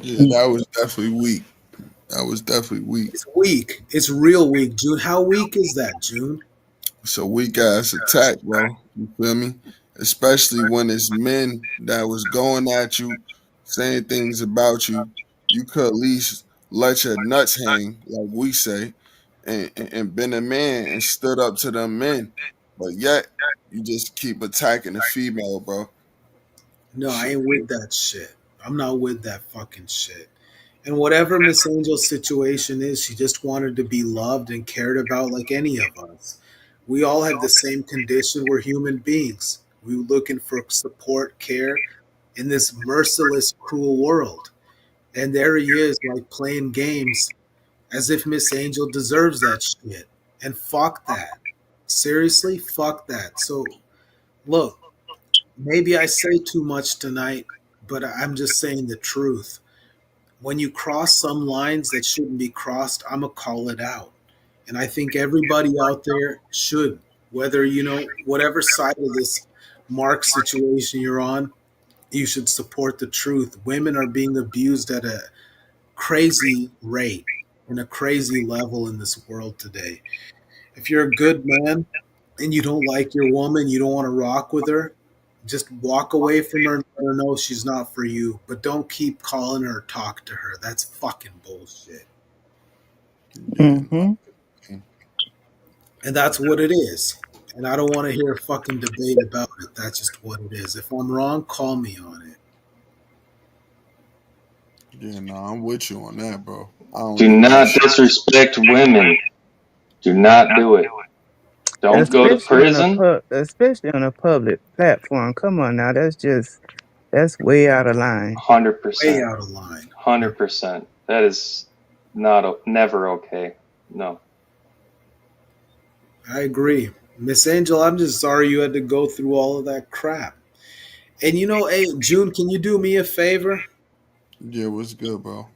Yeah, that was definitely weak. That was definitely weak. It's weak. It's real weak, June. How weak is that, June? It's a weak ass attack, bro. You feel me? Especially when it's men that was going at you, saying things about you. You could at least let your nuts hang, like we say, and been a man and stood up to them men. But yet you just keep attacking the female, bro. No, I Shit. ain't with that shit. I'm not with that fucking shit. And whatever Miss Angel's situation is, she just wanted to be loved and cared about like any of us. We all have the same condition. We're human beings. We're looking for support, care in this merciless, cruel world. And there he is, like playing games as if Miss Angel deserves that shit. And fuck that. Seriously, fuck that. So, look, maybe I say too much tonight, but I'm just saying the truth. When you cross some lines that shouldn't be crossed, I'm going to call it out. And I think everybody out there should, whether, whatever side of this Mark situation you're on, you should support the truth. Women are being abused at a crazy rate and a crazy level in this world today. If you're a good man and you don't like your woman, you don't want to rock with her, just walk away from her and let her know she's not for you. But don't keep calling her or talk to her. That's fucking bullshit. Yeah, Mm-hmm. And that's what it is. And I don't want to hear a fucking debate about it. That's just what it is. If I'm wrong, call me on it. yeah, no, I'm with you on that, bro. I don't Do do that not shit. disrespect women. Do not do it. Don't go to prison. Especially on a public platform. Come on now, that's way out of line. Way 100%. out of line. 100%. That is never okay. No. I agree. Miss Angel, I'm just sorry you had to go through all of that crap. And hey, June, can you do me a favor? Yeah, what's good, bro?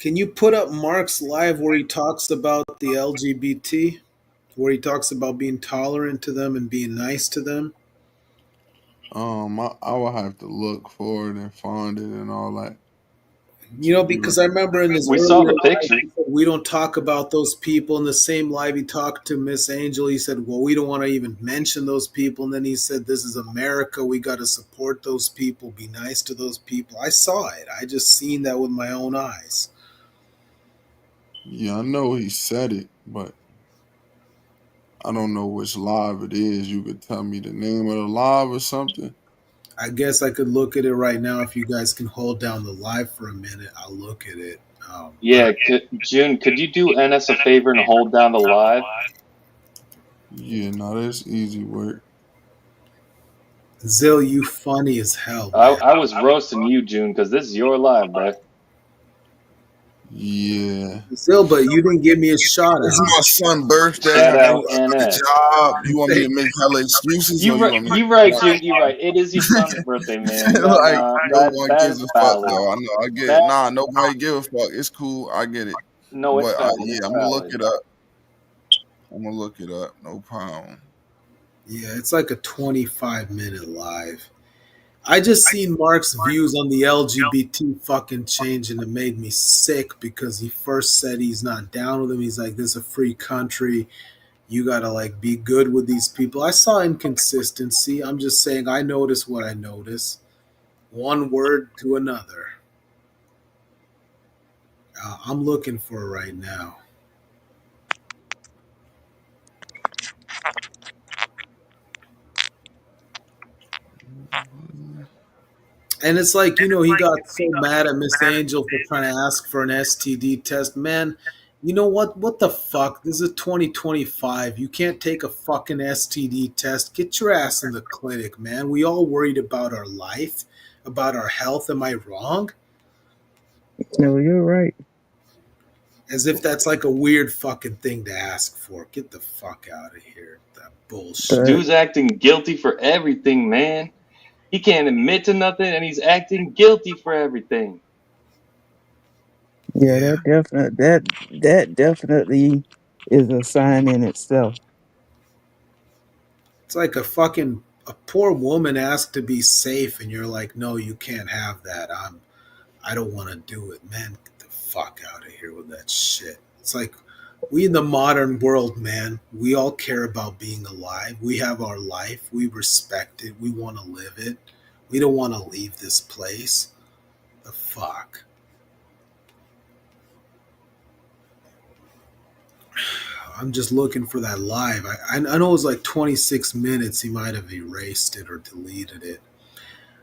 Can you put up Mark's live where he talks about the LGBT, where he talks about being tolerant to them and being nice to them? I will have to look for it and find it and all that to be Because I remember in his We saw earlier the live, picture. he said, we don't talk about those people. In the same live, he talked to Miss Angel. He said, well, we don't want to even mention those people. And then he said, this is America. We got to support those people, be nice to those people. I saw it. I just seen that with my own eyes. Yeah, I know he said it, but I don't know which live it is. You could tell me the name of the live or something. I guess I could look at it right now. If you guys can hold down the live for a minute, I'll look at it. But Yeah, June, could you do NS a favor and hold down the live? Yeah, no, that's easy work. Zill, you funny as hell, man. I was roasting you, June, because this is your live, bro. Yeah. Zill, but you didn't give me a shout It's out. my son's birthday Shout and out the NS. job. You want me to make hella excuses or You you right, want me you to right, June. You right. It is your son's birthday, man. like no one That gives is a fuck valid. though. I know I get it. That Nah, nobody give a fuck. It's cool. I get it. no, it's But valid. yeah, It's I'm gonna look valid. it up. I'm gonna look it up. No problem. Yeah, it's like a 25-minute live. I just seen Mark's views on the LGBT fucking change and it made me sick because he first said he's not down with them. He's like, this is a free country. You gotta like be good with these people. I saw inconsistency. I'm just saying I notice what I notice. One word to another. I'm looking for it right now. And it's like, he got so mad at Miss Angel for trying to ask for an STD test. Man, you know what? What the fuck? This is 2025. You can't take a fucking STD test. Get your ass in the clinic, man. We all worried about our life, about our health. Am I wrong? No, you're right. As if that's like a weird fucking thing to ask for. Get the fuck out of here. That bullshit. But Dude's acting guilty for everything, man. He can't admit to nothing, and he's acting guilty for everything. yeah, Yeah. that definitely is a sign in itself. It's like a poor woman asked to be safe and you're like, no, you can't have that. I don't want to do it. Man, get the fuck out of here with that shit. It's like we in the modern world, man, we all care about being alive. We have our life. We respect it. We want to live it. We don't want to leave this place. The fuck. I'm just looking for that live. I know it was like 26 minutes. He might have erased it or deleted it.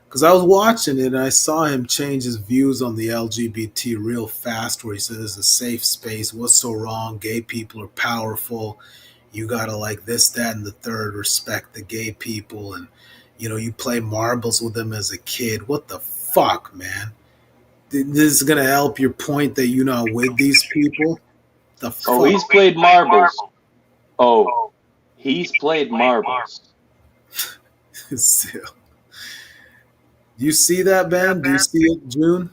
Because I was watching it and I saw him change his views on the LGBT real fast, where he says it's a safe space. What's so wrong? Gay people are powerful. You gotta like this, that, and the third. Respect the gay people, and you play marbles with them as a kid. What the fuck, man? This is gonna help your point that you're not with these people. The Oh, fuck. he's played marbles. Oh, he's played marbles. Do you see that, man? Do you see it, June?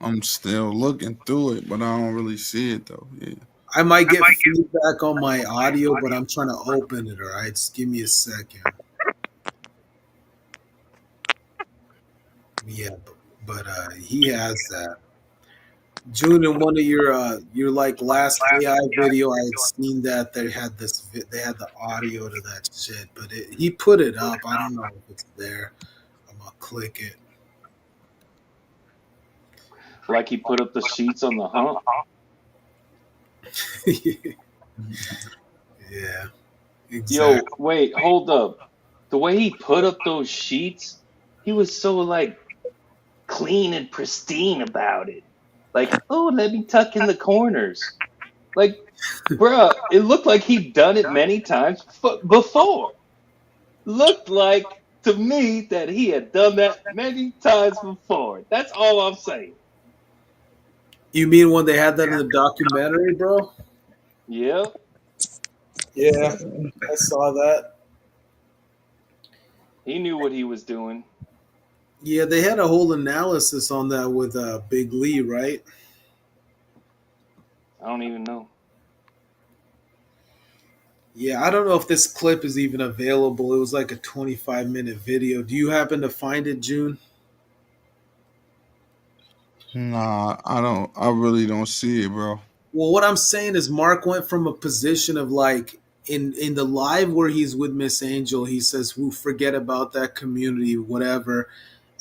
I'm still looking through it, but I don't really see it though. Yeah. I might get feedback on my audio, but I'm trying to open it. All right, just give me a second. Yeah, but he has that. June, in one of your like last AI video, I had seen that they had they had the audio to that shit, but he put it up. I don't know if it's there. I'm gonna click Like he put up the sheets on the hump. it. Yeah, Yo, exactly. wait, hold up. The way he put up those sheets, he was so like clean and pristine about it. Like, oh, let me tuck in the corners. Like, bruh, it looked like he'd done it many times before. Looked like to me that he had done that many times before. That's all I'm saying. You mean when they had that in the documentary, bro? Yep. Yeah, I saw that. He knew what he was doing. Yeah, they had a whole analysis on that with Big Lee, right? I don't even know. Yeah, I don't know if this clip is even available. It was like a 25-minute video. Do you happen to find it, June? Nah, I don't. I really don't see it, bro. Well, what I'm saying is Mark went from a position of like in the live where he's with Miss Angel, he says, "We'll forget about that community, whatever."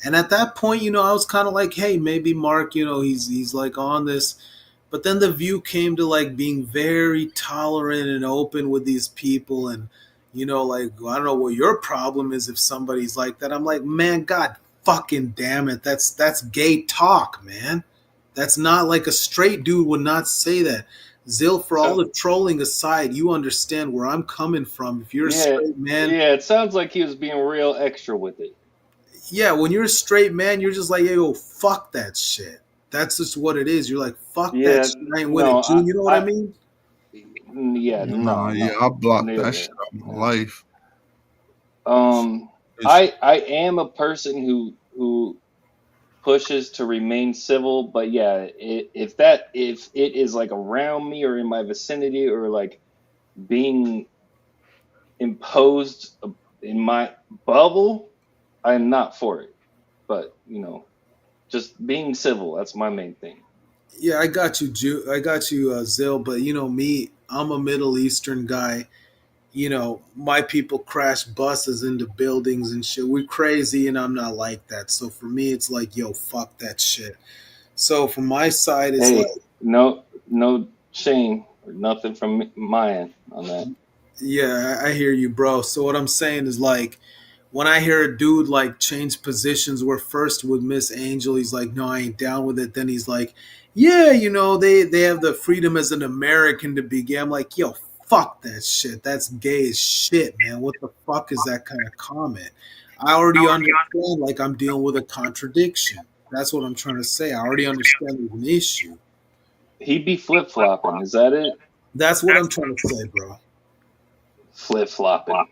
And at that point, I was kind of like, "Hey, maybe Mark, he's like on this." But then the view came to like being very tolerant and open with these people, and like I don't know what your problem is if somebody's like that. I'm like, man, God fucking damn it, that's gay talk, man. That's not like a straight dude would not say that. Zill, for all So the trolling aside, you understand where I'm coming from. If you're a yeah, straight man, yeah, it sounds like he was being real extra with it. yeah, when you're a straight man, you're just like, hey, yo, fuck that shit. That's just what it is. You're like, fuck that Yeah, shit. I ain't with it. no, June, you know what I mean? yeah, Nah, no, yeah, no, I blocked that neither. shit out of my Yeah. life. It's, I am a person who pushes to remain civil, but yeah, if it is like around me or in my vicinity or like being imposed in my bubble, I am not for it. But just being civil, that's my main thing. Yeah, I got you, I got you, Zill. But me, I'm a Middle Eastern guy. My people crash buses into buildings and shit. We're crazy, and I'm not like that. So for me, it's like, yo, fuck that shit. So from my side, it's like, Hey, no shame or nothing from my end on that. yeah, I hear you, bro. So what I'm saying is like, when I hear a dude like change positions, where first with Miss Angel, he's like, no, I ain't down with it. Then he's like, yeah, they have the freedom as an American to be gay. I'm like, yo, fuck that shit. That's gay as shit, man. What the fuck is that kind of comment? I already understand, like I'm dealing with a contradiction. That's what I'm trying to say. I already understand there's an issue. He be flip flopping. Is that it? That's what I'm trying to say, bro. Flip flopping.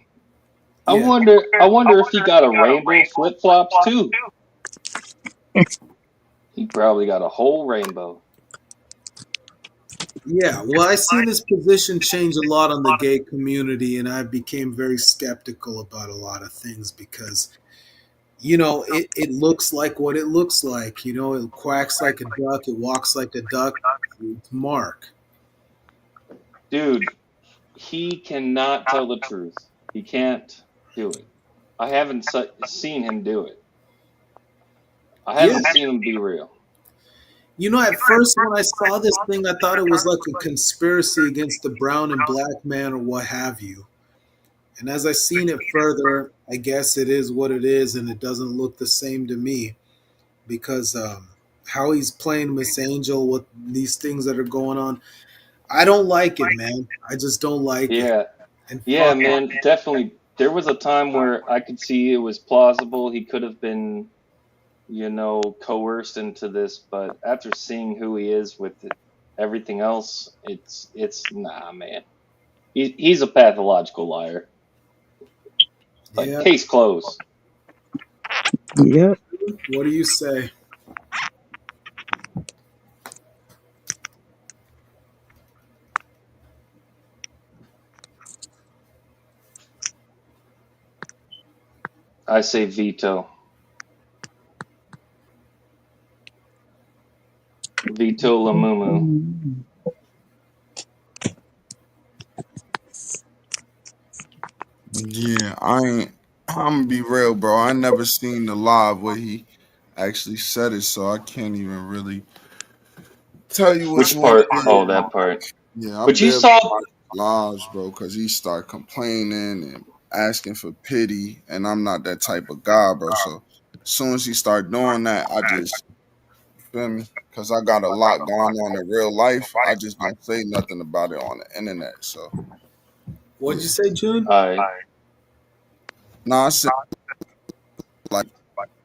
I Yeah. wonder. I wonder if he got a rainbow flip flops too. He probably got a whole rainbow. Yeah, well, I seen his position change a lot on the gay community, and I became very skeptical about a lot of things because, it looks like what it looks like. It quacks like a duck, it walks like a duck. It's Mark. Dude, he cannot tell the truth. He can't do it. I haven't seen him do it. I Yeah. haven't seen him be real. At first when I saw this thing, I thought it was like a conspiracy against the brown and black man or what have you. And as I seen it further, I guess it is what it is, and it doesn't look the same to me because how he's playing Miss Angel with these things that are going on, I don't like it, man. I just don't like it. Yeah, And yeah, fuck it. man, definitely. There was a time where I could see it was plausible. He could have been, coerced into this, but after seeing who he is with everything else, it's nah, man. He's a pathological liar. Like Yeah. case closed. Yep. What do you say? I say veto. Veto Lamumu. Yeah, I ain't. I'm gonna be real, bro. I never seen the live where he actually said it, so I can't even really tell you which Which one part? it is. Oh, that part. Yeah, I But you barely saw. watch lives, bro, because he start complaining and asking for pity, and I'm not that type of guy, bro. So as soon as he start doing that, I just you feel me, because I got a lot going on in real life. I just don't say nothing about it on the internet. So What'd you yeah, say, June? I nah, I said like.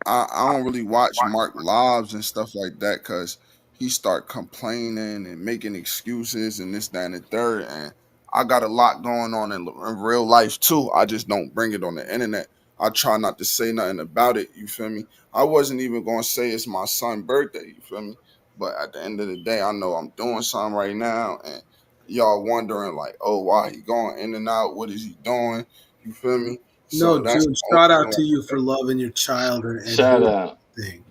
I don't really watch Mark lives and stuff like that because he start complaining and making excuses and this, that, and the third. And I got a lot going on in real life too. I just don't bring it on the internet. I try not to say nothing about it. You feel me? I wasn't even gonna say it's my son's birthday. You feel me? But at the end of the day, I know I'm doing something right now, and y'all wondering like, oh, why he going in and out? What is he doing? You feel me? So No, that's June, the shout only out thing. to you for loving your child and shout doing out, the thing.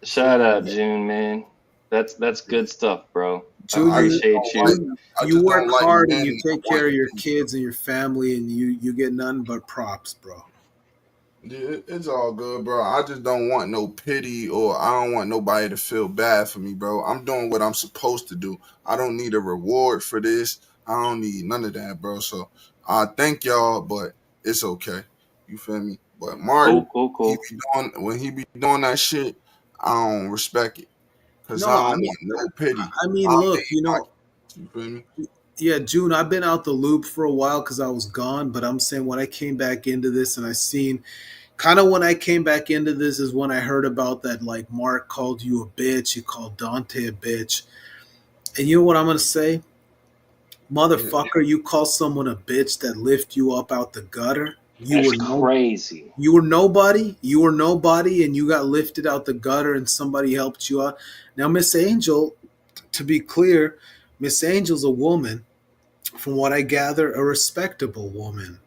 shout out, June, man. That's good stuff, bro. I June, I just appreciate don't you. like. June, I you just work don't like hard and men you not take care of wanting your to. kids and your family, and you get none but props, bro. Yeah, it's all good, bro. I just don't want no pity, or I don't want nobody to feel bad for me, bro. I'm doing what I'm supposed to do. I don't need a reward for this. I don't need none of that, bro. So I thank y'all, but it's okay. You feel me? But Mark, Cool, cool, he cool. be doing when he be doing that shit. I don't respect it because I No, don't want no pity. I mean, I look, made my. You feel me? yeah, June, I've been out the loop for a while because I was gone, but I'm saying when I came back into this and I seen kind of when I came back into this is when I heard about that, like Mark called you a bitch, he called Dante a bitch. And you know what I'm gonna say? Yeah. Motherfucker, you call someone a bitch that lift you up out the gutter. That's crazy. You were nobody. You were nobody, and you got lifted out the gutter, and somebody helped you out. Now, Miss Angel, to be clear, Miss Angel's a woman, from what I gather, a respectable woman.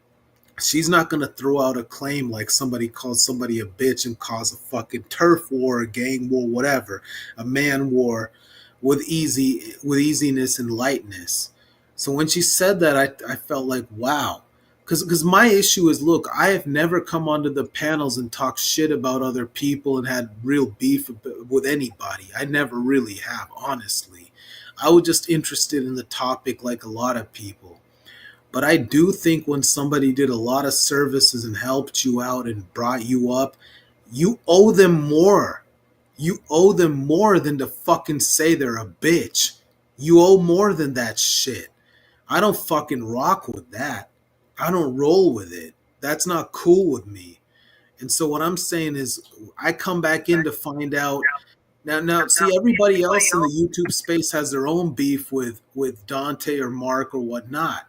She's not going to throw out a claim like somebody calls somebody a bitch and cause a fucking turf war, a gang war, whatever, a man war with easiness and lightness. So when she said that, I felt like, wow. Because my issue is, look, I have never come onto the panels and talked shit about other people and had real beef with anybody. I never really have, honestly. I was just interested in the topic like a lot of people. But I do think when somebody did a lot of services and helped you out and brought you up, you owe them more. You owe them more than to fucking say they're a bitch. You owe more than that shit. I don't fucking rock with that. I don't roll with it. That's not cool with me. And so what I'm saying is I come back in to find out Now, see, everybody else in the YouTube space has their own beef with Dante or Mark or whatnot,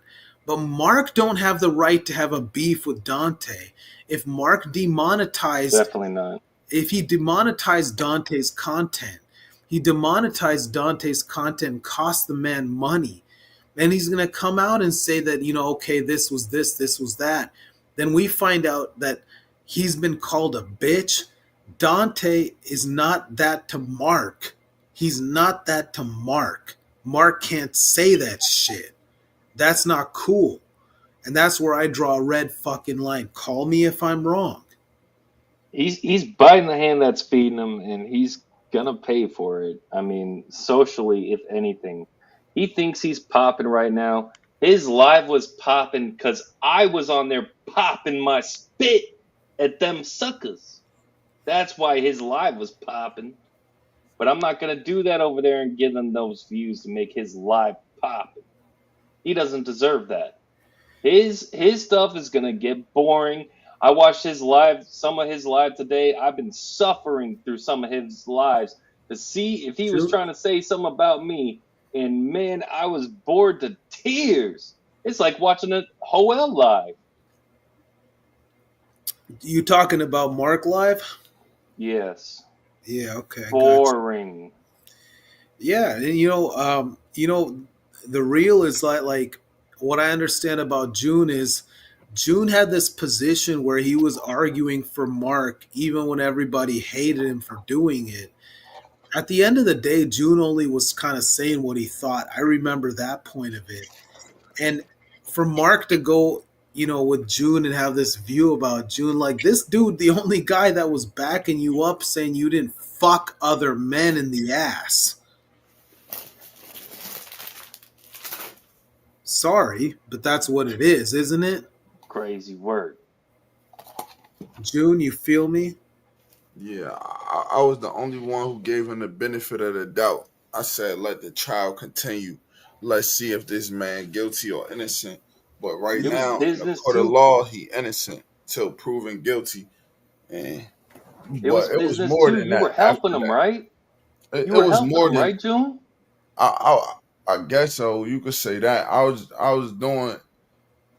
but Mark don't have the right to have a beef with Dante. If Mark demonetized, Definitely not. if he demonetized Dante's content, he demonetized Dante's content, cost the man money, and he's going to come out and say that, okay, this was this was that. Then we find out that he's been called a bitch. Dante is not that to Mark. He's not that to Mark. Mark can't say that shit. That's not cool. And that's where I draw a red fucking line. Call me if I'm wrong. He's biting the hand that's feeding him, and he's gonna pay for it. I mean, socially, if anything, he thinks he's popping right now. His live was popping because I was on there popping my spit at them suckers. That's why his live was popping. But I'm not gonna do that over there and give him those views to make his live popping. He doesn't deserve that. His stuff is gonna get boring. I watched some of his live today. I've been suffering through some of his lives to see if he was True. trying to say something about me. And man, I was bored to tears. It's like watching a Hoel live. You talking about Mark Live? Yes. Yeah, okay, I got you. Boring. Yeah, and the real is like what I understand about June is June had this position where he was arguing for Mark even when everybody hated him for doing it. At the end of the day, June only was kind of saying what he thought. I remember that point of it. And for Mark to go, with June and have this view about June, like this dude, the only guy that was backing you up saying you didn't fuck other men in the ass. Sorry, but that's what it is, isn't it? Crazy word. June, you feel me? Yeah, I was the only one who gave him the benefit of the doubt. I said, let the trial continue. Let's see if this man guilty or innocent. But right It was now, in the business court of too. law, he innocent till proven guilty. And It was but it was business more too. than You that were helping after him, that. right? It, You it were was helping more him, than right, June? I guess so. You could say that. I was doing.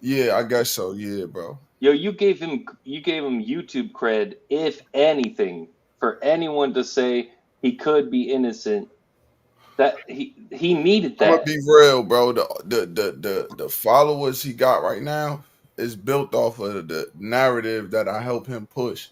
Yeah, I guess so. Yeah, bro. Yo, you gave him YouTube cred, if anything, for anyone to say he could be innocent. That he needed I'm gonna that. be real, bro. The followers he got right now is built off of the narrative that I help him push.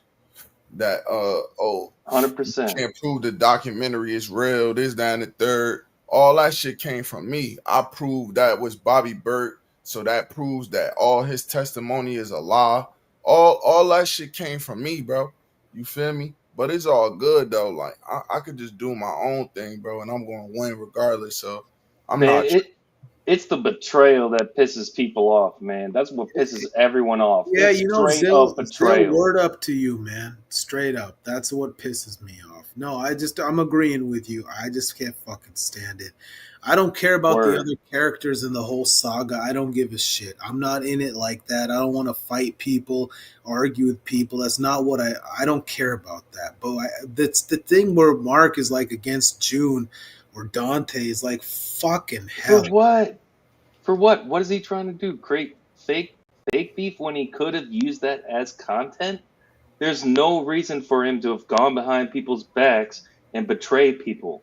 That you 100%. can't prove the documentary is real. This, that, and the third. All that shit came from me. I proved that was Bobby Burt, so that proves that all his testimony is a lie. All that shit came from me, bro. You feel me? But it's all good though. Like I could just do my own thing, bro, and I'm gonna win regardless. So I'm Man, not. it's the betrayal that pisses people off, man. That's what pisses everyone off. Yeah, It's straight up Zill, betrayal. word up to you, man. Straight up. That's what pisses me off. No, I'm agreeing with you. I just can't fucking stand it. I don't care about the Word. other characters in the whole saga. I don't give a shit. I'm not in it like that. I don't want to fight people, argue with people. That's not what I don't care about that. But that's the thing where Mark is like against June or Dante is like fucking For hell. what? For what? What is he trying to do? Create fake beef when he could have used that as content? There's no reason for him to have gone behind people's backs and betrayed people.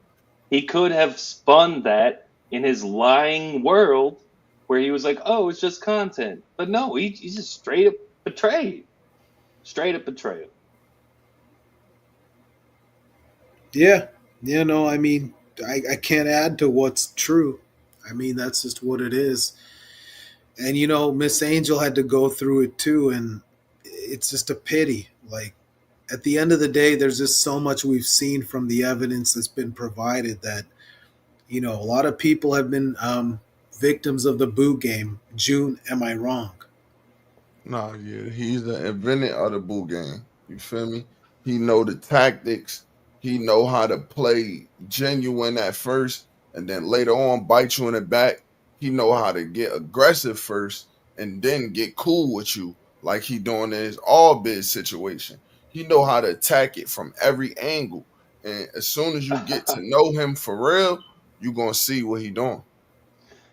He could have spun that in his lying world where he was like, oh, it's just content. But no, he's just straight up betrayed. Straight up betrayal. Yeah. Yeah, no, I mean, I can't add to what's true. I mean, that's just what it is. And, Miss Angel had to go through it too. And it's just a pity. Like, at the end of the day, there's just so much we've seen from the evidence that's been provided that, a lot of people have been victims of the boo game. June, am I wrong? Nah, yeah, he's the inventor of the boo game. You feel me? He know the tactics. He know how to play genuine at first, and then later on bite you in the back. He know how to get aggressive first, and then get cool with you, like he doing in his all biz situation. He know how to attack it from every angle, And as soon as you get to know him for real, you gonna see what he doing.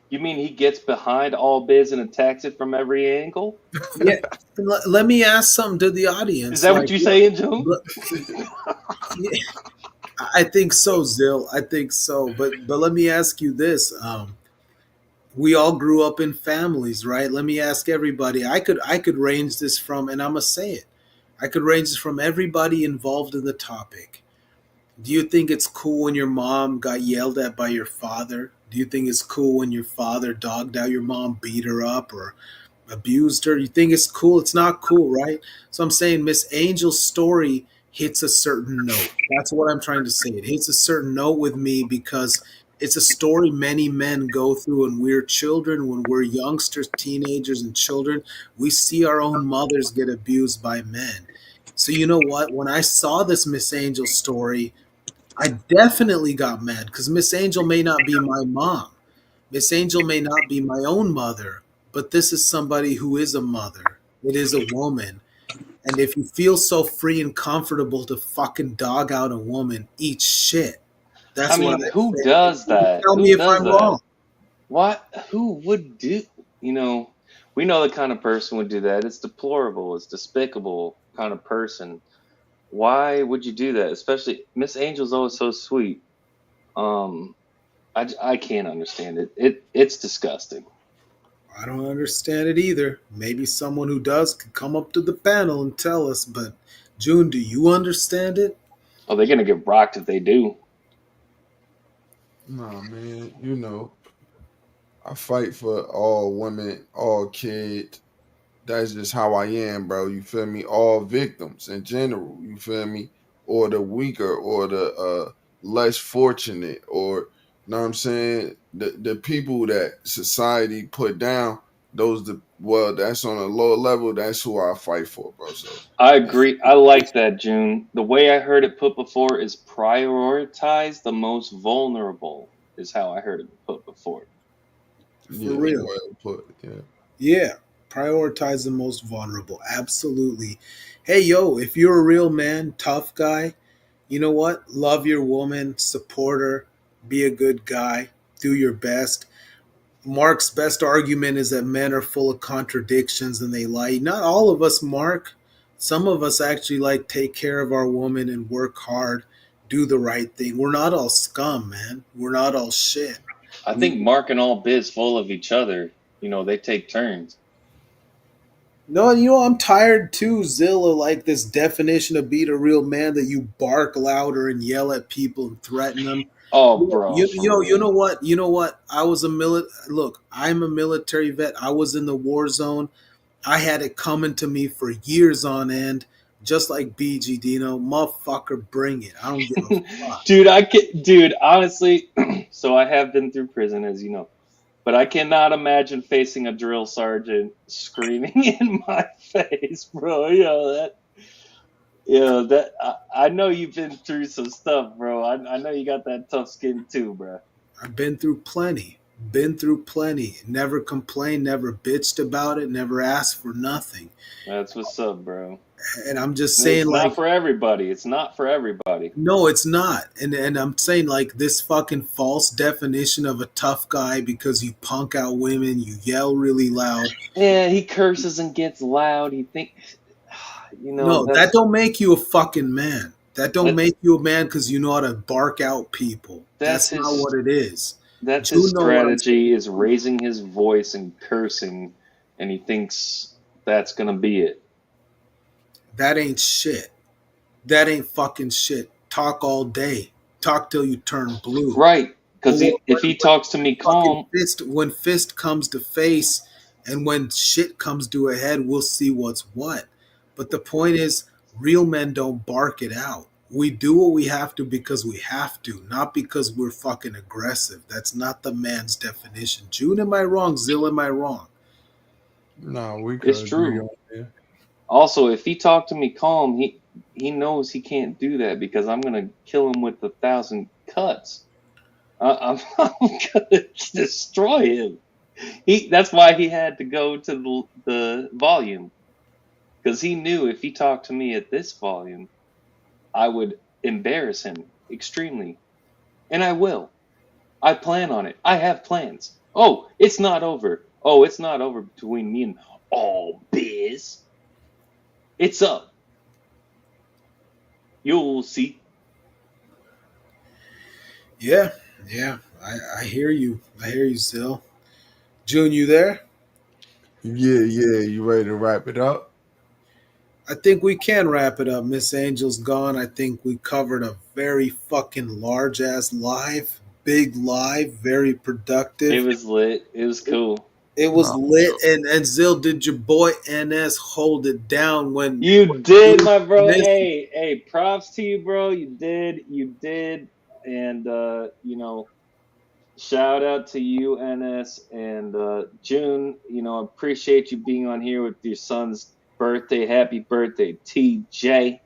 You mean he gets behind all biz and attacks it from every angle? Yeah. Let me ask something to the Is audience. that what Like, you saying, Joe? but- yeah, I think so, Zill. I think so. But let me ask you this. We all grew up in families, right? Let me ask everybody. I could range this from, and I'm gonna say it. I could range this from everybody involved in the topic. Do you think it's cool when your mom got yelled at by your father? Do you think it's cool when your father dogged out your mom, beat her up, or abused her? You think it's cool? It's not cool, right? So I'm saying Miss Angel's story hits a certain note. That's what I'm trying to say. It hits a certain note with me because it's a story many men go through when we're children, when we're youngsters, teenagers, and children. We see our own mothers get abused by men. So you know what? When I saw this Miss Angel story, I definitely got mad because Miss Angel may not be my mom. Miss Angel may not be my own mother, but this is somebody who is a mother. It is a woman. And if you feel so free and comfortable to fucking dog out a woman, eat shit. I That's what mean, I who say. does You that? tell me Who if does I'm wrong. that? What? Who would do? You know, we know the kind of person would do that. It's deplorable. It's despicable kind of person. Why would you do that? Especially Miss Angel's always so sweet. Um, I can't understand it. It's disgusting. I don't understand it either. Maybe someone who does could come up to the panel and tell us. But June, do you understand it? Oh, they're gonna get rocked if they do. Nah, man, I fight for all women, all kids. That's just how I am, bro. You feel me? All victims in general, you feel me? Or the weaker or the less fortunate, or know what I'm saying? The people that society put down, that's on a lower level, that's who I fight for, bro. So I agree. I like that, June. The way I heard it put before is prioritize the most vulnerable, is how I heard it put before. For yeah, real. well put. Yeah. Yeah, prioritize the most vulnerable. Absolutely. Hey, yo, if you're a real man, tough guy, you know what? Love your woman, support her, be a good guy, do your best. Mark's best argument is that men are full of contradictions and they lie. Not all of us, Mark. Some of us actually like take care of our woman and work hard, do the right thing. We're not all scum, man. We're not all shit. I We think Mark and all biz full of each other. You know, they take turns. No, I'm tired too, Zilla, like this definition of being a real man that you bark louder and yell at people and threaten them. Oh, bro, for You know real. what? You know what? I was a look, I'm a military vet. I was in the war zone. I had it coming to me for years on end, just like BG Dino. Motherfucker, bring it. I don't give a fuck. Dude, honestly, so I have been through prison, as you know, but I cannot imagine facing a drill sergeant screaming in my face, bro. I know you've been through some stuff, bro. I know you got that tough skin too, bro. I've been through plenty. Been through plenty. Never complained, never bitched about it, never asked for nothing. That's what's up, bro. And I'm just And saying, it's not like, for everybody. It's not for everybody. no, it's not. And I'm saying like this fucking false definition of a tough guy because you punk out women, you yell really loud. Yeah, he curses and gets loud. He thinks, No, that don't make you a fucking man. That don't that make you a man because you know how to bark out people. that's That's not his what it is. that's his You know what I'm strategy saying? is raising his voice and cursing, and he thinks that's gonna be it. That ain't shit. That ain't fucking shit. Talk all day. Talk till you turn blue. Right? But Because if he talks to me calm, when fist comes to face and when shit comes to a head, we'll see what's what. But the point is, real men don't bark it out. We do what we have to because we have to, not because we're fucking aggressive. That's not the man's definition. June, am I wrong? Zill, am I wrong? No, we it's could agree true. on there. Also, if he talked to me calm, he knows he can't do that because I'm gonna kill him with 1,000 cuts. I'm gonna destroy him. That's why he had to go to the volume because he knew if he talked to me at this volume, I would embarrass him. extremely. And I will. I plan on it. I have plans. Oh, it's not over. Oh, it's not over between me and all biz. It's up. You'll see. Yeah, yeah. I hear you. I hear you, Sil. June, you there? Yeah, yeah. You ready to wrap it up? I think we can wrap it up. Miss Angel's gone. I think we covered a very fucking large ass live, big live, very It productive. was lit. It was cool. It was No, lit, and Zil, did your boy NS hold it down when You he did, was my bro. missing? Hey, props to you, bro. You did. And shout out to you, NS and June. Appreciate you being on here with your son's birthday. Happy birthday, TJ.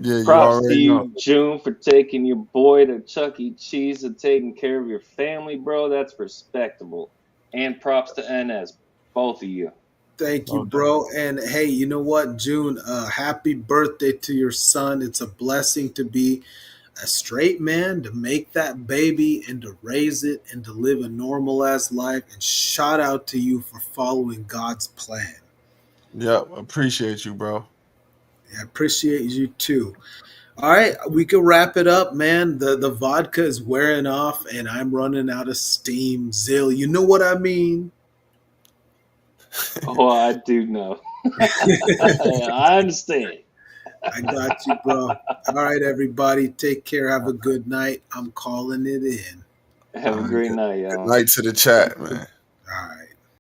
yeah, you Props to already know. you, June, for taking your boy to Chuck E. Cheese and taking care of your family, bro. That's respectable. And props to NS, both of you. Thank you, No doubt. bro. And hey, you know what, June? Happy birthday to your son. It's a blessing to be a straight man, to make that baby and to raise it and to live a normal ass life. And shout out to you for following God's plan. Yep, appreciate you, bro. I appreciate you too. All right, we can wrap it up, man. The vodka is wearing off and I'm running out of steam. Zill, you know what I mean? Oh, I do know. I understand. I got you, bro. All right, everybody. Take care. Have a good night. I'm calling it in. Have All a right, great good, night, good y'all. night to the chat, man. All right.